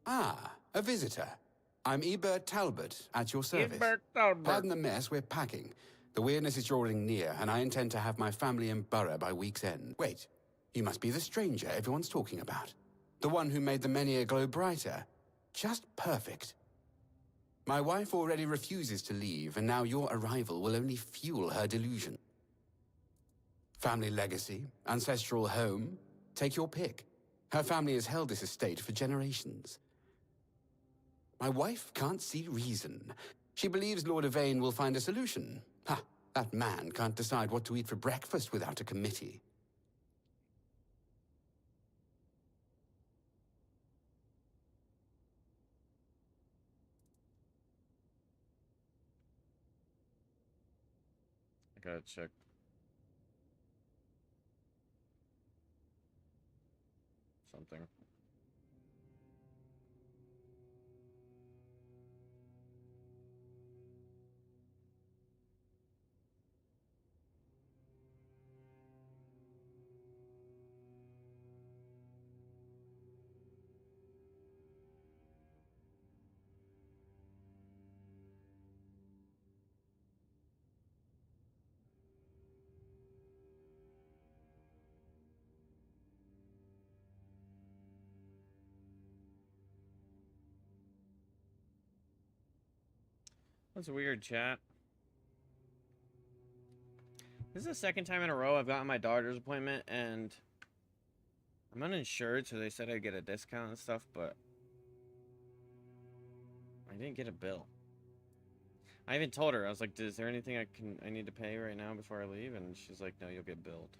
Ah, a visitor. I'm Ebert Talbot, at your service. Ebert Talbot. Pardon the mess, we're packing. The weirdness is drawing near, and I intend to have my family in Borough by week's end. Wait, you must be the stranger everyone's talking about. The one who made the many a glow brighter. Just perfect. My wife already refuses to leave, and now your arrival will only fuel her delusion. Family legacy, ancestral home, take your pick. Her family has held this estate for generations. My wife can't see reason. She believes Lord Yvain will find a solution. Ha! That man can't decide what to eat for breakfast without a committee. I gotta check. something. That's weird, chat. This is the second time in a row I've gotten my daughter's appointment, and I'm uninsured, so they said I'd get a discount and stuff, but I didn't get a bill. I even told her, I was like, is there anything I need to pay right now before I leave? And she's like, no, you'll get billed.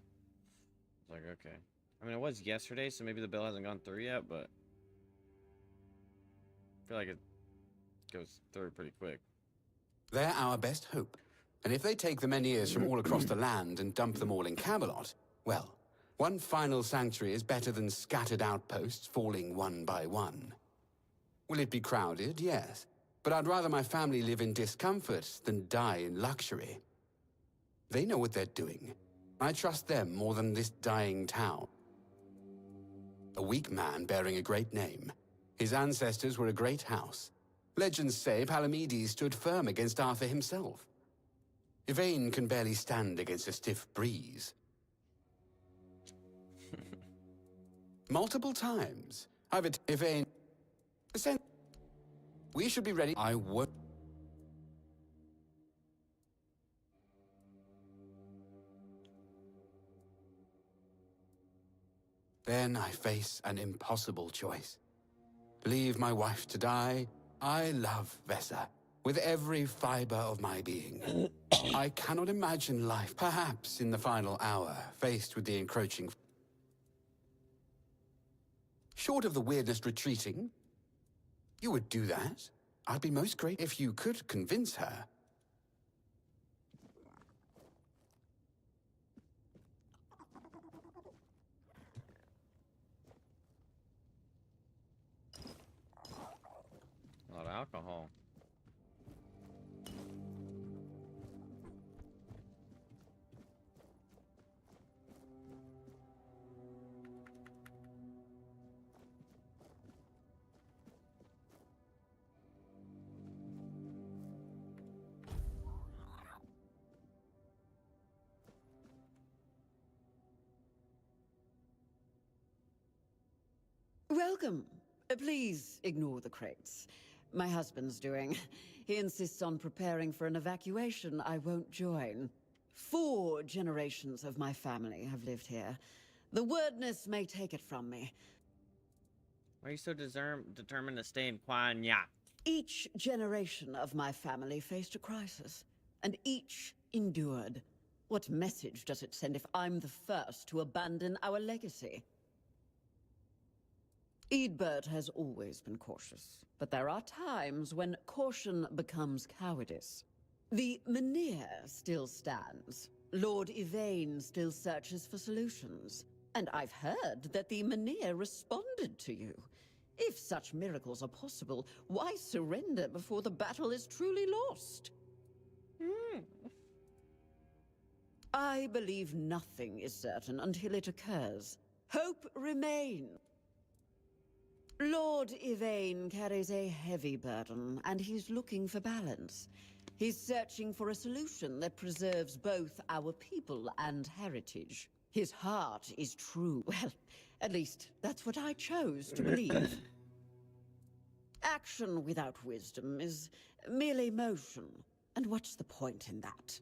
I was like, okay. I mean, it was yesterday, so maybe the bill hasn't gone through yet, but I feel like it goes through pretty quick. They're our best hope. And if they take the Menhirs from all across the land and dump them all in Camelot, well, one final sanctuary is better than scattered outposts falling one by one. Will it be crowded? Yes. But I'd rather my family live in discomfort than die in luxury. They know what they're doing. I trust them more than this dying town. A weak man bearing a great name. His ancestors were a great house. Legends say Palamedes stood firm against Arthur himself. Yvain can barely stand against a stiff breeze. Multiple times, I've Yvain. We should be ready. I would. Then I face an impossible choice. Leave my wife to die. I love Vesa with every fiber of my being. I cannot imagine life, perhaps in the final hour, faced with the encroaching. Short of the weirdness retreating, you would do that. I'd be most grateful if you could convince her. A lot of alcohol. Welcome. Please ignore the crates. My husband's doing. He insists on preparing for an evacuation I won't join. 4 generations of my family have lived here. The wordness may take it from me. Why are you so determined to stay in Quanya? Each generation of my family faced a crisis, and each endured. What message does it send if I'm the first to abandon our legacy? Eadbert has always been cautious, but there are times when caution becomes cowardice. The Menhir still stands. Lord Yvain still searches for solutions. And I've heard that the Menhir responded to you. If such miracles are possible, why surrender before the battle is truly lost? I believe nothing is certain until it occurs. Hope remains. Lord Yvain carries a heavy burden, and he's looking for balance. He's searching for a solution that preserves both our people and heritage. His heart is true. Well, at least that's what I chose to believe. Action without wisdom is merely motion. And what's the point in that?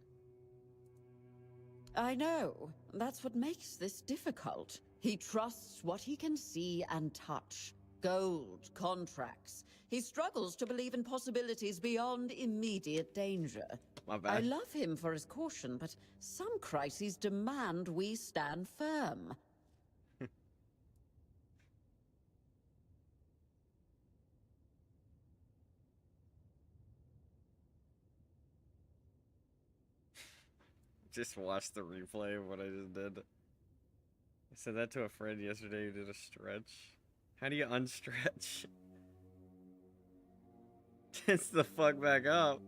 I know. That's what makes this difficult. He trusts what he can see and touch. Gold, contracts. He struggles to believe in possibilities beyond immediate danger. My bad. I love him for his caution, but some crises demand we stand firm. Just watch the replay of what I just did. I said that to a friend yesterday who did a stretch. How do you unstretch? It's the fuck back up.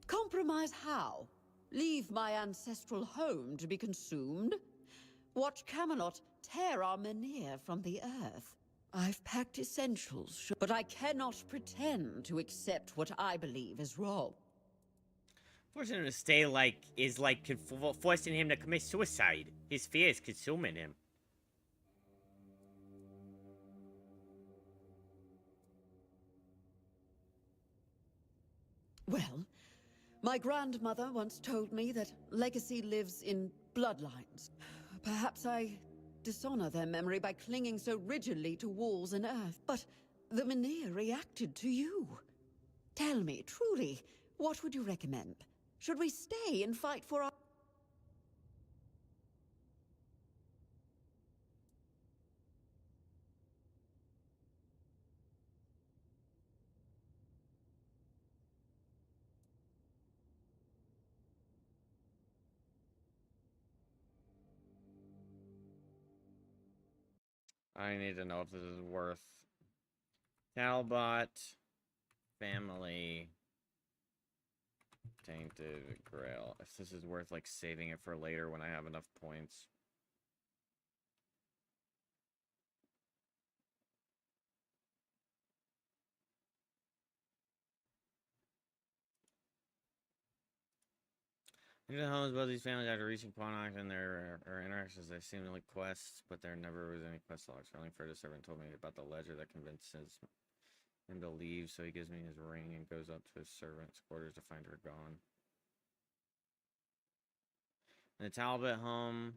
Compromise how? Leave my ancestral home to be consumed? Watch Camelot tear our Menhir from the earth? I've packed essentials, but I cannot pretend to accept what I believe is wrong. Forcing him to stay is like forcing him to commit suicide. His fear is consuming him. Well, my grandmother once told me that legacy lives in bloodlines. Perhaps I dishonor their memory by clinging so rigidly to walls and earth, but the Menhir reacted to you. Tell me, truly, what would you recommend? Should we stay and fight for our... I need to know if this is worth Talbot, family, Tainted, Grail. If this is worth like saving it for later when I have enough points. Into the homes both these families after reaching Quanok and their interactions, they seem like quests, but there never was any quest logs. Finally, Further Servant told me about the ledger that convinces him to leave, so he gives me his ring and goes up to his servant's quarters to find her gone. In the Talbot home,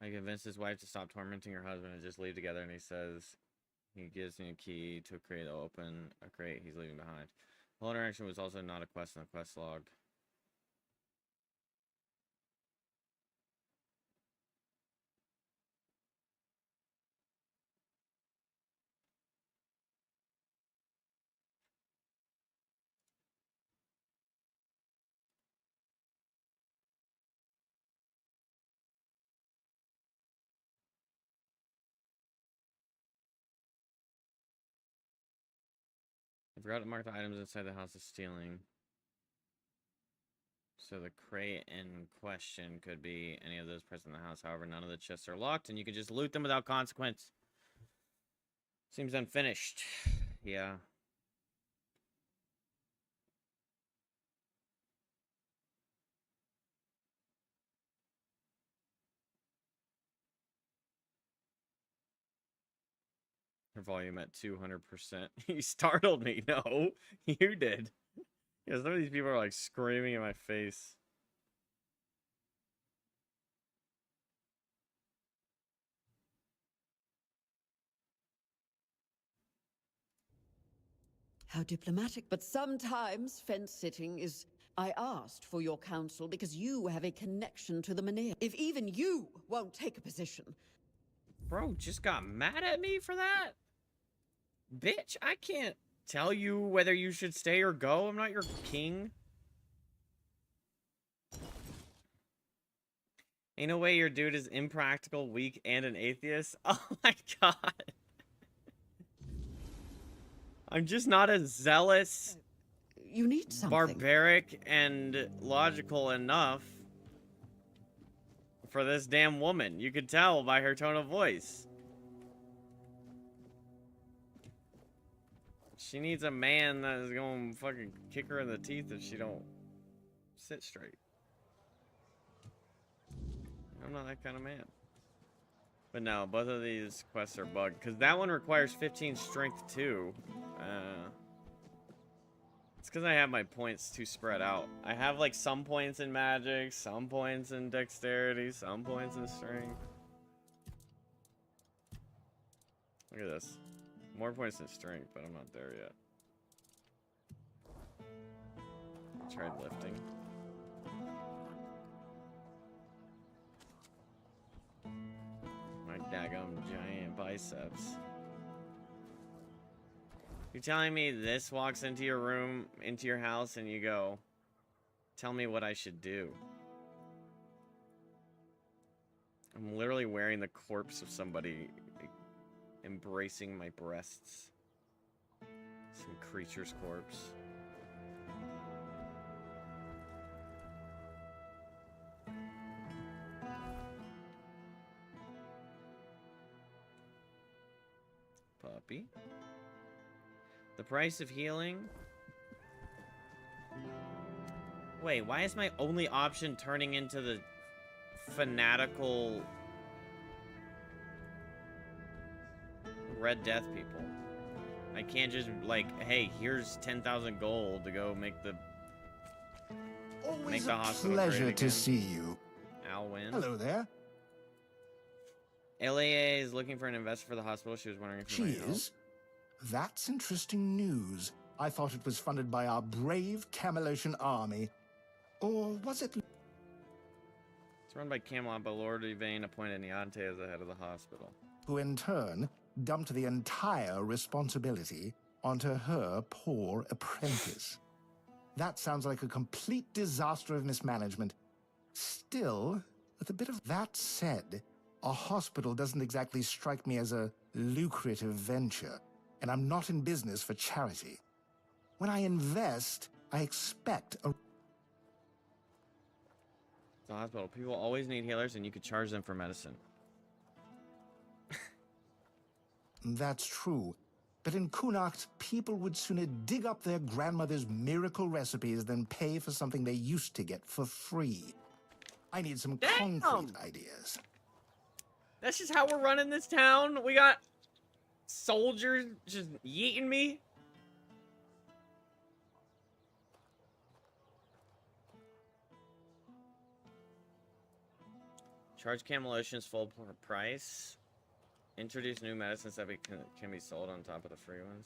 I convinced his wife to stop tormenting her husband and just leave together, and he says he gives me a key to a crate to open a crate he's leaving behind. The whole interaction was also not a quest in the quest log. I forgot to mark the items inside the house as stealing. So the crate in question could be any of those present in the house. However, none of the chests are locked, and you can just loot them without consequence. Seems unfinished. Yeah. Her volume at 200%. You startled me. No, you did. Yeah, some of these people are like screaming in my face. How diplomatic, but sometimes fence-sitting is... I asked for your counsel because you have a connection to the Menhir. If even you won't take a position... Bro, just got mad at me for that? Bitch, I can't tell you whether you should stay or go. I'm not your king. Ain't no way your dude is impractical, weak, and an atheist. Oh my god. I'm just not as zealous, you need something. Barbaric, and logical enough for this damn woman. You could tell by her tone of voice. She needs a man that is going to fucking kick her in the teeth if she don't sit straight. I'm not that kind of man. But no, both of these quests are bugged. Because that one requires 15 strength too. It's because I have my points too spread out. I have like some points in magic, some points in dexterity, some points in strength. Look at this. More points in strength, but I'm not there yet. I tried lifting. My daggum giant biceps. You're telling me this walks into your room, into your house, and you go, tell me what I should do. I'm literally wearing the corpse of somebody embracing my breasts. Some creature's corpse. Puppy. The price of healing. Wait, why is my only option turning into the fanatical Red Death people? I can't just like, hey, here's 10,000 gold to go make the Always the a hospital pleasure great to again. see you. Alwyn. Hello there. LAA is looking for an investor for the hospital. She was wondering if She you might help. is? That's interesting news. I thought it was funded by our brave Camelosian army. Or was it... It's run by Camelot, but Lord Yvain appointed Niante as the head of the hospital. who in turn dumped the entire responsibility onto her poor apprentice. That sounds like a complete disaster of mismanagement. Still, with a bit of that said, a hospital doesn't exactly strike me as a lucrative venture, and I'm not in business for charity. When I invest, I expect a... The hospital. People always need healers, and you could charge them for medicine. That's true. But in Kunacht, people would sooner dig up their grandmother's miracle recipes than pay for something they used to get for free. I need some concrete ideas. That's just how we're running this town. We got soldiers just yeeting me. Charge Camelosians full price. Introduce new medicines that can be sold on top of the free ones.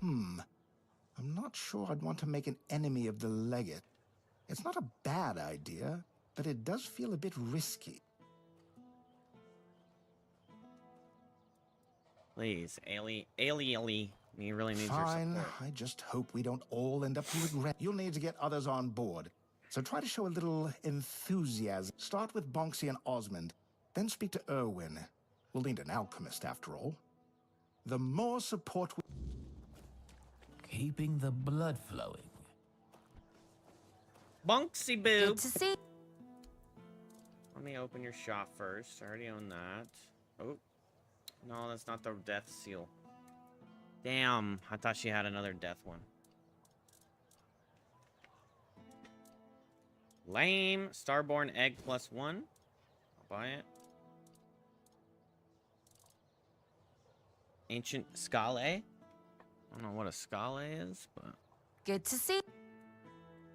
I'm not sure I'd want to make an enemy of the legate. It's not a bad idea, but it does feel a bit risky. Please, Ali, you really need your Fine, support. I just hope we don't all end up regret. You'll need to get others on board, so try to show a little enthusiasm. Start with Bonksy and Osmond, then speak to Irwin. We'll need an alchemist, after all. The more support we... Keeping the blood flowing. Bonksy boo. Good to see. Let me open your shop first. I already own that. Oh. No, that's not the death seal. Damn, I thought she had another death one. Lame. Starborn egg +1. I'll buy it. Ancient Scale. I don't know what a Scale is, but... Good to see.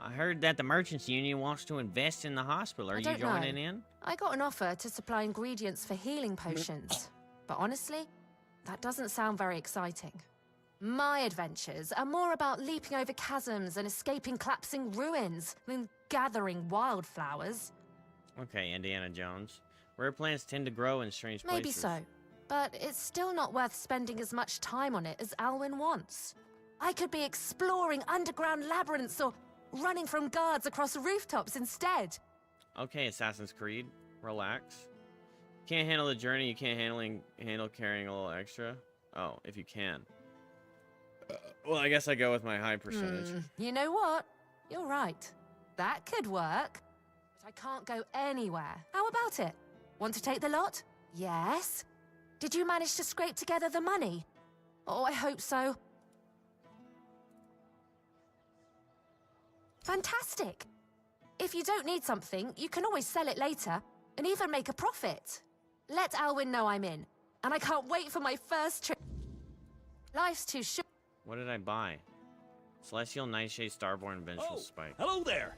I heard that the Merchants Union wants to invest in the hospital. Are you joining in? I got an offer to supply ingredients for healing potions. But honestly, that doesn't sound very exciting. My adventures are more about leaping over chasms and escaping collapsing ruins than gathering wildflowers. Okay, Indiana Jones. Rare plants tend to grow in strange places. Maybe so, but it's still not worth spending as much time on it as Alwyn wants. I could be exploring underground labyrinths or running from guards across rooftops instead. Okay, Assassin's Creed. Relax. Can't handle the journey, you can't handle carrying a little extra? Oh, if you can. Well, I guess I go with my high percentage. You know what? You're right. That could work. But I can't go anywhere. How about it? Want to take the lot? Yes. Did you manage to scrape together the money? Oh, I hope so. Fantastic. If you don't need something, you can always sell it later and even make a profit. Let Alwyn know I'm in, and I can't wait for my first trip. Life's too short. What did I buy? Celestial Nightshade Starborn Vengeful Spike. Hello there.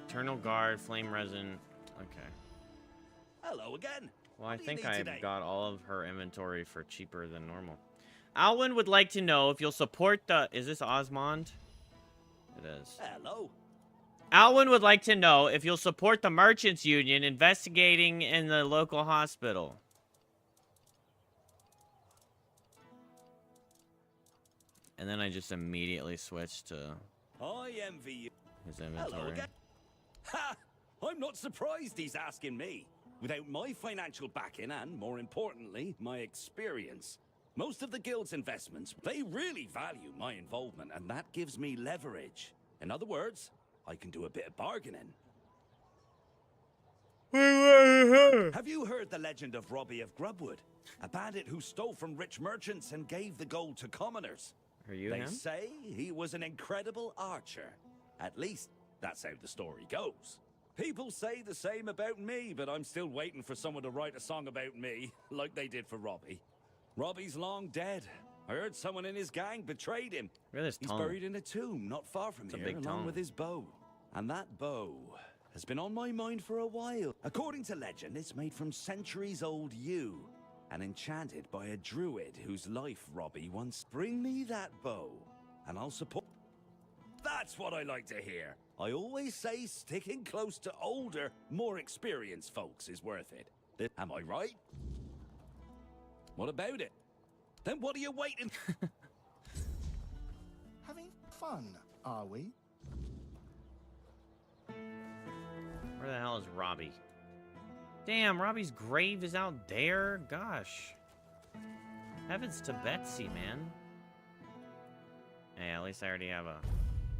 Eternal Guard, Flame Resin. Okay. Hello again. Well, I What do you think need I today? got all of her inventory for cheaper than normal. Alwyn would like to know if you'll support the... Is this Osmond? It is. Hello. Alwyn would like to know if you'll support the Merchants Union investigating in the local hospital. And then I just immediately switched to I envy you. his Hello inventory. again. Ha! I'm not surprised he's asking me. Without my financial backing and, more importantly, my experience, most of the guild's investments, they really value my involvement, and that gives me leverage. In other words, I can do a bit of bargaining. Have you heard the legend of Robbie of Grubwood? A bandit who stole from rich merchants and gave the gold to commoners. Are you They him? say he was an incredible archer. At least, that's how the story goes. People say the same about me, but I'm still waiting for someone to write a song about me, like they did for Robbie. Robbie's long dead. I heard someone in his gang betrayed him. He's buried in a tomb not far from It's a here, big along tongue. with his bow. And that bow has been on my mind for a while. According to legend, it's made from centuries-old yew and enchanted by a druid whose life Robbie once. Bring me that bow, and I'll support. That's what I like to hear. I always say sticking close to older, more experienced folks is worth it. Am I right? What about it? Then what are you waiting? Having fun, are we? Where the hell is Robbie? Damn, Robbie's grave is out there? Gosh. Heavens to Betsy, man. Hey, at least I already have a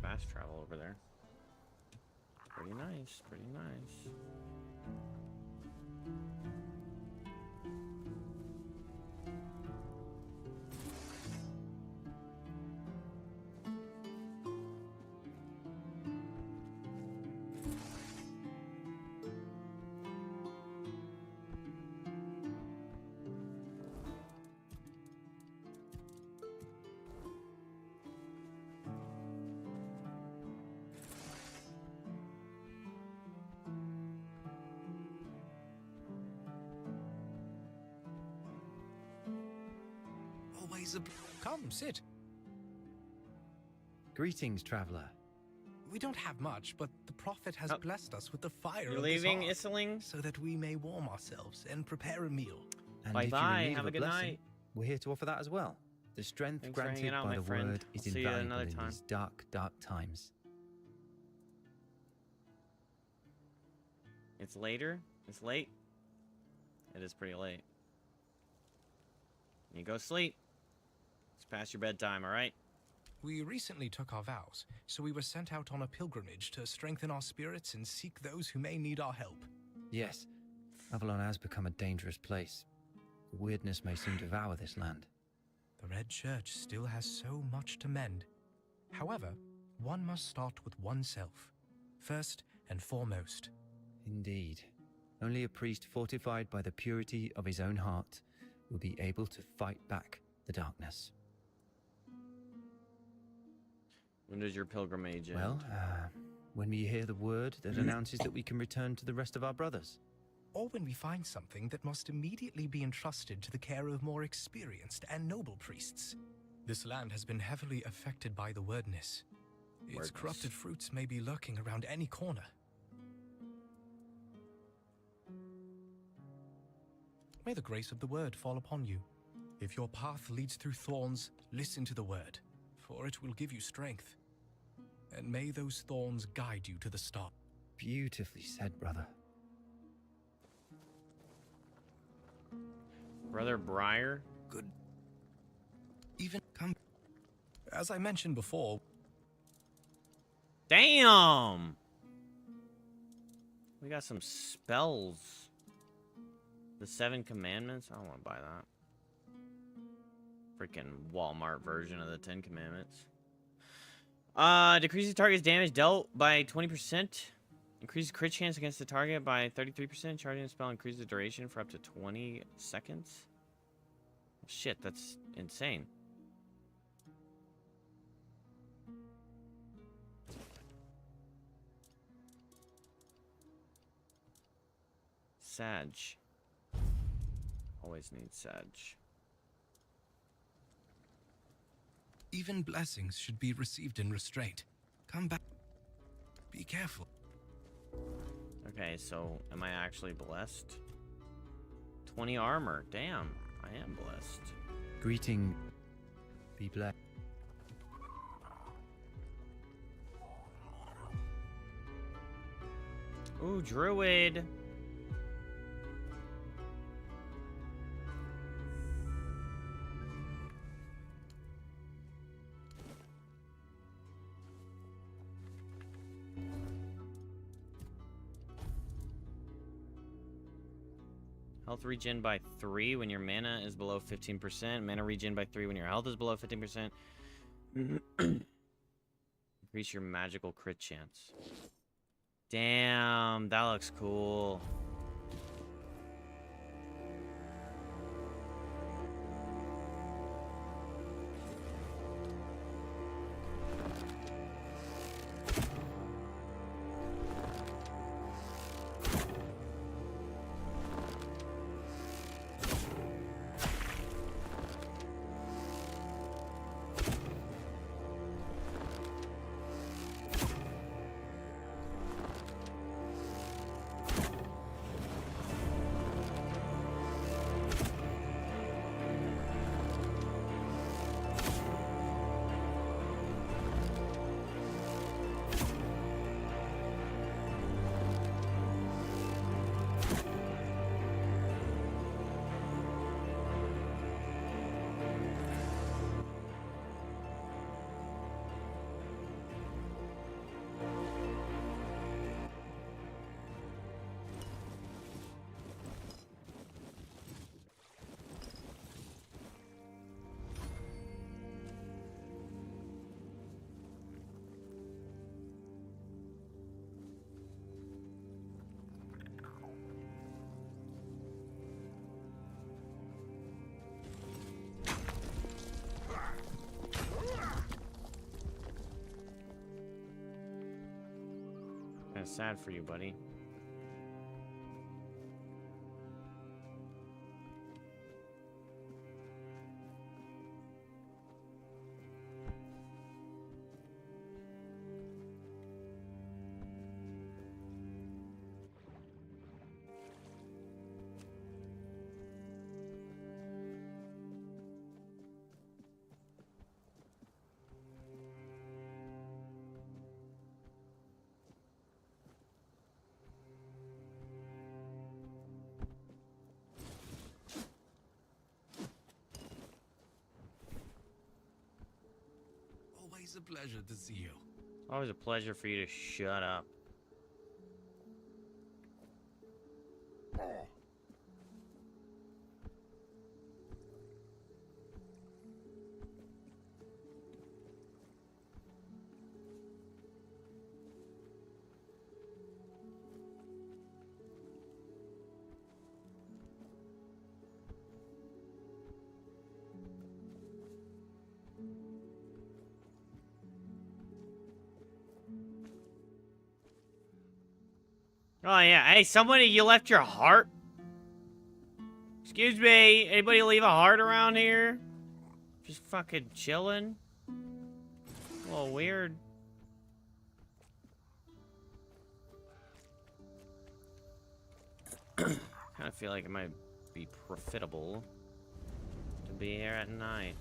fast travel over there. Pretty nice, pretty nice. Always a... Come, sit. Greetings, traveler. We don't have much, but the Prophet has blessed us with the fire You're of his leaving, heart, Isling? so that we may warm ourselves and prepare a meal. And Bye if you're bye, in need have of a good blessing, night. we're here to offer that as well. The strength Thanks for granted hanging out, by my the friend. word is I'll see you invaluable another in time. these dark, dark times. It's later? It's late? It is pretty late. You go sleep. It's past your bedtime, alright? We recently took our vows, so we were sent out on a pilgrimage to strengthen our spirits and seek those who may need our help. Yes, Avalon has become a dangerous place. The weirdness may soon devour this land. The Red Church still has so much to mend. However, one must start with oneself, first and foremost. Indeed. Only a priest fortified by the purity of his own heart will be able to fight back the darkness. When does your pilgrimage end? Well, when we hear the word that announces that we can return to the rest of our brothers. Or when we find something that must immediately be entrusted to the care of more experienced and noble priests. This land has been heavily affected by the wordness. Its corrupted fruits may be lurking around any corner. May the grace of the word fall upon you. If your path leads through thorns, listen to the word, for it will give you strength. And may those thorns guide you to the star. Beautifully said, brother. Brother Briar? Good. Even come. As I mentioned before. Damn! We got some spells. The 7 Commandments? I don't want to buy that. Freaking Walmart version of the 10 Commandments. Decreases target's damage dealt by 20%. Increases crit chance against the target by 33%. Charging the spell increases the duration for up to 20 seconds. Shit, that's insane. Sag. Always need Sag. Even blessings should be received in restraint. Come back. Be careful. Okay, so am I actually blessed? 20 armor. Damn, I am blessed. Greeting. Be blessed. Ooh, Druid. Health regen by 3 when your mana is below 15%. Mana regen by 3 when your health is below 15%. Increase your magical crit chance. Damn, that looks cool. Kinda sad for you, buddy. Always a pleasure to see you. Always a pleasure for you to shut up. Oh yeah, hey, somebody, you left your heart? Excuse me, anybody leave a heart around here? Just fucking chilling? A little weird. Kind of feel like it might be profitable to be here at night.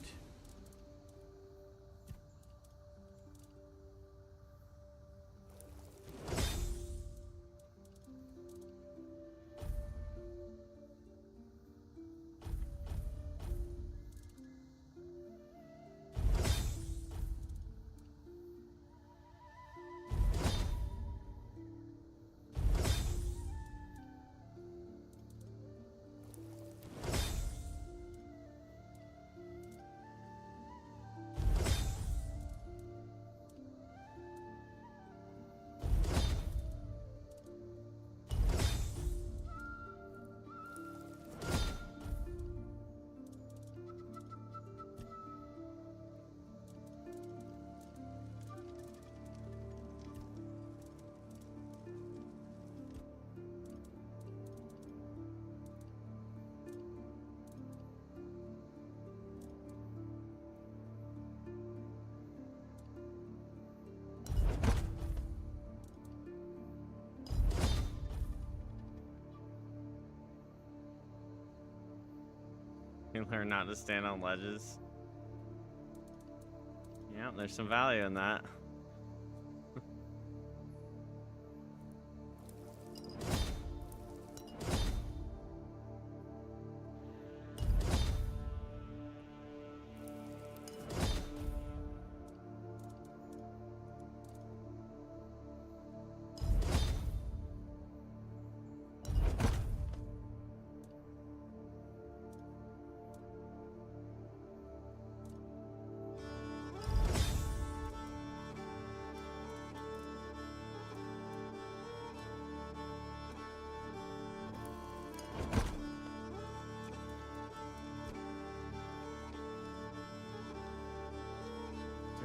You learn not to stand on ledges. Yeah, there's some value in that.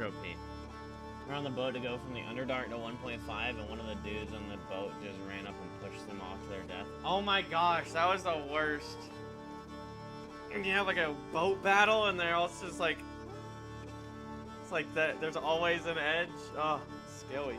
super OP. We're on the boat to go from the Underdark to 1.5, and one of the dudes on the boat just ran up and pushed them off to their death. Oh my gosh, that was the worst. And you have like a boat battle, and they're also just like, it's like that. There's always an edge. Oh, scary.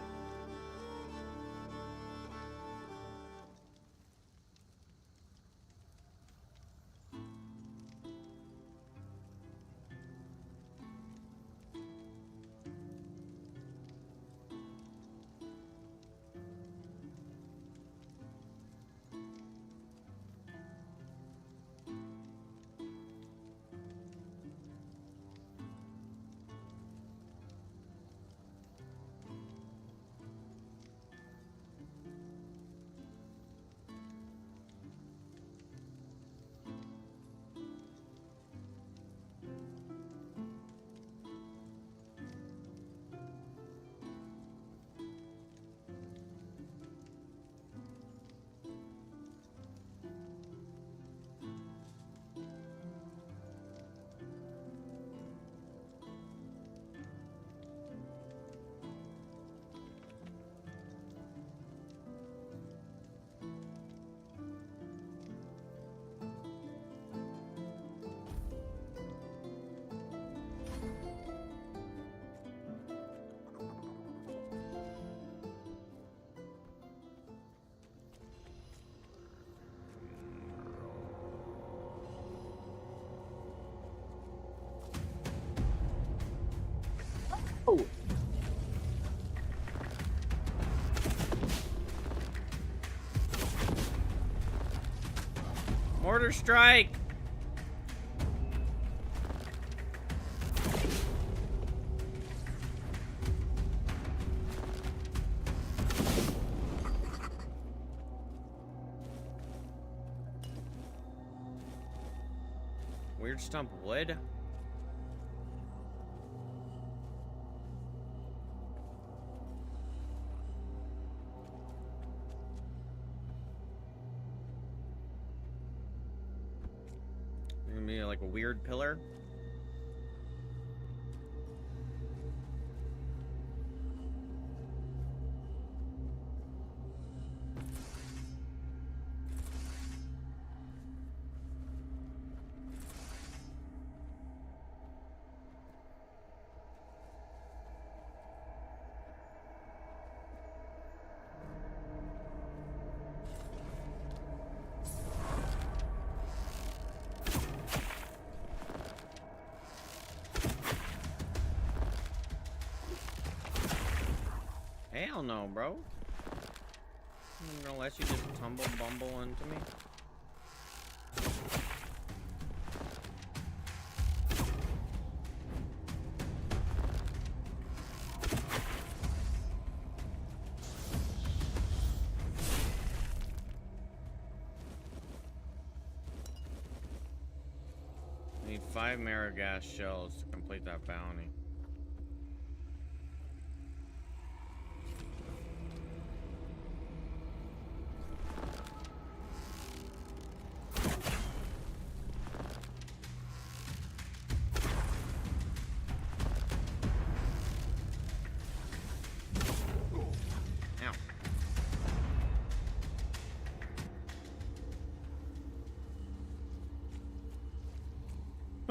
Oh. Mortar strike! Weird stump wood? Maybe like a weird pillar? Hell no, bro. I'm gonna let you just tumble bumble into me. I need 5 Marigas shells to complete that bounty.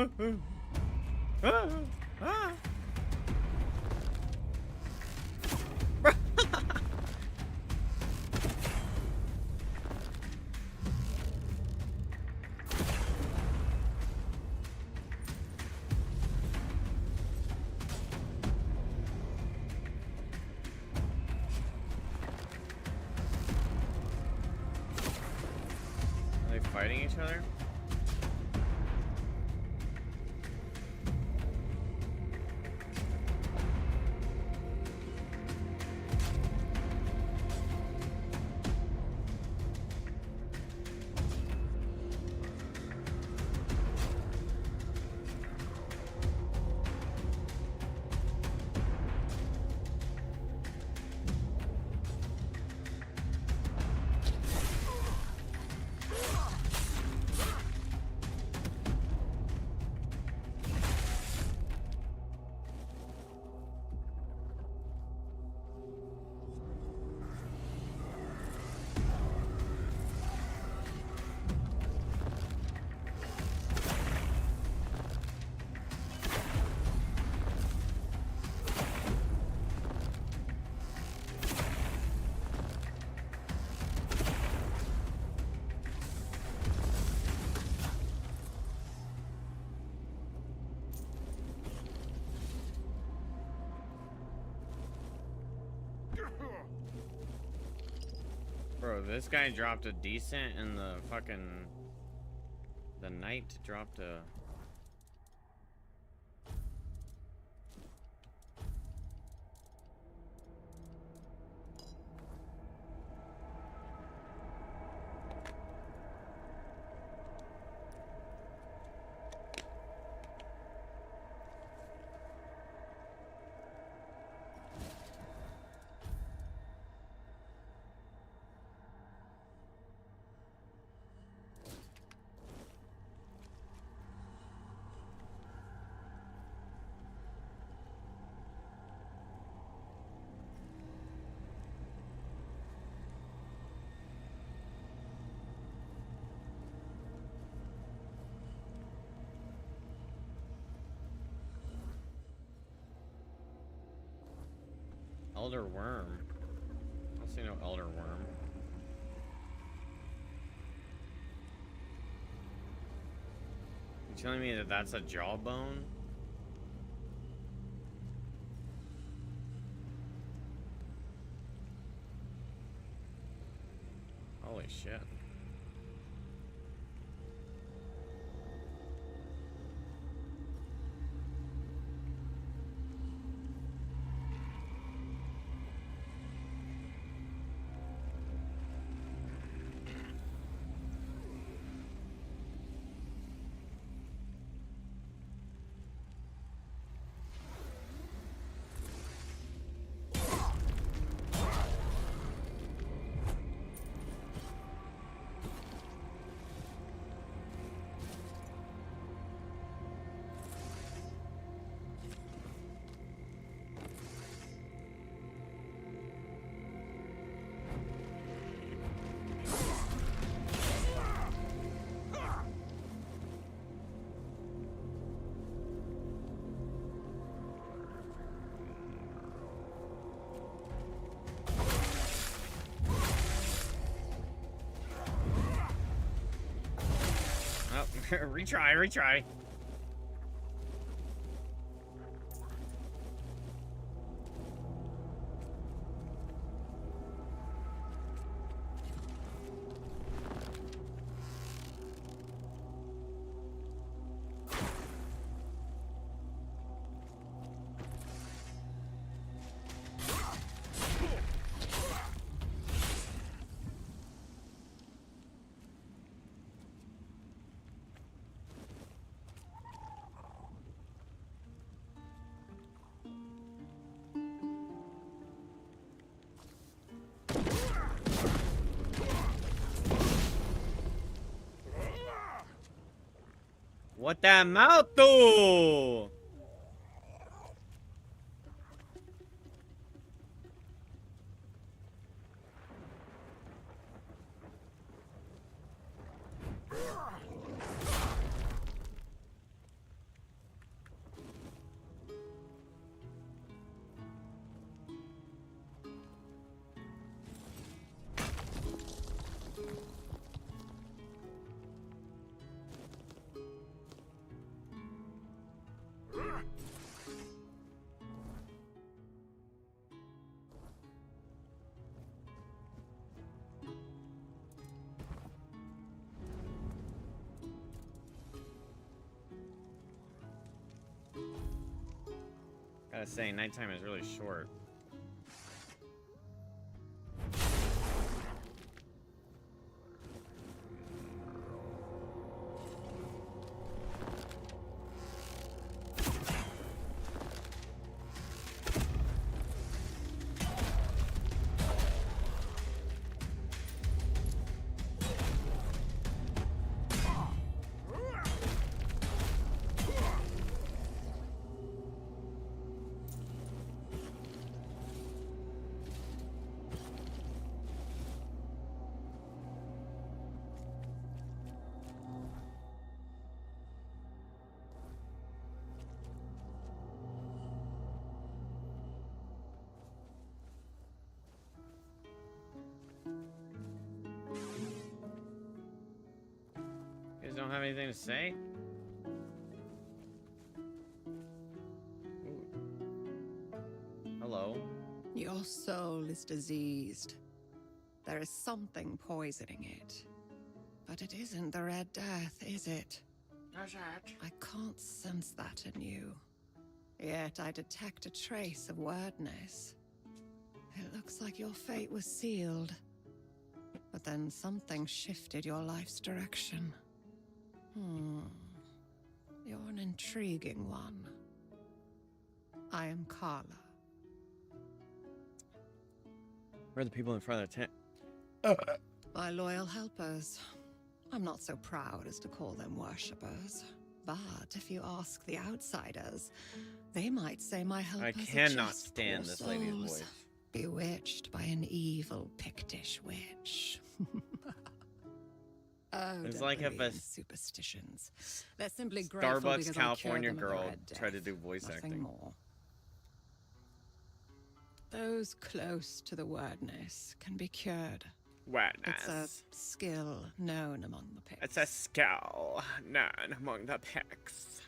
Are they fighting each other? Bro, this guy dropped a decent and the fucking... The knight dropped a... Elder worm. I don't see no elder worm. You telling me that that's a jawbone? Holy shit. Retry. What that mouth do? Gotta say, nighttime is really short. You guys don't have anything to say? Ooh. Hello. Your soul is diseased. There is something poisoning it. But it isn't the Red Death, is it? I can't sense that in you. Yet I detect a trace of wordness. It looks like your fate was sealed. But then something shifted your life's direction. You're an intriguing one. I am Carla. Where are the people in front of the tent? My loyal helpers. I'm not so proud as to call them worshippers. But if you ask the outsiders, they might say my helpers I are cannot just stand poor this lady's souls, voice. bewitched by an evil Pictish witch. Oh, It's don't like if believe a in superstitions. They're simply grateful Starbucks because California I cured them of the girl Red Death. tried to do voice Nothing acting. more. Those close to the wordness can be cured. It's a skill known among the Picts. It's a skill known among the Picts.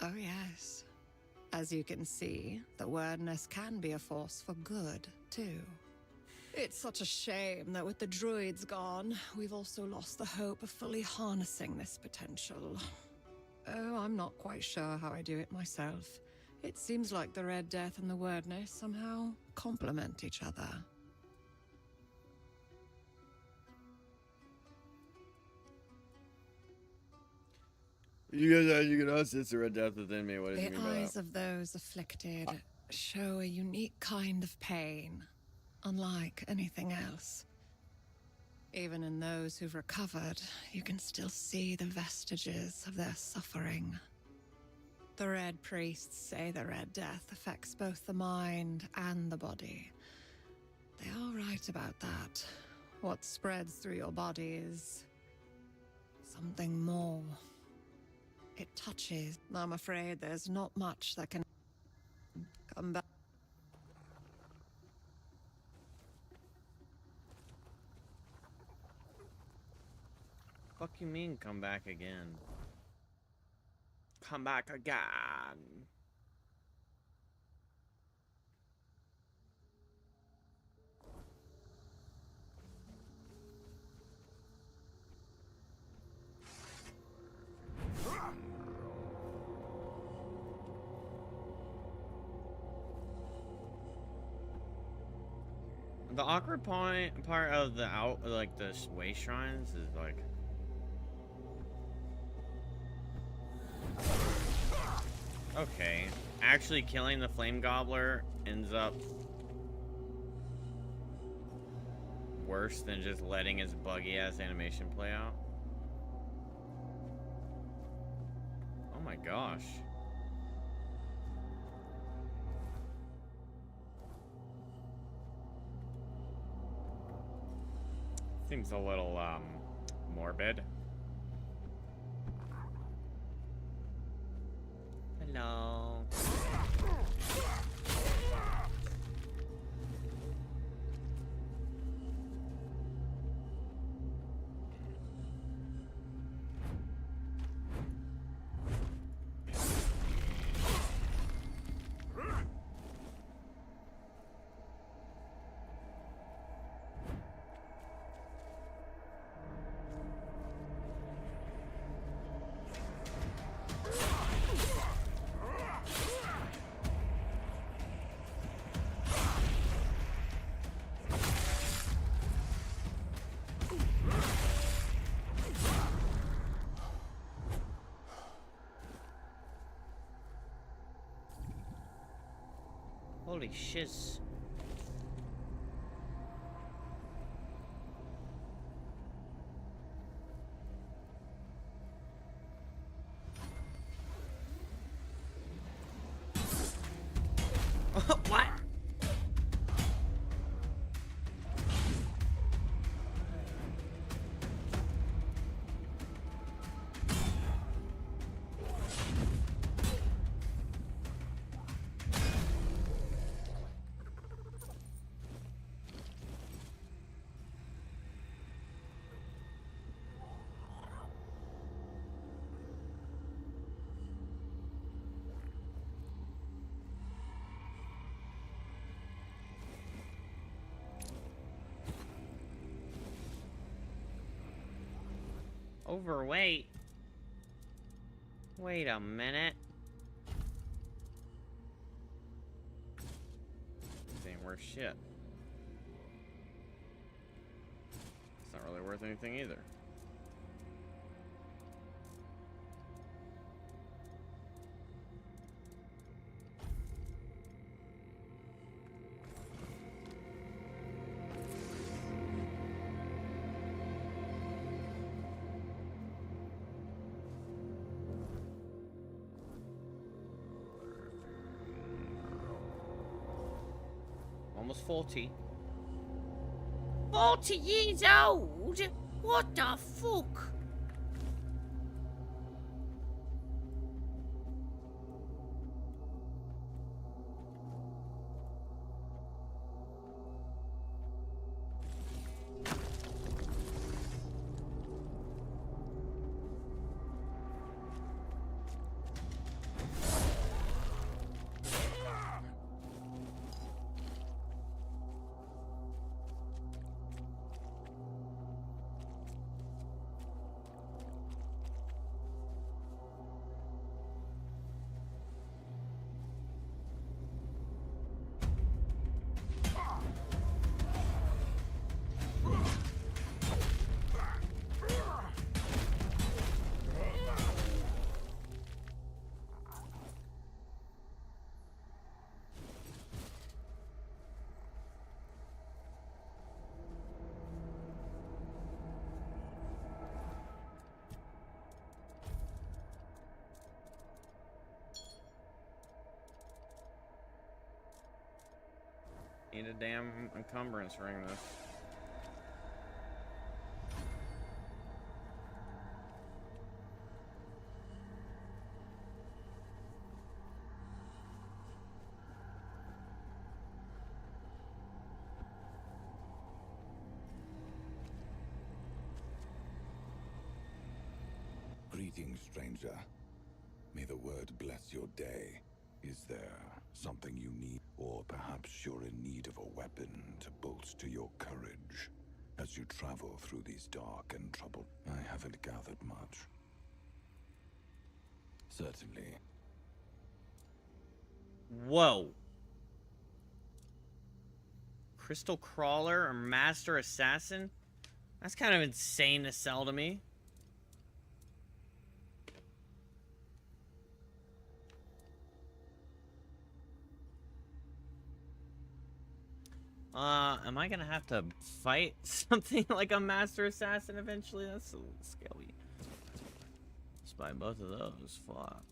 Oh, yes. As you can see, the wordness can be a force for good, too. It's such a shame that with the druids gone, we've also lost the hope of fully harnessing this potential. Oh, I'm not quite sure how I do it myself. It seems like the Red Death and the wordness somehow complement each other. You can also sense the Red Death within me. What did you The mean by eyes that? of those afflicted show a unique kind of pain, unlike anything else. Even in those who've recovered, you can still see the vestiges of their suffering. The Red Priests say the Red Death affects both the mind and the body. They are right about that. What spreads through your body is something more. It touches. I'm afraid there's not much that can come back. Fuck you mean come back again? Come back again. The awkward part of the like the way shrines is like okay, actually killing the flame gobbler ends up worse than just letting his buggy ass animation play out. Oh my gosh. Seems a little morbid. Hello. Holy shiz. What? Overweight? Wait a minute. This ain't worth shit. It's not really worth anything either. Almost 40. 40 years old? What the fuck? Need a damn encumbrance ring this. Greetings, stranger. May the word bless your day. Is there something you need? Or perhaps you're in need of a weapon to bolster your courage as you travel through these dark and troubled... I haven't gathered much. Certainly. Whoa. Crystal Crawler or Master Assassin? That's kind of insane to sell to me. Am I gonna have to fight something like a Master Assassin eventually? That's a little scary. Let's buy both of those. Fuck.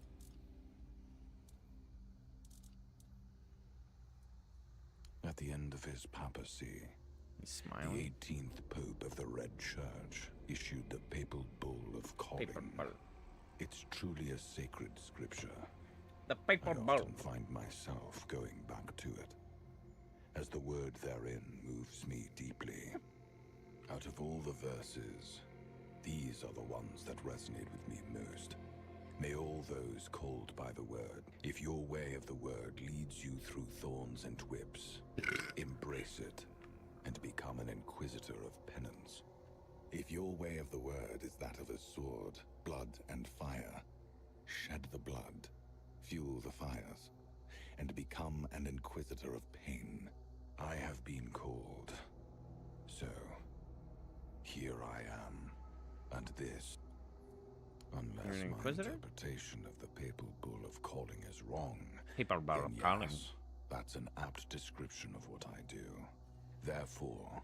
At the end of his papacy, he's smiling. The 18th Pope of the Red Church issued the Papal Bull of Calling. It's truly a sacred scripture. The Papal Bull. I often find myself going back to it, as the word therein moves me deeply. Out of all the verses, these are the ones that resonate with me most. May all those called by the word, if your way of the word leads you through thorns and whips, embrace it and become an inquisitor of penance. If your way of the word is that of a sword, blood and fire, shed the blood, fuel the fires, and become an inquisitor of pain. I have been called, so here I am, and this, unless my interpretation of the Papal Bull of Calling is wrong, Papal Bull then of Calling. yes, that's an apt description of what I do. Therefore,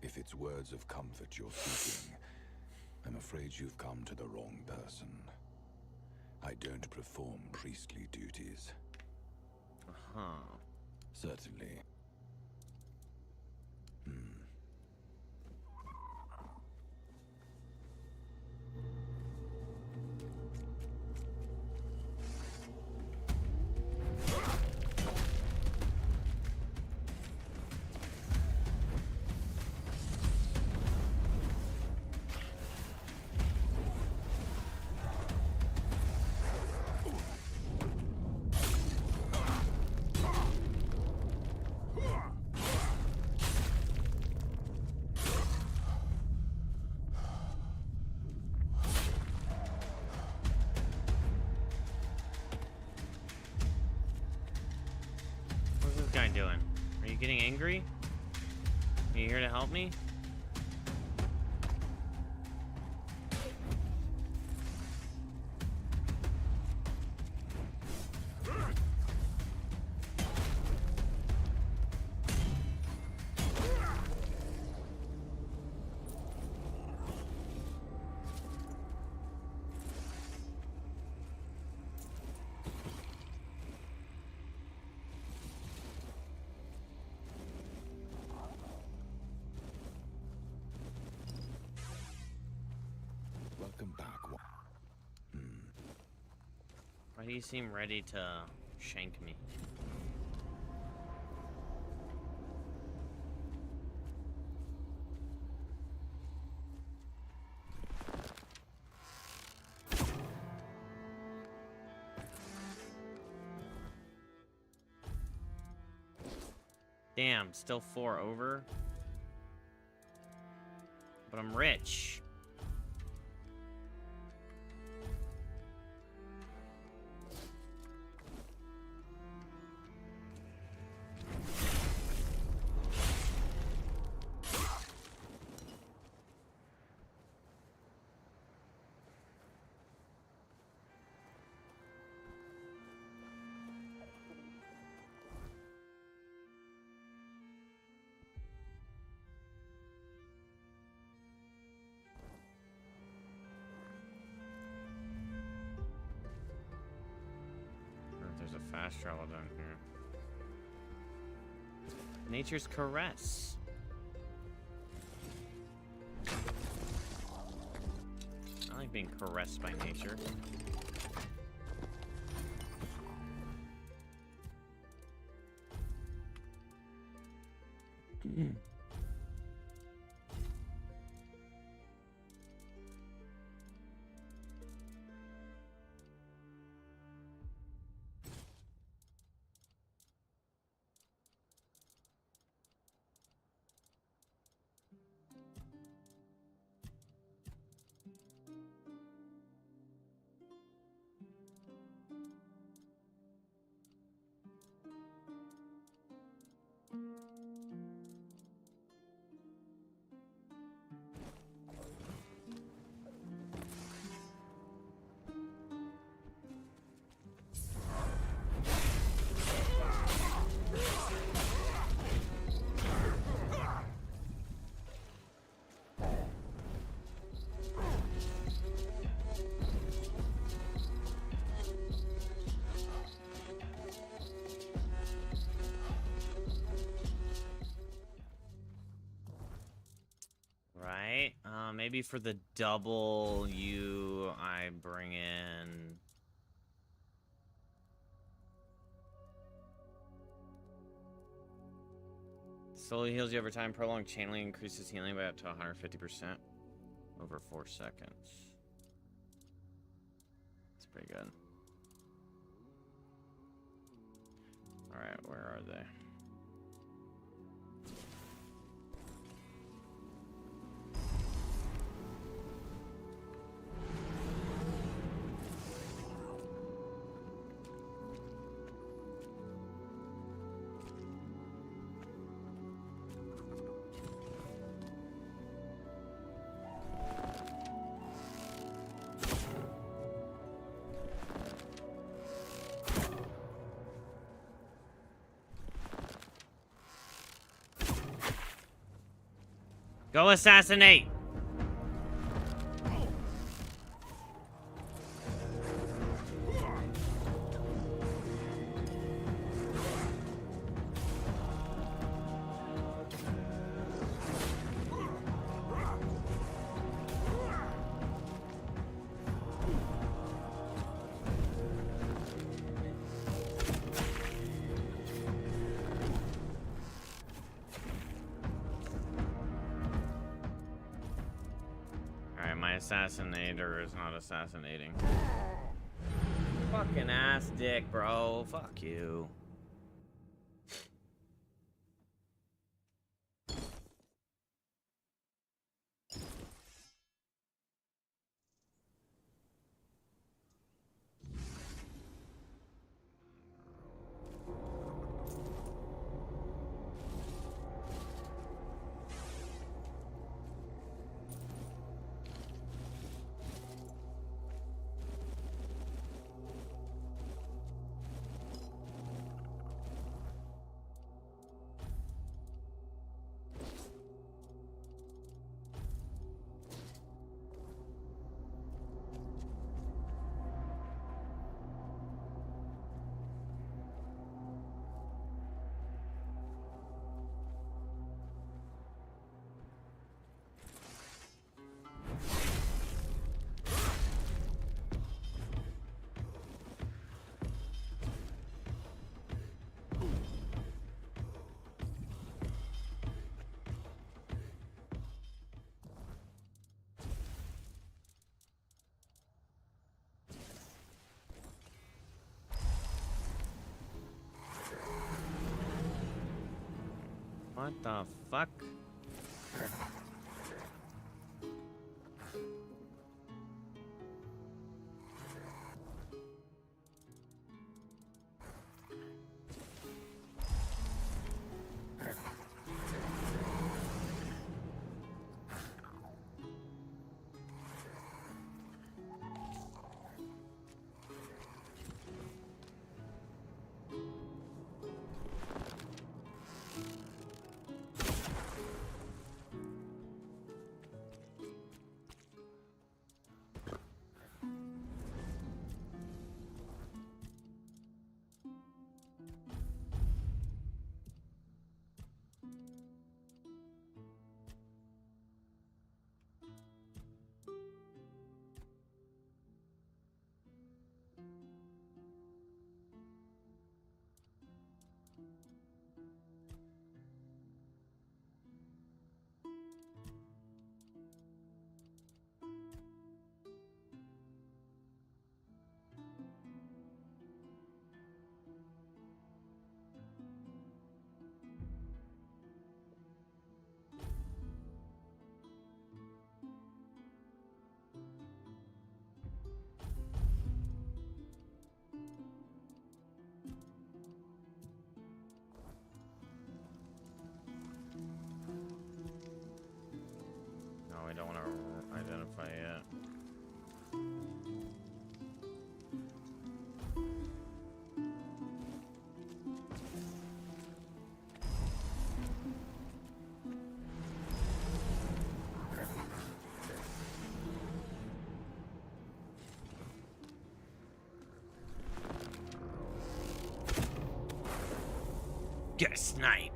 if it's words of comfort you're seeking, I'm afraid you've come to the wrong person. I don't perform priestly duties. Certainly. doing? Are you getting angry? Are you here to help me? Welcome back. Why do you seem ready to shank me? Damn, still 4 over. But I'm rich. There's a fast travel down here. Nature's caress. I like being caressed by nature. Right? Maybe for the double I bring in... Slowly heals you over time. Prolonged channeling increases healing by up to 150% over 4 seconds. That's pretty good. Alright, where are they? Go assassinate! Assassinator is not assassinating. Fucking ass dick, bro. Fuck you. What the fuck? No, I don't want to identify yet. Get a snipe.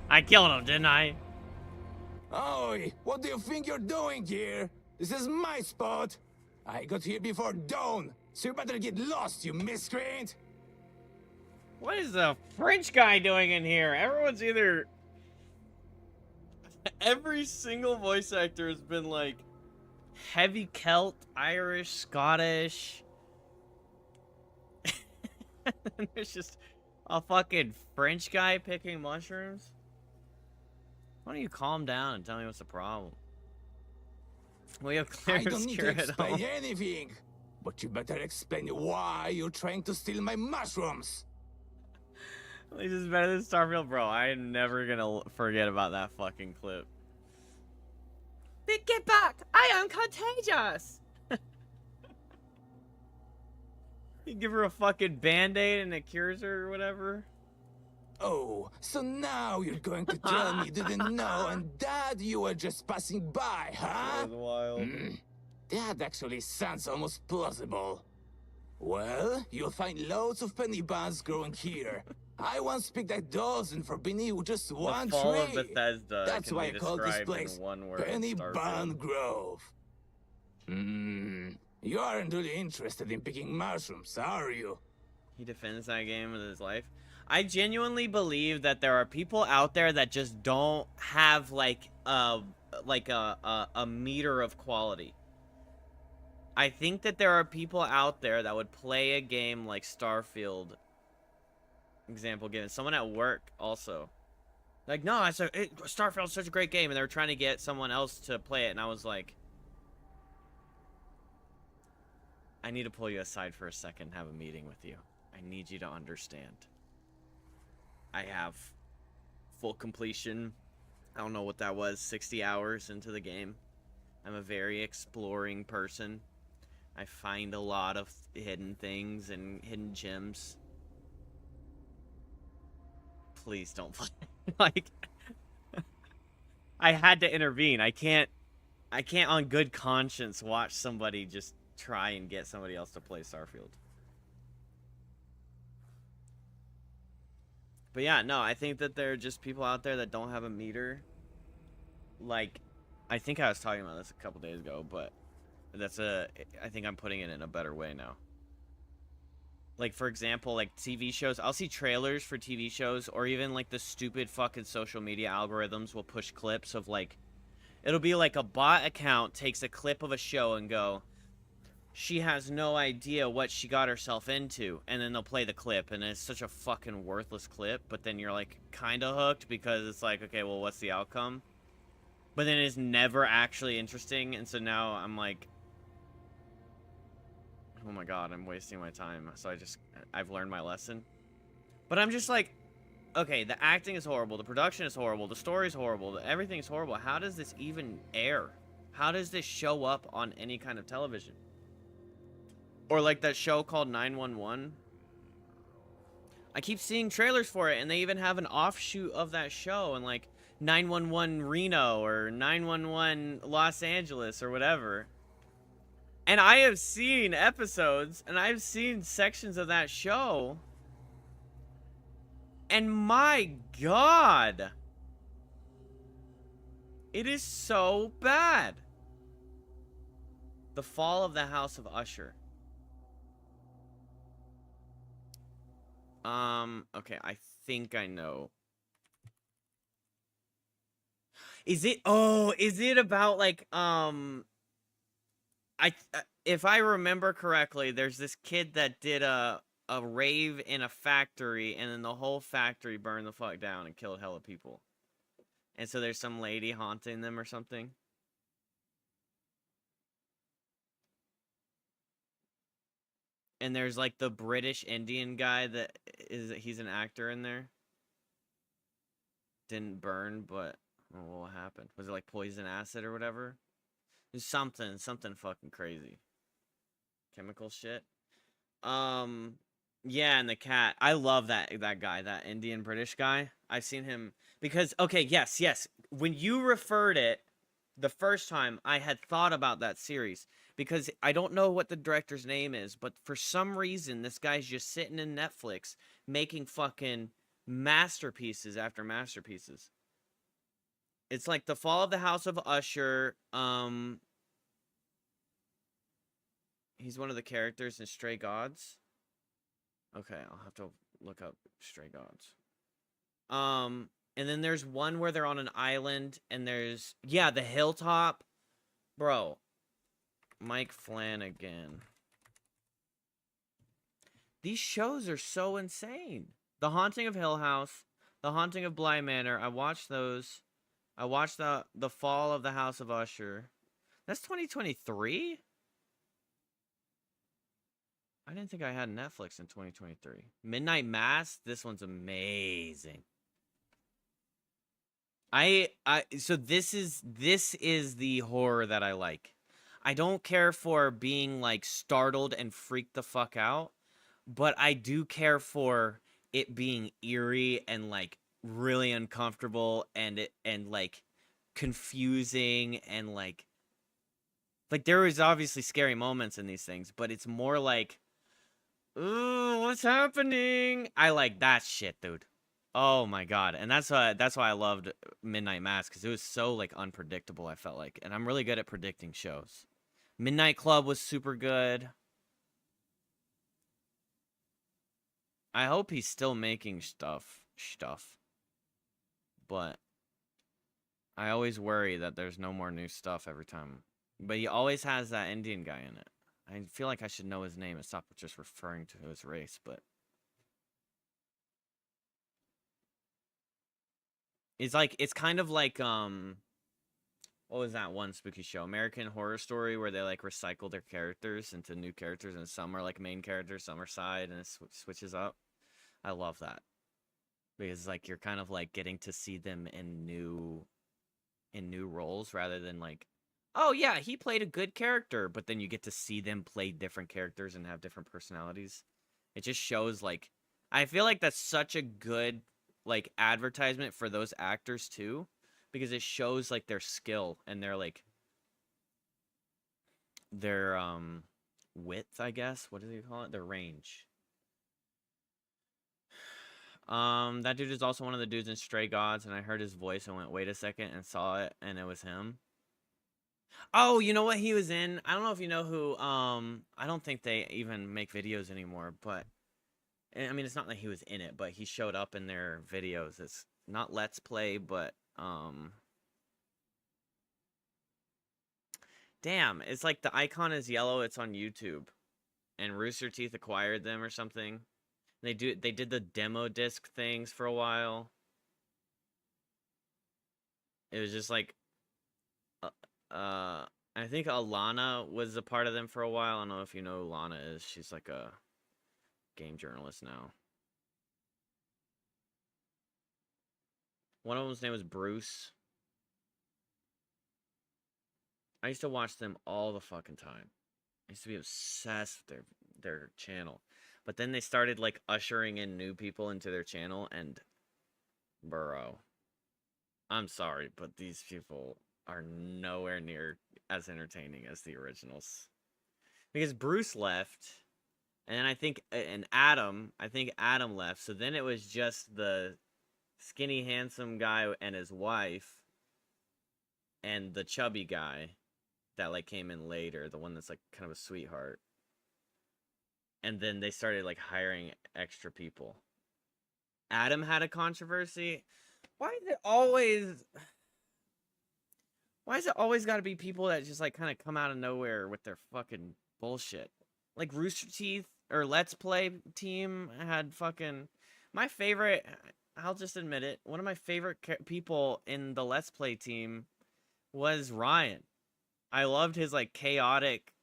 I killed him, didn't I? Oi, what do you think you're doing here? This is my spot. I got here before dawn, so you better get lost, you miscreant. What is the French guy doing in here? Everyone's either... Every single voice actor has been like heavy Celt, Irish, Scottish, And there's just a fucking French guy picking mushrooms. Why don't you calm down and tell me what's the problem? We have I clear don't need to secure at explain home. anything, but you better explain why you're trying to steal my mushrooms. At least it's better than Starfield, bro. I'm never gonna forget about that fucking clip. Get back! I am contagious! You give her a fucking band-aid and it cures her or whatever. Oh, so now you're going to tell me you didn't know and that you were just passing by, huh? That was wild. That actually sounds almost plausible. Well, you'll find loads of penny buns growing here. I once picked a dozen for Benny with just one The fall of tree. Bethesda That's can why I be call this described place in one word, Penny Starfield. Bun Grove. You aren't really interested in picking mushrooms, are you? He defends that game with his life. I genuinely believe that there are people out there that just don't have like a meter of quality. I think that there are people out there that would play a game like Starfield. Example given. Someone at work also. Like, no, Starfield's such a great game, and they were trying to get someone else to play it, and I was like, I need to pull you aside for a second and have a meeting with you. I need you to understand. I have full completion. I don't know what that was, 60 hours into the game. I'm a very exploring person. I find a lot of hidden things and hidden gems. Please don't play. Like, I had to intervene. I can't on good conscience watch somebody just try and get somebody else to play Starfield. But yeah, no, I think that there are just people out there that don't have a meter. Like, I think I was talking about this a couple days ago, but I think I'm putting it in a better way now. Like, for example, like TV shows, I'll see trailers for TV shows, or even like the stupid fucking social media algorithms will push clips of like, it'll be like a bot account takes a clip of a show and go, she has no idea what she got herself into, and then they'll play the clip, and it's such a fucking worthless clip, but then you're like kind of hooked because it's like, okay, well, what's the outcome? But then it's never actually interesting, and so now I'm like, oh my god, I'm wasting my time. So I've learned my lesson. But I'm just like, okay, the acting is horrible, the production is horrible, the story is horrible, everything's horrible. How does this even air? How does this show up on any kind of television? Or like that show called 911. I keep seeing trailers for it, and they even have an offshoot of that show, and like 911 Reno or 911 Los Angeles or whatever. And I have seen episodes, and I've seen sections of that show, and my god, it is so bad. The Fall of the House of Usher. Okay, I think I know. Is it about like, if I remember correctly, there's this kid that did a rave in a factory, and then the whole factory burned the fuck down and killed hella people. And so there's some lady haunting them or something. And there's like the British Indian guy he's an actor in there. Didn't burn, but what happened? Was it like poison acid or whatever? There's something fucking crazy. Chemical shit. Yeah, and the cat. I love that guy, that Indian British guy. I've seen him because, okay, yes. When you referred it the first time, I had thought about that series. Because I don't know what the director's name is, but for some reason, this guy's just sitting in Netflix making fucking masterpieces after masterpieces. It's like The Fall of the House of Usher. He's one of the characters in Stray Gods. Okay, I'll have to look up Stray Gods. And then there's one where they're on an island, and there's, yeah, The Hilltop. Bro. Mike Flanagan. These shows are so insane. The Haunting of Hill House, The Haunting of Bly Manor. I watched those. I watched the Fall of the House of Usher. That's 2023? I didn't think I had Netflix in 2023. Midnight Mass. This one's amazing. So this is the horror that I like. I don't care for being like startled and freaked the fuck out, but I do care for it being eerie and like really uncomfortable and like confusing and like there is obviously scary moments in these things, but it's more like, ooh, what's happening? I like that shit, dude. Oh my god. And that's why I loved Midnight Mass, because it was so like unpredictable, I felt like. And I'm really good at predicting shows. Midnight Club was super good. I hope he's still making stuff. But I always worry that there's no more new stuff every time. But he always has that Indian guy in it. I feel like I should know his name and stop just referring to his race, but it's kind of like what was that one spooky show? American Horror Story, where they like recycle their characters into new characters, and some are like main characters, some are side, and it switches up. I love that, because like you're kind of like getting to see them in new roles, rather than like, oh yeah, he played a good character, but then you get to see them play different characters and have different personalities. It just shows like, I feel like that's such a good like advertisement for those actors too, because it shows like their skill and their like their width, I guess. What do you call it? Their range. That dude is also one of the dudes in Stray Gods, and I heard his voice and went, wait a second, and saw it, and it was him. Oh, you know what he was in? I don't know if you know who, I don't think they even make videos anymore, but, I mean, it's not like he was in it, but he showed up in their videos. It's not Let's Play, but, damn, it's like the icon is yellow, it's on YouTube, and Rooster Teeth acquired them or something. They did the demo disc things for a while. It was just like, I think Alana was a part of them for a while. I don't know if you know who Alana is. She's like a game journalist now. One of them's name was Bruce. I used to watch them all the fucking time. I used to be obsessed with their channel. But then they started like ushering in new people into their channel, and bro, I'm sorry, but these people are nowhere near as entertaining as the originals. Because Bruce left, and I think Adam left, so then it was just the skinny handsome guy and his wife and the chubby guy that like came in later, the one that's like kind of a sweetheart. And then they started like hiring extra people. Adam had a controversy. Why is it always got to be people that just like kind of come out of nowhere with their fucking bullshit? Like Rooster Teeth or Let's Play team had fucking, my favorite, I'll just admit it, one of my favorite people in the Let's Play team was Ryan. I loved his like chaotic,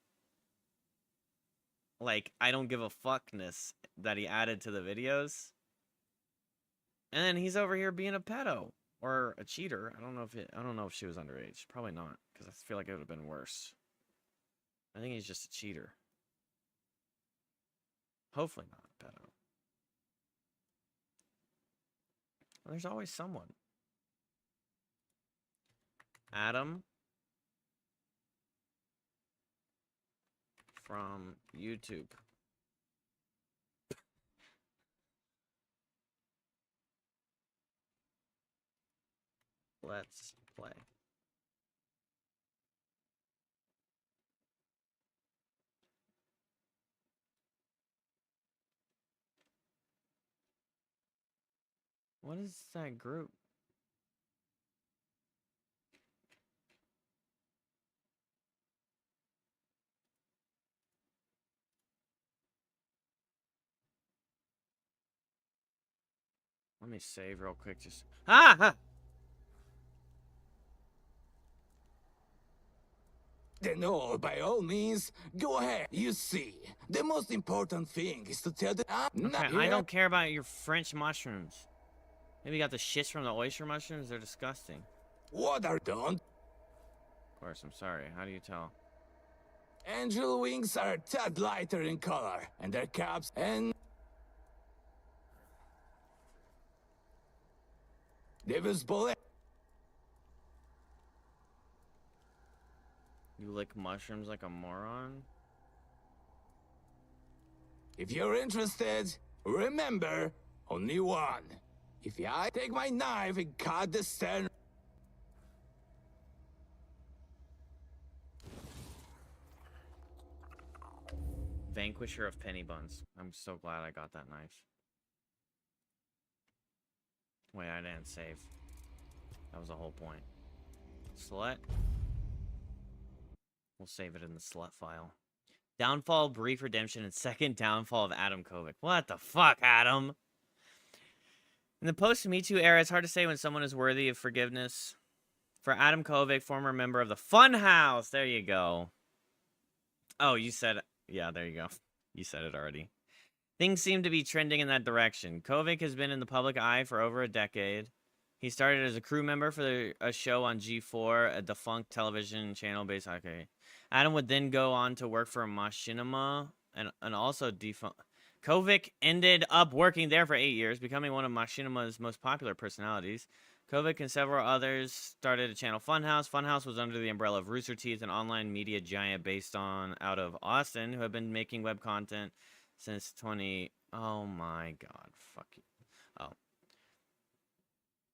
like I don't give a fuckness that he added to the videos. And then he's over here being a pedo or a cheater. I don't know if she was underage. Probably not, because I feel like it would have been worse. I think he's just a cheater. Hopefully not a pedo. Well, there's always someone. Adam from YouTube. Let's play. What is that group? Let me save real quick. Just ah. Then by all means, go ahead. You see, the most important thing is to tell the... Okay, I don't care about your French mushrooms. Maybe you got the shits from the oyster mushrooms? They're disgusting. What are done? Of course, I'm sorry. How do you tell? Angel wings are a tad lighter in color, and their caps and... Devil's bullet. You lick mushrooms like a moron? If you're interested, remember, only one. If I take my knife and cut the stern... Vanquisher of penny buns. I'm so glad I got that knife. Wait, I didn't save. That was the whole point. Slut. We'll save it in the slut file. Downfall, brief redemption, and second downfall of Adam Kovic. What the fuck, Adam? In the post-Me Too era, it's hard to say when someone is worthy of forgiveness. For Adam Kovic, former member of the Funhouse. There you go. Oh, you said... Yeah, there you go. You said it already. Things seem to be trending in that direction. Kovic has been in the public eye for over a decade. He started as a crew member for a show on G4, a defunct television channel based... Okay. Adam would then go on to work for Machinima and also defunct... Kovic ended up working there for 8 years, becoming one of Machinima's most popular personalities. Kovic and several others started a channel Funhouse. Funhouse was under the umbrella of Rooster Teeth, an online media giant based out of Austin, who have been making web content since 20... Oh my god, fuck you. Oh.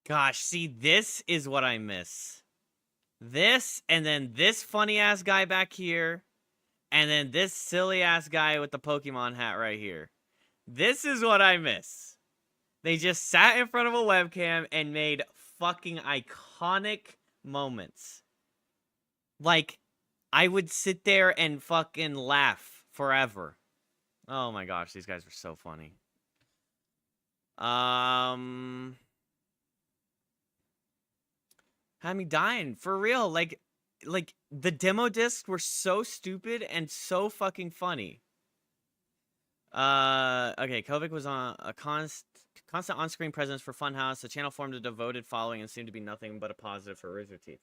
Gosh, see, this is what I miss. This, and then this funny-ass guy back here, and then this silly-ass guy with the Pokemon hat right here. This is what I miss. They just sat in front of a webcam and made fucking iconic moments. Like, I would sit there and fucking laugh forever. Oh my gosh, these guys were so funny. Had me dying for real. Like the demo discs were so stupid and so fucking funny. Okay, Kovic was on a constant on-screen presence for Funhouse. The channel formed a devoted following and seemed to be nothing but a positive for Rooster Teeth.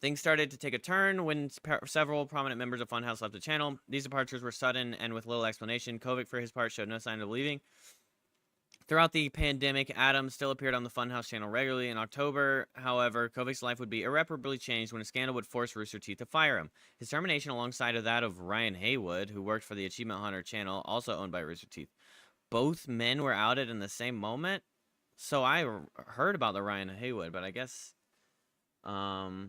Things started to take a turn when several prominent members of Funhouse left the channel. These departures were sudden and with little explanation. Kovic, for his part, showed no sign of leaving. Throughout the pandemic, Adam still appeared on the Funhouse channel regularly. In October, however, Kovic's life would be irreparably changed when a scandal would force Rooster Teeth to fire him. His termination alongside of that of Ryan Haywood, who worked for the Achievement Hunter channel, also owned by Rooster Teeth. Both men were outed in the same moment? So I heard about the Ryan Haywood, but I guess... The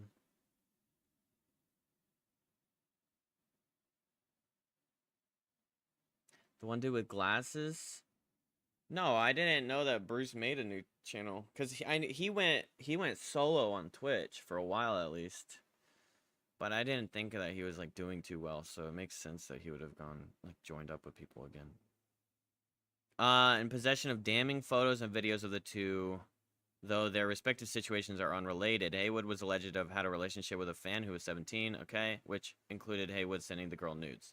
one dude with glasses? No, I didn't know that Bruce made a new channel because he went solo on Twitch for a while at least, but I didn't think that he was like doing too well. So it makes sense that he would have gone like joined up with people again. In possession of damning photos and videos of the two, though their respective situations are unrelated. Haywood was alleged to have had a relationship with a fan who was 17. Okay, which included Haywood sending the girl nudes.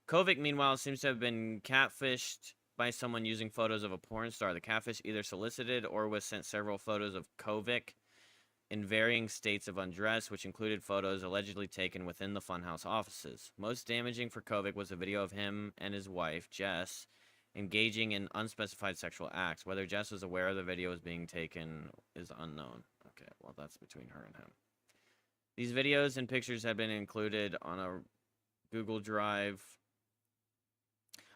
Kovic, meanwhile, seems to have been catfished by someone using photos of a porn star. The catfish either solicited or was sent several photos of Kovic in varying states of undress, which included photos allegedly taken within the Funhouse offices. Most damaging for Kovic was a video of him and his wife, Jess, engaging in unspecified sexual acts. Whether Jess was aware the video was being taken is unknown. Okay, well, that's between her and him. These videos and pictures have been included on a Google Drive.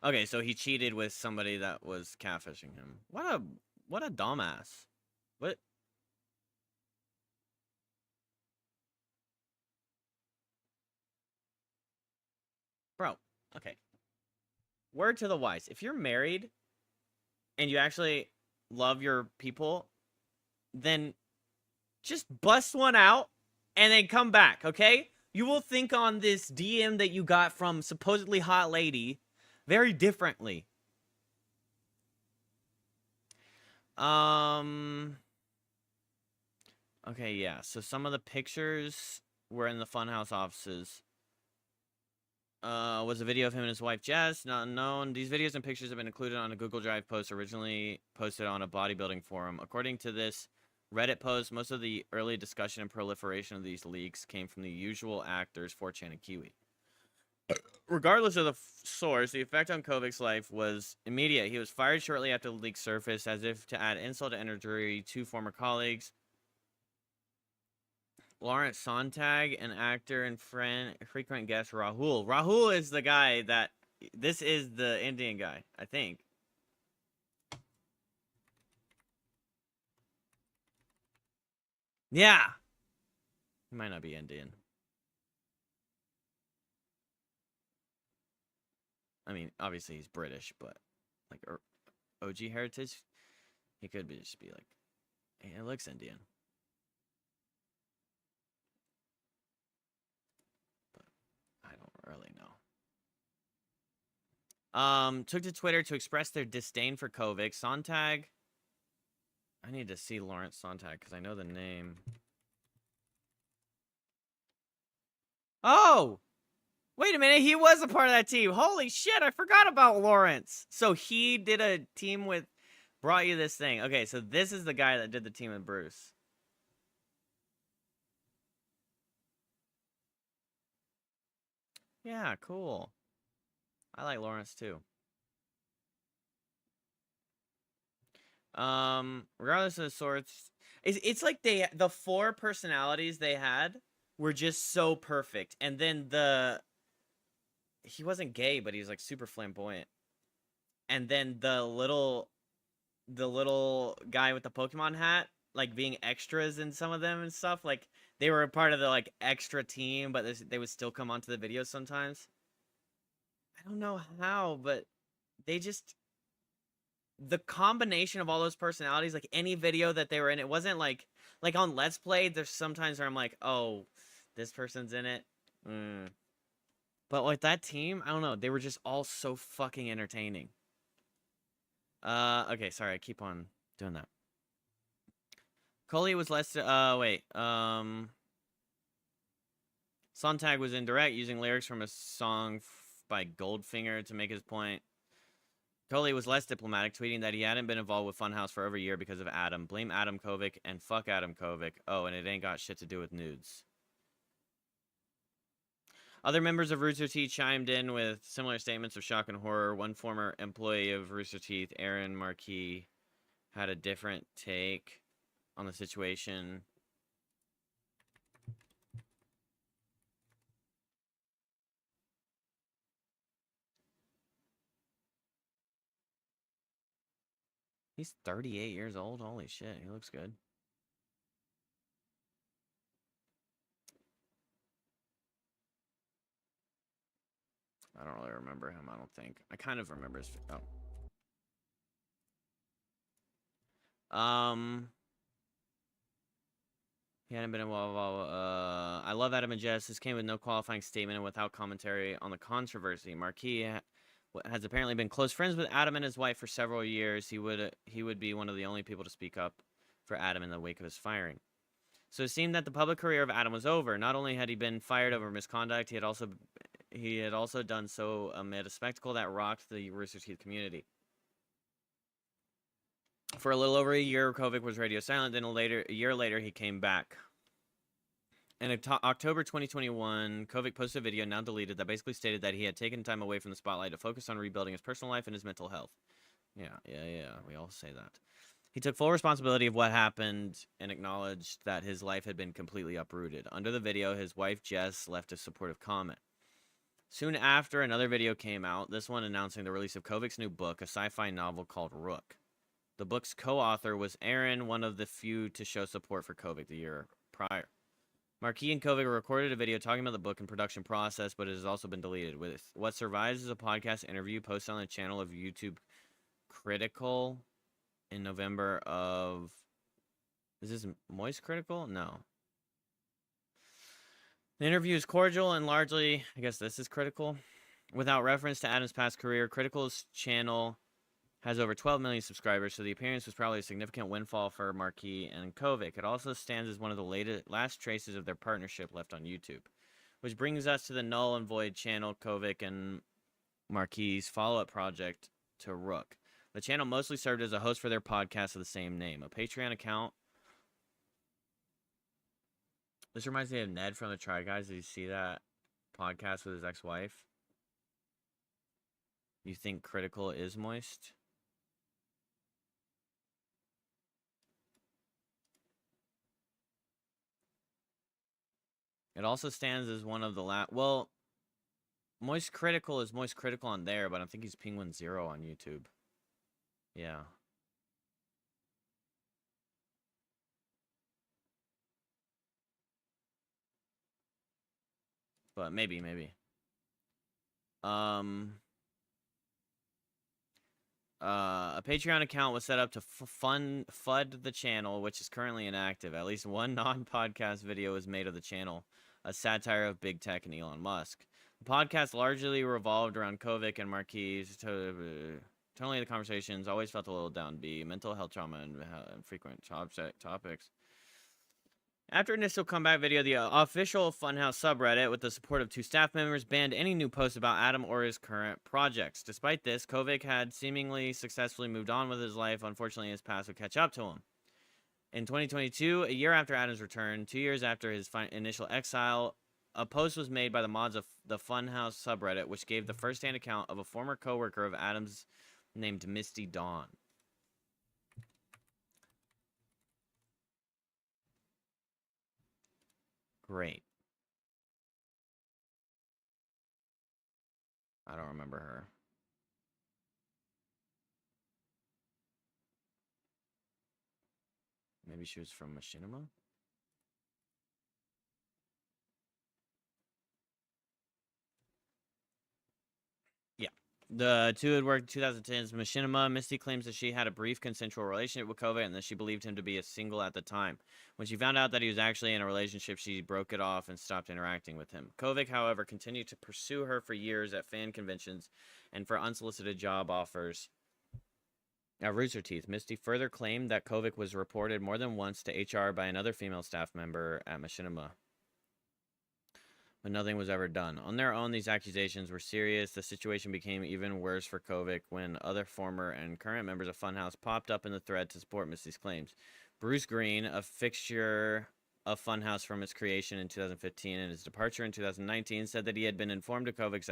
Okay, so he cheated with somebody that was catfishing him. What a dumbass. What? Bro, okay. Word to the wise. If you're married and you actually love your people, then just bust one out and then come back, okay? You will think on this DM that you got from supposedly hot lady very differently. Okay, yeah. So some of the pictures were in the Funhouse offices. Was a video of him and his wife Jess, not known. These videos and pictures have been included on a Google Drive post originally posted on a bodybuilding forum. According to this Reddit post, most of the early discussion and proliferation of these leaks came from the usual actors 4chan and Kiwi. Regardless of the source, the effect on Kovic's life was immediate. He was fired shortly after the leak surfaced, as if to add insult to injury. Two former colleagues, Lawrence Sontag, an actor and friend, frequent guest Rahul. Rahul is the guy that... This is the Indian guy, I think. Yeah! He might not be Indian. I mean, obviously he's British, but... Like, OG heritage? He could just be like... Hey, it looks Indian. I don't really know. Took to Twitter to express their disdain for Kovic. Sontag. I need to see Lawrence Sontag because I know the name. Oh! Wait a minute, he was a part of that team. Holy shit, I forgot about Lawrence. So he did a team with... Brought you this thing. Okay, so this is the guy that did the team with Bruce. Yeah, cool. I like Lawrence too. Regardless of the sorts, it's like the four personalities they had were just so perfect. And then he wasn't gay, but he's like super flamboyant. And then the little guy with the Pokemon hat, like being extras in some of them and stuff, like they were a part of the like extra team, but they would still come onto the videos sometimes. I don't know how, but they just... The combination of all those personalities, like any video that they were in, it wasn't like on Let's Play, there's sometimes where I'm like, oh, this person's in it. But like that team, I don't know, they were just all so fucking entertaining. Okay, sorry, I keep on doing that. Coley was less, Sontag was indirect, using lyrics from a song by Goldfinger to make his point. Coley was less diplomatic, tweeting that he hadn't been involved with Funhouse for over a year because of Adam. Blame Adam Kovic and fuck Adam Kovic. Oh, and it ain't got shit to do with nudes. Other members of Rooster Teeth chimed in with similar statements of shock and horror. One former employee of Rooster Teeth, Aaron Marquis, had a different take on the situation. He's 38 years old. Holy shit, he looks good. I don't really remember him, I don't think. I kind of remember his... Oh. He hadn't been involved. I love Adam and Jess. This came with no qualifying statement and without commentary on the controversy. Marquis has apparently been close friends with Adam and his wife for several years. He would be one of the only people to speak up for Adam in the wake of his firing. So it seemed that the public career of Adam was over. Not only had he been fired over misconduct, he had also done so amid a spectacle that rocked the Rooster Teeth community. For a little over a year, Kovic was radio silent. Then a year later, he came back. In October 2021, Kovic posted a video, now deleted, that basically stated that he had taken time away from the spotlight to focus on rebuilding his personal life and his mental health. Yeah. We all say that. He took full responsibility of what happened and acknowledged that his life had been completely uprooted. Under the video, his wife, Jess, left a supportive comment. Soon after, another video came out, this one announcing the release of Kovic's new book, a sci-fi novel called Rook. The book's co-author was Aaron, one of the few to show support for Kovic the year prior. Marquis and Kovic recorded a video talking about the book and production process, but it has also been deleted. With what survives is a podcast interview posted on the channel of YouTube Critical in November of... Is this Moist Critical? No. The interview is cordial and largely... I guess this is Critical. Without reference to Adam's past career, Critical's channel has over 12 million subscribers, so the appearance was probably a significant windfall for Marquis and Kovic. It also stands as one of the last traces of their partnership left on YouTube. Which brings us to the Null and Void channel, Kovic and Marquis' follow-up project to Rook. The channel mostly served as a host for their podcast of the same name, a Patreon account. This reminds me of Ned from the Try Guys. Did you see that podcast with his ex-wife? You think Critical is moist? It also stands as one of the last... Well, Moist Critical is Moist Critical on there, but I think he's Penguin Zero on YouTube. Yeah. But maybe. A Patreon account was set up to FUD the channel, which is currently inactive. At least one non-podcast video was made of the channel, a satire of big tech and Elon Musk. The podcast largely revolved around Kovic and Marquis. Totally the conversations always felt a little downbeat, mental health trauma and frequent topics. After initial comeback video, the official Funhouse subreddit, with the support of 2 staff members, banned any new posts about Adam or his current projects. Despite this, Kovic had seemingly successfully moved on with his life. Unfortunately, his past would catch up to him. In 2022, a year after Adam's return, 2 years after his initial exile, a post was made by the mods of the Funhouse subreddit, which gave the first-hand account of a former co-worker of Adam's named Misty Dawn. Great. I don't remember her. Maybe she was from Machinima? Yeah. The two had worked in 2010's Machinima. Misty claims that she had a brief consensual relationship with Kovic and that she believed him to be a single at the time. When she found out that he was actually in a relationship, she broke it off and stopped interacting with him. Kovic, however, continued to pursue her for years at fan conventions and for unsolicited job offers at Rooster Teeth. Misty further claimed that Kovic was reported more than once to HR by another female staff member at Machinima, but nothing was ever done. On their own, these accusations were serious. The situation became even worse for Kovic when other former and current members of Funhouse popped up in the thread to support Misty's claims. Bruce Green, a fixture of Funhouse from its creation in 2015 and his departure in 2019, said that he had been informed of Kovic's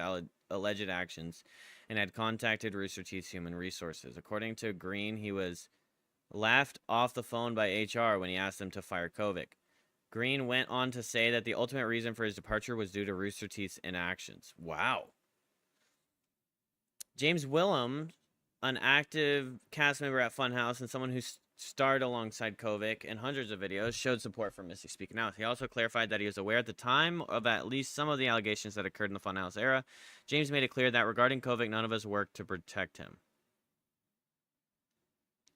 alleged actions and had contacted Rooster Teeth's human resources. According to Green, he was laughed off the phone by HR when he asked them to fire Kovic. Green went on to say that the ultimate reason for his departure was due to Rooster Teeth's inactions. Wow. James Willem, an active cast member at Funhouse and someone who starred alongside Kovic in hundreds of videos, showed support for Misty speaking out. He also clarified that he was aware at the time of at least some of the allegations that occurred in the Funhouse era. James made it clear that regarding Kovic, none of us worked to protect him.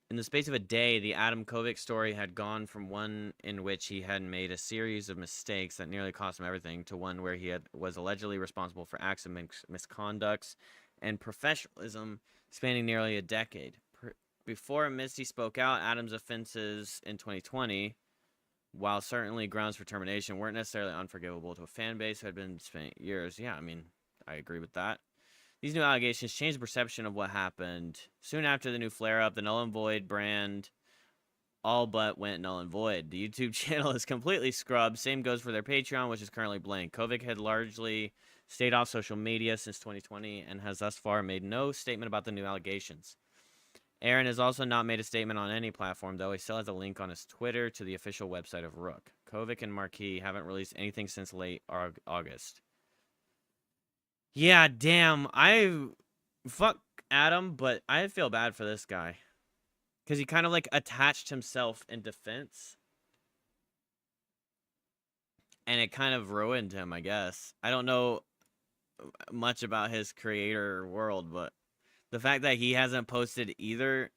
In the space of a day, the Adam Kovic story had gone from one in which he had made a series of mistakes that nearly cost him everything to one where he was allegedly responsible for acts of misconducts and professionalism spanning nearly a decade. Before Misty spoke out, Adam's offenses in 2020, while certainly grounds for termination, weren't necessarily unforgivable to a fan base who had been spent years. Yeah, I mean, I agree with that. These new allegations changed the perception of what happened. Soon after the new flare-up, the Null and Void brand all but went null and void. The YouTube channel is completely scrubbed. Same goes for their Patreon, which is currently blank. Kovic had largely stayed off social media since 2020 and has thus far made no statement about the new allegations. Aaron has also not made a statement on any platform, though he still has a link on his Twitter to the official website of Rook. Kovic and Marquis haven't released anything since late August. Yeah, damn. Fuck Adam, but I feel bad for this guy. Because he kind of, like, attached himself in defense. And it kind of ruined him, I guess. I don't know much about his creator world, but the fact that he hasn't posted either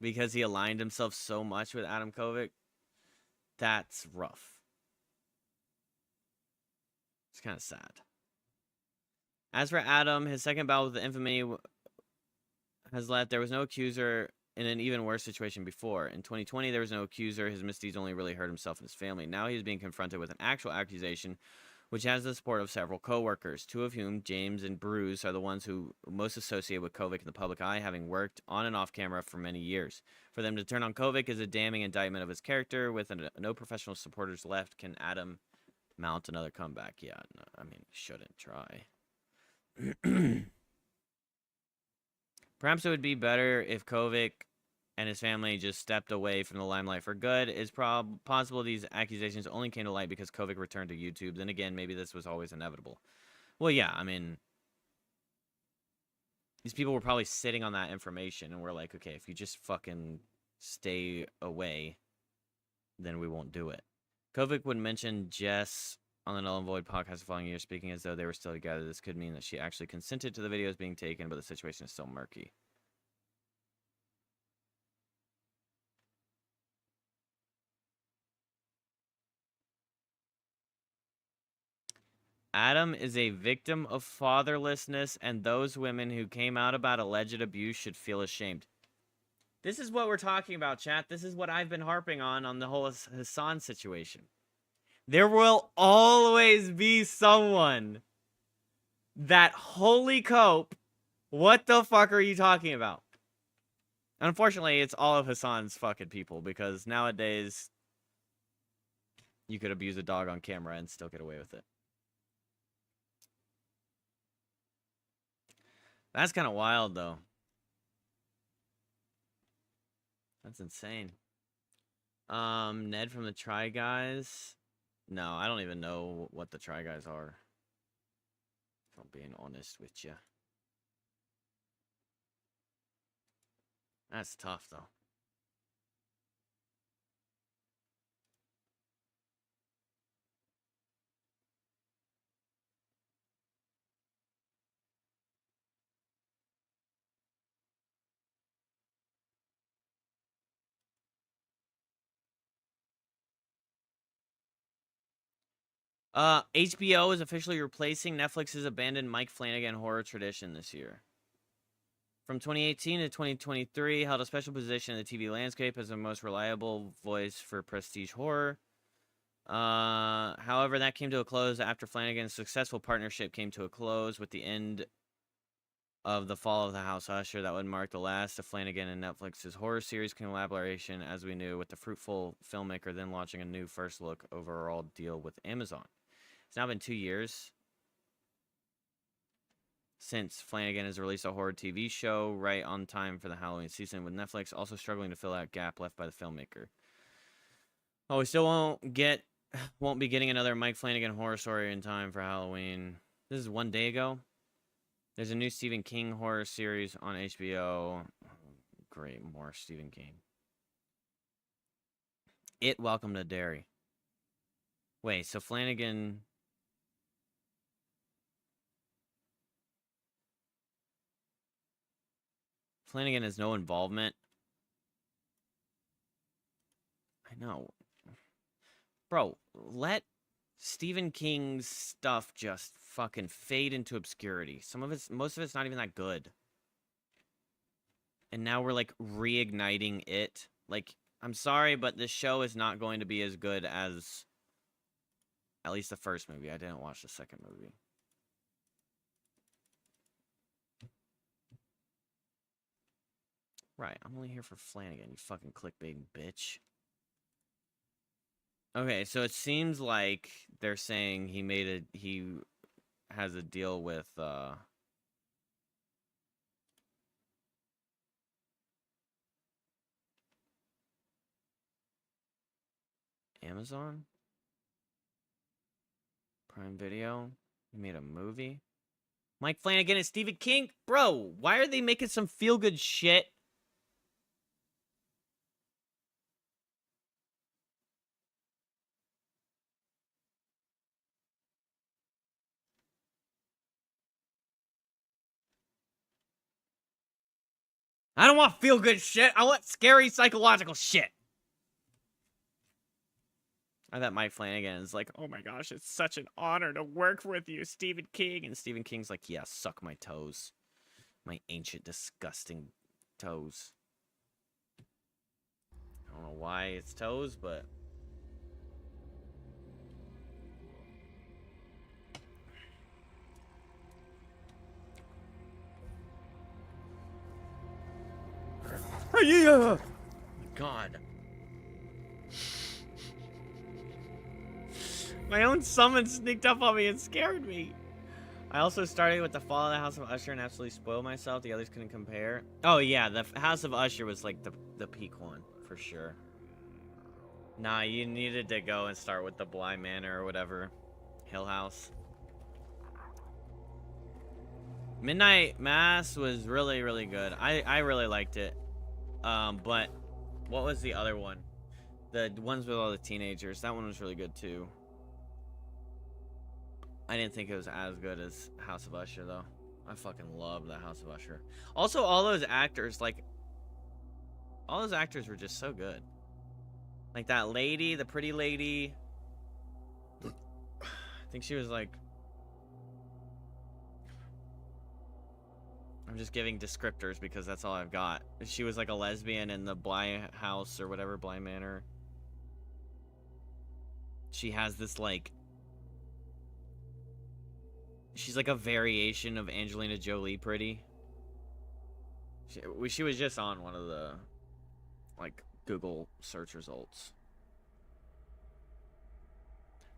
because he aligned himself so much with Adam Kovic, that's rough. It's kind of sad. As for Adam, his second battle with the infamy has left. There was no accuser in an even worse situation before. In 2020, there was no accuser. His misdeeds only really hurt himself and his family. Now he is being confronted with an actual accusation, which has the support of several co-workers, two of whom, James and Bruce, are the ones who most associate with Kovic in the public eye, having worked on and off camera for many years. For them to turn on Kovic is a damning indictment of his character. With no professional supporters left, can Adam mount another comeback? Yeah, no, I mean, shouldn't try. Perhaps it would be better if Kovic and his family just stepped away from the limelight for good. It's possible these accusations only came to light because Kovic returned to YouTube. Then again, maybe this was always inevitable. Well, yeah, I mean, these people were probably sitting on that information, and we're like, okay, if you just fucking stay away, then we won't do it. Kovic would mention Jess on the Null and Void podcast the following year, speaking as though they were still together. This could mean that she actually consented to the videos being taken, but the situation is still murky. Adam is a victim of fatherlessness, and those women who came out about alleged abuse should feel ashamed. This is what we're talking about, chat. This is what I've been harping on the whole Hassan situation. There will always be someone that, holy cope, what the fuck are you talking about? Unfortunately, it's all of Hassan's fucking people, because nowadays you could abuse a dog on camera and still get away with it. That's kind of wild, though. That's insane. Ned from the Try Guys. No, I don't even know what the Try Guys are, if I'm being honest with you. That's tough, though. HBO is officially replacing Netflix's abandoned Mike Flanagan horror tradition this year. From 2018 to 2023, held a special position in the TV landscape as the most reliable voice for prestige horror. However, that came to a close after Flanagan's successful partnership came to a close with the end of The Fall of the House Usher. That would mark the last of Flanagan and Netflix's horror series collaboration, as we knew, with the fruitful filmmaker then launching a new first look overall deal with Amazon. It's now been 2 years since Flanagan has released a horror TV show right on time for the Halloween season, with Netflix also struggling to fill that gap left by the filmmaker. Oh, we still won't be getting another Mike Flanagan horror story in time for Halloween. This is 1 day ago. There's a new Stephen King horror series on HBO. Great, more Stephen King. It Welcome to Derry. Wait, so Flanagan has no involvement? I know. Bro, let Stephen King's stuff just fucking fade into obscurity. Most of it's not even that good. And now we're like reigniting it. Like, I'm sorry, but this show is not going to be as good as at least the first movie. I didn't watch the second movie. Right, I'm only here for Flanagan, you fucking clickbaiting bitch. Okay, so it seems like they're saying he has a deal with Amazon Prime Video. He made a movie. Mike Flanagan and Stephen King? Bro, why are they making some feel-good shit? I don't want feel-good shit. I want scary psychological shit. I thought Mike Flanagan is like, oh my gosh, it's such an honor to work with you, Stephen King. And Stephen King's like, yeah, suck my toes. My ancient, disgusting toes. I don't know why it's toes, but yeah. God. My own summon sneaked up on me and scared me. I also started with the Fall of the House of Usher and absolutely spoiled myself. The others couldn't compare. Oh yeah, the House of Usher was like the peak one for sure. Nah, you needed to go and start with the Bly Manor or whatever. Hill House. Midnight Mass was really, really good. I really liked it. But what was the other one? The ones with all the teenagers. That one was really good too. I didn't think it was as good as House of Usher though. I fucking love the House of Usher. Also, all those actors, like, all those actors were just so good. Like that lady, the pretty lady. I think she was like, I'm just giving descriptors because that's all I've got. She was like a lesbian in the Bly House or whatever, Bly Manor. She has this like, she's like a variation of Angelina Jolie pretty. She was just on one of the like Google search results.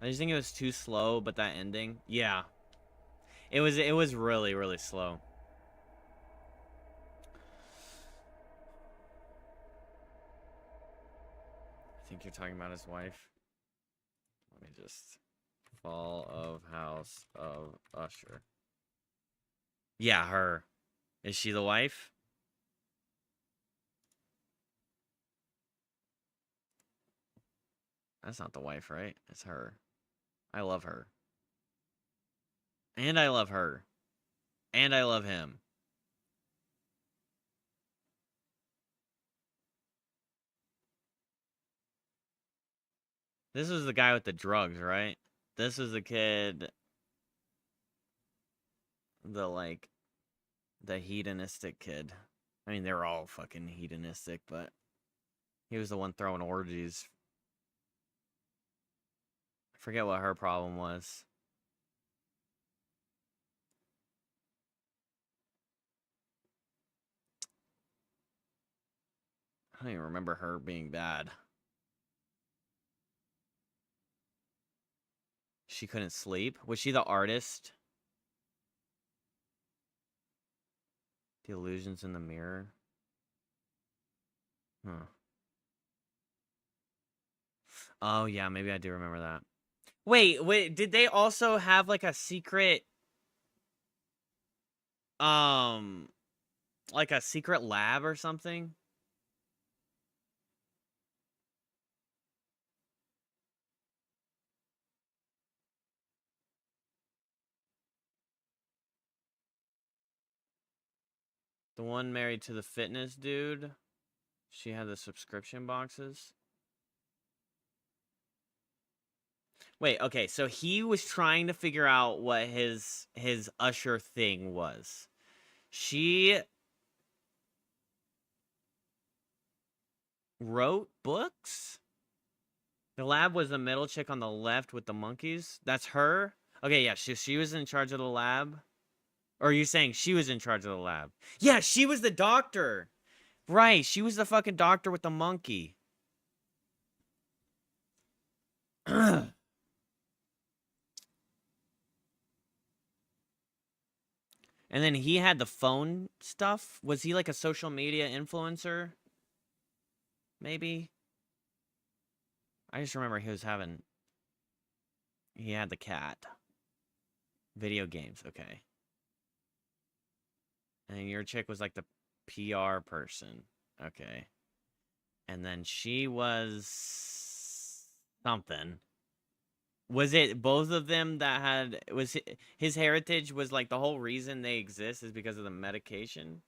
I just think it was too slow, but that ending, yeah. It was really, really slow. I think you're talking about his wife. Let me just... Fall of House of Usher. Yeah, her. Is she the wife? That's not the wife, right? It's her. I love her. And I love her. And I love him. This was the guy with the drugs, right? This was the kid... the hedonistic kid. I mean, they're all fucking hedonistic, but... he was the one throwing orgies. I forget what her problem was. I don't even remember her being bad. She couldn't sleep? Was she the artist? The illusions in the mirror? Huh. Oh, yeah, maybe I do remember that. Wait, did they also have, like, a secret... like a secret lab or something? The one married to the fitness dude? She had the subscription boxes? Wait, okay, so he was trying to figure out what his Usher thing was. She wrote books? The lab was the middle chick on the left with the monkeys? That's her? Okay, yeah, she was in charge of the lab? Or are you saying she was in charge of the lab? Yeah, she was the doctor! Right, she was the fucking doctor with the monkey. And then he had the phone stuff? Was he like a social media influencer? Maybe? I just remember he had the cat. Video games, okay. And your chick was like the PR person. Okay. And then she was something. Was it both of them that had... his heritage was like the whole reason they exist is because of the medication?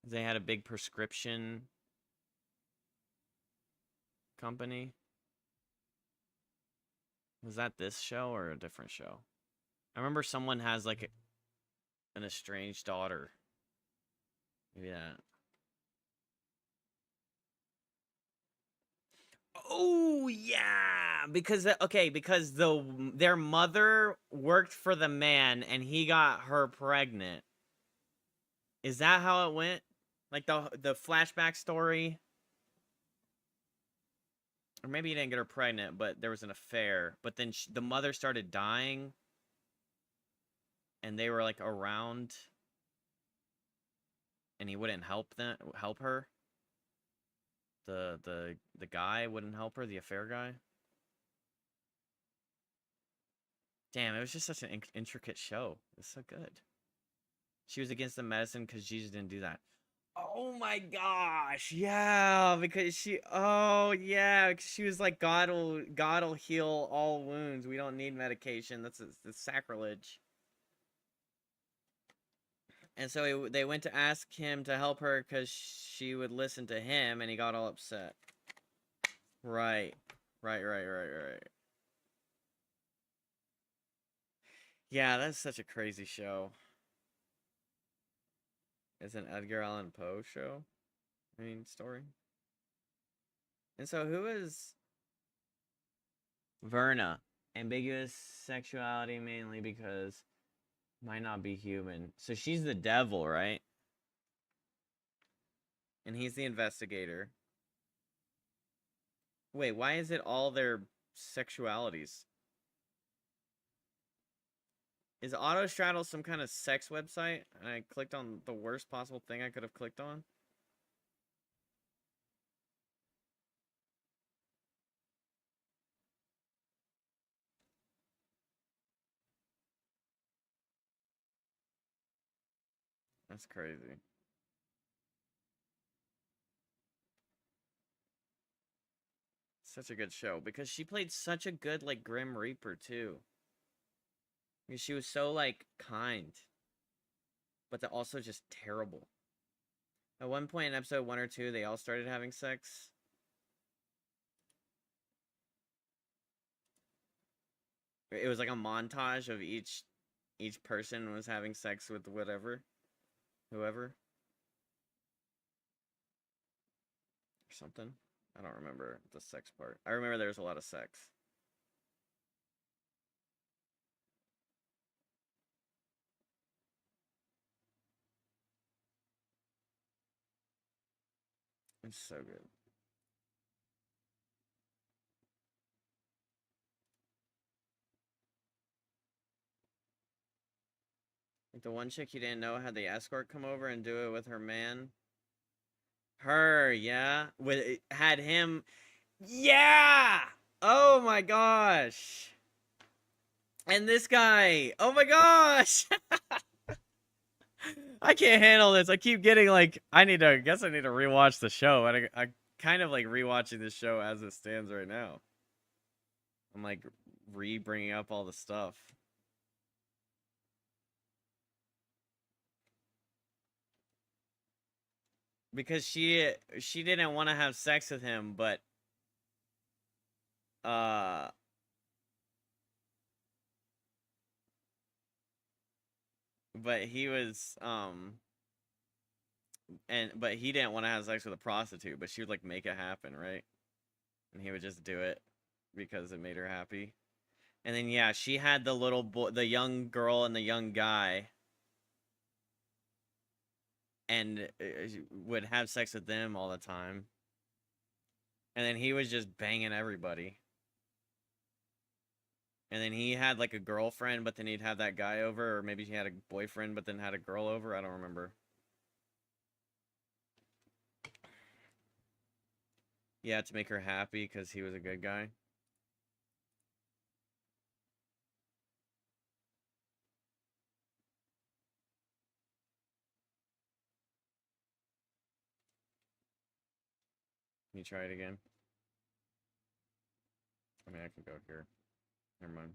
They had a big prescription company. Was that this show or a different show? I remember someone has like an estranged daughter. Maybe that. Oh yeah, because because their mother worked for the man and he got her pregnant. Is that how it went? Like the flashback story? Or maybe he didn't get her pregnant, but there was an affair. But then the mother started dying, and they were like around, and he wouldn't help her. The guy wouldn't help her, the affair guy. Damn, it was just such an intricate show. It's so good. She was against the medicine because Jesus didn't do that. Oh my gosh, yeah, because oh yeah, because she was like, God will heal all wounds. We don't need medication. That's sacrilege. And so they went to ask him to help her because she would listen to him, and he got all upset. Right. Yeah, that's such a crazy show. It's an Edgar Allan Poe show. I mean, story. And so who is Verna? Ambiguous sexuality mainly because might not be human. So she's the devil, right? And he's the investigator. Wait, why is it all their sexualities? Is Autostraddle some kind of sex website? And I clicked on the worst possible thing I could have clicked on? That's crazy. Such a good show. Because she played such a good, like, Grim Reaper, too. Because she was so, like, kind. But they're also just terrible. At one point in episode 1 or 2, they all started having sex. It was like a montage of each person was having sex with whoever. Or something. I don't remember the sex part. I remember there was a lot of sex. It's so good. Like the one chick you didn't know had the escort come over and do it with her man. Her, yeah. Had him. Yeah! Oh my gosh. And this guy. Oh my gosh. I can't handle this. I keep getting like, I guess I need to rewatch the show. And I kind of like rewatching this show as it stands right now. I'm like bringing up all the stuff. Because she didn't want to have sex with him, but he was but he didn't want to have sex with a prostitute, but she would like make it happen, right? And he would just do it because it made her happy. And then yeah, she had the little boy, the young girl and the young guy, and would have sex with them all the time. And then he was just banging everybody. And then he had like a girlfriend, but then he'd have that guy over, or maybe he had a boyfriend, but then had a girl over. I don't remember. Yeah, to make her happy because he was a good guy. Can you try it again? I mean, I can go here. Never mind.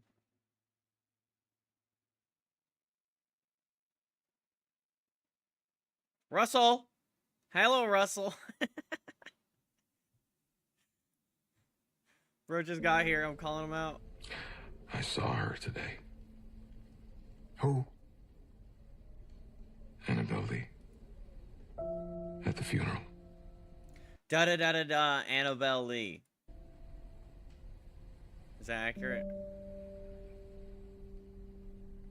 Russell! Hello, Russell. Bro just got here. I'm calling him out. I saw her today. Who? Annabelle Lee. At the funeral. Da-da-da-da-da, Annabelle Lee. Is that accurate?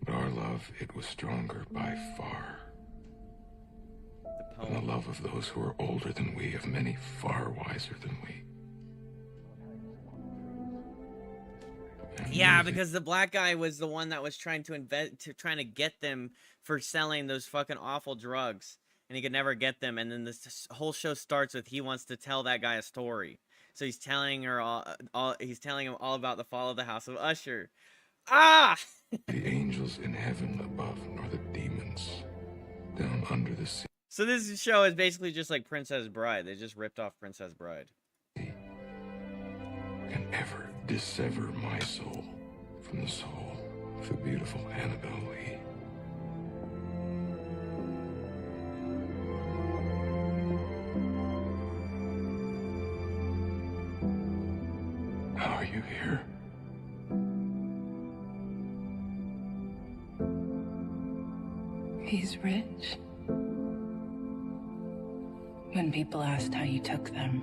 But our love, it was stronger by far. And the love of those who are older than we, of many far wiser than we. Yeah, because the black guy was the one that was trying to trying to get them for selling those fucking awful drugs, and he could never get them. And then this whole show starts with he wants to tell that guy a story, so he's telling her he's telling him all about the fall of the House of Usher. Ah! The angels in heaven above, nor the demons down under the sea. So this show is basically just like Princess Bride. They just ripped off Princess Bride. Can ever dissever my soul from the soul of the beautiful Annabelle Lee. How are you here? He's rich. When people asked how you took them,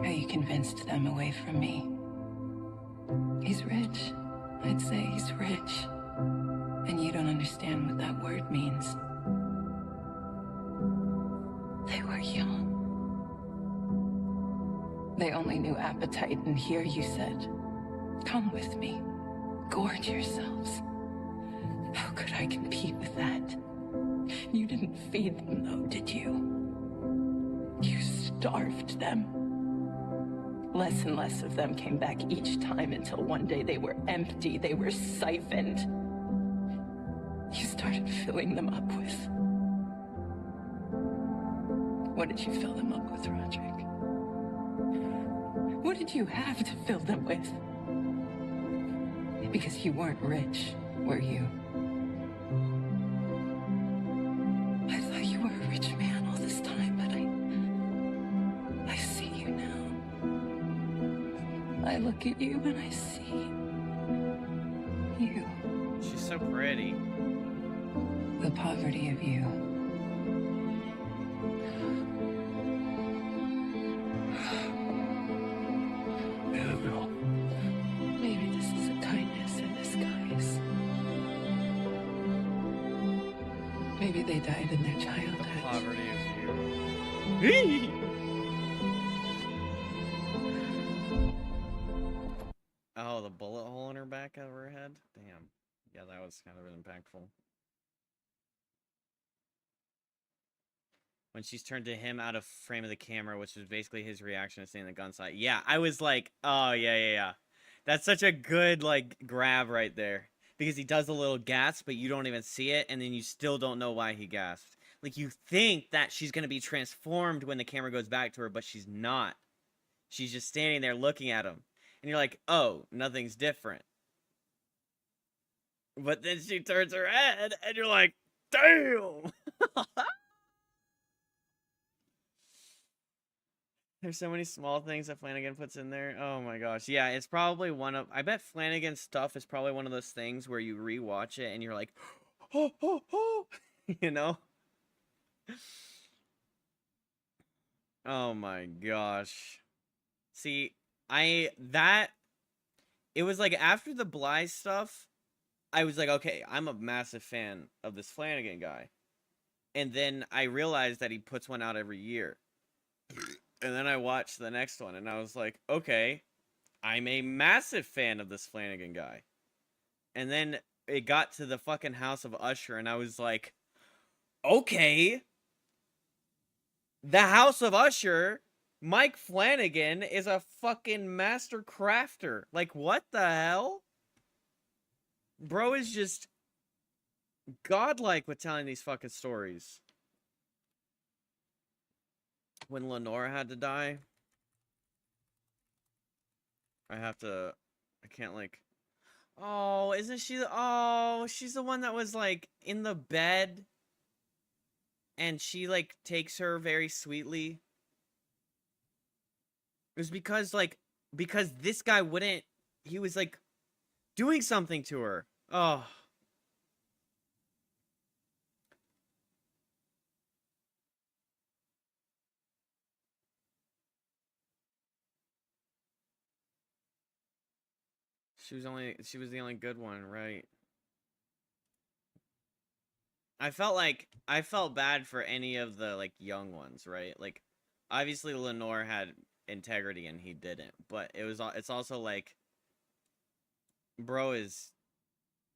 how you convinced them away from me. He's rich. I'd say he's rich. And you don't understand what that word means. They were young. They only knew appetite, and here you said, "Come with me. Gorge yourselves." How could I compete with that? You didn't feed them, though, did you? You starved them. Less and less of them came back each time until one day they were empty, they were siphoned. You started filling them up with... What did you fill them up with, Roderick? What did you have to fill them with? Because you weren't rich, were you? I thought you were a rich man all this time, but I see you now. I look at you and I see you. She's so pretty. The poverty of you. Annabelle. Maybe this is a kindness in disguise. Maybe they died in their childhood. The poverty of you. Oh, the bullet hole in her back of her head? Damn. Yeah, that was kind of impactful. When she's turned to him out of frame of the camera, which was basically his reaction to seeing the gun sight. Yeah, I was like, oh, yeah. That's such a good, like, grab right there. Because he does a little gasp, but you don't even see it, and then you still don't know why he gasped. Like, you think that she's going to be transformed when the camera goes back to her, but she's not. She's just standing there looking at him. And you're like, oh, nothing's different. But then she turns her head, and you're like, damn! There's so many small things that Flanagan puts in there. Oh my gosh. Yeah, it's probably one of... I bet Flanagan's stuff is probably one of those things where you rewatch it and you're like, oh, oh, oh, you know? Oh my gosh. See, it was like after the Blythe stuff, I was like, okay, I'm a massive fan of this Flanagan guy. And then I realized that he puts one out every year. And then I watched the next one, and I was like, okay, I'm a massive fan of this Flanagan guy. And then it got to the fucking House of Usher, and I was like, okay, the House of Usher, Mike Flanagan is a fucking master crafter. Like, what the hell? Bro is just godlike with telling these fucking stories. When Lenora had to die, I can't like, oh, isn't she, she's the one that was like in the bed and she like takes her very sweetly. It was because this guy he was like doing something to her. Oh. She was the only good one, right? I felt bad for any of the like young ones, right? Like obviously Lenore had integrity and he didn't, but it's also like bro is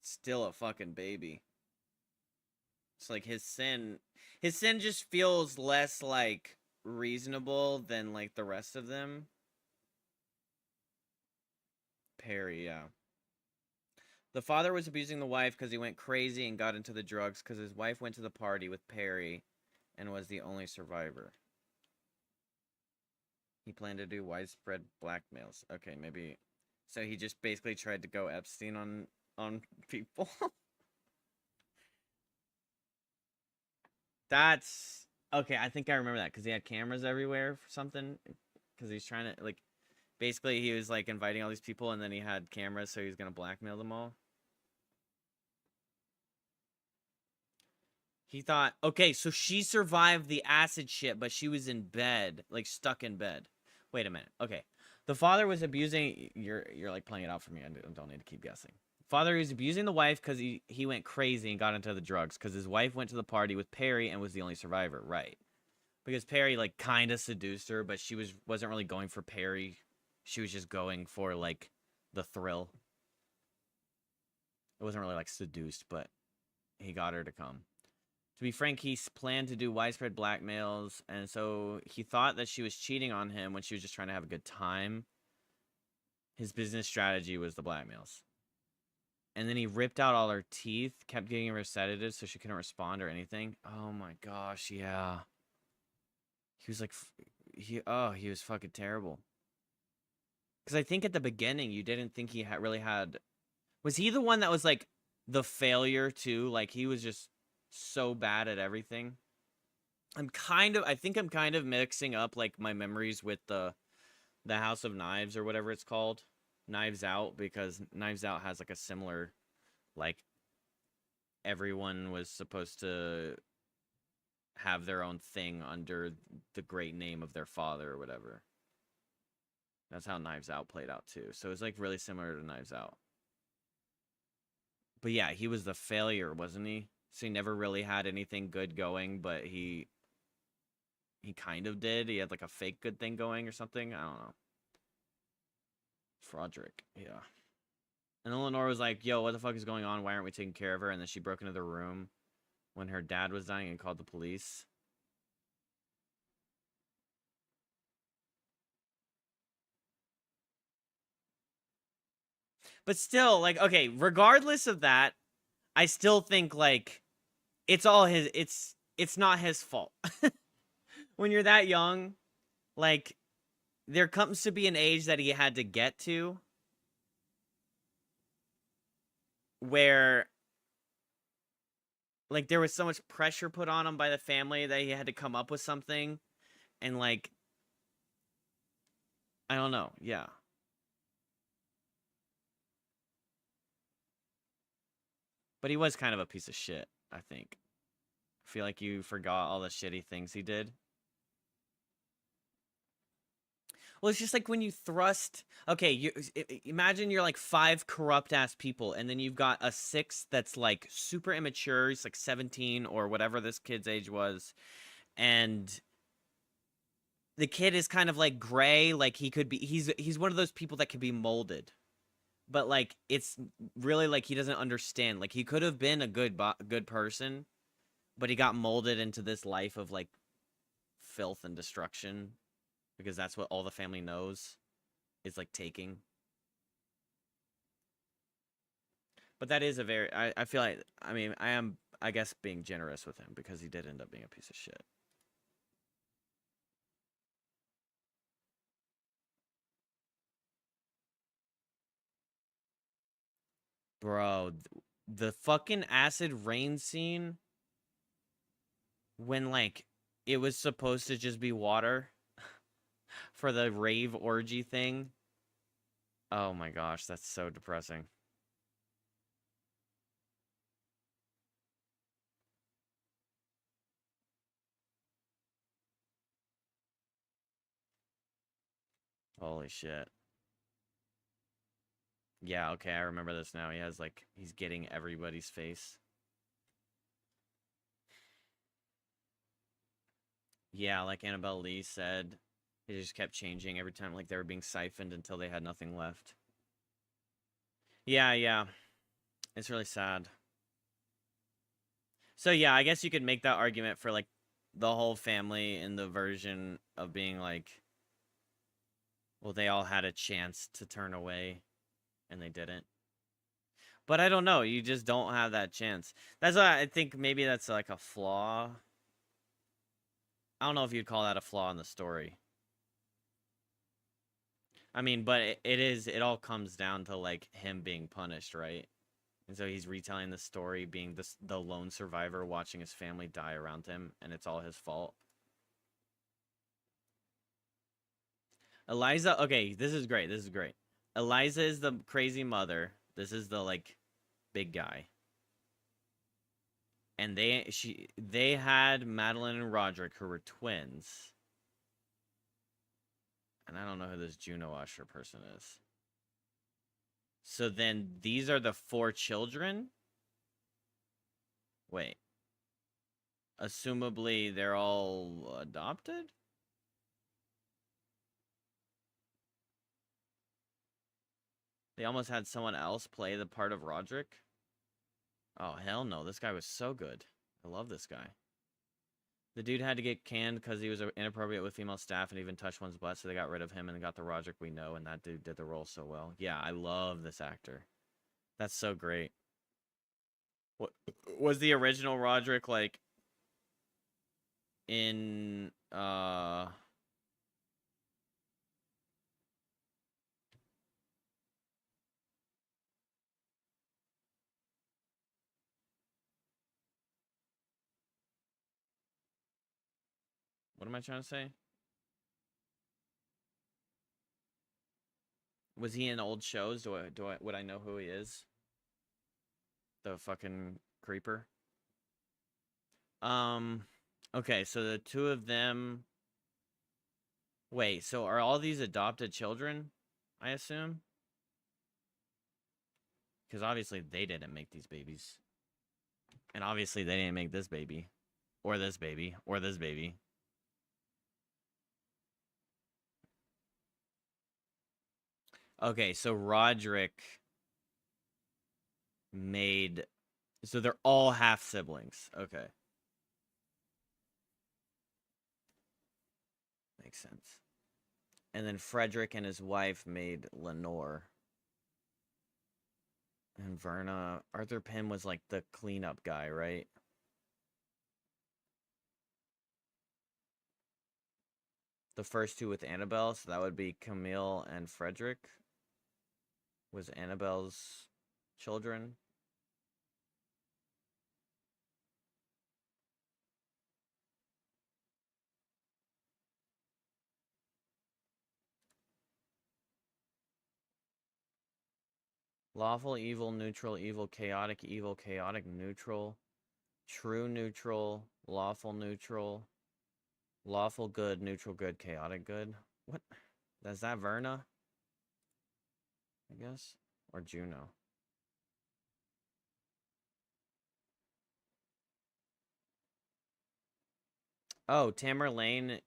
still a fucking baby. It's like his sin just feels less like reasonable than like the rest of them. Perry, yeah. The father was abusing the wife because he went crazy and got into the drugs because his wife went to the party with Perry and was the only survivor. He planned to do widespread blackmails. Okay, maybe. So he just basically tried to go Epstein on people. That's okay. I think I remember that because he had cameras everywhere for something. Because he's trying to like, basically he was like inviting all these people and then he had cameras, so he was gonna blackmail them all. He thought, okay, so she survived the acid shit, but she was in bed, like stuck in bed. Wait a minute. Okay. The father was abusing... You're like playing it out for me. I don't need to keep guessing. Father was abusing the wife because he went crazy and got into the drugs because his wife went to the party with Perry and was the only survivor. Right. Because Perry, like, kind of seduced her, but she wasn't really going for Perry. She was just going for, like, the thrill. It wasn't really, like, seduced, but he got her to come. To be frank, he planned to do widespread blackmails, and so he thought that she was cheating on him when she was just trying to have a good time. His business strategy was the blackmails. And then he ripped out all her teeth, kept giving her sedatives so she couldn't respond or anything. Oh my gosh, yeah. He was like, he was fucking terrible. Because I think at the beginning, you didn't think he really had... Was he the one that was like the failure too? Like he was just so bad at everything. I think I'm kind of mixing up like my memories with the House of Knives or whatever it's called, Knives Out, because Knives Out has like a similar, like everyone was supposed to have their own thing under the great name of their father or whatever. That's how Knives Out played out too. So it's like really similar to Knives Out. But yeah, he was the failure, wasn't he? So he never really had anything good going, but he kind of did. He had like a fake good thing going or something. I don't know. Froderick, yeah. And Eleanor was like, yo, what the fuck is going on? Why aren't we taking care of her? And then she broke into the room when her dad was dying and called the police. But still, like, okay, regardless of that, I still think, like, it's all his, it's not his fault. When you're that young, like, there comes to be an age that he had to get to where, like, there was so much pressure put on him by the family that he had to come up with something. And, like, I don't know, yeah. But he was kind of a piece of shit, I think. I feel like you forgot all the shitty things he did. Well, it's just like when you thrust... Okay, imagine you're like 5 corrupt-ass people, and then you've got a 6th that's like super immature. He's like 17 or whatever this kid's age was. And the kid is kind of like gray. Like he could be... He's one of those people that could be molded. But like, it's really like he doesn't understand. Like he could have been a good person, but he got molded into this life of like filth and destruction. Because that's what all the family knows is like taking. But that is a very... I feel like... I mean, I am, I guess, being generous with him because he did end up being a piece of shit. Bro, the fucking acid rain scene when, like, it was supposed to just be water for the rave orgy thing. Oh my gosh, that's so depressing. Holy shit. Yeah, okay, I remember this now. He has, like, he's getting everybody's face. Yeah, like Annabelle Lee said, it just kept changing every time, like they were being siphoned until they had nothing left. Yeah, yeah. It's really sad. So yeah, I guess you could make that argument for, like, the whole family in the version of being like, well, they all had a chance to turn away, and they didn't. But I don't know, you just don't have that chance. That's why I think maybe that's like a flaw. I don't know if you'd call that a flaw in the story. I mean, but it all comes down to, like, him being punished, right? And so he's retelling the story, being the lone survivor, watching his family die around him, and it's all his fault. Eliza, okay, this is great, this is great. Eliza is the crazy mother. This is the, like, big guy. And they had Madeline and Roderick, who were twins. And I don't know who this Juno Usher person is. So then these are the 4 children? Wait. Assumably they're all adopted? They almost had someone else play the part of Roderick? Oh, hell no. This guy was so good. I love this guy. The dude had to get canned because he was inappropriate with female staff and even touched one's butt, so they got rid of him and got the Roderick we know, and that dude did the role so well. Yeah, I love this actor. That's so great. What was the original Roderick like in what am I trying to say? Was he in old shows? Would I know who he is? The fucking creeper. Okay, so the 2 of them. Wait, so are all these adopted children, I assume? Because obviously they didn't make these babies. And obviously they didn't make this baby. Or this baby. Or this baby. Okay, so Roderick made... So they're all half-siblings. Okay. Makes sense. And then Frederick and his wife made Lenore. And Verna... Arthur Pym was like the cleanup guy, right? The first 2 with Annabelle, so that would be Camille and Frederick. Was Annabelle's children. Lawful, evil, neutral, chaotic, neutral, true, neutral, lawful, good, neutral, good, chaotic, good. What? Is that Verna? I guess? Or Juno? Oh, Tamerlane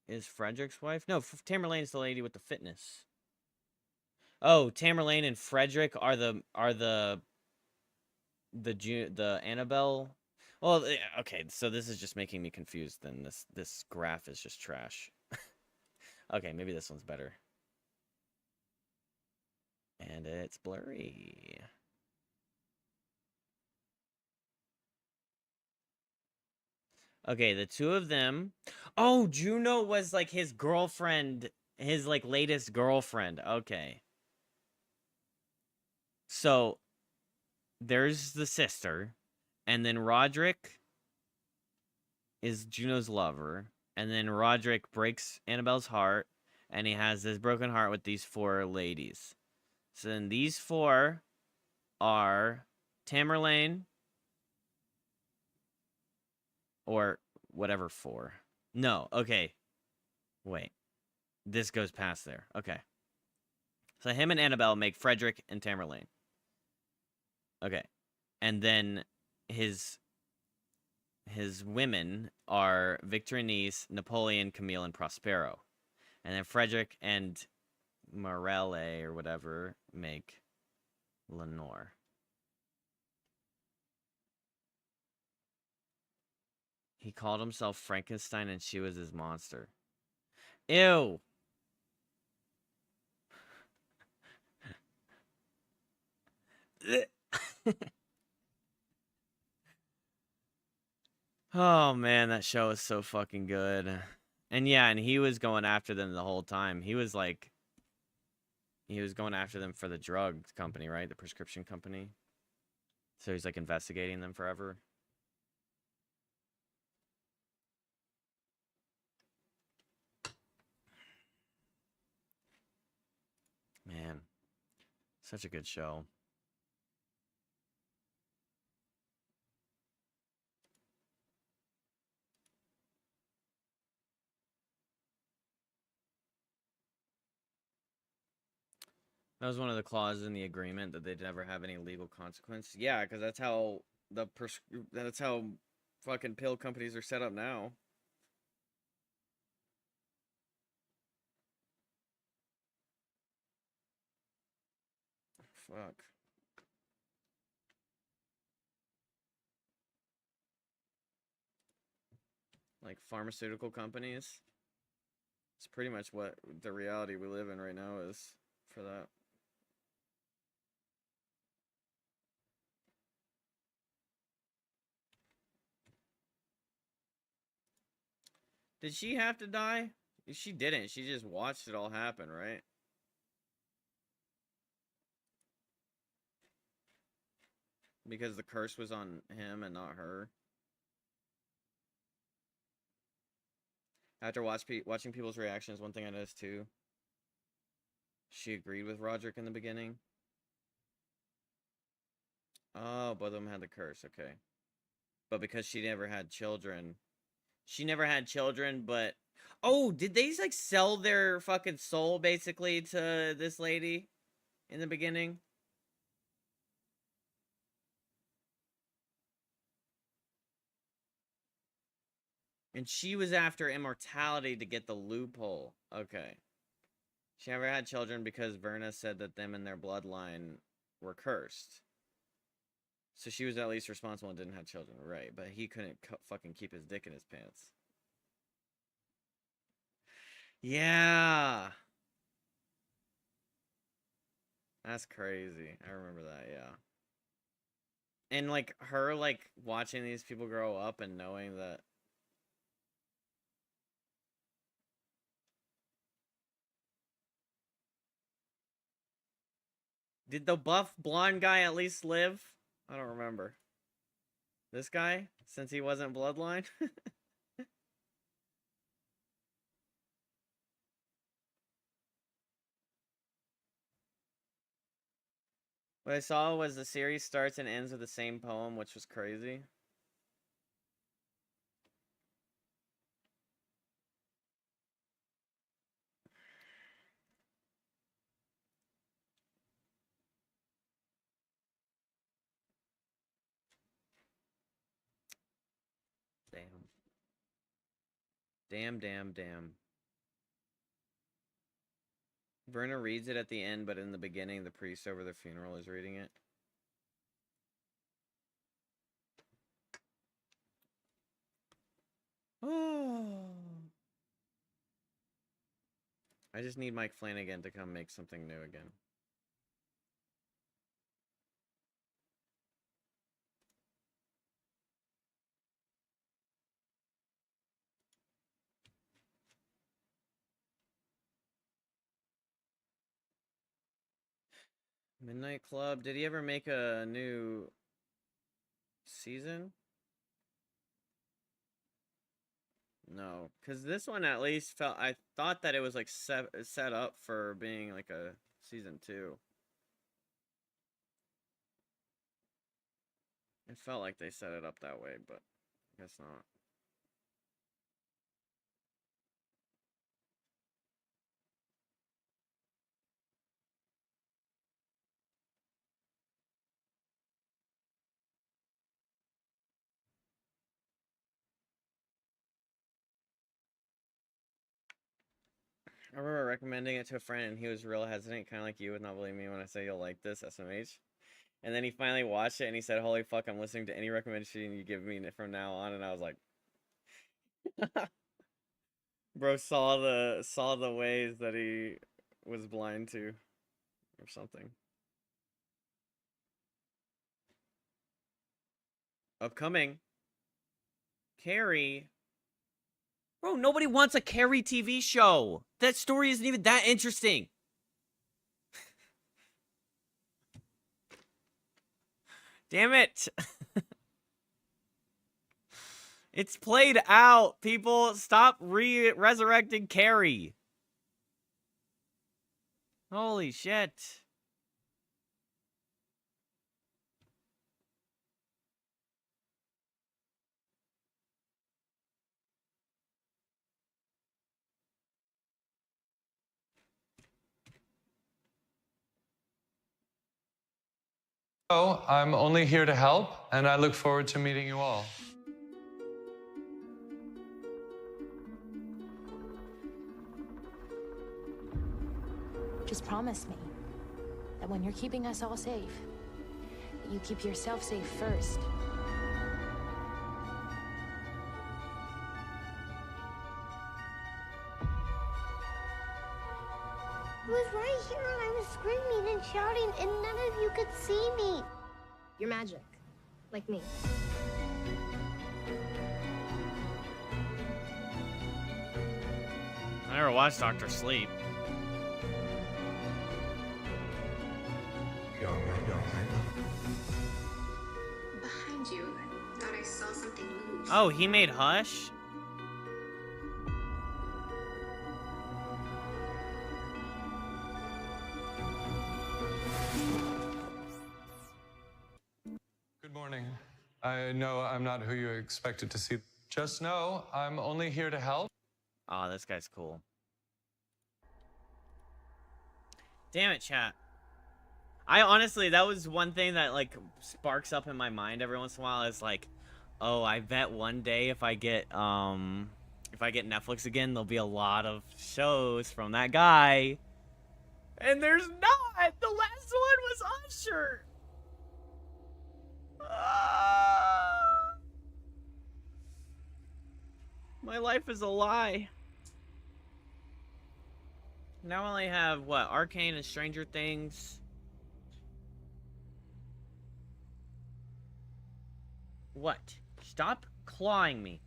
is Frederick's wife? No, Tamerlane is the lady with the fitness. Oh, Tamerlane and Frederick are the Annabelle. Well, okay, so this is just making me confused. Then this graph is just trash. Okay, maybe this one's better. And it's blurry. Okay, the 2 of them. Oh, Juno was like his girlfriend, his like latest girlfriend. Okay. So there's the sister, and then Roderick is Juno's lover, and then Roderick breaks Annabelle's heart, and he has this broken heart with these 4 ladies. So then these 4 are Tamerlane, or whatever 4. No, okay. Wait. this goes past there. Okay. So him and Annabelle make Frederick and Tamerlane. Okay. And then his women are Victorine, Napoleon, Camille, and Prospero. And then Frederick and Morelle or whatever make Lenore. He called himself Frankenstein and she was his monster. Ew. Oh man, that show is so fucking good. And yeah, and he was going after them the whole time. He was like, he was going after them for the drug company, right? The prescription company. So he's like investigating them forever. Man, such a good show. That was one of the clauses in the agreement that they'd never have any legal consequence. Yeah, because that's how that's how fucking pill companies are set up now. Fuck. Like pharmaceutical companies. It's pretty much what the reality we live in right now is for that. Did she have to die? She didn't. She just watched it all happen, right? Because the curse was on him and not her. After watching people's reactions, one thing I noticed too. She agreed with Roderick in the beginning. Oh, both of them had the curse, okay. But because she never had children. She never had children, but... Oh, did they, like, sell their fucking soul, basically, to this lady in the beginning? And she was after immortality to get the loophole. Okay. She never had children because Verna said that them and their bloodline were cursed. So she was at least responsible and didn't have children, right? But he couldn't fucking keep his dick in his pants. Yeah. That's crazy. I remember that, yeah. And, like, her, like, watching these people grow up and knowing that... Did the buff blonde guy at least live? I don't remember. This guy? Since he wasn't bloodline? What I saw was the series starts and ends with the same poem, which was crazy. Damn. Damn, damn, damn. Verna reads it at the end, but in the beginning, the priest over the funeral is reading it. Oh. I just need Mike Flanagan to come make something new again. Midnight Club. Did he ever make a new season? No, because this one at least felt... I thought that it was like set up for being like a season 2. It felt like they set it up that way, but I guess not. I remember recommending it to a friend, and he was real hesitant, kind of like you, with not believing me when I say you'll like this, SMH. And then he finally watched it, and he said, "Holy fuck, I'm listening to any recommendation you give me from now on." And I was like, bro saw the ways that he was blind to, or something. Upcoming, Carrie. Bro, nobody wants a Carrie TV show. That story isn't even that interesting. Damn it. It's played out, people. Stop resurrecting Carrie. Holy shit. Oh, I'm only here to help, and I look forward to meeting you all. Just promise me that when you're keeping us all safe, that you keep yourself safe first. I was right here and I was screaming and shouting and none of you could see me. You're magic. Like me. I never watched Dr. Sleep. Behind you. Thought I saw something move. Oh, he made Hush? Good morning. I know I'm not who you expected to see. Just know I'm only here to help. Oh, this guy's cool. Damn it, chat. I honestly, that was one thing that, like, sparks up in my mind every once in a while. Is like, oh, I bet one day if I get Netflix again, there'll be a lot of shows from that guy. And there's not! The last one was Usher! My life is a lie. Now I only have, what, Arcane and Stranger Things. What? Stop clawing me.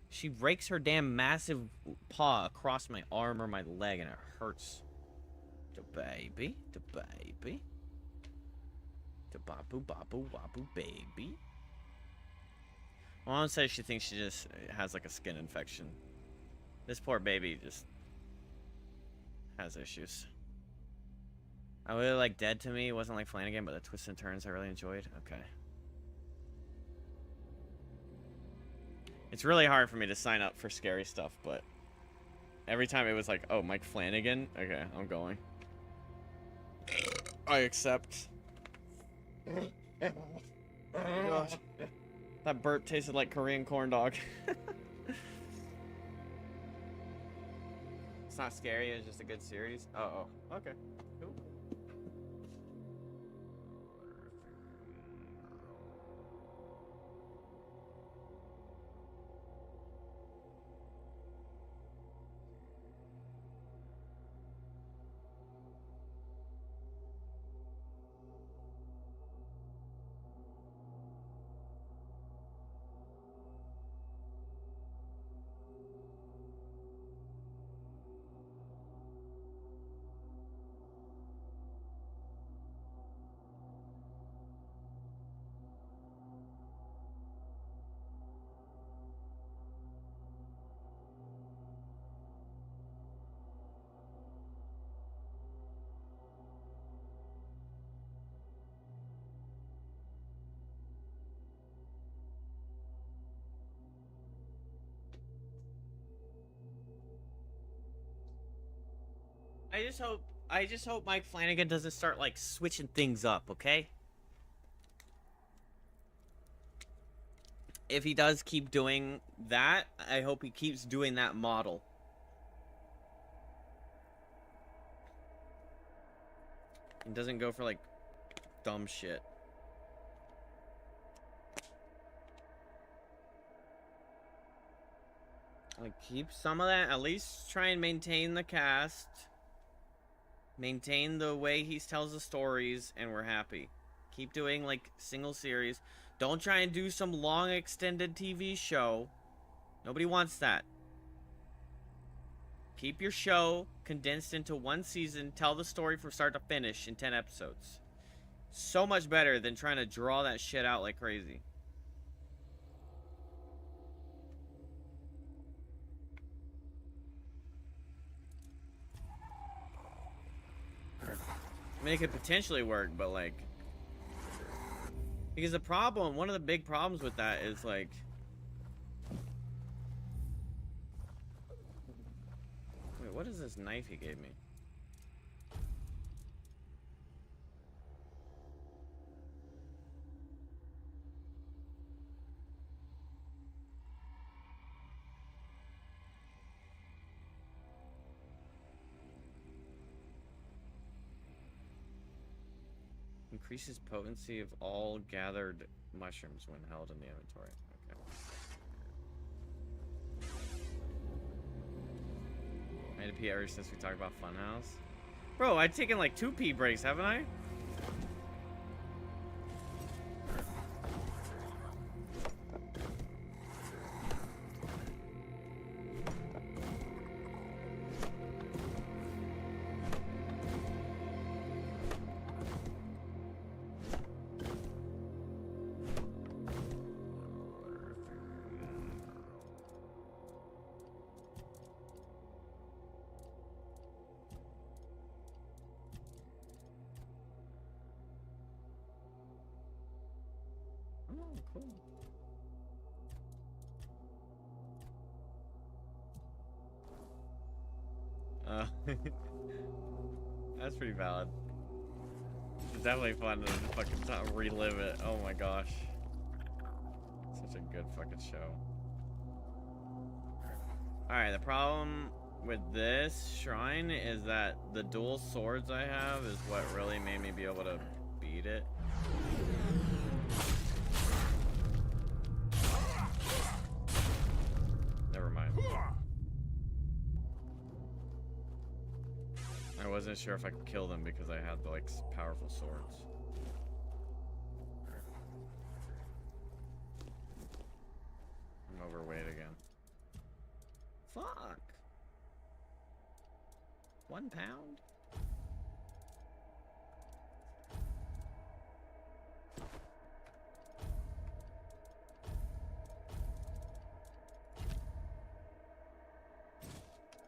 She rakes her damn massive paw across my arm or my leg and it hurts. The baby, the baby. The babu babu wabu baby. Mom says she thinks she just has like a skin infection. This poor baby just has issues. I really like Dead to Me. It wasn't like Flanagan, but the twists and turns I really enjoyed. Okay. It's really hard for me to sign up for scary stuff, but every time it was like, oh, Mike Flanagan? Okay, I'm going. I accept. Gosh. That burp tasted like Korean corn dog. It's not scary, it's just a good series. Oh, okay. Cool. I just hope Mike Flanagan doesn't start like switching things up, okay? If he does keep doing that, I hope he keeps doing that model. It doesn't go for like dumb shit. Like, keep some of that. At least try and maintain the cast. Maintain the way he tells the stories, and we're happy. Keep doing, like, single series. Don't try and do some long extended TV show. Nobody wants that. Keep your show condensed into one season. Tell the story from start to finish in 10 episodes. So much better than trying to draw that shit out like crazy. I mean, it could potentially work, but like, because the problem, one of the big problems with that is like, wait, what is this knife he gave me? Increases potency of all gathered mushrooms when held in the inventory. Okay. I had to pee ever since we talked about Funhouse. Bro, I've taken like 2 pee breaks, haven't I? Oh, cool. That's pretty valid. It's definitely fun to fucking relive it. Oh my gosh. Such a good fucking show. Alright, the problem with this shrine is that the dual swords I have is what really made me be able to beat it. Never mind. I wasn't sure if I could kill them because I had the, like, powerful swords. I'm overweight again. Fuck! 1 pound?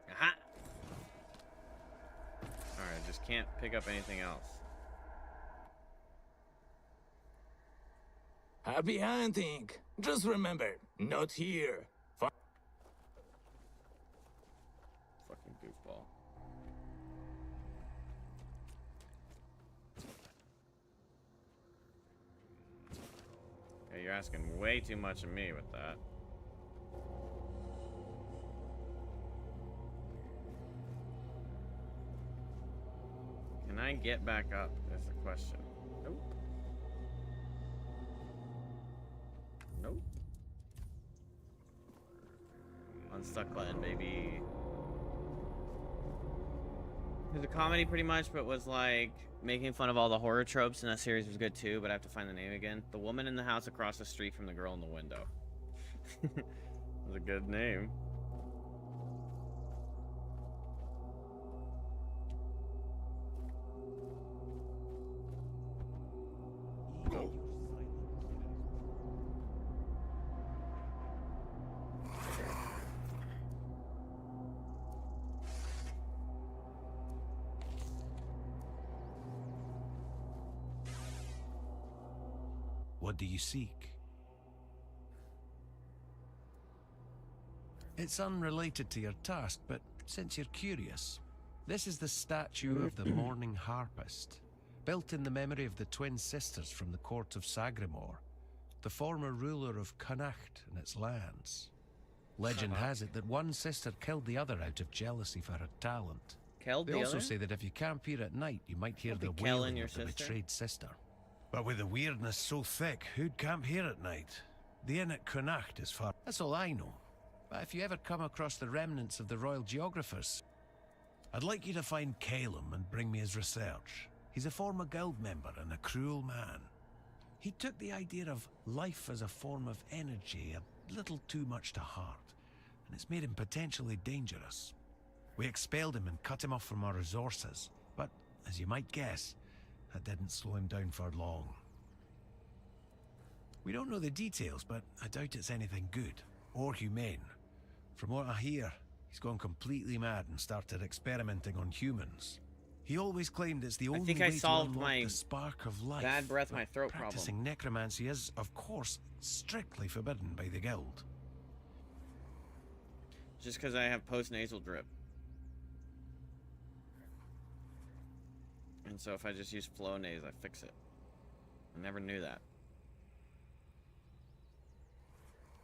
Aha! Alright, just can't pick up anything else. Happy hunting! Just remember, not here. Fucking goofball. Okay, you're asking way too much of me with that. Can I get back up? That's the question. Nope. Nope. Unstuck button, baby. It was a comedy pretty much, but was like making fun of all the horror tropes, and that series was good too, but I have to find the name again. The woman in the house across the street from the girl in the window. That was a good name. What do you seek? It's unrelated to your task, but since you're curious, this is the statue of the Morning Harpist, built in the memory of the twin sisters from the court of Sagramore, the former ruler of Connacht and its lands. Legend has it that one sister killed the other out of jealousy for her talent. Kel, They the also other? say that if you camp here at night, you might hear Don't the be Kel wailing and your of the sister. betrayed sister. But with the weirdness so thick, who'd camp here at night? The inn at Connacht is far. That's all I know. But if you ever come across the remnants of the royal geographers, I'd like you to find Calum and bring me his research. He's a former guild member and a cruel man. He took the idea of life as a form of energy a little too much to heart, and it's made him potentially dangerous. We expelled him and cut him off from our resources, but as you might guess, that didn't slow him down for long. We don't know the details, but I doubt it's anything good or humane. From what I hear, he's gone completely mad and started experimenting on humans. He always claimed it's the only think way I to solved unlock my the spark of life. bad breath, my but throat practicing problem. necromancy is, of course, strictly forbidden by the guild. Just because I have post-nasal drip. And so if I just use Flonase, I fix it. I never knew that.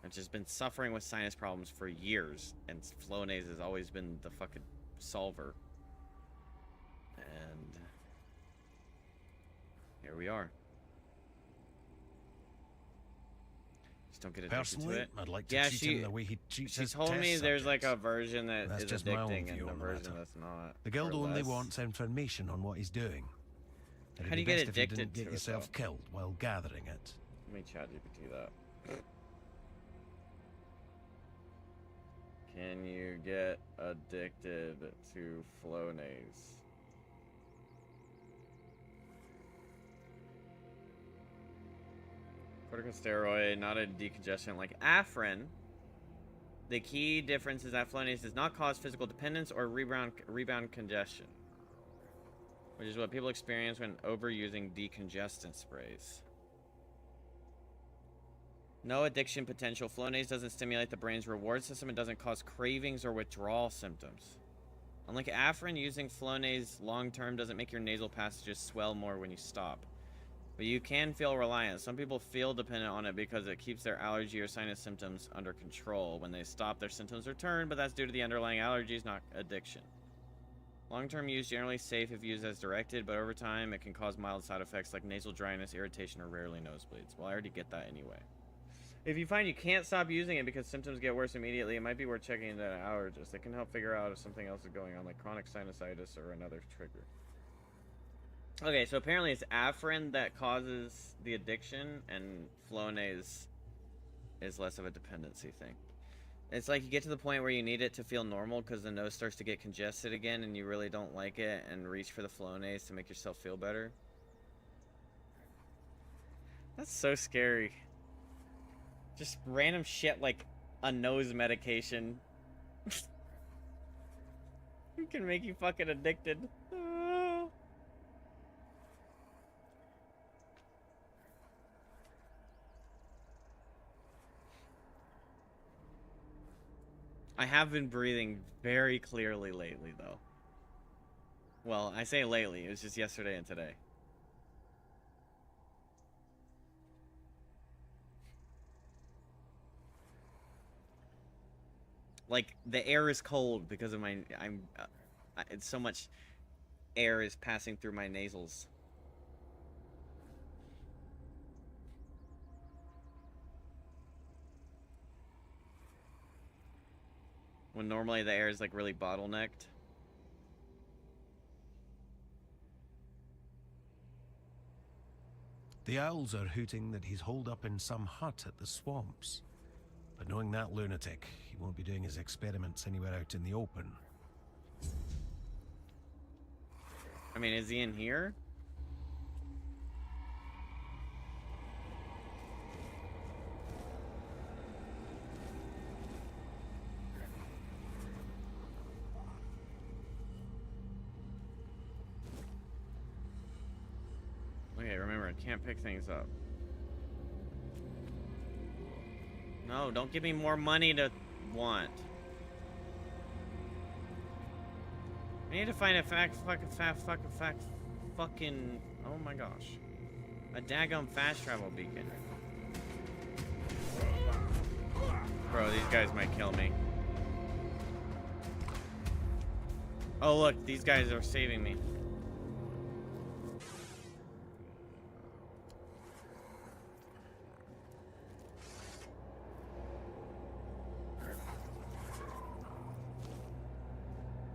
I've just been suffering with sinus problems for years, and Flonase has always been the fucking solver. And here we are. Just don't get addicted Personally, to it. I'd like to Yeah, treat him the way he treats she his told me test there's like a subjects. version that That's is just my own addicting view and a on the version matter. that's not. The guild or only less. wants information on what he's doing. It'd How do be you get best if you addicted didn't to get it, yourself though? killed while gathering it. Let me ChatGPT that. Can you get addicted to Flonase? Corticosteroid, not a decongestant like Afrin. The key difference is that Flonase does not cause physical dependence or rebound congestion, which is what people experience when overusing decongestant sprays. No addiction potential. Flonase doesn't stimulate the brain's reward system and doesn't cause cravings or withdrawal symptoms. Unlike Afrin, using Flonase long-term doesn't make your nasal passages swell more when you stop. But you can feel reliant. Some people feel dependent on it because it keeps their allergy or sinus symptoms under control. When they stop, their symptoms return, but that's due to the underlying allergies, not addiction. Long-term use generally safe if used as directed, but over time it can cause mild side effects like nasal dryness, irritation, or rarely nosebleeds. Well, I already get that anyway. If you find you can't stop using it because symptoms get worse immediately, it might be worth checking into an allergist. They can help figure out if something else is going on, like chronic sinusitis or another trigger. Okay, so apparently it's Afrin that causes the addiction, and Flonase is less of a dependency thing. It's like you get to the point where you need it to feel normal because the nose starts to get congested again and you really don't like it, and reach for the Flonase to make yourself feel better. That's so scary. Just random shit like a nose medication can make you fucking addicted. I have been breathing very clearly lately, though. Well, I say lately. It was just yesterday and today. Like, the air is cold because of my... it's so much air is passing through my nasals. When normally the air is like really bottlenecked. The owls are hooting that he's holed up in some hut at the swamps. But knowing that lunatic, he won't be doing his experiments anywhere out in the open. I mean, is he in here? Okay, remember, I can't pick things up. No, don't give me more money to want. I need to find a fucking, oh my gosh. A daggum fast travel beacon. Bro, these guys might kill me. Oh look, these guys are saving me.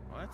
What?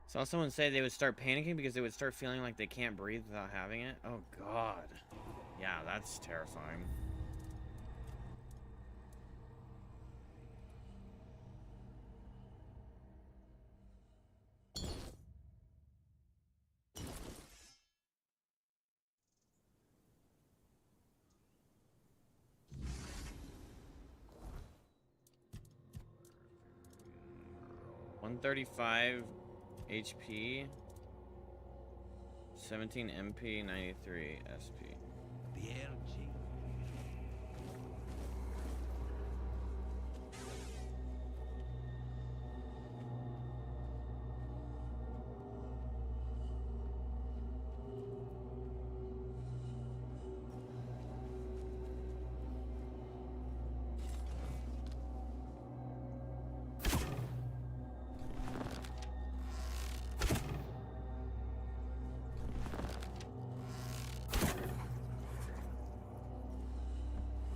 Saw someone say they would start panicking because they would start feeling like they can't breathe without having it. Oh god. Yeah, that's terrifying. $135 HP, 17 MP, 93 SP.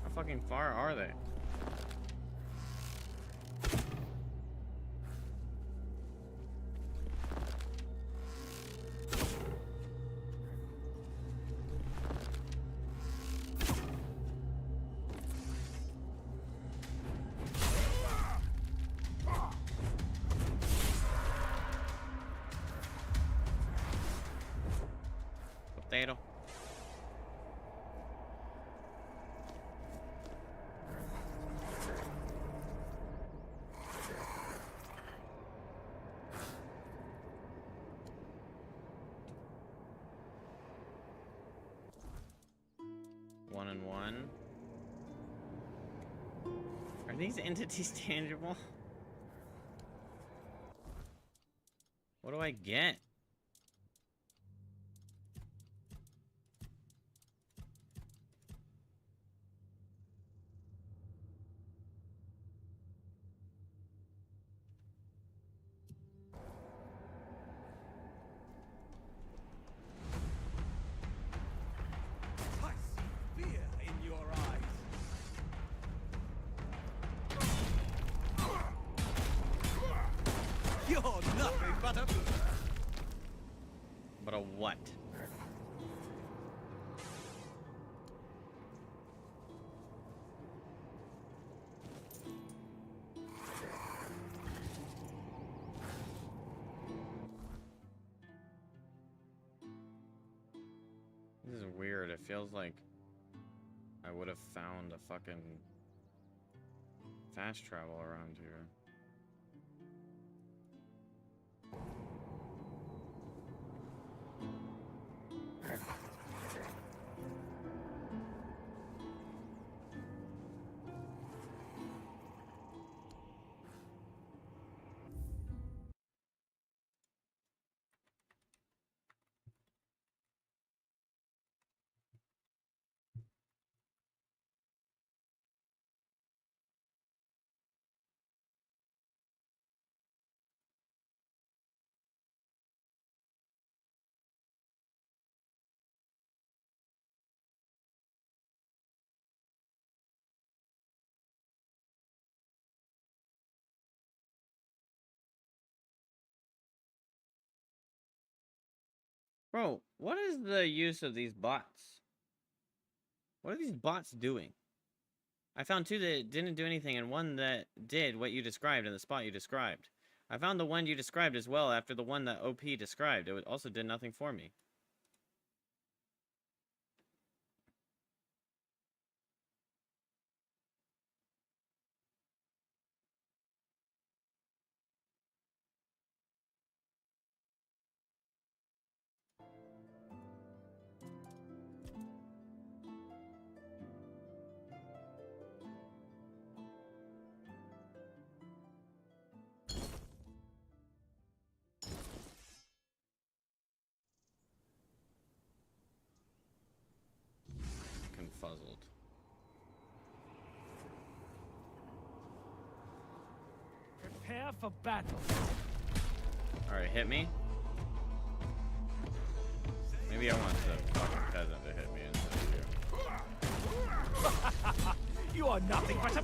How fucking far are they? Potato. One and one. Are these entities tangible? What do I get? I see fear in your eyes. You're nothing but a... But a what? This is weird. It feels like I would have found a fucking fast travel around here. Bro, what is the use of these bots? What are these bots doing? I found 2 that didn't do anything and 1 that did what you described in the spot you described. I found the one you described as well after the one that OP described. It also did nothing for me. Confuzzled. Prepare for battle. Alright, hit me. Maybe I want the fucking peasant to hit me instead of you. You are nothing but a...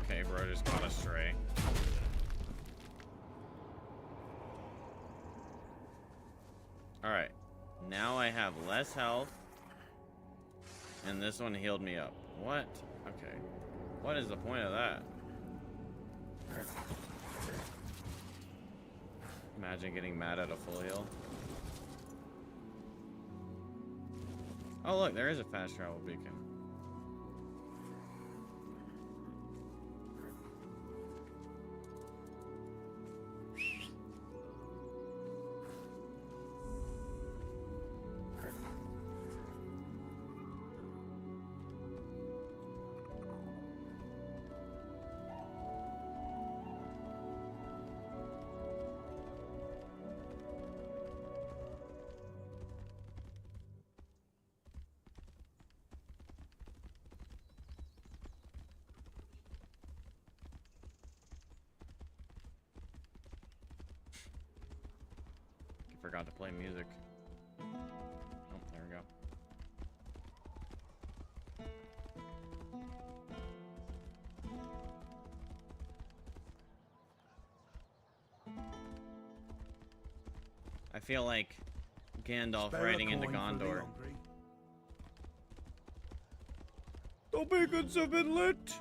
Okay, bro, just caught a stray. Alright. Now I have less health. And this one healed me up. What? Okay. What is the point of that? Imagine getting mad at a full heal. Oh look, there is a fast travel beacon. Forgot to play music. Oh, there we go. I feel like Gandalf riding into Gondor. The beacons have been lit!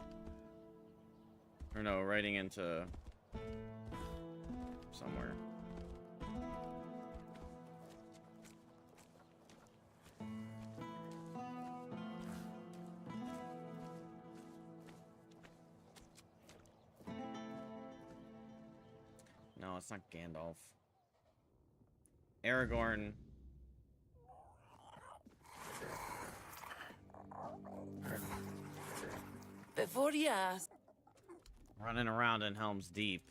Or no, riding into somewhere. No, it's not Gandalf. Aragorn. Before you ask. Running around in Helm's Deep.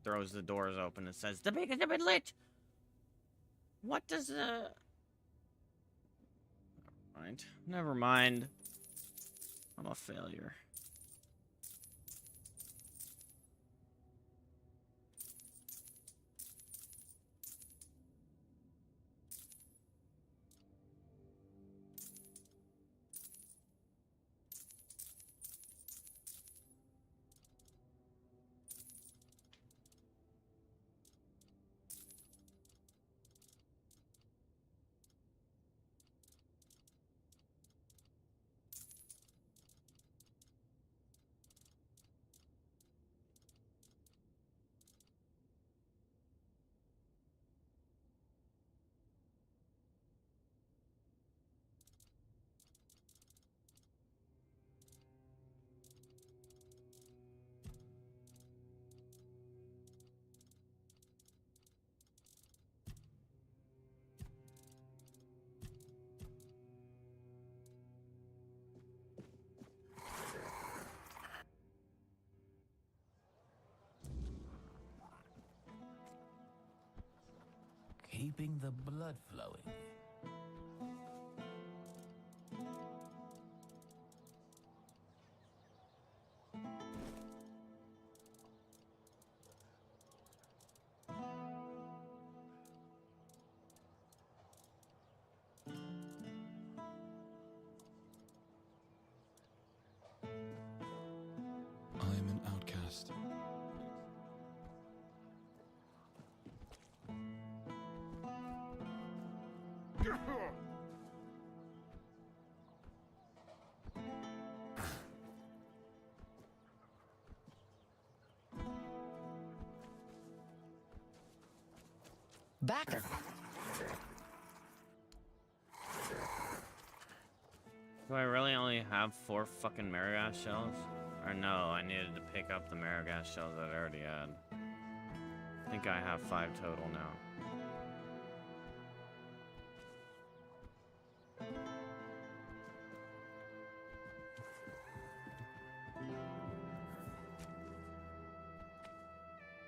Throws the doors open and says, "The beacons have been lit!" What does the... Never mind. Never mind. I'm a failure. Keeping the blood flowing. I'm an outcast. Back. Do I really only have 4 fucking Marigas shells? Or no, I needed to pick up the Marigas shells that I already had. I think I have 5 total now.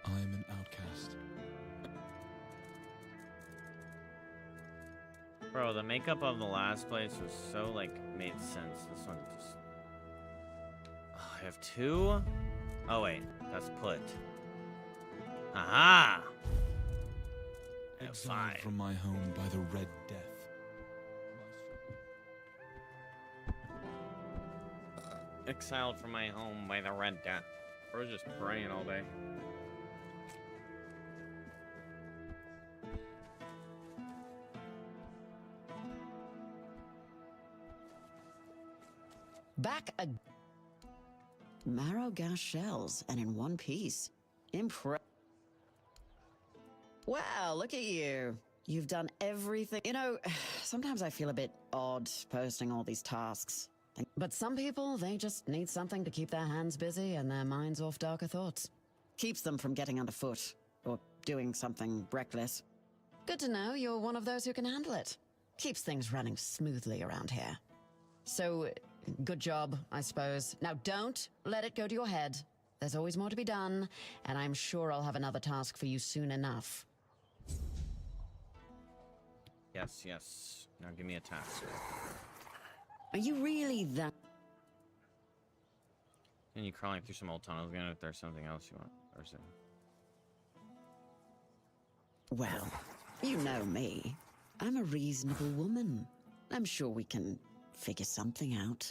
I'm an outcast. Bro, the makeup of the last place was so, like, made sense. This one just... Oh, I have 2? Oh, wait. That's put. Aha! I have Exiled 5. from my home by the Red Death. Exiled from my home by the Red Death. Bro's just praying all day. Back a marrow gas shells, and in one piece. Wow, look at you. You've done everything. You know, sometimes I feel a bit odd posting all these tasks. But some people, they just need something to keep their hands busy and their minds off darker thoughts. Keeps them from getting underfoot or doing something reckless. Good to know you're one of those who can handle it. Keeps things running smoothly around here. So, good job, I suppose. Now don't let it go to your head. There's always more to be done, and I'm sure I'll have another task for you soon enough. Yes, yes. Now give me a task. Are you really that... And you crawling through some old tunnels again if there's something else you want. Or something. Well, you know me. I'm a reasonable woman. I'm sure we can figure something out.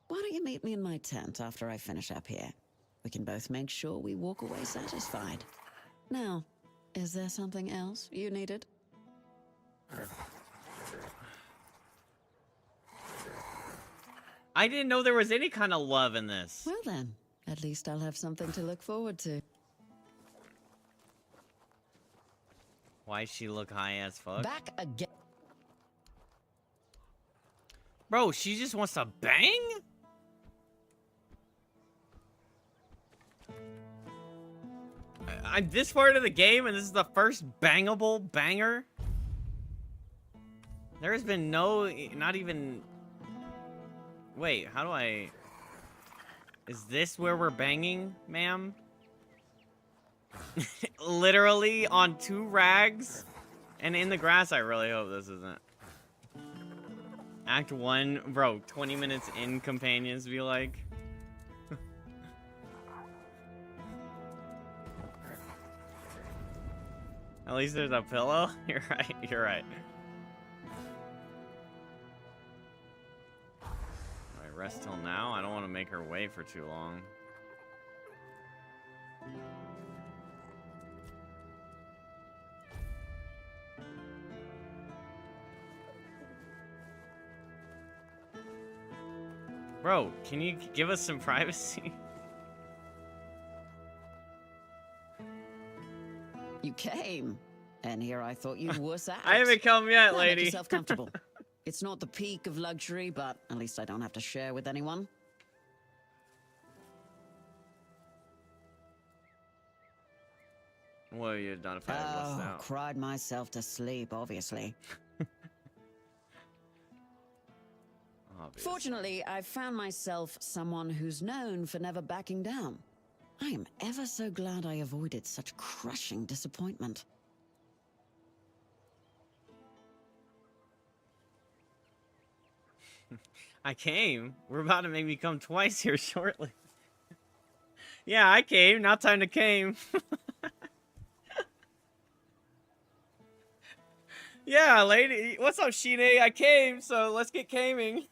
Why don't you meet me in my tent after I finish up here? We can both make sure we walk away satisfied. Now, is there something else you needed? I didn't know there was any kind of love in this. Well then, at least I'll have something to look forward to. Why she look high as fuck? Back again. Bro, she just wants to bang? I'm this far into the game and this is the first bangable banger? There has been no, not even... Wait, how do I... Is this where we're banging, ma'am? Literally on 2 rags? And in the grass, I really hope this isn't. Act 1, bro, 20 minutes in, companions be like. At least there's a pillow. You're right, you're right. Alright, rest till now. I don't want to make her wait for too long. Bro, can you give us some privacy? You came, and here I thought you'd wuss out. I haven't come yet, Now lady. Make yourself comfortable. It's not the peak of luxury, but at least I don't have to share with anyone. What have you done if I had wussed out? Cried myself to sleep, obviously. Fortunately, I've found myself someone who's known for never backing down. I am ever so glad I avoided such crushing disappointment. I came. We're about to make me come twice here shortly. Yeah, I came. Now time to came. Yeah, lady. What's up, Shine? I came, so let's get caming.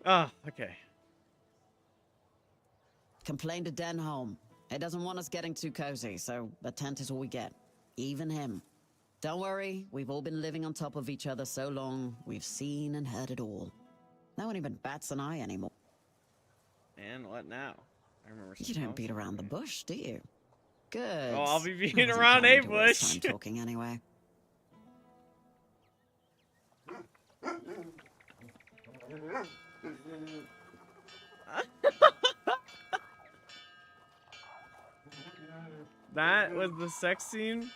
Oh, okay. Complained to Denholm. He doesn't want us getting too cozy, so the tent is all we get. Even him. Don't worry, we've all been living on top of each other so long, we've seen and heard it all. No one even bats an eye anymore. And what now? I remember. You don't beat around the bush, do you? Good. Oh, I'll be I beating wasn't around a planning to waste bush. time talking anyway. That was the sex scene?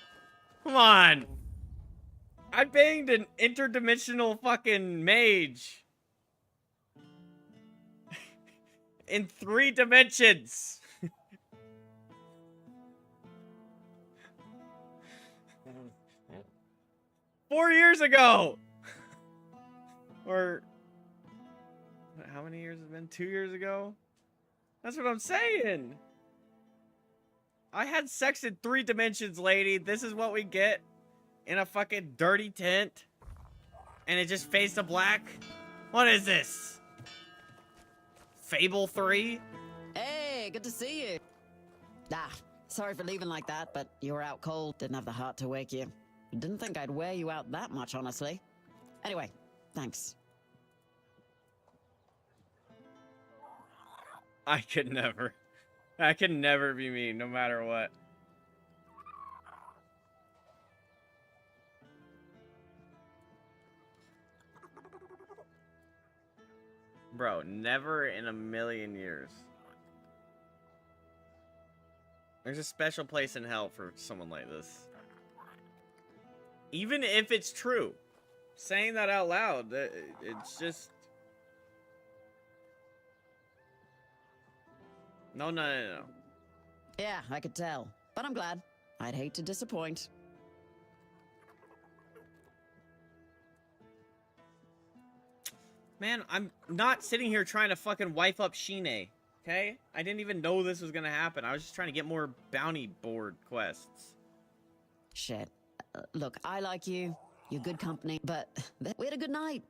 Come on! I banged an interdimensional fucking mage. In 3 dimensions. 4 years ago! Or... how many years has it been? 2 years ago? That's what I'm saying! I had sex in 3 dimensions, lady. This is what we get in a fucking dirty tent. And it just fades to black? What is this? Fable 3? Hey, good to see you. Ah, sorry for leaving like that, but you were out cold. Didn't have the heart to wake you. Didn't think I'd wear you out that much, honestly. Anyway, thanks. I could never. I could never be mean, no matter what. Bro, never in a million years. There's a special place in hell for someone like this. Even if it's true. Saying that out loud, it's just... No. Yeah, I could tell. But I'm glad. I'd hate to disappoint. Man, I'm not sitting here trying to fucking wife up Shine, okay? I didn't even know this was gonna happen. I was just trying to get more bounty board quests. Shit. Look, I like you. You're good company, but we had a good night.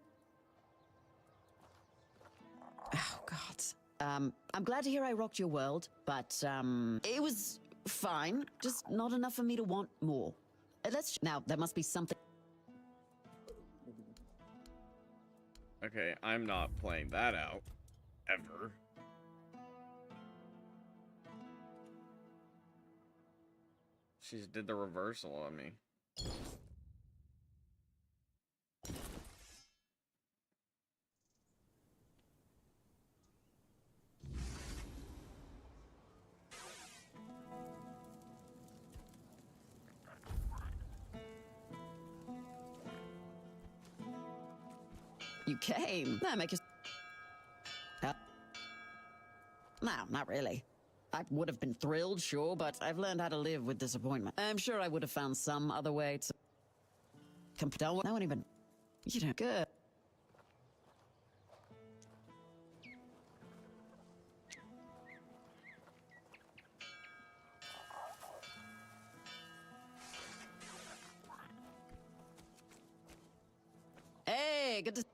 Oh, God. I'm glad to hear I rocked your world, but, it was fine. Just not enough for me to want more. Now, there must be something. Okay, I'm not playing that out. Ever. She did the reversal on me. You came. That make you... No, not really. I would have been thrilled, sure, but I've learned how to live with disappointment. I'm sure I would have found some other way to... No one even... You know, good. Hey, good to...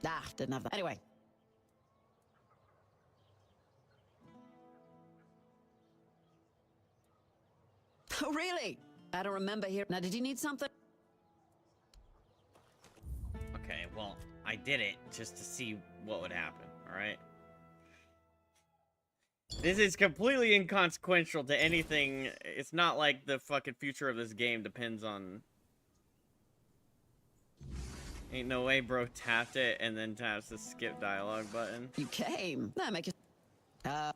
Ah, didn't have that. Anyway. Oh, really? I don't remember here. Now, did you need something? Okay, well, I did it just to see what would happen, alright? This is completely inconsequential to anything. It's not like the fucking future of this game depends on... Ain't no way bro tapped it and then taps the skip dialogue button. You came. That make you... Nah,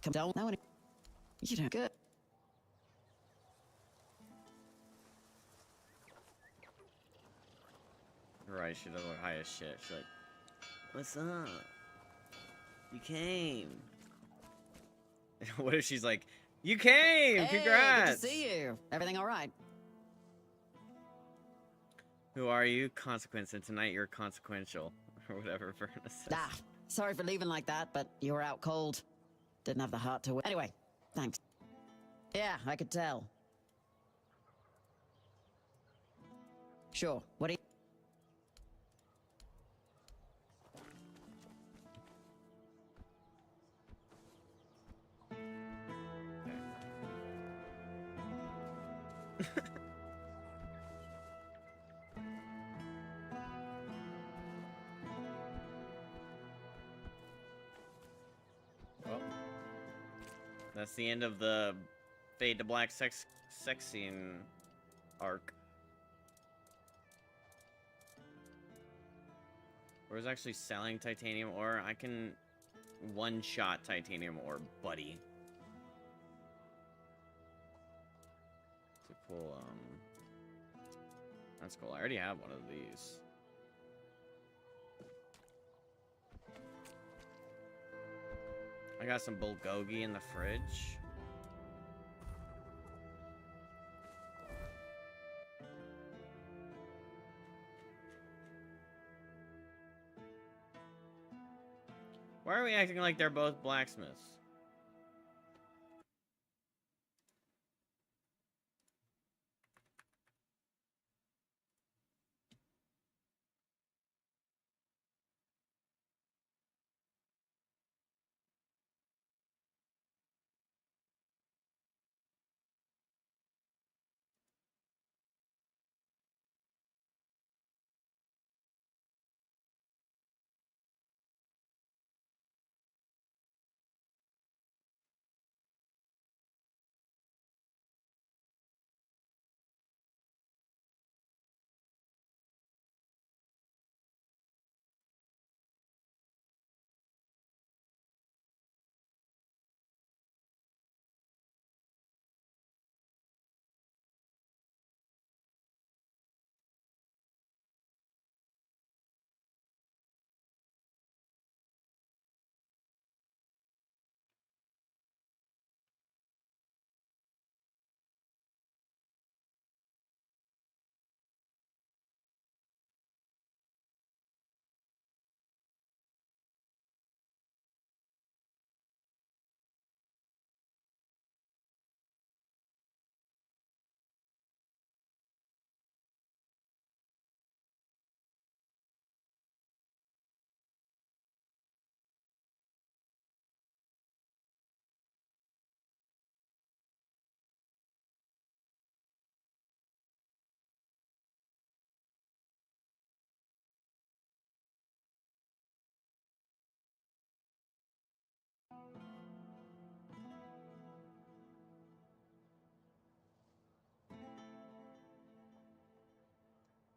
come down. No one... You know, good. Right, she does look high as shit. She's like, what's up? You came. What if she's like, you came! Hey, Congrats! good to see you. Everything all right? Who are you? Consequence, and tonight you're consequential. Or whatever Verna says. Ah, sorry for leaving like that, but you were out cold. Didn't have the heart to... Anyway, thanks. Yeah, I could tell. Sure, what do you... That's the end of the Fade to Black sex scene arc. Where's actually selling titanium ore? I can one-shot titanium ore, buddy. It's a cool, that's cool. I already have one of these. I got some bulgogi in the fridge. Why are we acting like they're both blacksmiths?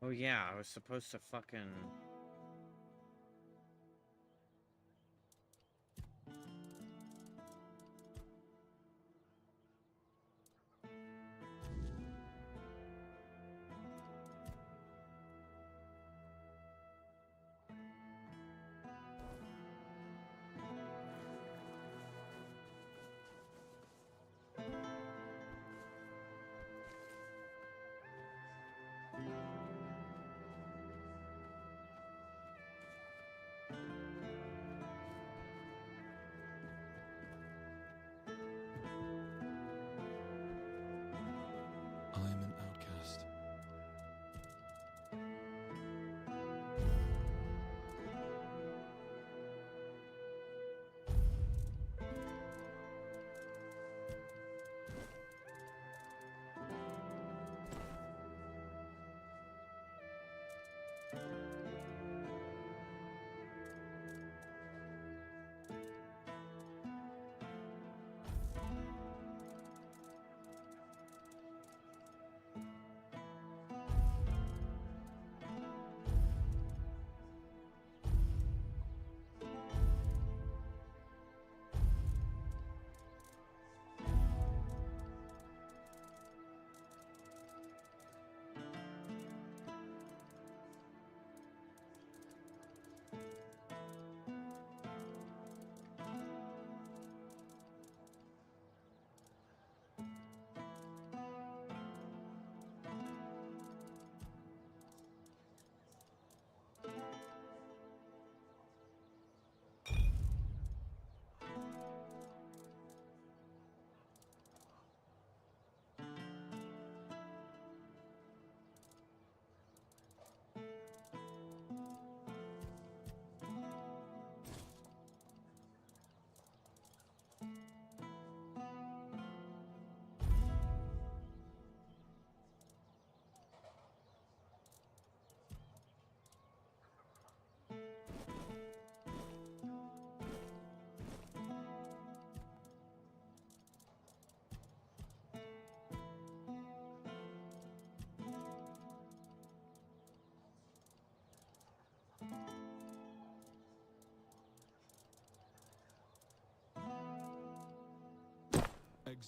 Oh yeah, I was supposed to fucking...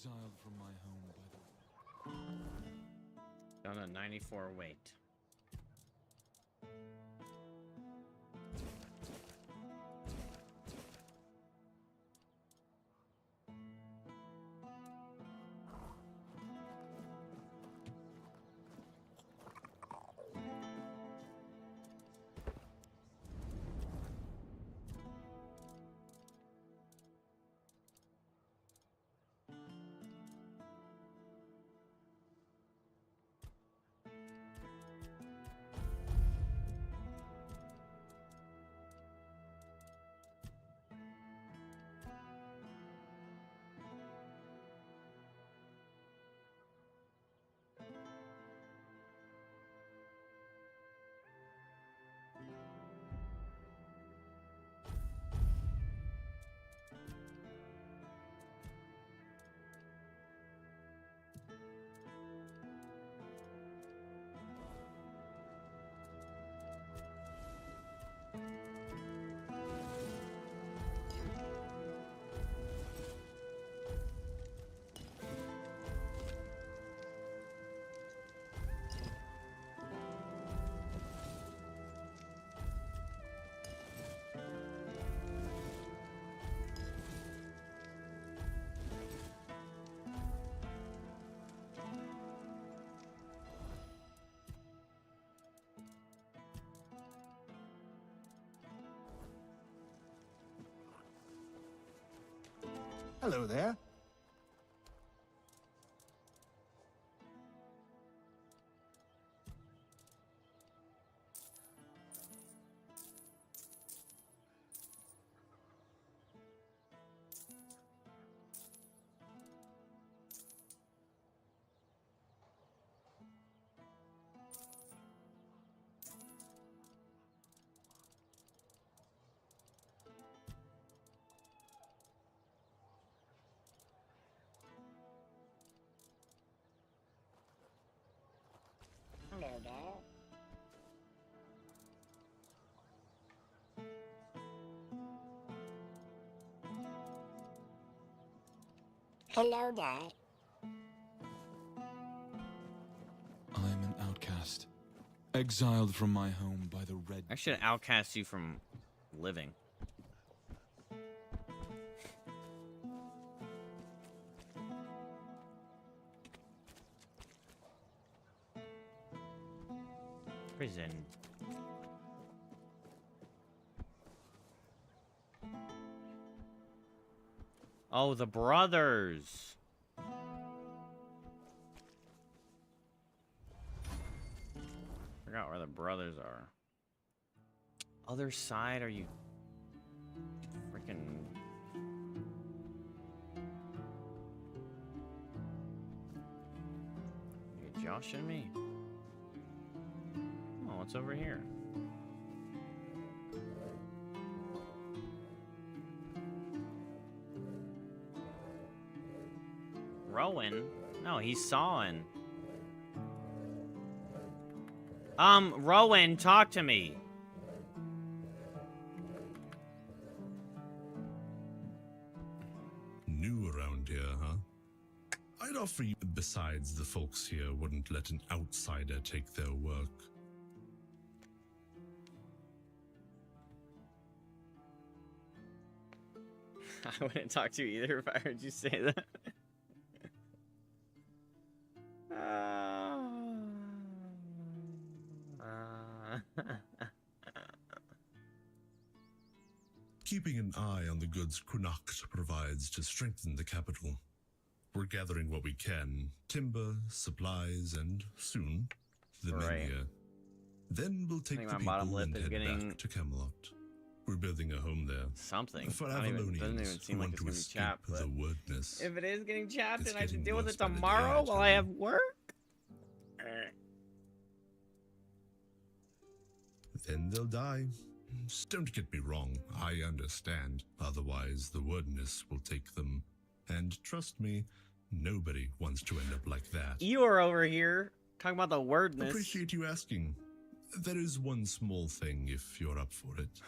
Exiled from my home by the... On a 94 weight. Hello there. Hello there. Hello there. I'm an outcast. Exiled from my home by the red... I should outcast you from living. Prison. Oh, the brothers. Forgot where the brothers are. Other side, are you freaking... You joshing me? Oh, what's over here? Rowan? No, he's sawing. Rowan, talk to me. New around here, huh? I'd offer you, besides the folks here wouldn't let an outsider take their work. I wouldn't talk to you either if I heard you say that. Keeping an eye on the goods Kunacht provides to strengthen the capital. We're gathering what we can, timber, supplies, and soon, the Menhir. Then we'll take the people and head back to Camelot. We're building a home there. Something. For Doesn't Avalonians even who seem like want it's to gonna be escape chapped, the wordness. if it is getting chapped It's and I have to getting deal with worse it by the day, tomorrow I while tell I you. have work? Then they'll die. Don't get me wrong, I understand. Otherwise, the wordness will take them. And trust me, nobody wants to end up like that. You are over here talking about the wordness. Appreciate you asking. There is one small thing if you're up for it.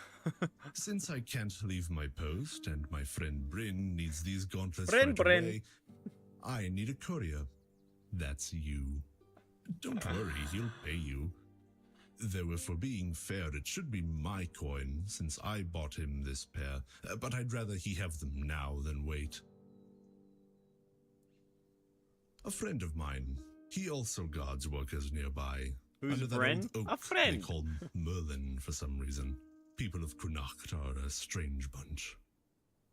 Since I can't leave my post and my friend Bryn needs these gauntlets right away, I need a courier. That's you. Don't worry, he'll pay you. Though if we're being fair, it should be my coin, since I bought him this pair, but I'd rather he have them now than wait. A friend of mine. He also guards workers nearby. Who's Under a that friend? old oak A friend. They call Merlin for some reason. People of Connacht are a strange bunch.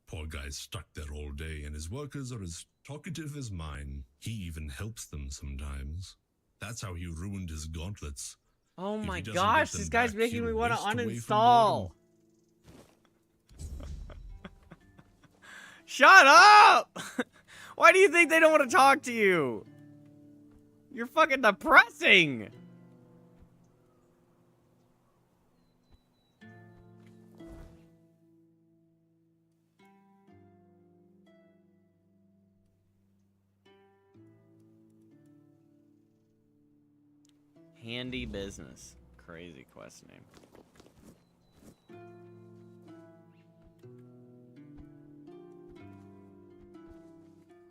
Poor guy's stuck there all day, and his workers are as talkative as mine. He even helps them sometimes. That's how he ruined his gauntlets. Oh If my he doesn't gosh, get this them guy's back, making he'll me want to waste away from uninstall. boredom. Shut up! Why do you think they don't want to talk to you? You're fucking depressing. Handy business. Crazy quest name.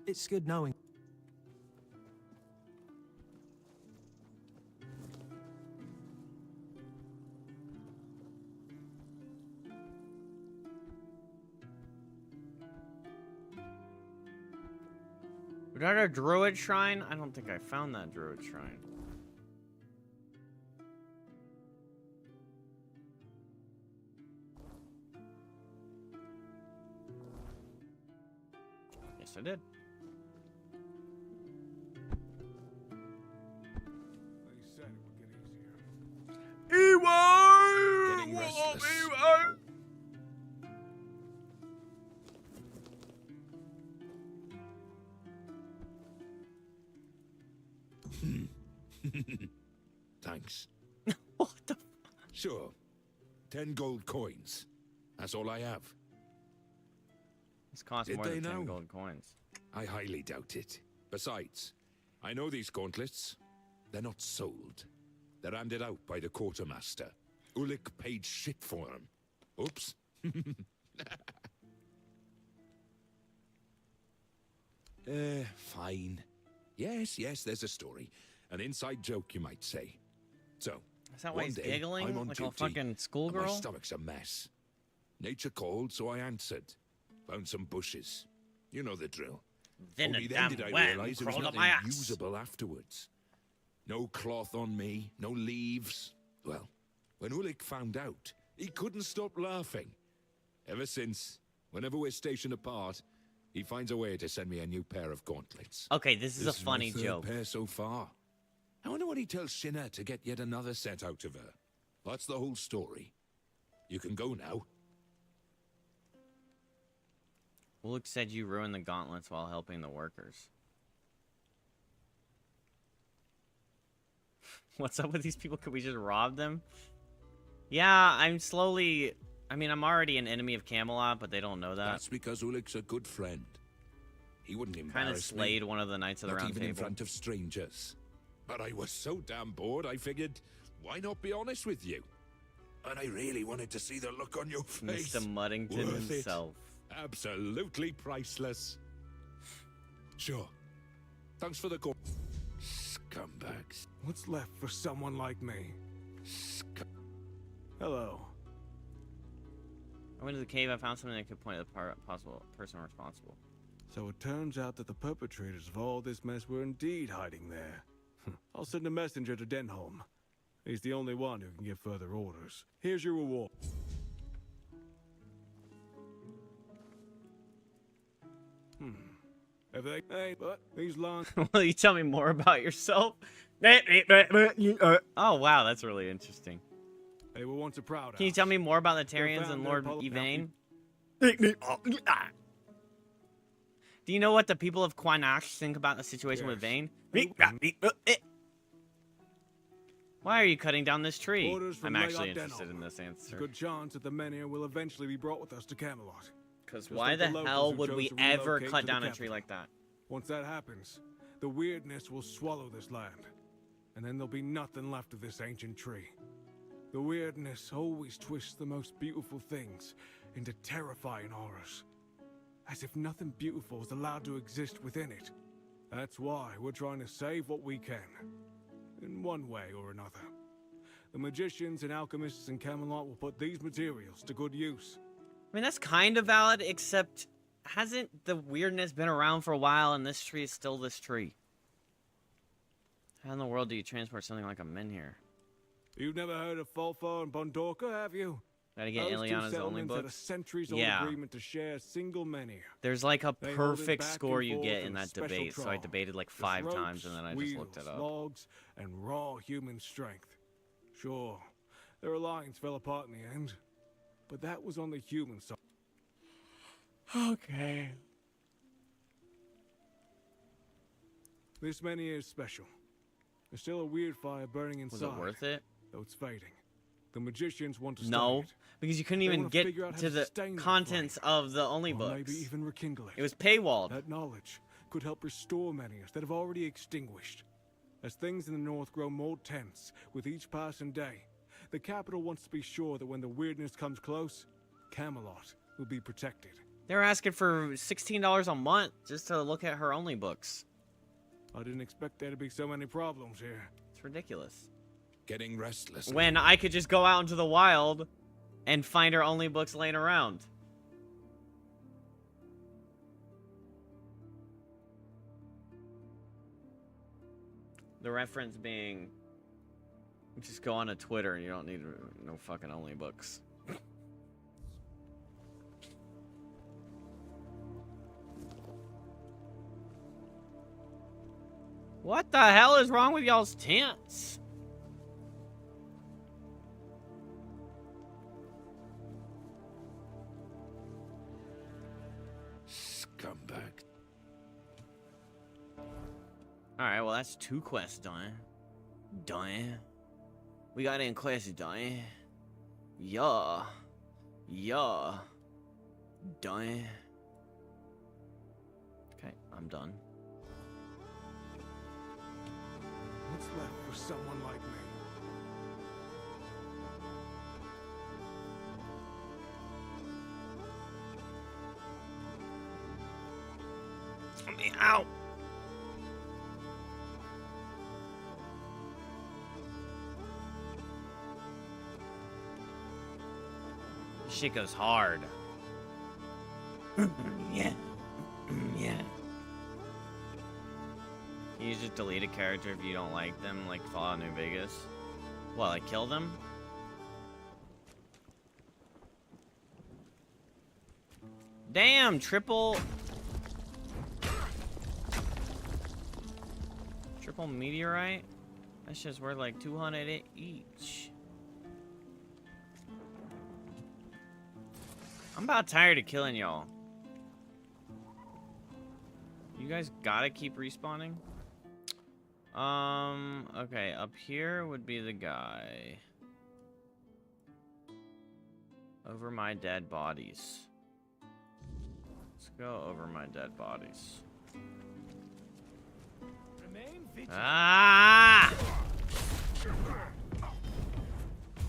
It's good knowing. Was that a druid shrine? I don't think I found that druid shrine. Yes, I did. Getting restless. Thanks. What the? Sure. 10 gold coins. That's all I have. This costs Did more they than 10 know? gold coins. I highly doubt it. Besides, I know these gauntlets. They're not sold. They're handed out by the quartermaster. Ulik paid shit for them. Oops. Fine. Yes, there's a story. An inside joke, you might say. So, Is that why one he's day, giggling I'm on like a duty, fucking and my schoolgirl? stomach's a mess. Nature called, so I answered. Found some bushes. You know the drill. Then Only a then damn did I worm realize it was crawled up nothing my ass. usable afterwards. No cloth on me, no leaves. Well, when Ulik found out, he couldn't stop laughing. Ever since, whenever we're stationed apart, he finds a way to send me a new pair of gauntlets. Okay, this is a funny my third joke. pair so far. I wonder what he tells Shinna to get yet another set out of her. That's the whole story. You can go now. Luke said you ruined the gauntlets while helping the workers. What's up with these people? Could we just rob them? Yeah, I'm slowly... I mean, I'm already an enemy of Camelot, but they don't know that. That's because Ulik's a good friend. He wouldn't embarrass Kind of me. slayed one of the Knights of the Not Round even in Table. front of strangers. But I was so damn bored, I figured, why not be honest with you? And I really wanted to see the look on your face. Mr. Muddington Worth it. himself. Absolutely priceless. Sure. Thanks for the call. Scumbags. What's left for someone like me? Hello. I went to the cave, I found something that could point at the possible person responsible. So it turns out that the perpetrators of all this mess were indeed hiding there. I'll send a messenger to Denholm. He's the only one who can give further orders. Here's your reward. Everything? Hey, but these lines... Will you tell me more about yourself? Oh, wow, that's really interesting. They were once a proud Can you tell me more about the Tarians and Lord Yvain? Do you know what the people of Quanash think about the situation with Vayne? Why are you cutting down this tree? Orders from I'm actually Legate interested Denholm. in this There's a answer. good chance that the Menhir will eventually be brought with us to Camelot. Because Just why like the locals hell who would chose we to ever relocate cut to the down a capital. tree like that? Once that happens, the weirdness will swallow this land. And then there'll be nothing left of this ancient tree. The weirdness always twists the most beautiful things into terrifying horrors. As if nothing beautiful is allowed to exist within it. That's why we're trying to save what we can, in one way or another. The magicians and alchemists in Camelot will put these materials to good use. I mean, that's kind of valid, except hasn't the weirdness been around for a while and this tree is still this tree? How in the world do you transport something like a Menhir? You've never heard of Folfar and Bondorka, have you? Gotta get Those two Ileana's only settlements had a books. centuries-old Yeah. agreement to share a single menhir. There's like a They hold it perfect back score and you forth get in in a that special debate, so I trial. debated like Just 5 ropes, times and then I just looked it wheels, up. logs, and raw human strength. Sure, their alliance fell apart in the end, but that was on the human side. Okay. This menhir is special. There's still a weird fire burning inside. Was it worth it? Though it's fading. The magicians want to No, study it. because you couldn't They even wanna get figure out how to the sustain that contents flame. of the only Or books. maybe even rekindle it. It was paywalled. That knowledge could help restore menhirs that have already extinguished. As things in the north grow more tense with each passing day, the capital wants to be sure that when the weirdness comes close, Camelot will be protected. They're asking for $16 a month just to look at her only books. I didn't expect there to be so many problems here. It's ridiculous. Getting restless. When I could just go out into the wild and find her only books laying around. The reference being, just go on to Twitter and you don't need no fucking only books. What the hell is wrong with y'all's tents? Scumbag. Alright, well that's 2 quests done. Done. We got in quests done. Yeah. Yeah. Done. Okay, I'm done. What's left for someone like me? Let me out. Shit goes hard. Yeah. Yeah. You just delete a character if you don't like them, like Fallout New Vegas. What, like kill them? Damn, triple meteorite? That's just worth like 200 each. I'm about tired of killing y'all. You guys gotta keep respawning? Okay, up here would be the guy. Over my dead bodies. Let's go over my dead bodies. Ah!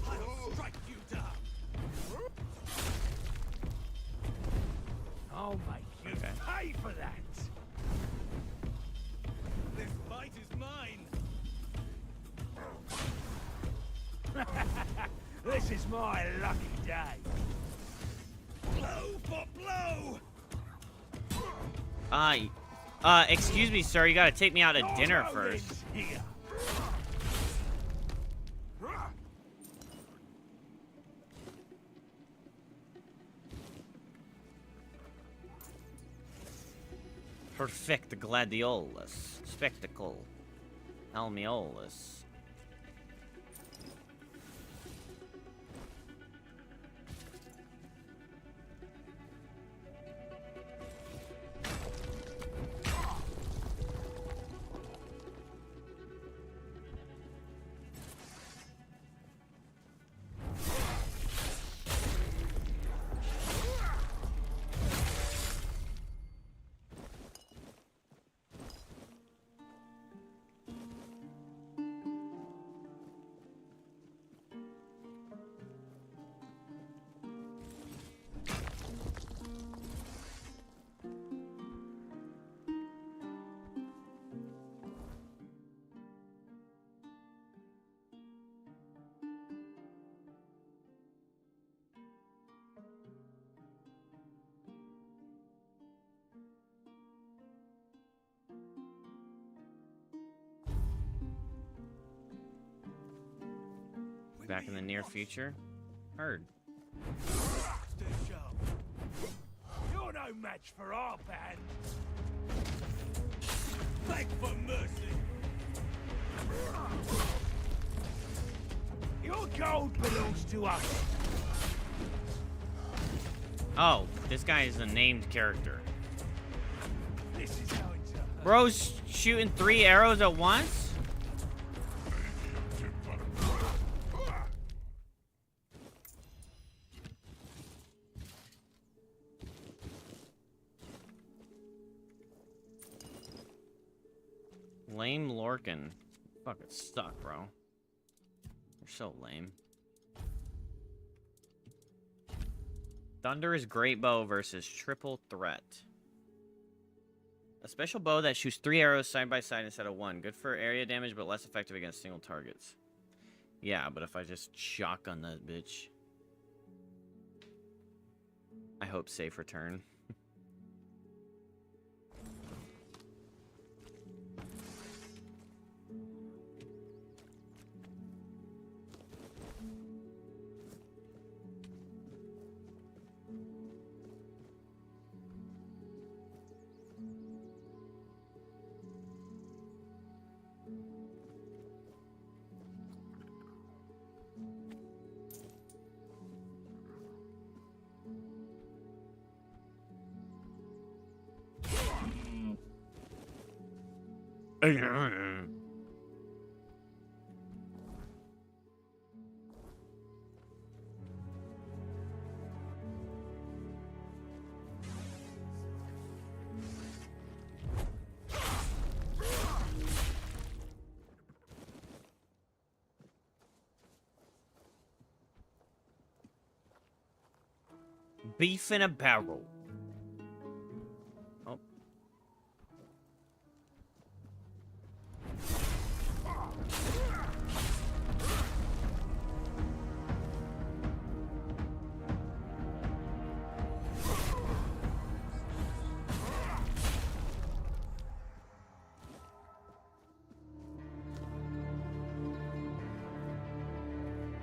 I'll strike you down. I'll make you pay for that. This fight is mine. This is my lucky day. Blow for blow. Excuse me, sir. You gotta take me out to dinner first. Here. Perfect gladiolus. Spectacle. Almeolus. Back in the near future? Heard. You're no match for our band. Beg for mercy. Your gold belongs to us. Oh, this guy is a named character. This is how it's done. Bro's shooting 3 arrows at once? Lame Lorcan. Fucking suck, bro. You're so lame. Thunderous Great Bow versus Triple Threat. A special bow that shoots 3 arrows side by side instead of 1. Good for area damage, but less effective against single targets. Yeah, but if I just shotgun that bitch. I hope safe return. Beef in a barrel. Oh.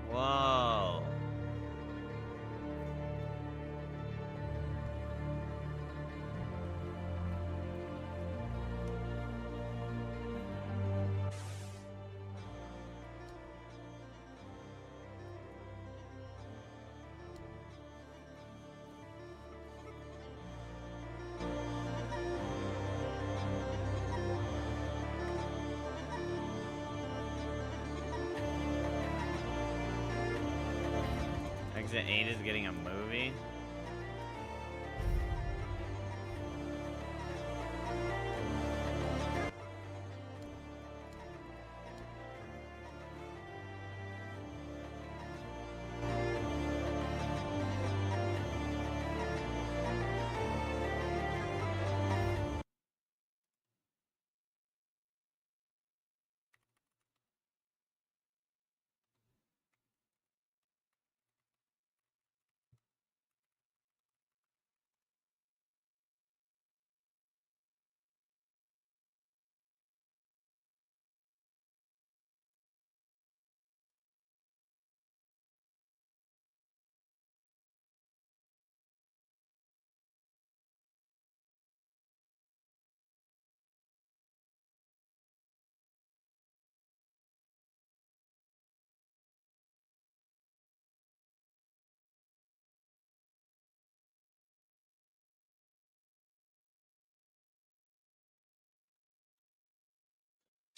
Whoa. Exit 8 is getting a movie.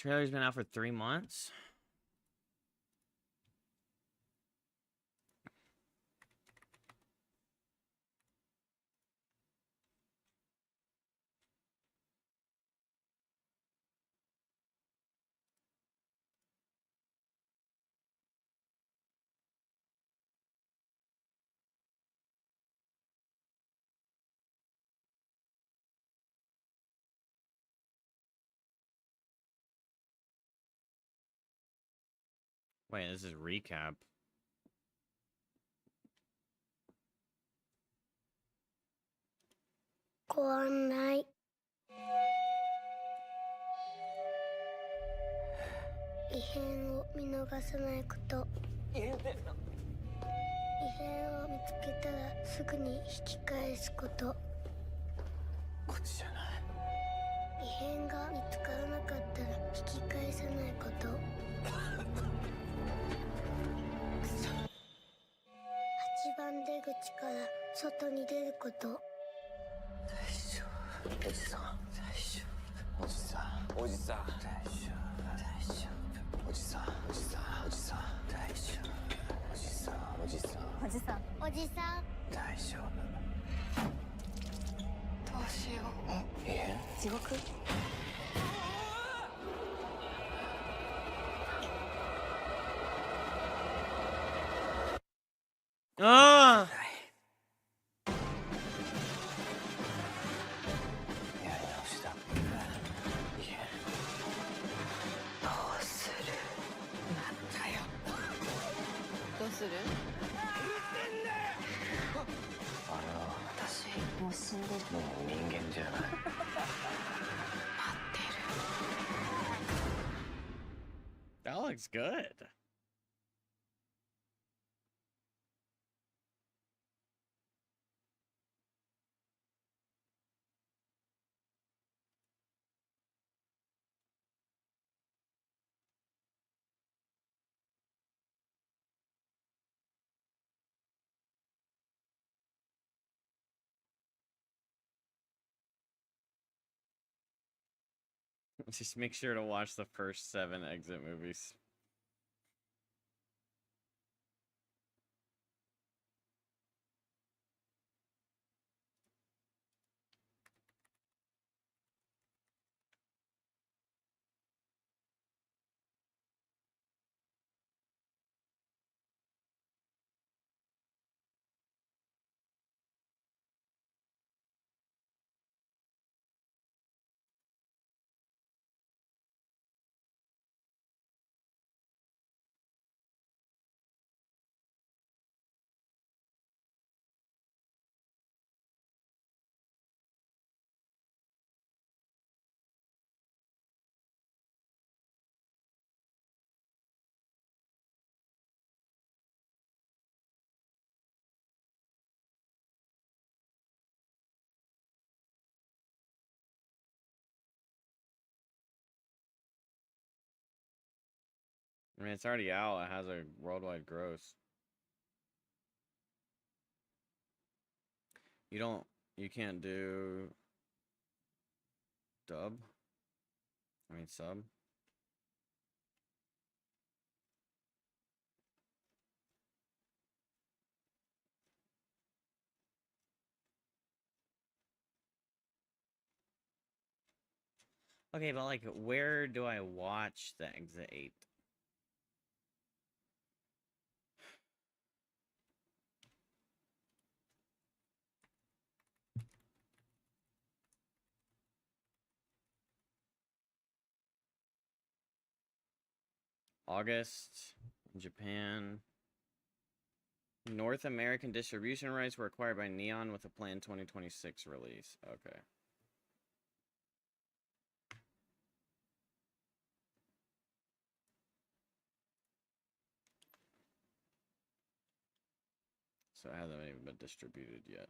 Trailer's been out for 3 months. Wait, this is recap. Go on night. 異変を見つけたらすぐに引き返すこと。こっちじゃない。異変が見つからなかったら引き返さないこと。8番出口から外に出ること。大丈夫。おじさん。大丈夫。おじさん。おじさん。大丈夫。大丈夫。おじさん。おじさん。おじさん。大丈夫。おじさん。おじさん。おじさん。おじさん。大丈夫。どうしよう。異変？地獄？ああ。やり直しだ。異変。どうする？なんだよ。どうする？私もう死んでる。もう人間じゃない。待ってる。That looks good. Just make sure to watch the first 7 Exit movies. I mean, it's already out. It has a worldwide gross. You can't do dub? I mean, sub? Okay, but like, where do I watch the Exit 8? August, Japan. North American distribution rights were acquired by Neon with a planned 2026 release. Okay. So it hasn't even been distributed yet.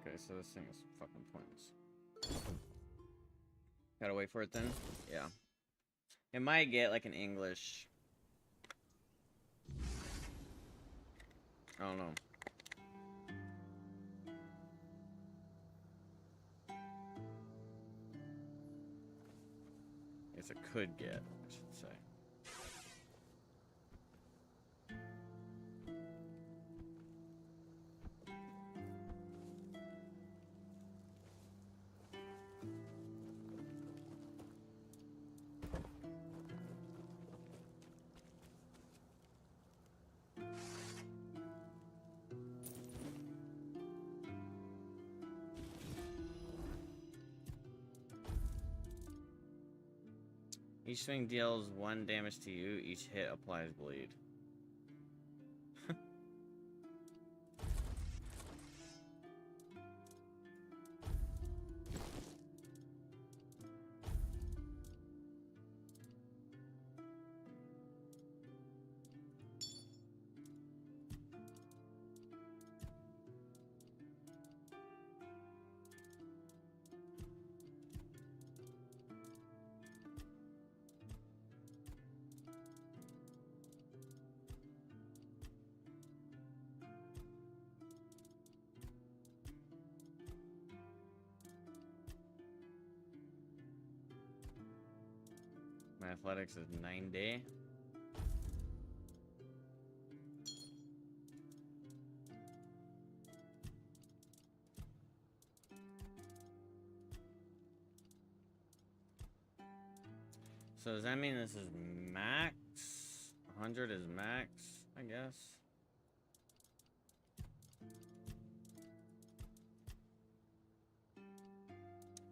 Okay, so this thing is fucking pointless. Gotta wait for it then? Yeah. It might get like an English. I don't know. I guess it could get, I should say. Each swing deals 1 damage to you. Each hit applies bleed. My athletics is 90. So does that mean this is max? 100 is max, I guess.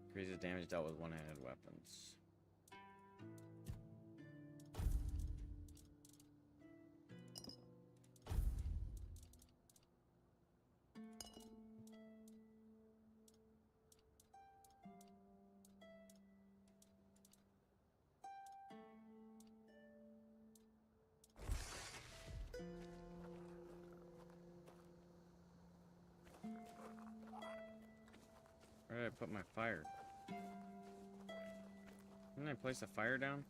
Increases damage dealt with one-handed weapons. Where did I put my fire? Didn't I place a fire down?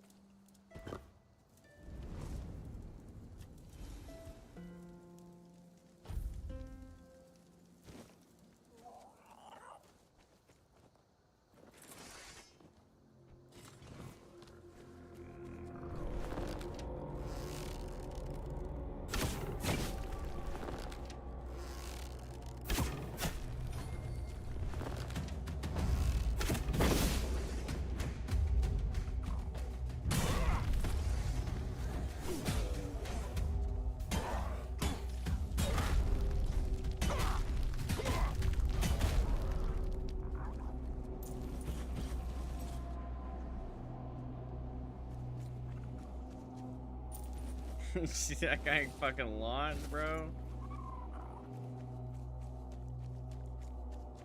See that guy fucking launched, bro?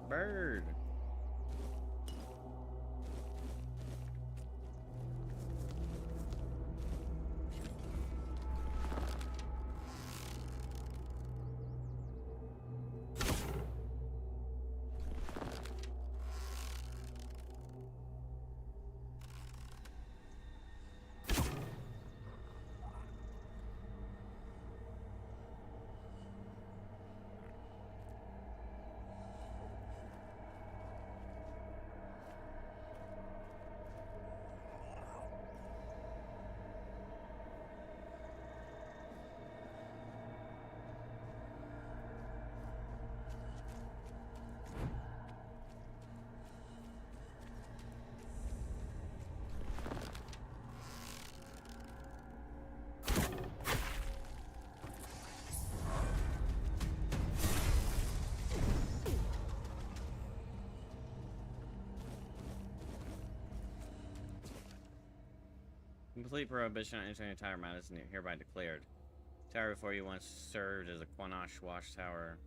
Bird. Complete prohibition on entering the Tower Mount is hereby declared. Tower before you once served as a Quanash watchtower.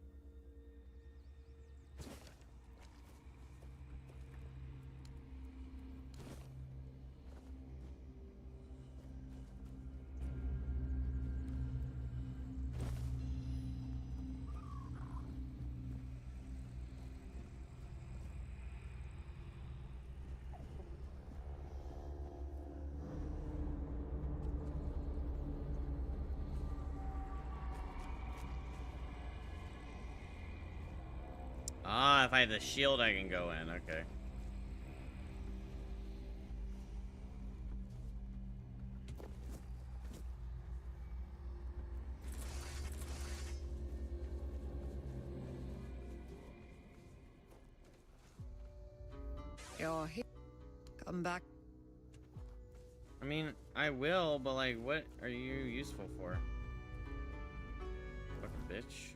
Ah, if I have the shield, I can go in. Okay. You're here. Come back. I mean, I will, but like, what are you useful for? Fucking bitch.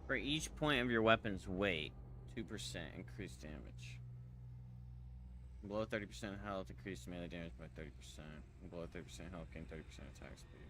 For each point of your weapon's weight, 2% increased damage. Below 30% health, increased melee damage by 30%. Below 30% health, gain 30% attack speed.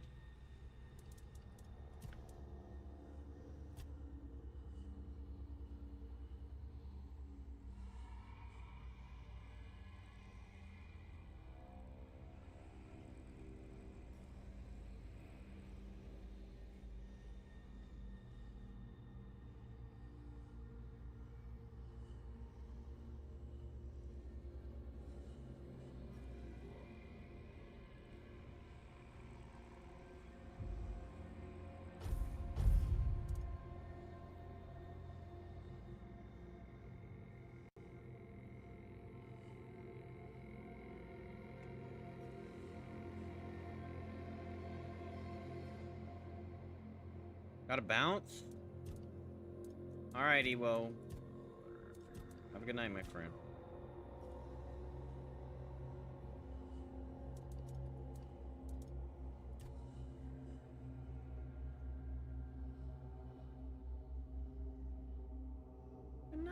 Got to bounce? Alrighty, well. Have a good night, my friend. Good night.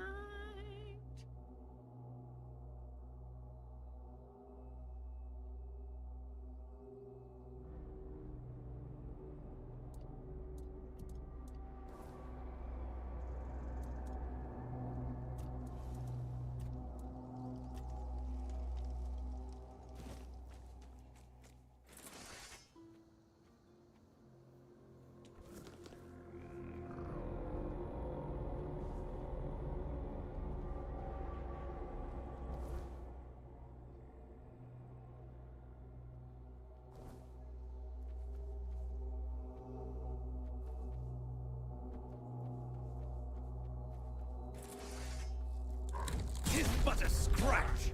Tis but a scratch!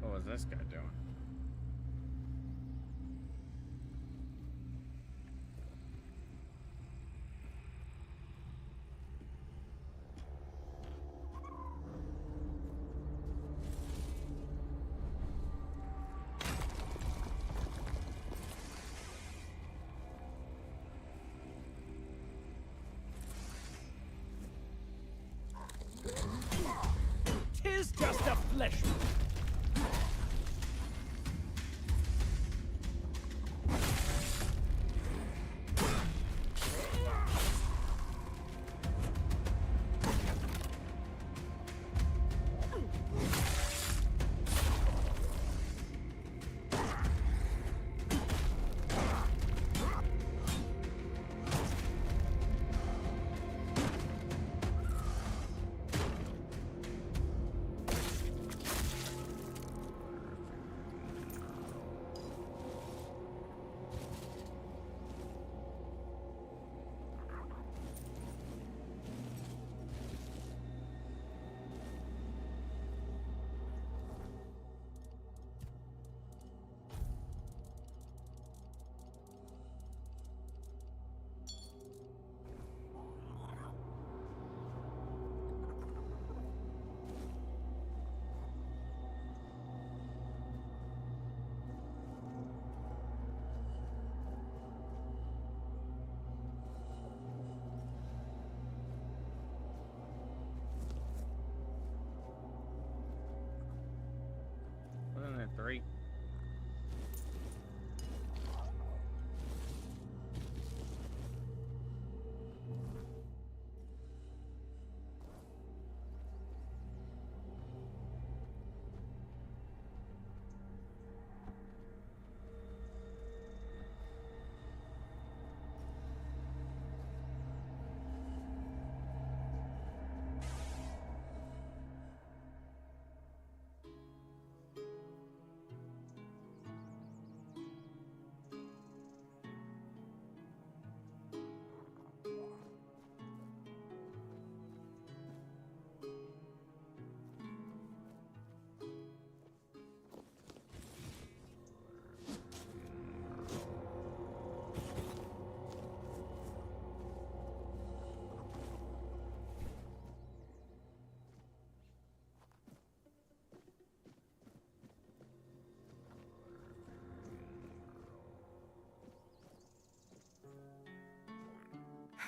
What was this guy doing? Tis just a flesh wound.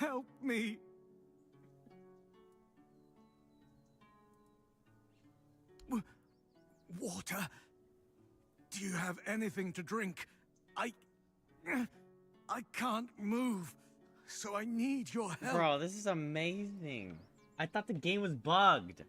Help me! Water? Do you have anything to drink? I can't move, so I need your help. Bro, this is amazing. I thought the game was bugged.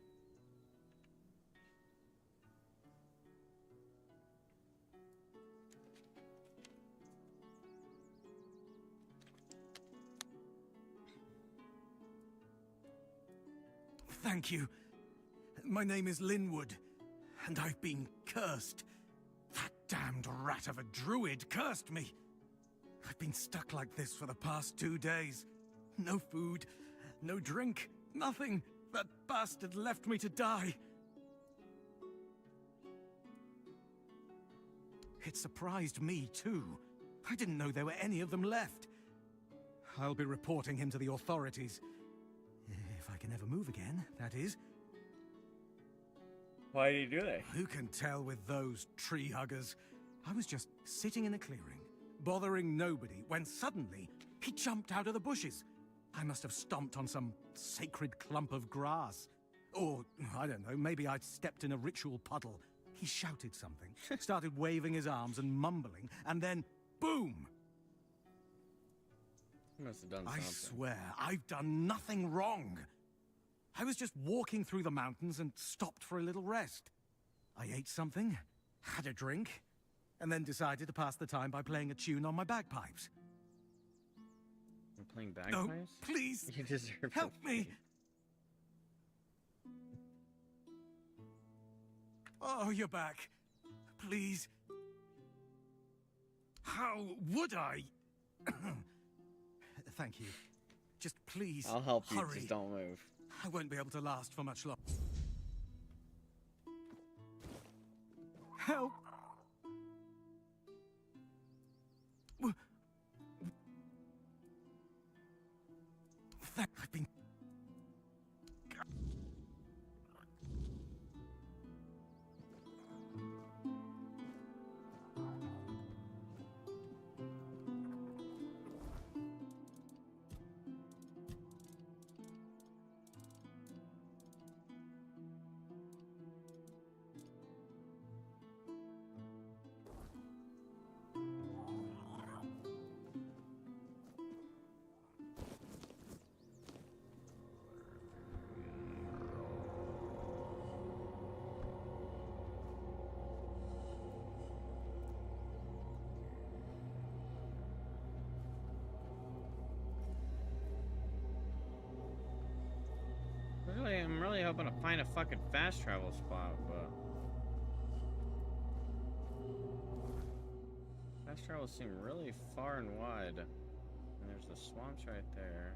Thank you. My name is Linwood, and I've been cursed. That damned rat of a druid cursed me. I've been stuck like this for the past 2 days. No food, no drink, nothing. That bastard left me to die. It surprised me, too. I didn't know there were any of them left. I'll be reporting him to the authorities. If I can ever move again, that is. Why did you do that? Who can tell with those tree huggers? I was just sitting in a clearing, bothering nobody, when suddenly he jumped out of the bushes. I must have stomped on some sacred clump of grass. Or, I don't know, maybe I'd stepped in a ritual puddle. He shouted something, started waving his arms and mumbling, and then, boom! You must have done I something. swear, I've done nothing wrong. I was just walking through the mountains and stopped for a little rest. I ate something, had a drink, and then decided to pass the time by playing a tune on my bagpipes. You're playing bagpipes? No, please, You deserve help me! Oh, you're back. Please. How would I? Thank you. Just please, I'll help you, hurry. just don't move. I won't be able to last for much longer. Help! I've been... I'm really hoping to find a fucking fast travel spot, but fast travels seem really far and wide. And there's the swamps right there.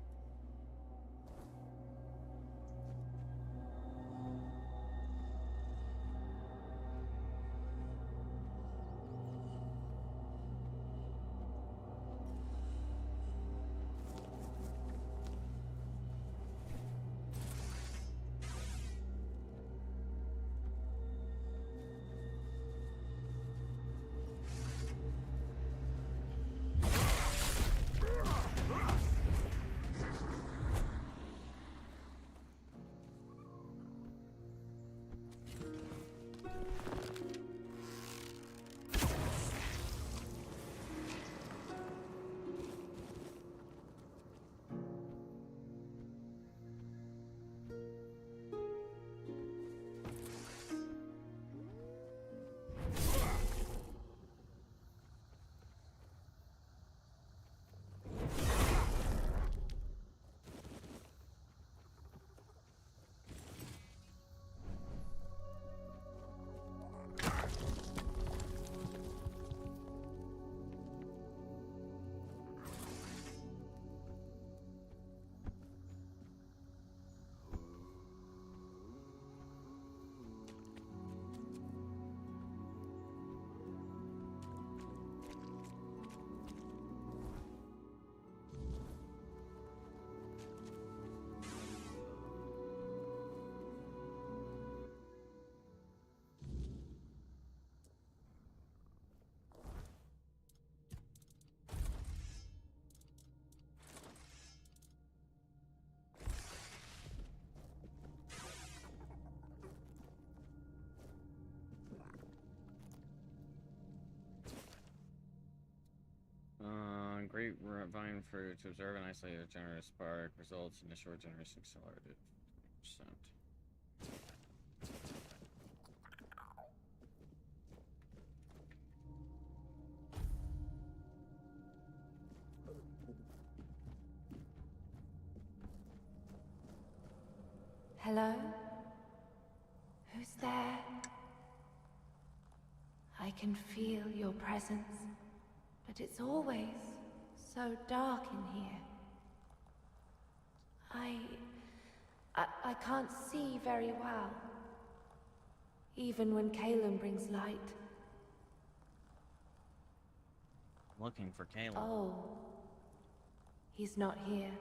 vine fruit to observe and isolate a generous spark results in a short generous accelerated percent. Hello? Who's there? I can feel your presence, but it's always so dark in here. I can't see very well, even when Calum brings light. Looking for Calum. Oh, he's not here.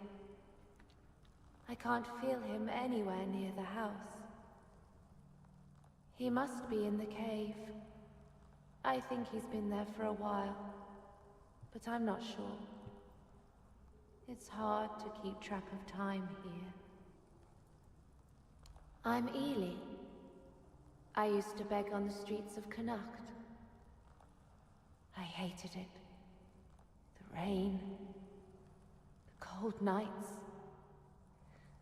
I can't feel him anywhere near the house. He must be in the cave. I think he's been there for a while, but I'm not sure. It's hard to keep track of time here. I'm Ely. I used to beg on the streets of Connacht. I hated it. The rain, the cold nights,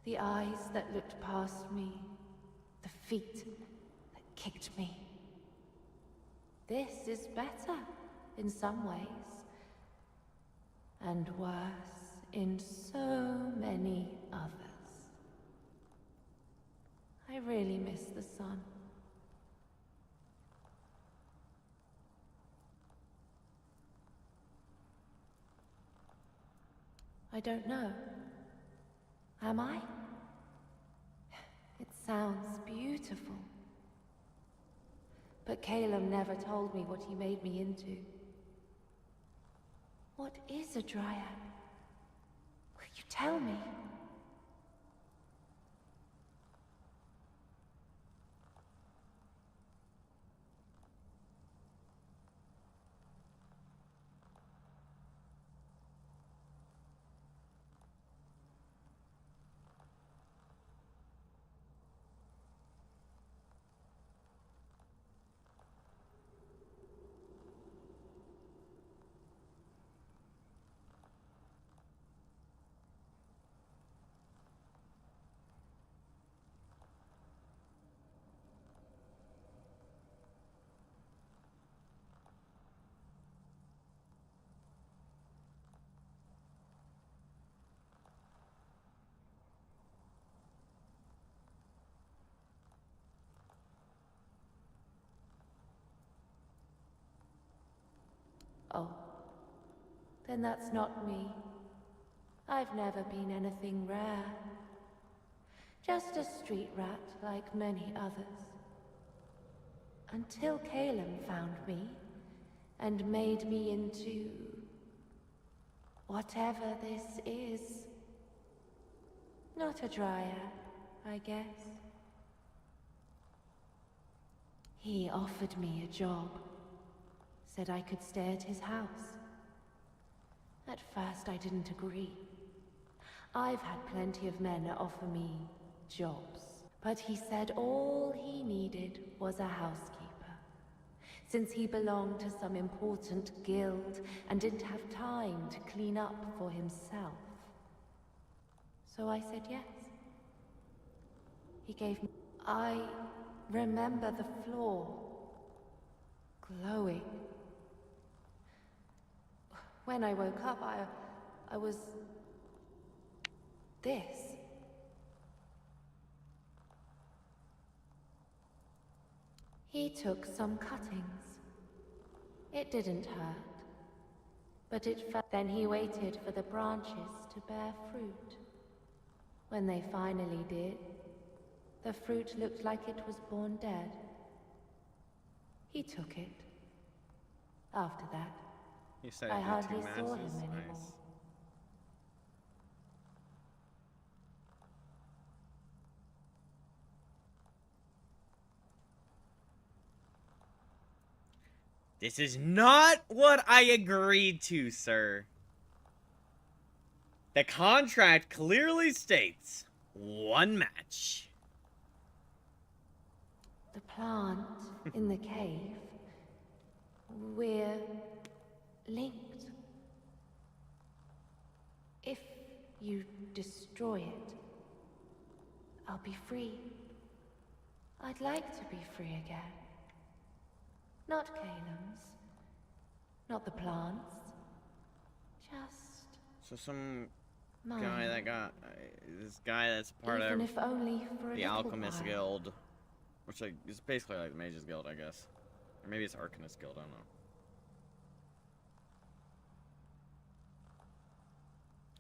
the eyes that looked past me, the feet that kicked me. This is better in some ways, and worse in so many others. I really miss the sun. I don't know. Am I? It sounds beautiful. But Calum never told me what he made me into. What is a dryad? Will you tell me? Oh, then that's not me. I've never been anything rare. Just a street rat like many others. Until Calum found me and made me into whatever this is. Not a dryad, I guess. He offered me a job. Said I could stay at his house. At first I didn't agree. I've had plenty of men offer me jobs. But he said all he needed was a housekeeper, since he belonged to some important guild and didn't have time to clean up for himself. So I said yes. He gave me... I remember the floor glowing. When I woke up, I was... this. He took some cuttings. It didn't hurt, but it felt... Then he waited for the branches to bear fruit. When they finally did, the fruit looked like it was born dead. He took it. After that, You said I you hardly two saw matches? him anymore. Nice. This is not what I agreed to, sir. The contract clearly states one match. The plant in the cave. We're linked. you destroy it, I'll be free. I'd like to be free again. Not Caleb's. Not the plants. Just... So some mine. guy that got... this guy that's part Even of if only for a the little Alchemist while. Guild. Which like, is basically like the Mages Guild, I guess. Or maybe it's Arcanist Guild, I don't know.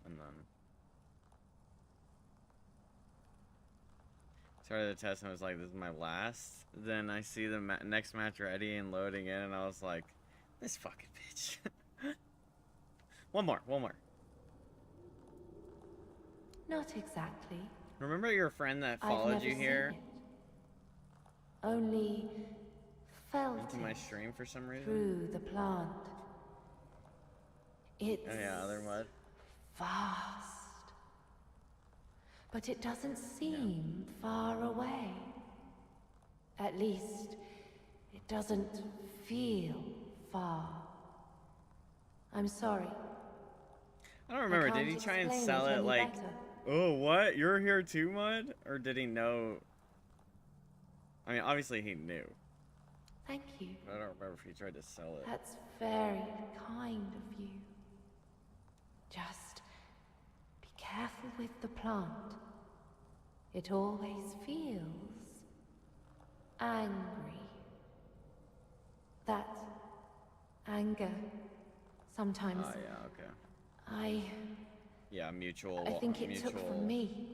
And then... started the test and I was like, this is my last. Then I see the next match ready and loading in, and I was like, this fucking bitch. One more. Not exactly. Remember your friend that I've followed never you seen here? it. Only felt Into my it stream for some reason? through the plant. It's Oh yeah, other what? vast. But it doesn't seem far away. At least, it doesn't feel far. I'm sorry. I don't remember. I Did he can't try and explain sell it it any like, better. oh, what? You're here too, Mud? Or did he know? I mean, obviously he knew. Thank you. But I don't remember if he tried to sell it. That's very kind of you. Just be careful with the plant. It always feels angry. That anger sometimes Oh yeah, okay. I Mutual. think it mutual. took from me.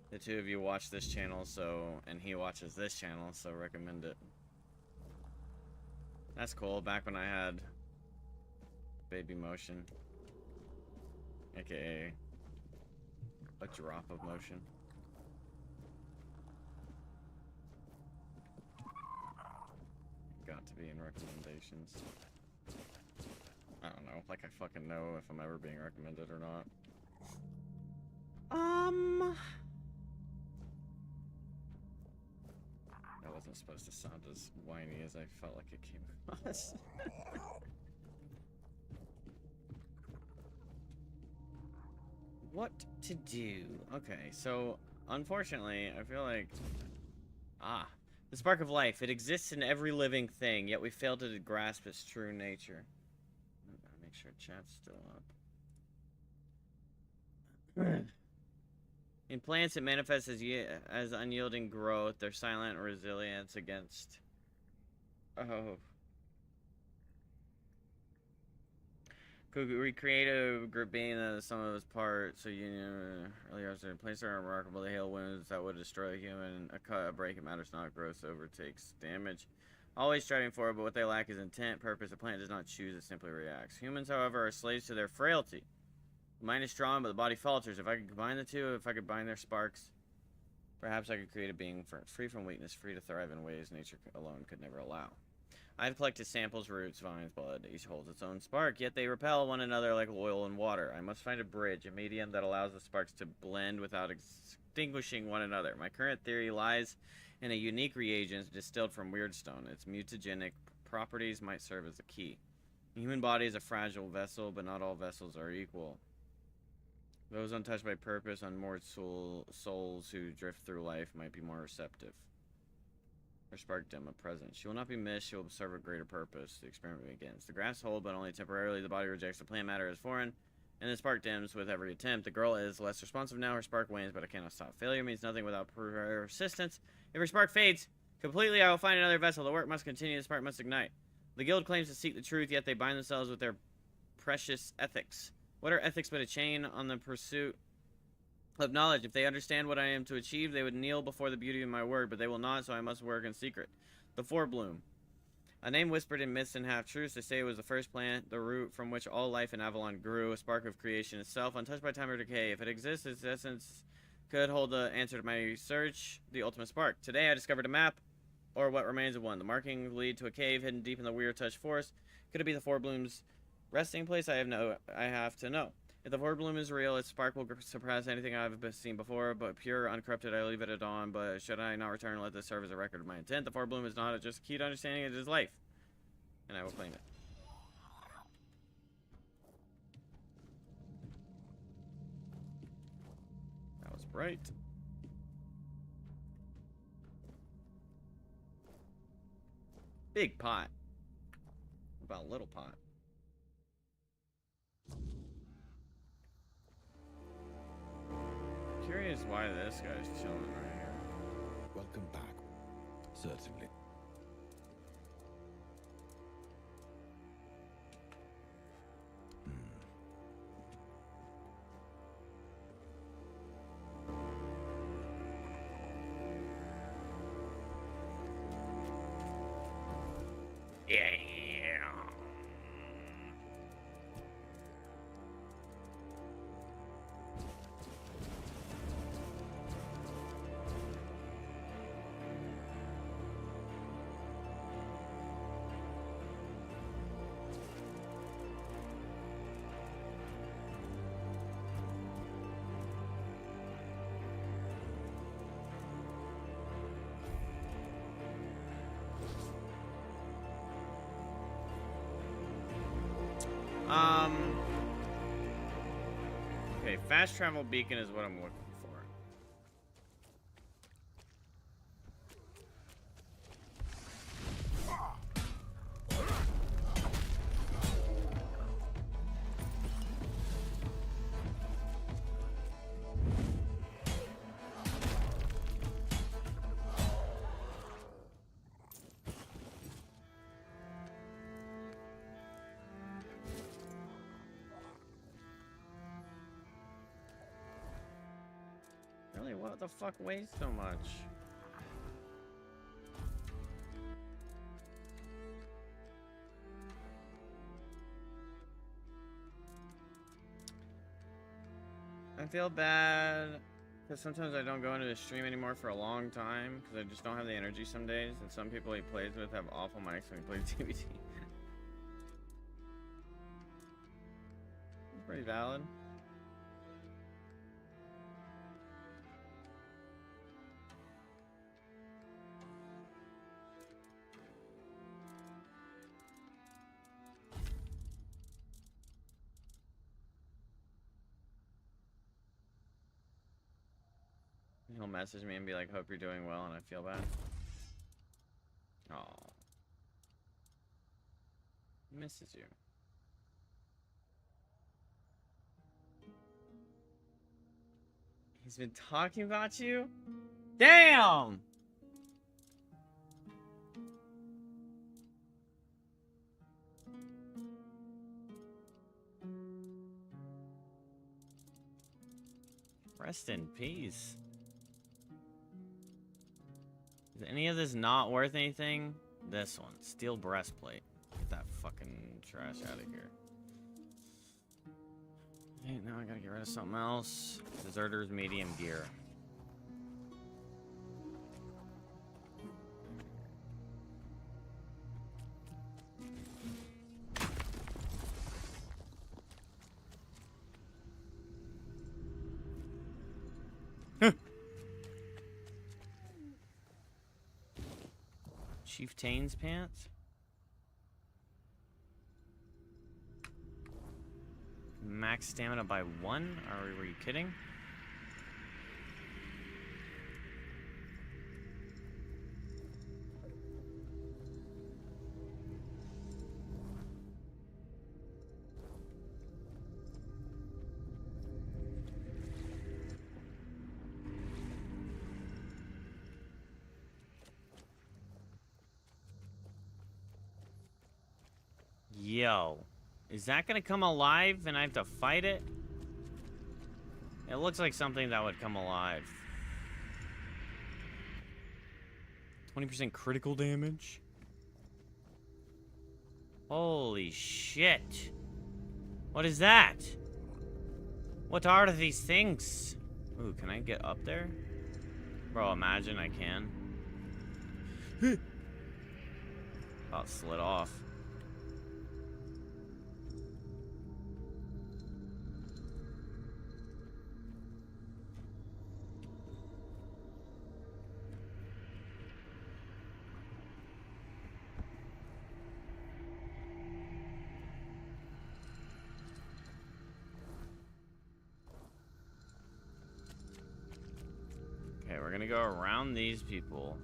The two of you watch this channel, and he watches this channel, so recommend it. That's cool. Back when I had baby motion, aka a drop of motion. Got to be in recommendations. I don't know. Like I fucking know if I'm ever being recommended or not. That wasn't supposed to sound as whiny as I felt like it came across. What to do? Okay, so unfortunately, I feel like the spark of life. It exists in every living thing, yet we fail to grasp its true nature. Make sure chat's still up. In plants, it manifests as unyielding growth. Their silent resilience against... Oh. Could recreate a group being the sum of its parts. So earlier after plants are remarkable. They hail wounds that would destroy a human. A cut, a break, it matters not. Growth overtakes damage. Always striving forward, but what they lack is intent, purpose. A plant does not choose, it simply reacts. Humans, however, are slaves to their frailty. The mind is strong, but the body falters. If I could combine the two, if I could bind their sparks, perhaps I could create a being free from weakness, free to thrive in ways nature alone could never allow. I have collected samples, roots, vines, blood. Each holds its own spark, yet they repel one another like oil and water. I must find a bridge, a medium that allows the sparks to blend without extinguishing one another. My current theory lies in a unique reagent distilled from weirdstone. Its mutagenic properties might serve as a key. The human body is a fragile vessel, but not all vessels are equal. Those untouched by purpose, unmoored souls who drift through life might be more receptive. Her spark dim, a present. She will not be missed, she will serve a greater purpose. The experiment begins. The grass hold, but only temporarily. The body rejects the plant matter as foreign, and the spark dims with every attempt. The girl is less responsive now, her spark wanes, but I cannot stop. Failure means nothing without persistence. If her spark fades completely, I will find another vessel. The work must continue, the spark must ignite. The guild claims to seek the truth, yet they bind themselves with their precious ethics. What are ethics but a chain on the pursuit of knowledge? If they understand what I am to achieve, they would kneel before the beauty of my word, but they will not, so I must work in secret. The Forebloom. A name whispered in myths and half-truths. They say it was the first plant, the root from which all life in Avalon grew, a spark of creation itself, untouched by time or decay. If it exists, its essence could hold the answer to my search, the ultimate spark. Today I discovered a map, or what remains of one. The markings lead to a cave hidden deep in the weird touch forest. Could it be the Forebloom's resting place? I have to know. If the Forebloom is real, its spark will surpass anything I've seen before, but pure, uncorrupted, I leave it at dawn. But should I not return, let this serve as a record of my intent. The Forebloom is not just a key to understanding, it is life. And I will claim it. Right. Big pot. What about little pot? Curious why this guy's chilling right here. Welcome back. Certainly. Okay, fast travel beacon is what I'm looking for. Really, what the fuck weighs so much? I feel bad because sometimes I don't go into the stream anymore for a long time because I just don't have the energy some days, and some people he plays with have awful mics when he plays TBT. Pretty valid. He'll message me and be like, hope you're doing well, and I feel bad. Oh. He misses you. He's been talking about you? Damn! Rest in peace. Is any of this not worth anything? This one. Steel breastplate. Get that fucking trash out of here. Hey, now I gotta get rid of something else. Deserter's medium gear. Chieftain's pants? Max stamina by 1? Were you kidding? Yo, is that gonna come alive and I have to fight it? It looks like something that would come alive. 20% critical damage? Holy shit. What is that? What are these things? Ooh, can I get up there? Bro, imagine I can. About slid off. Okay, we're gonna go around these people.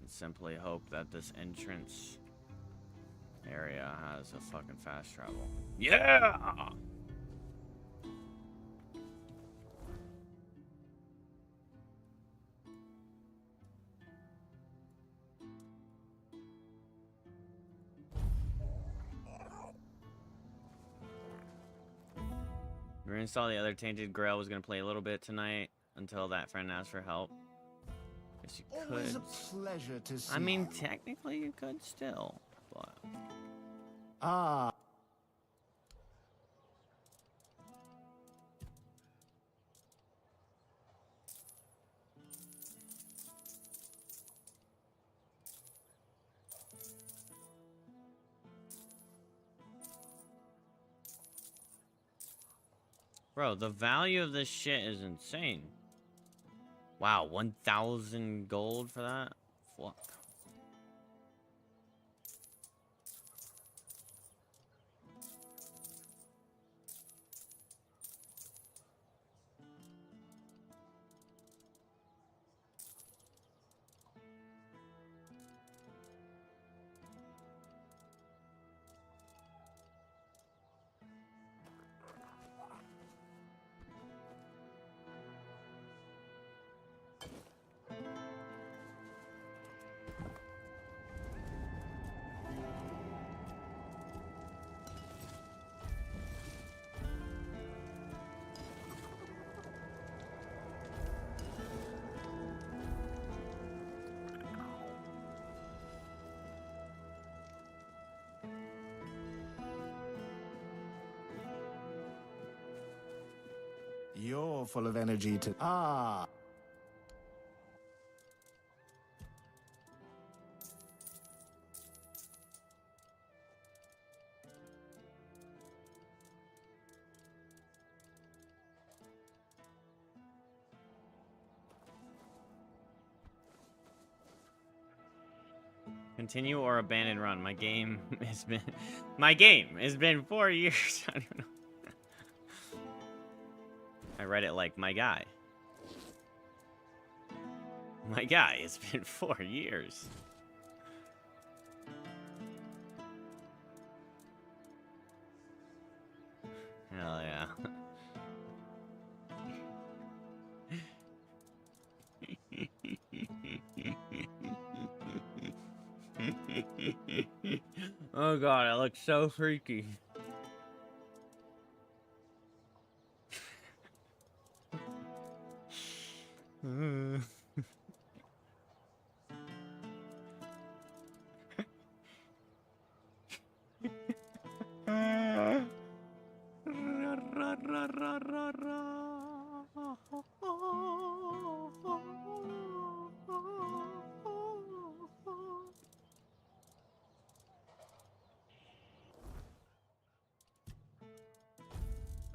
And simply hope that this entrance area has a fucking fast travel. Yeah! We're gonna install the other Tainted. Grail was gonna play a little bit tonight until that friend asked for help. Guess you could. Always a pleasure to see I mean, you. technically you could still, but. Ah. Bro, the value of this shit is insane. Wow, 1,000 gold for that? Fuck. You're full of energy to... Ah. Continue or abandon run. My game has been 4 years. I don't know. I read it like my guy. My guy, it's been 4 years. Hell yeah. Oh god, I look so freaky.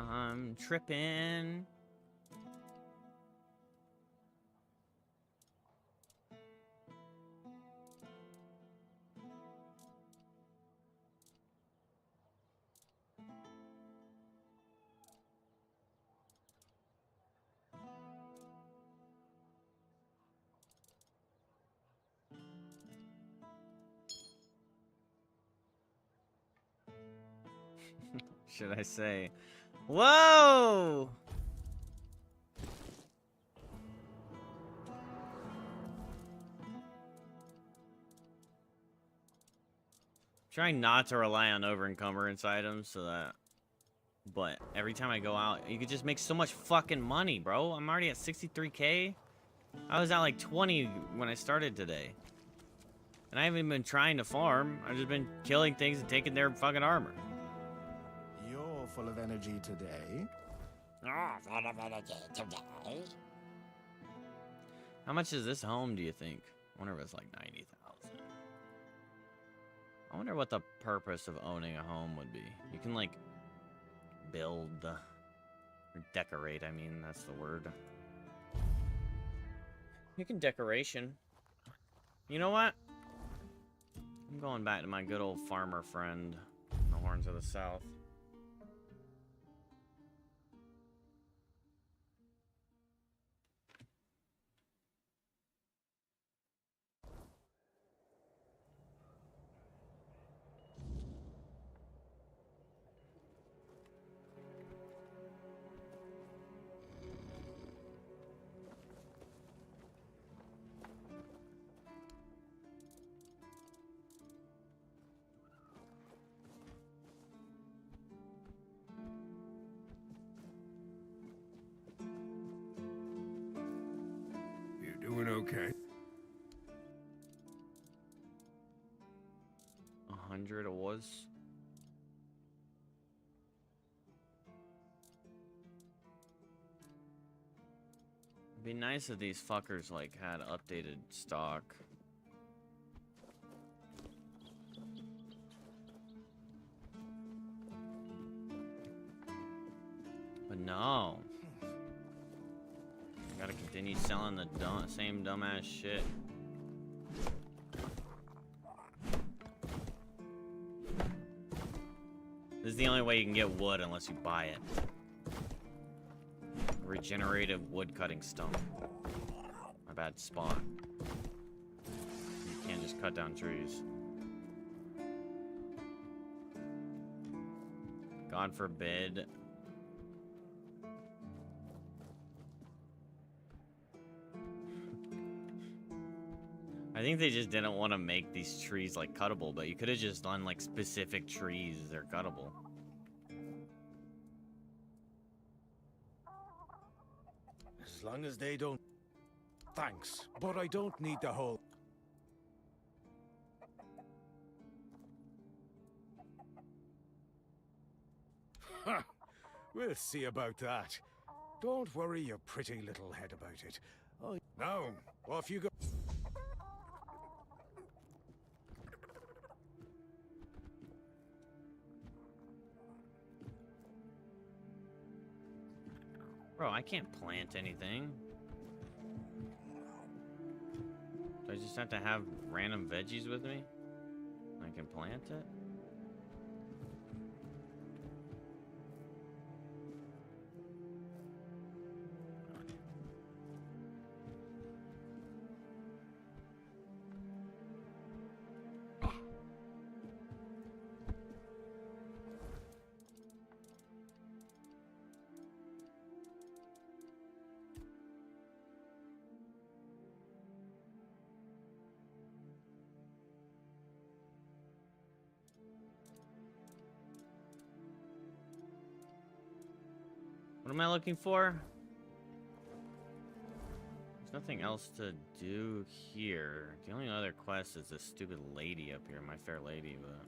I'm tripping. Should I say, whoa! Trying not to rely on over encumbrance items so that, but every time I go out, you could just make so much fucking money, bro. I'm already at 63k. I was at like 20 when I started today. And I haven't even been trying to farm. I've just been killing things and taking their fucking armor. You're full of energy today. Full of energy today. How much is this home, do you think? I wonder if it's like 90,000. I wonder what the purpose of owning a home would be. You can like build or decorate, I mean, that's the word. You can decoration. You know what? I'm going back to my good old farmer friend in the Horns of the South. Okay. 100 it was. It'd be nice if these fuckers like had updated stock. But no. Gotta continue selling the same dumbass shit. This is the only way you can get wood unless you buy it. Regenerative wood cutting stump. My bad spot. You can't just cut down trees. God forbid. I think they just didn't want to make these trees like cuttable, but you could have just done like specific trees they're cuttable. As long as they don't... Thanks, but I don't need the whole... Huh. We'll see about that. Don't worry your pretty little head about it. Oh, now, off you go. Bro, I can't plant anything. Do I just have to have random veggies with me? I can plant it? What am I looking for? There's nothing else to do here. The only other quest is this stupid lady up here, my fair lady, but...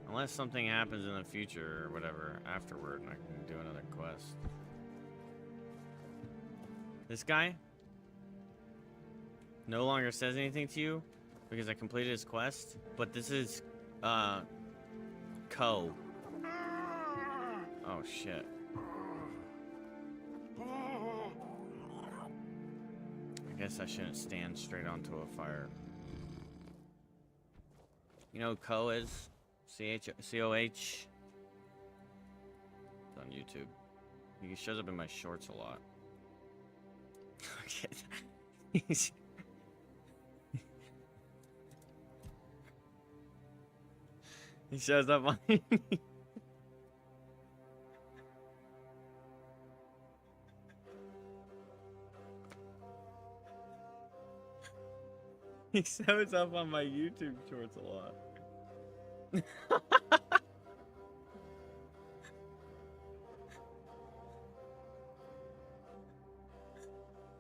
Unless something happens in the future or whatever afterward and I can do another quest. This guy no longer says anything to you because I completed his quest, but this is Ko. Oh shit. I guess I shouldn't stand straight onto a fire. You know who Ko is? C-O-H? It's on YouTube. He shows up in my shorts a lot. He shows up on... He shows up on my YouTube shorts a lot.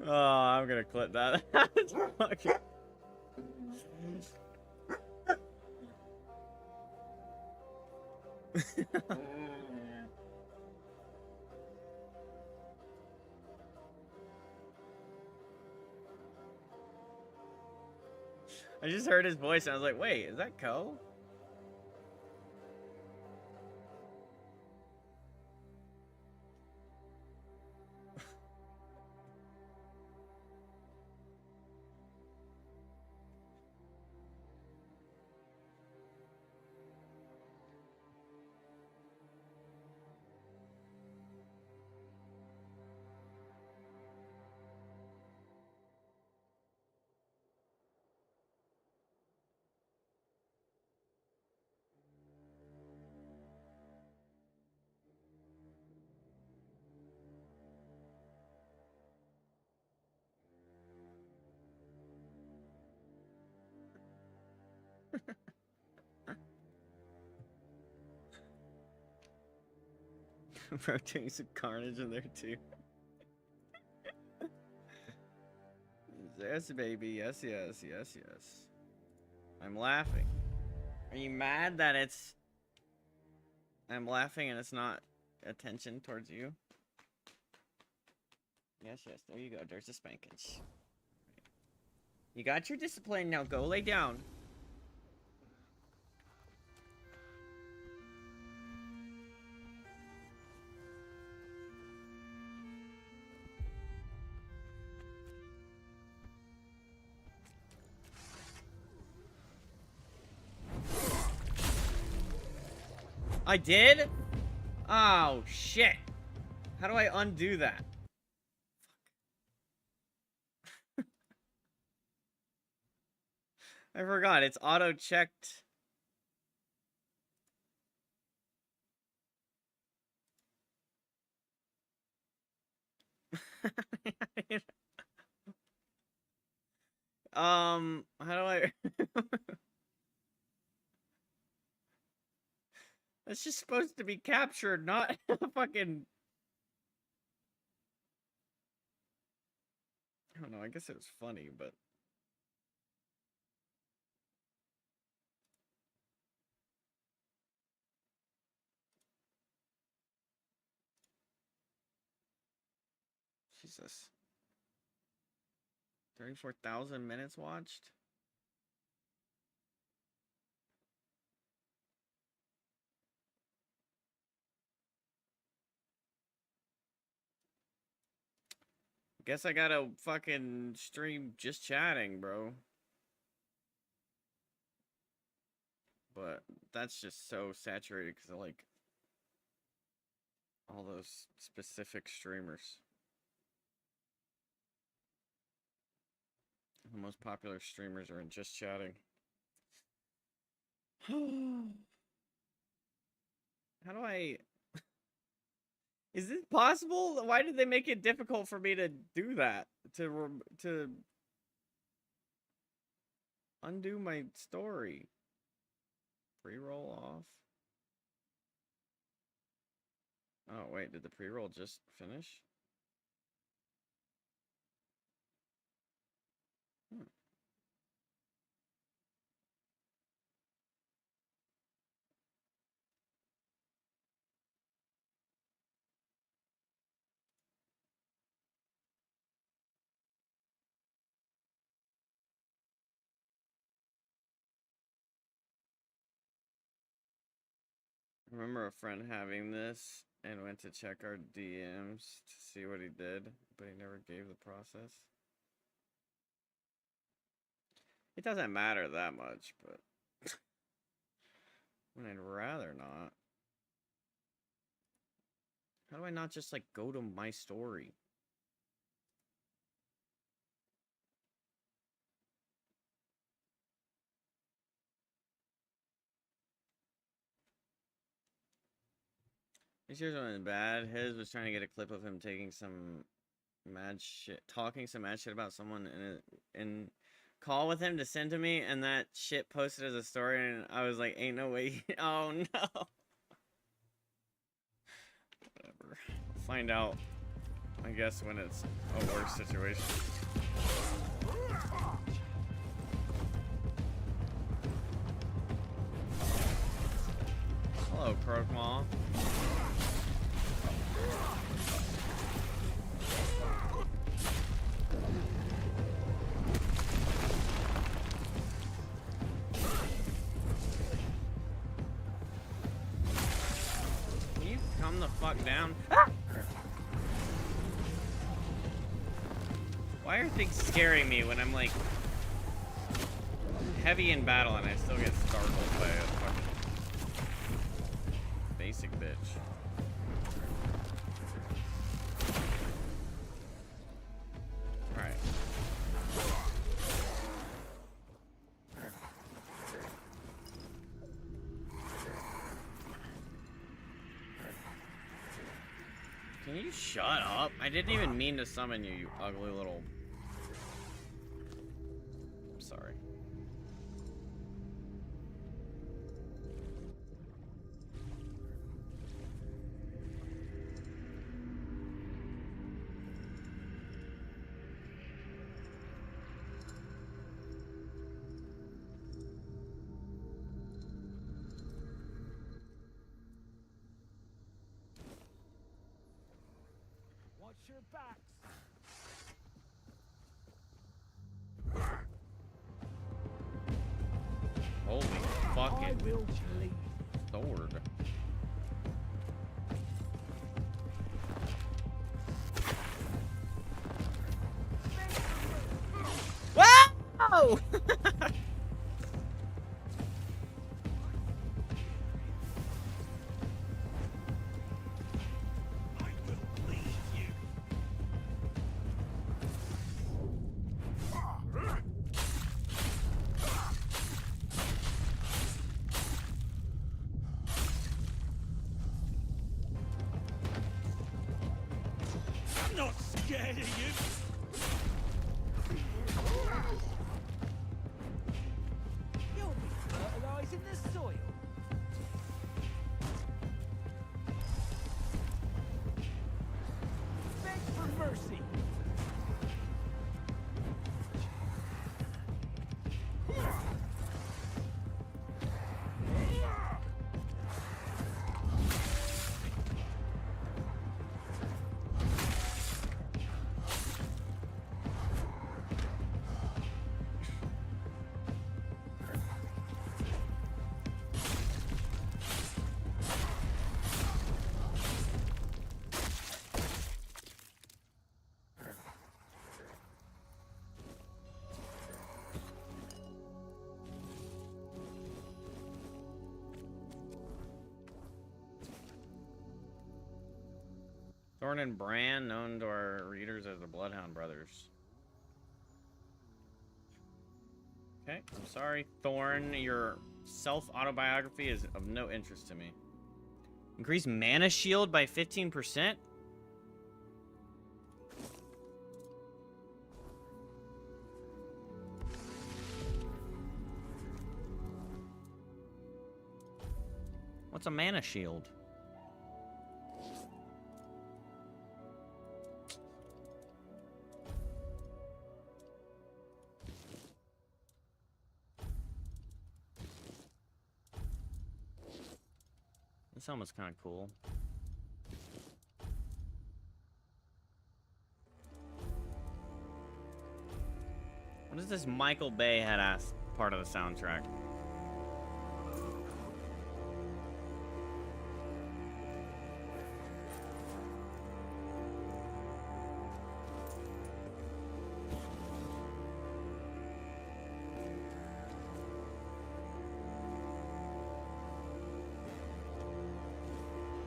Oh, I'm gonna clip that. That's fucking... I just heard his voice and I was like, wait, is that Ko? Bro, doing some carnage in there too. Yes, baby. Yes, yes, yes, yes. I'm laughing. Are you mad that it's... I'm laughing and it's not attention towards you? Yes, yes. There you go. There's the spankings. You got your discipline. Now go lay down. I did? Oh, shit. How do I undo that? Fuck. I forgot. It's auto-checked. How do I... That's just supposed to be captured, not fucking... I don't know, I guess it was funny, but... Jesus. 34,000 minutes watched? Guess I gotta fucking stream just chatting, bro. But that's just so saturated because of, like, all those specific streamers. The most popular streamers are in just chatting. How do I... Is this possible? Why did they make it difficult for me to do that? To undo my story. Pre-roll off. Oh, wait, did the pre-roll just finish? Hmm. I remember a friend having this and went to check our DMs to see what he did, but he never gave the process. It doesn't matter that much, but I'd rather not. How do I not just, like, go to my story? This year's one is bad. His was trying to get a clip of him taking some mad shit, talking some mad shit about someone in call with him to send to me, and that shit posted as a story, and I was like, ain't no way. Oh no. Whatever. Find out, I guess, when it's a worse situation. Hello, Krokmaw. Can you calm the fuck down? Ah! Why are things scaring me when I'm, like, heavy in battle and I still get startled by a fucking basic bitch? Alright. Can you shut up? I didn't even mean to summon you, you ugly little... I'm sorry. Watch your backs. Holy fucking I will bleed. sword. Wow! I'm not scared of you. You'll be fertilizing the soil. Beg for mercy. Thorn and Bran, known to our readers as the Bloodhound Brothers. Okay, I'm sorry, Thorn. Your self-autobiography is of no interest to me. Increase mana shield by 15%? What's a mana shield? This helmet's kind of cool. What is this Michael Bay head-ass part of the soundtrack?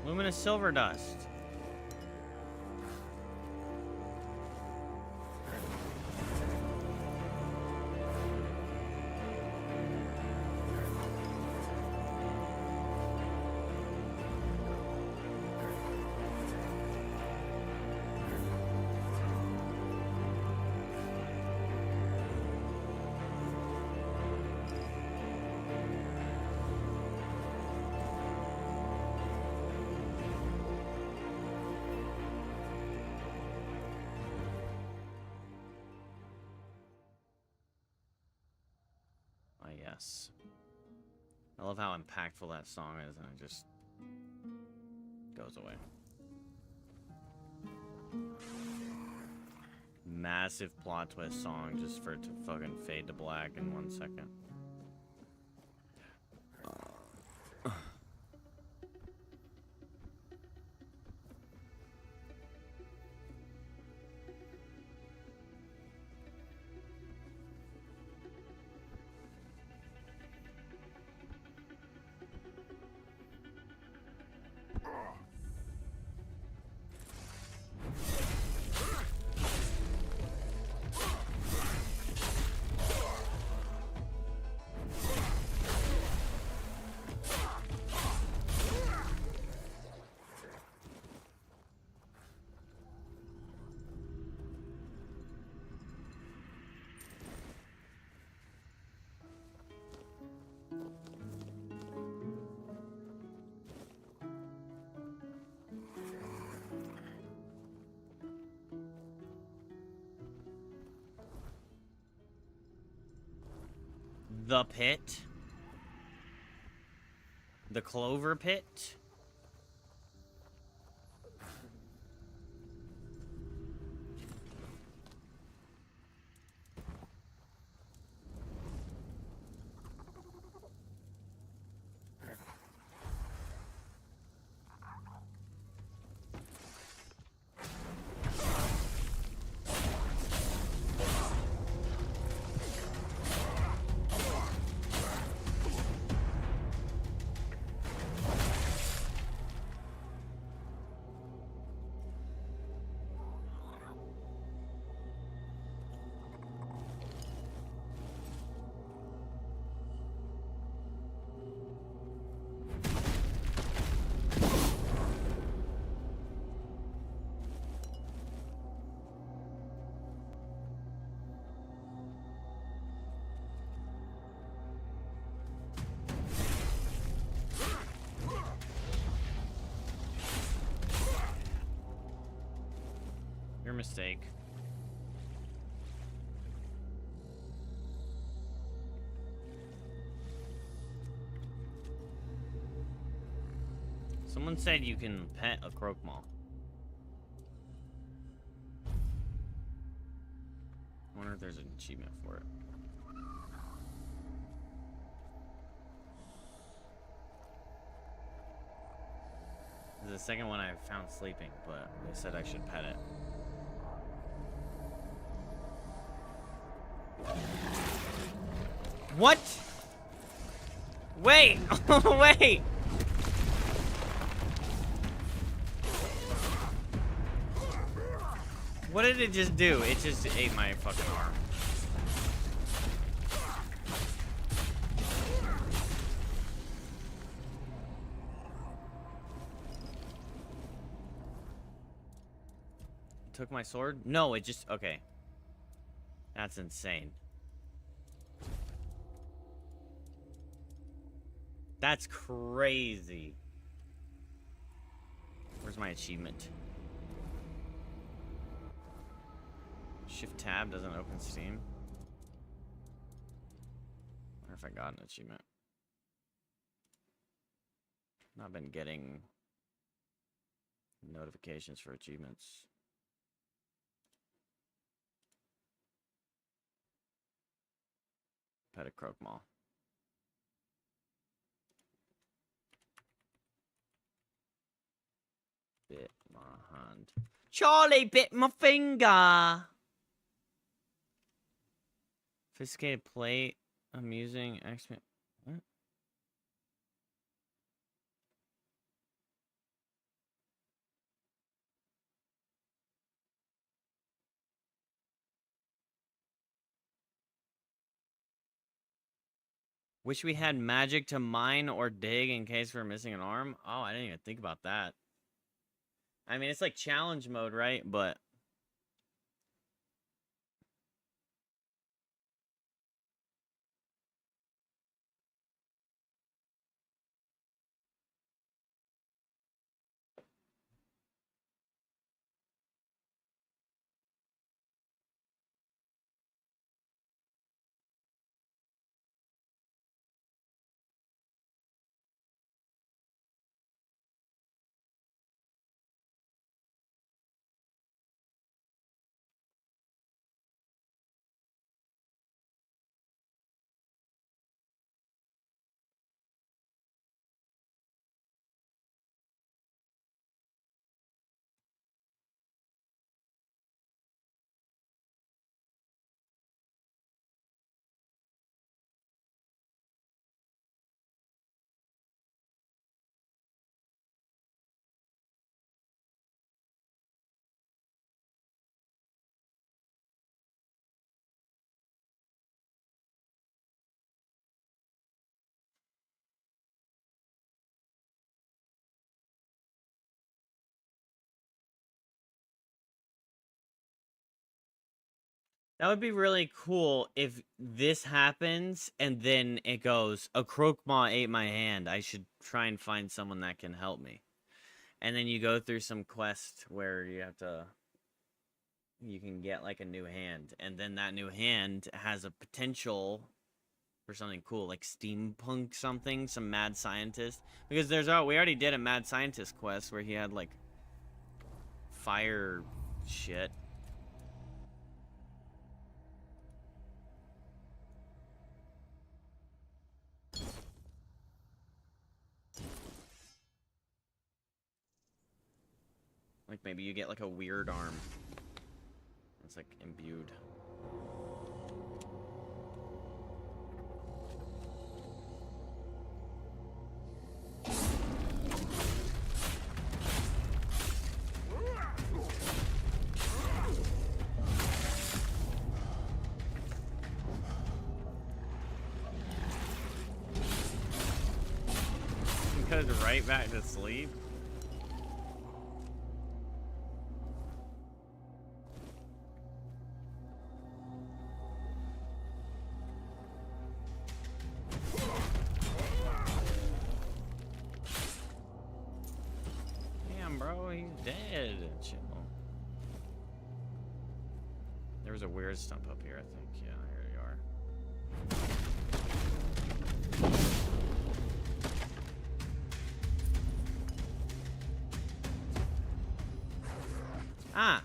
Luminous silver dust. Yes. I love how impactful that song is, and it just goes away. Massive plot twist song just for it to fucking fade to black in 1 second. The pit. The clover pit. mistake. Someone said you can pet a croque-mole. I wonder if there's an achievement for it. This is the second one I found sleeping, but they said I should pet it. What? Wait! Wait! What did it just do? It just ate my fucking arm. Took my sword? No, it just... Okay. That's insane. That's crazy. Where's my achievement? Shift tab doesn't open Steam. I wonder if I got an achievement. Not been getting notifications for achievements. Pet a croque-mole. Bit my hand. Charlie bit my finger! Sophisticated plate, amusing, X-Men. What? Wish we had magic to mine or dig in case we're missing an arm. Oh, I didn't even think about that. I mean, it's like challenge mode, right? But that would be really cool if this happens and then it goes, a croque-mole ate my hand. I should try and find someone that can help me. And then you go through some quest where you have to... You can get like a new hand. And then that new hand has a potential for something cool. Like steampunk something. Some mad scientist. Because there's... we already did a mad scientist quest where he had like... fire shit. Like maybe you get like a weird arm. It's like imbued. It goes right back to sleep. Damn, bro, he's dead. Chill. was a weird stump up here, I think. Yeah, here you are. Ah!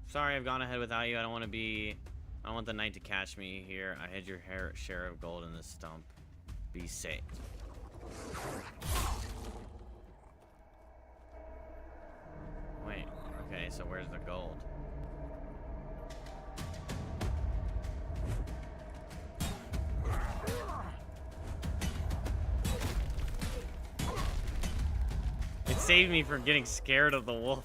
Sorry, I've gone ahead without you. I don't want the night to catch me here. I had your share of gold in this stump. Be safe. Wait, okay, so where's the gold? It saved me from getting scared of the wolf.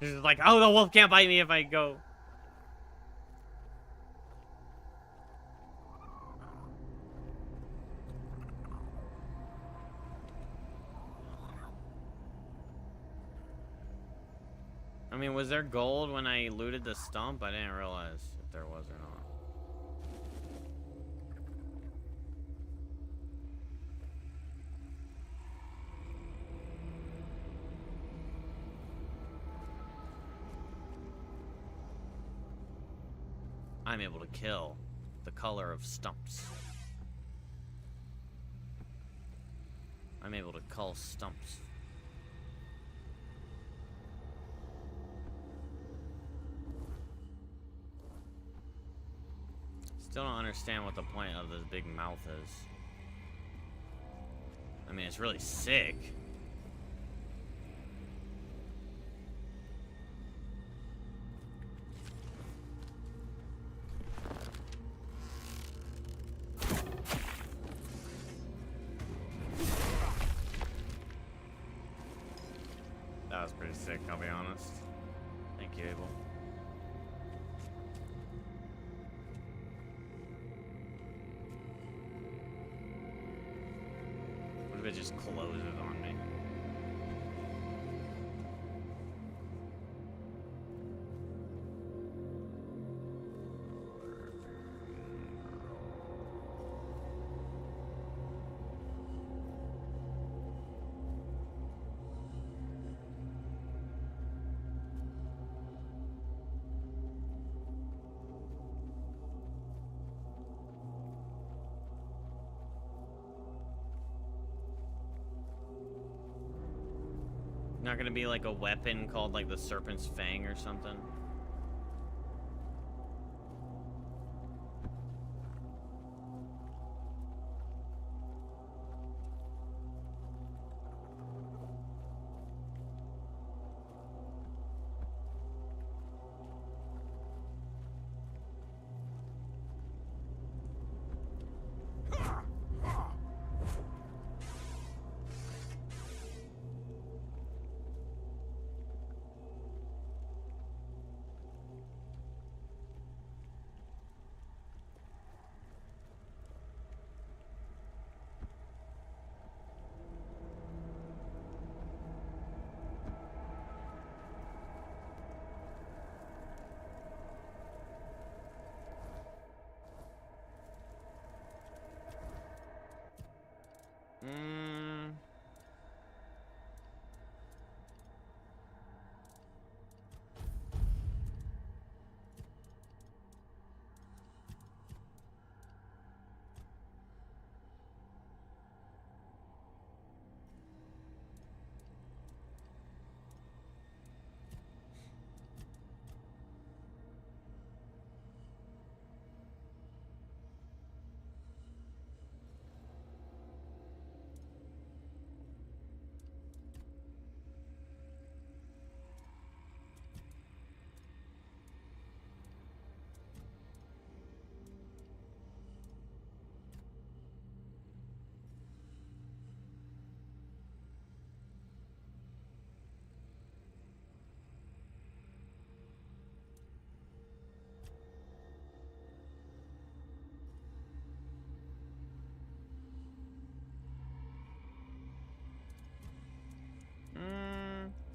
It's like, oh, the wolf can't bite me if I go. I mean, was there gold when I looted the stump? I didn't realize if there was or not. I'm able to kill the color of stumps. I'm able to cull stumps. Still don't understand what the point of this big mouth is. I mean, it's really sick. That was pretty sick, I'll be honest. Thank you, Abel. What if it just closes on me? Not gonna be like a weapon called like the Serpent's Fang or something?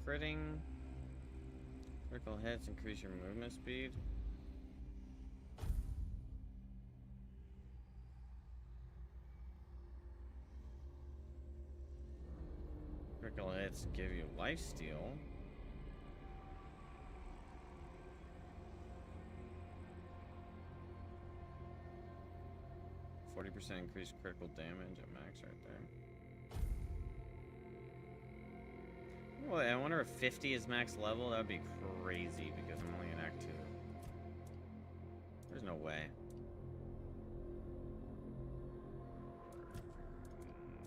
Critting. Critical hits increase your movement speed. Critical hits give you lifesteal. 40% increased critical damage at max right there. Boy, I wonder if 50 is max level. That would be crazy because I'm only in Act 2. There's no way.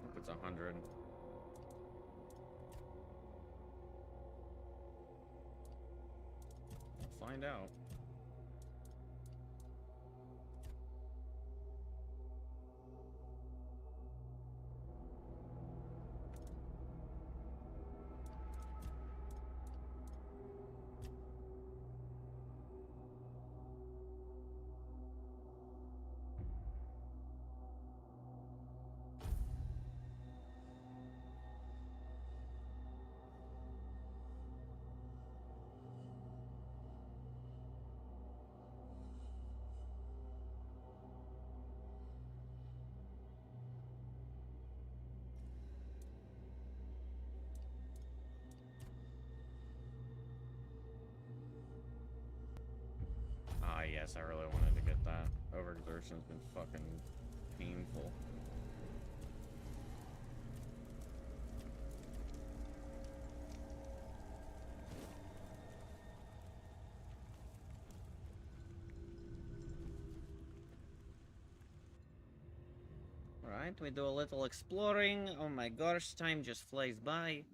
Hope it's 100. We'll find out. Ah, yes, I really wanted to get that. Overexertion's been fucking painful. Alright, we do a little exploring. Oh my gosh, time just flies by.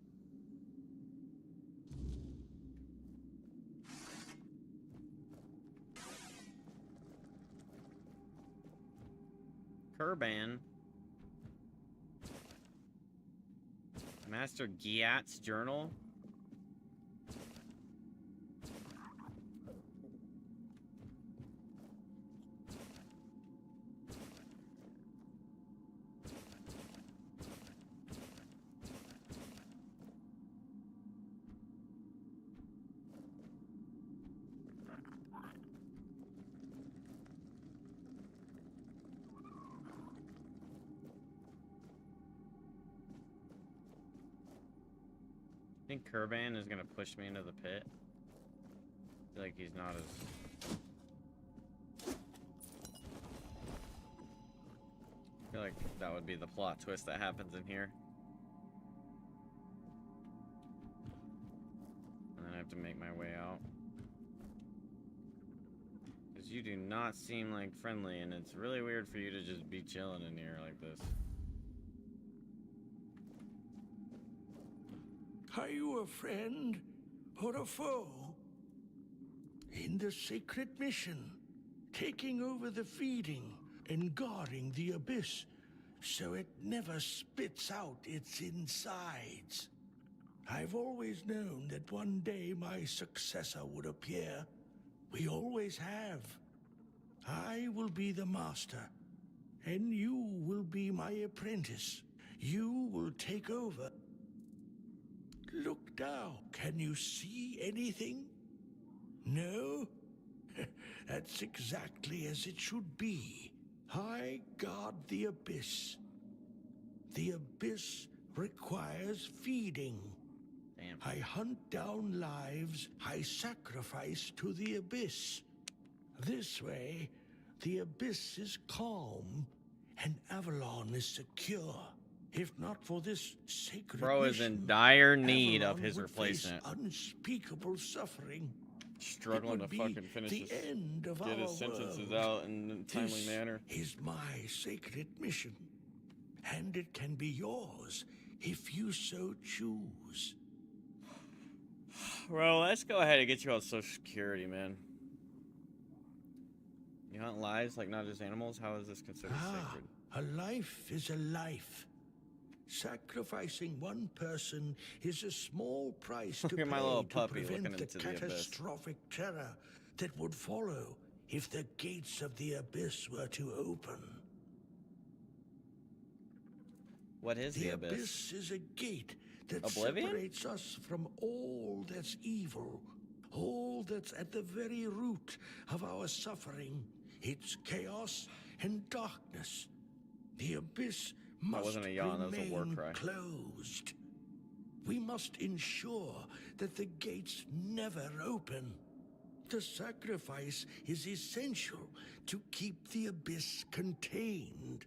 Kurban. Master Giat's journal. I think Kurban is gonna push me into the pit. I feel like he's not as... I feel like that would be the plot twist that happens in here. And then I have to make my way out. Because you do not seem like friendly, and it's really weird for you to just be chilling in here like this. Are you a friend or a foe? In the sacred mission, taking over the feeding and guarding the abyss so it never spits out its insides. I've always known that one day my successor would appear. We always have. I will be the master, and you will be my apprentice. You will take over. Look down. Can you see anything? No? That's exactly as it should be. I guard the abyss. The abyss requires feeding. Damn. I hunt down lives I sacrifice to the abyss. This way, the abyss is calm and Avalon is secure. If not for this sacred Bro is mission, in dire need Avalon of his would replacement. face unspeakable suffering. Struggling to fucking finish the this, end of get our his sentences world. out in a timely This manner. is my sacred mission, and it can be yours if you so choose. Bro, let's go ahead and get you on Social Security, man. You hunt lives like not just animals? How is this considered sacred? A life is a life. Sacrificing one person is a small price to Look pay at my little to puppy prevent looking the into the abyss. catastrophic terror that would follow if the gates of the abyss were to open. What is the abyss? The abyss is a gate that Oblivion? separates us from all that's evil, all that's at the very root of our suffering. It's chaos and darkness. The abyss must wasn't a yawn, that was a war remain cry. closed. We must ensure that the gates never open. The sacrifice is essential to keep the abyss contained.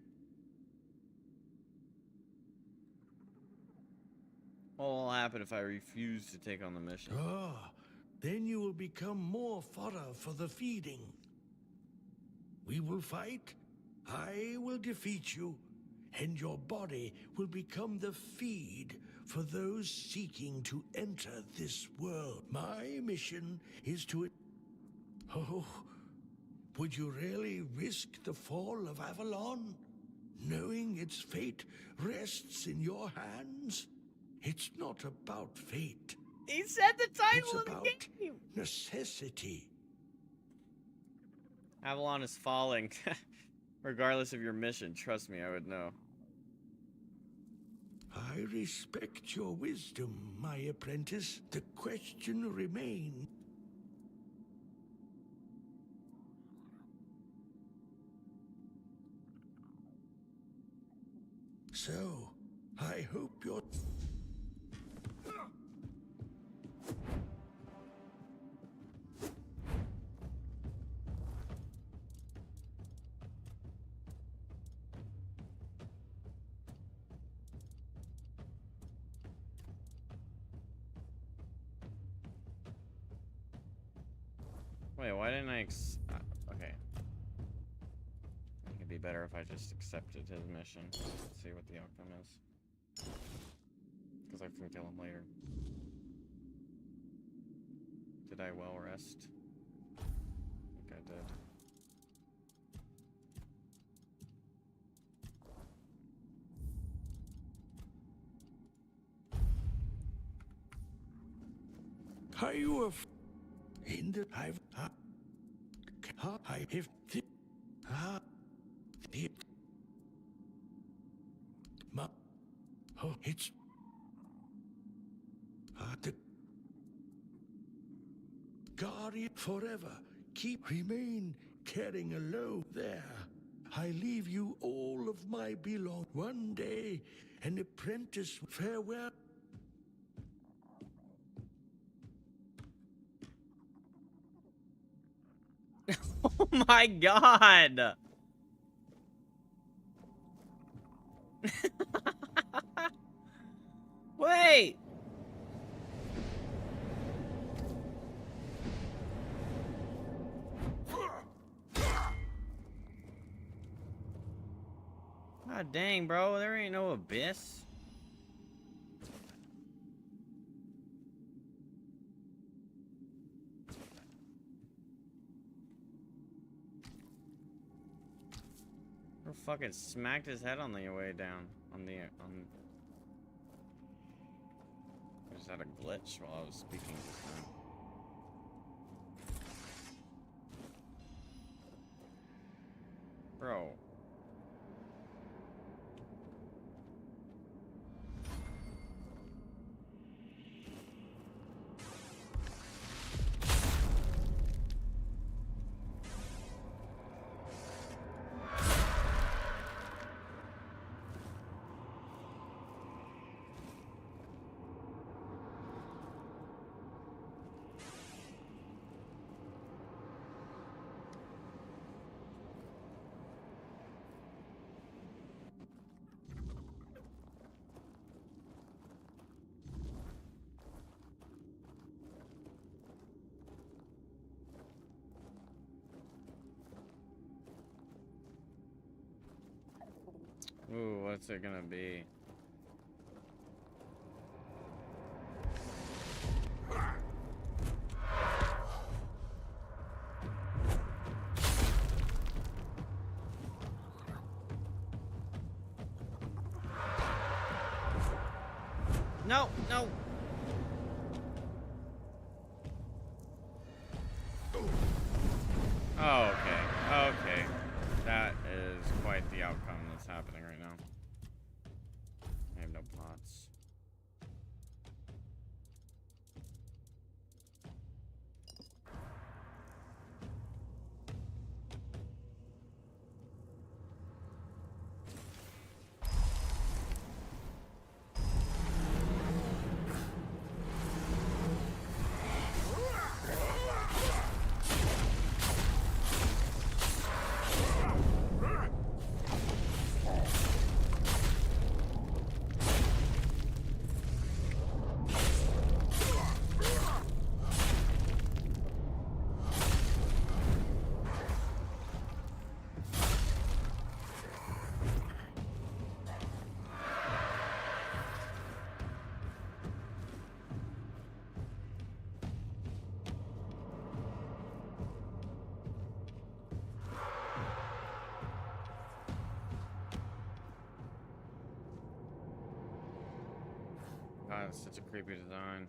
What will happen if I refuse to take on the mission? Ah, then you will become more fodder for the feeding. We will fight. I will defeat you, and your body will become the feed for those seeking to enter this world. My mission is to... Oh, would you really risk the fall of Avalon, knowing its fate rests in your hands? It's not about fate. He said the title It's of the about game. necessity. Avalon is falling. Regardless of your mission, trust me, I would know. I respect your wisdom, my apprentice. The question remains. So, I hope you're... Wait, why didn't I okay. I think it'd be better if I just accepted his mission. Let's see what the outcome is. Because I can kill him later. Did I well rest? I think I did. Are you a... In the... I have the... Oh, it's... the... Guardian forever. Remain caring alone there. I leave you all of my belongings. One day, an apprentice, farewell. Oh my god! Wait! God dang, bro, there ain't no abyss. Or fucking smacked his head on the way down. I just had a glitch while I was speaking this time. Bro. Ooh, what's it gonna be? No, no. Oh, okay. Okay. That is quite the outcome that's happening right now. I have no pots. God, it's such a creepy design.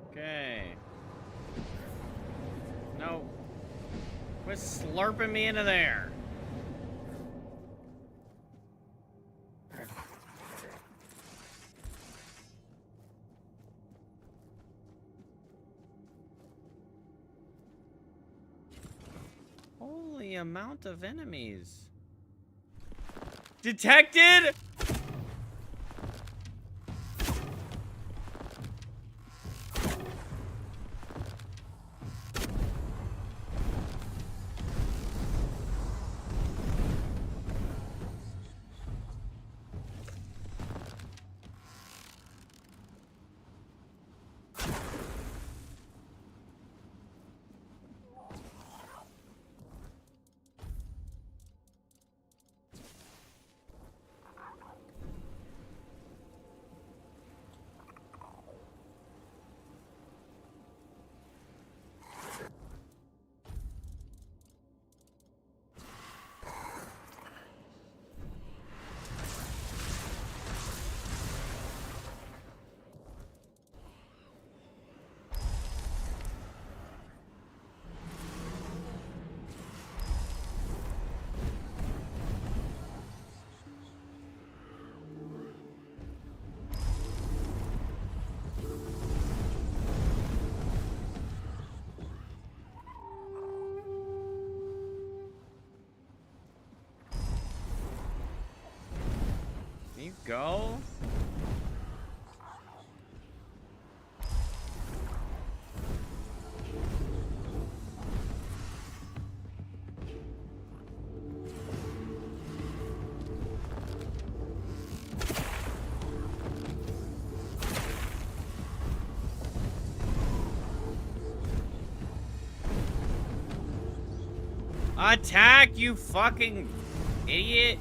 Okay. No. Quit slurping me into there. Holy amount of enemies. Detected? You go? Attack, you fucking idiot!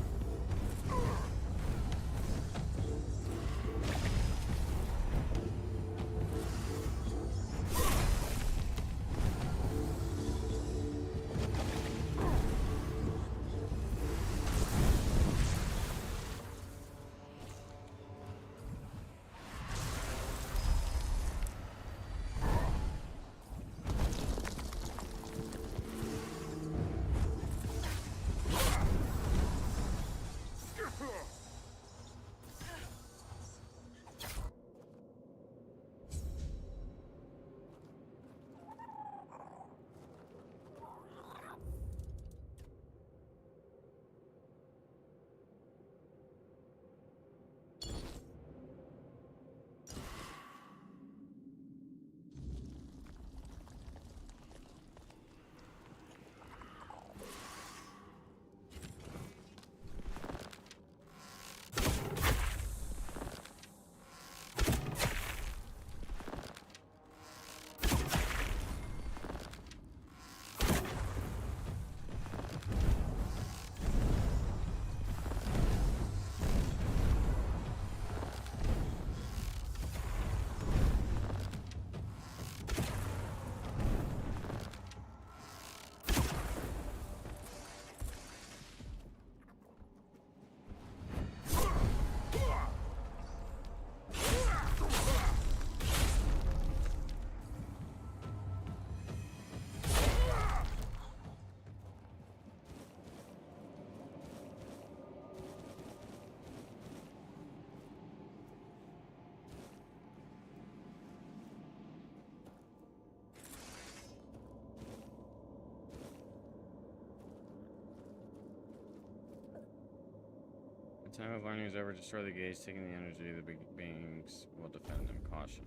The time of learning is over. Destroy the gates, taking the energy of the big beings will defend them. Caution.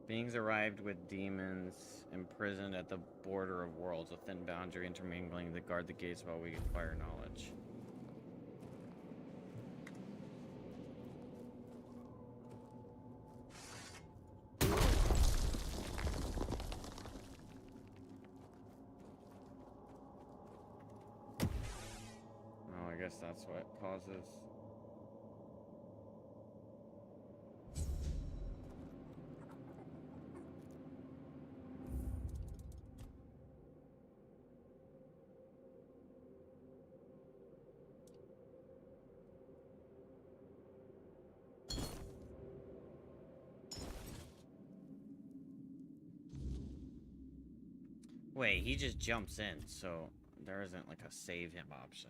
Beings arrived with demons imprisoned at the border of worlds, a thin boundary intermingling that guard the gates while we acquire knowledge. guess that's what causes. Wait, he just jumps in, so there isn't like a save him option.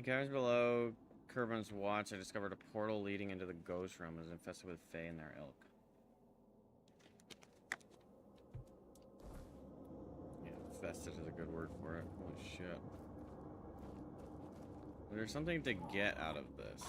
In caverns below Kerbin's watch, I discovered a portal leading into the ghost realm is infested with Fae and their ilk. Yeah, infested is a good word for it. Holy shit. There's something to get out of this.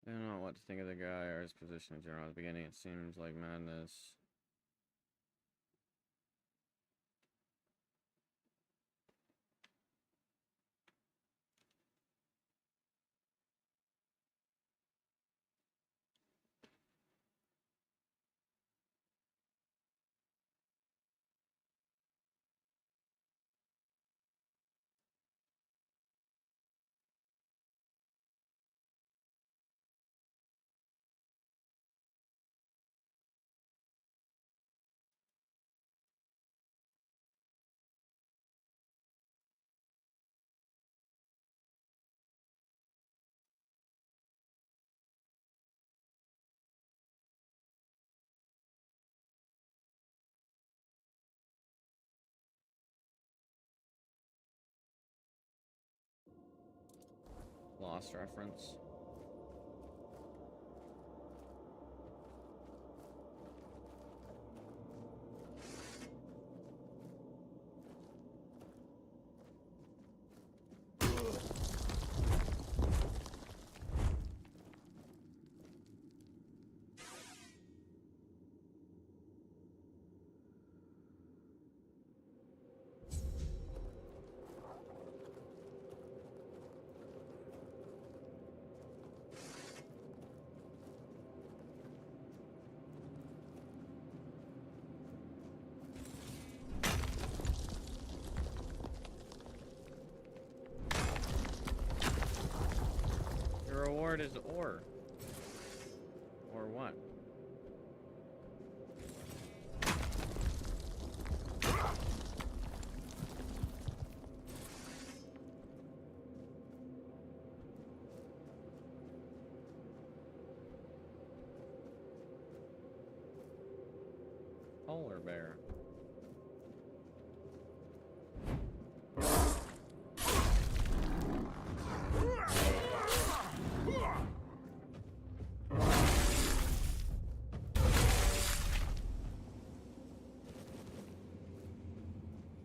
I don't know what to think of the guy or his position in general. At the beginning, it seems like madness. Lost reference. Your reward is ore. Or what? polar bear.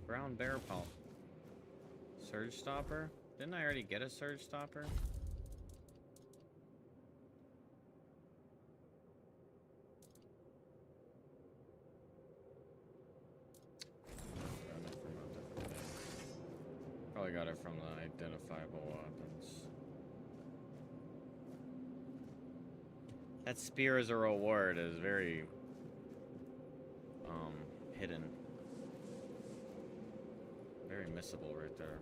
Brown bear paw. Surge stopper? Didn't I already get a surge stopper? Probably got it from the identifiable weapons. That spear as a reward is very hidden. Very missable right there.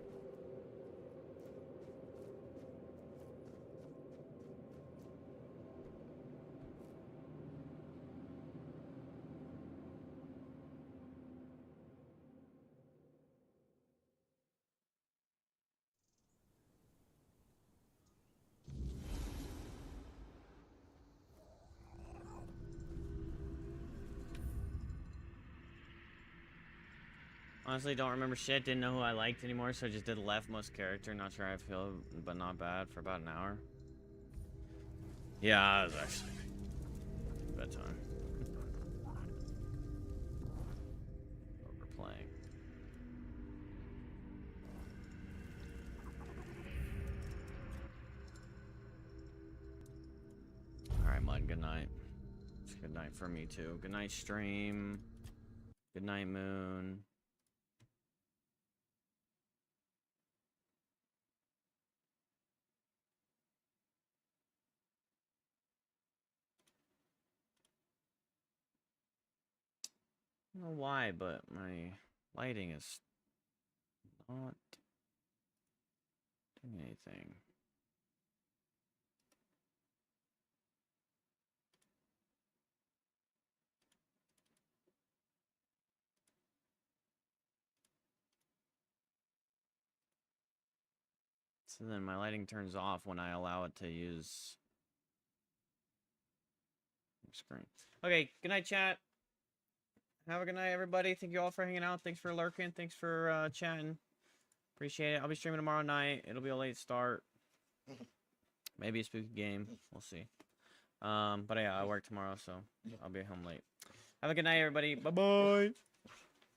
Honestly, don't remember shit. Didn't know who I liked anymore, so I just did leftmost character. Not sure how I feel, but not bad for about an hour. Yeah, it was actually bedtime. Overplaying. Alright, Mud, good night. It's good night for me, too. Good night, stream. Good night, Moon. I don't know why, but my lighting is not doing anything. So then my lighting turns off when I allow it to use screen. Okay, good night, chat. Have a good night, everybody. Thank you all for hanging out. Thanks for lurking. Thanks for chatting. Appreciate it. I'll be streaming tomorrow night. It'll be a late start. Maybe a spooky game. We'll see. But yeah, I work tomorrow, so I'll be home late. Have a good night, everybody. Bye-bye.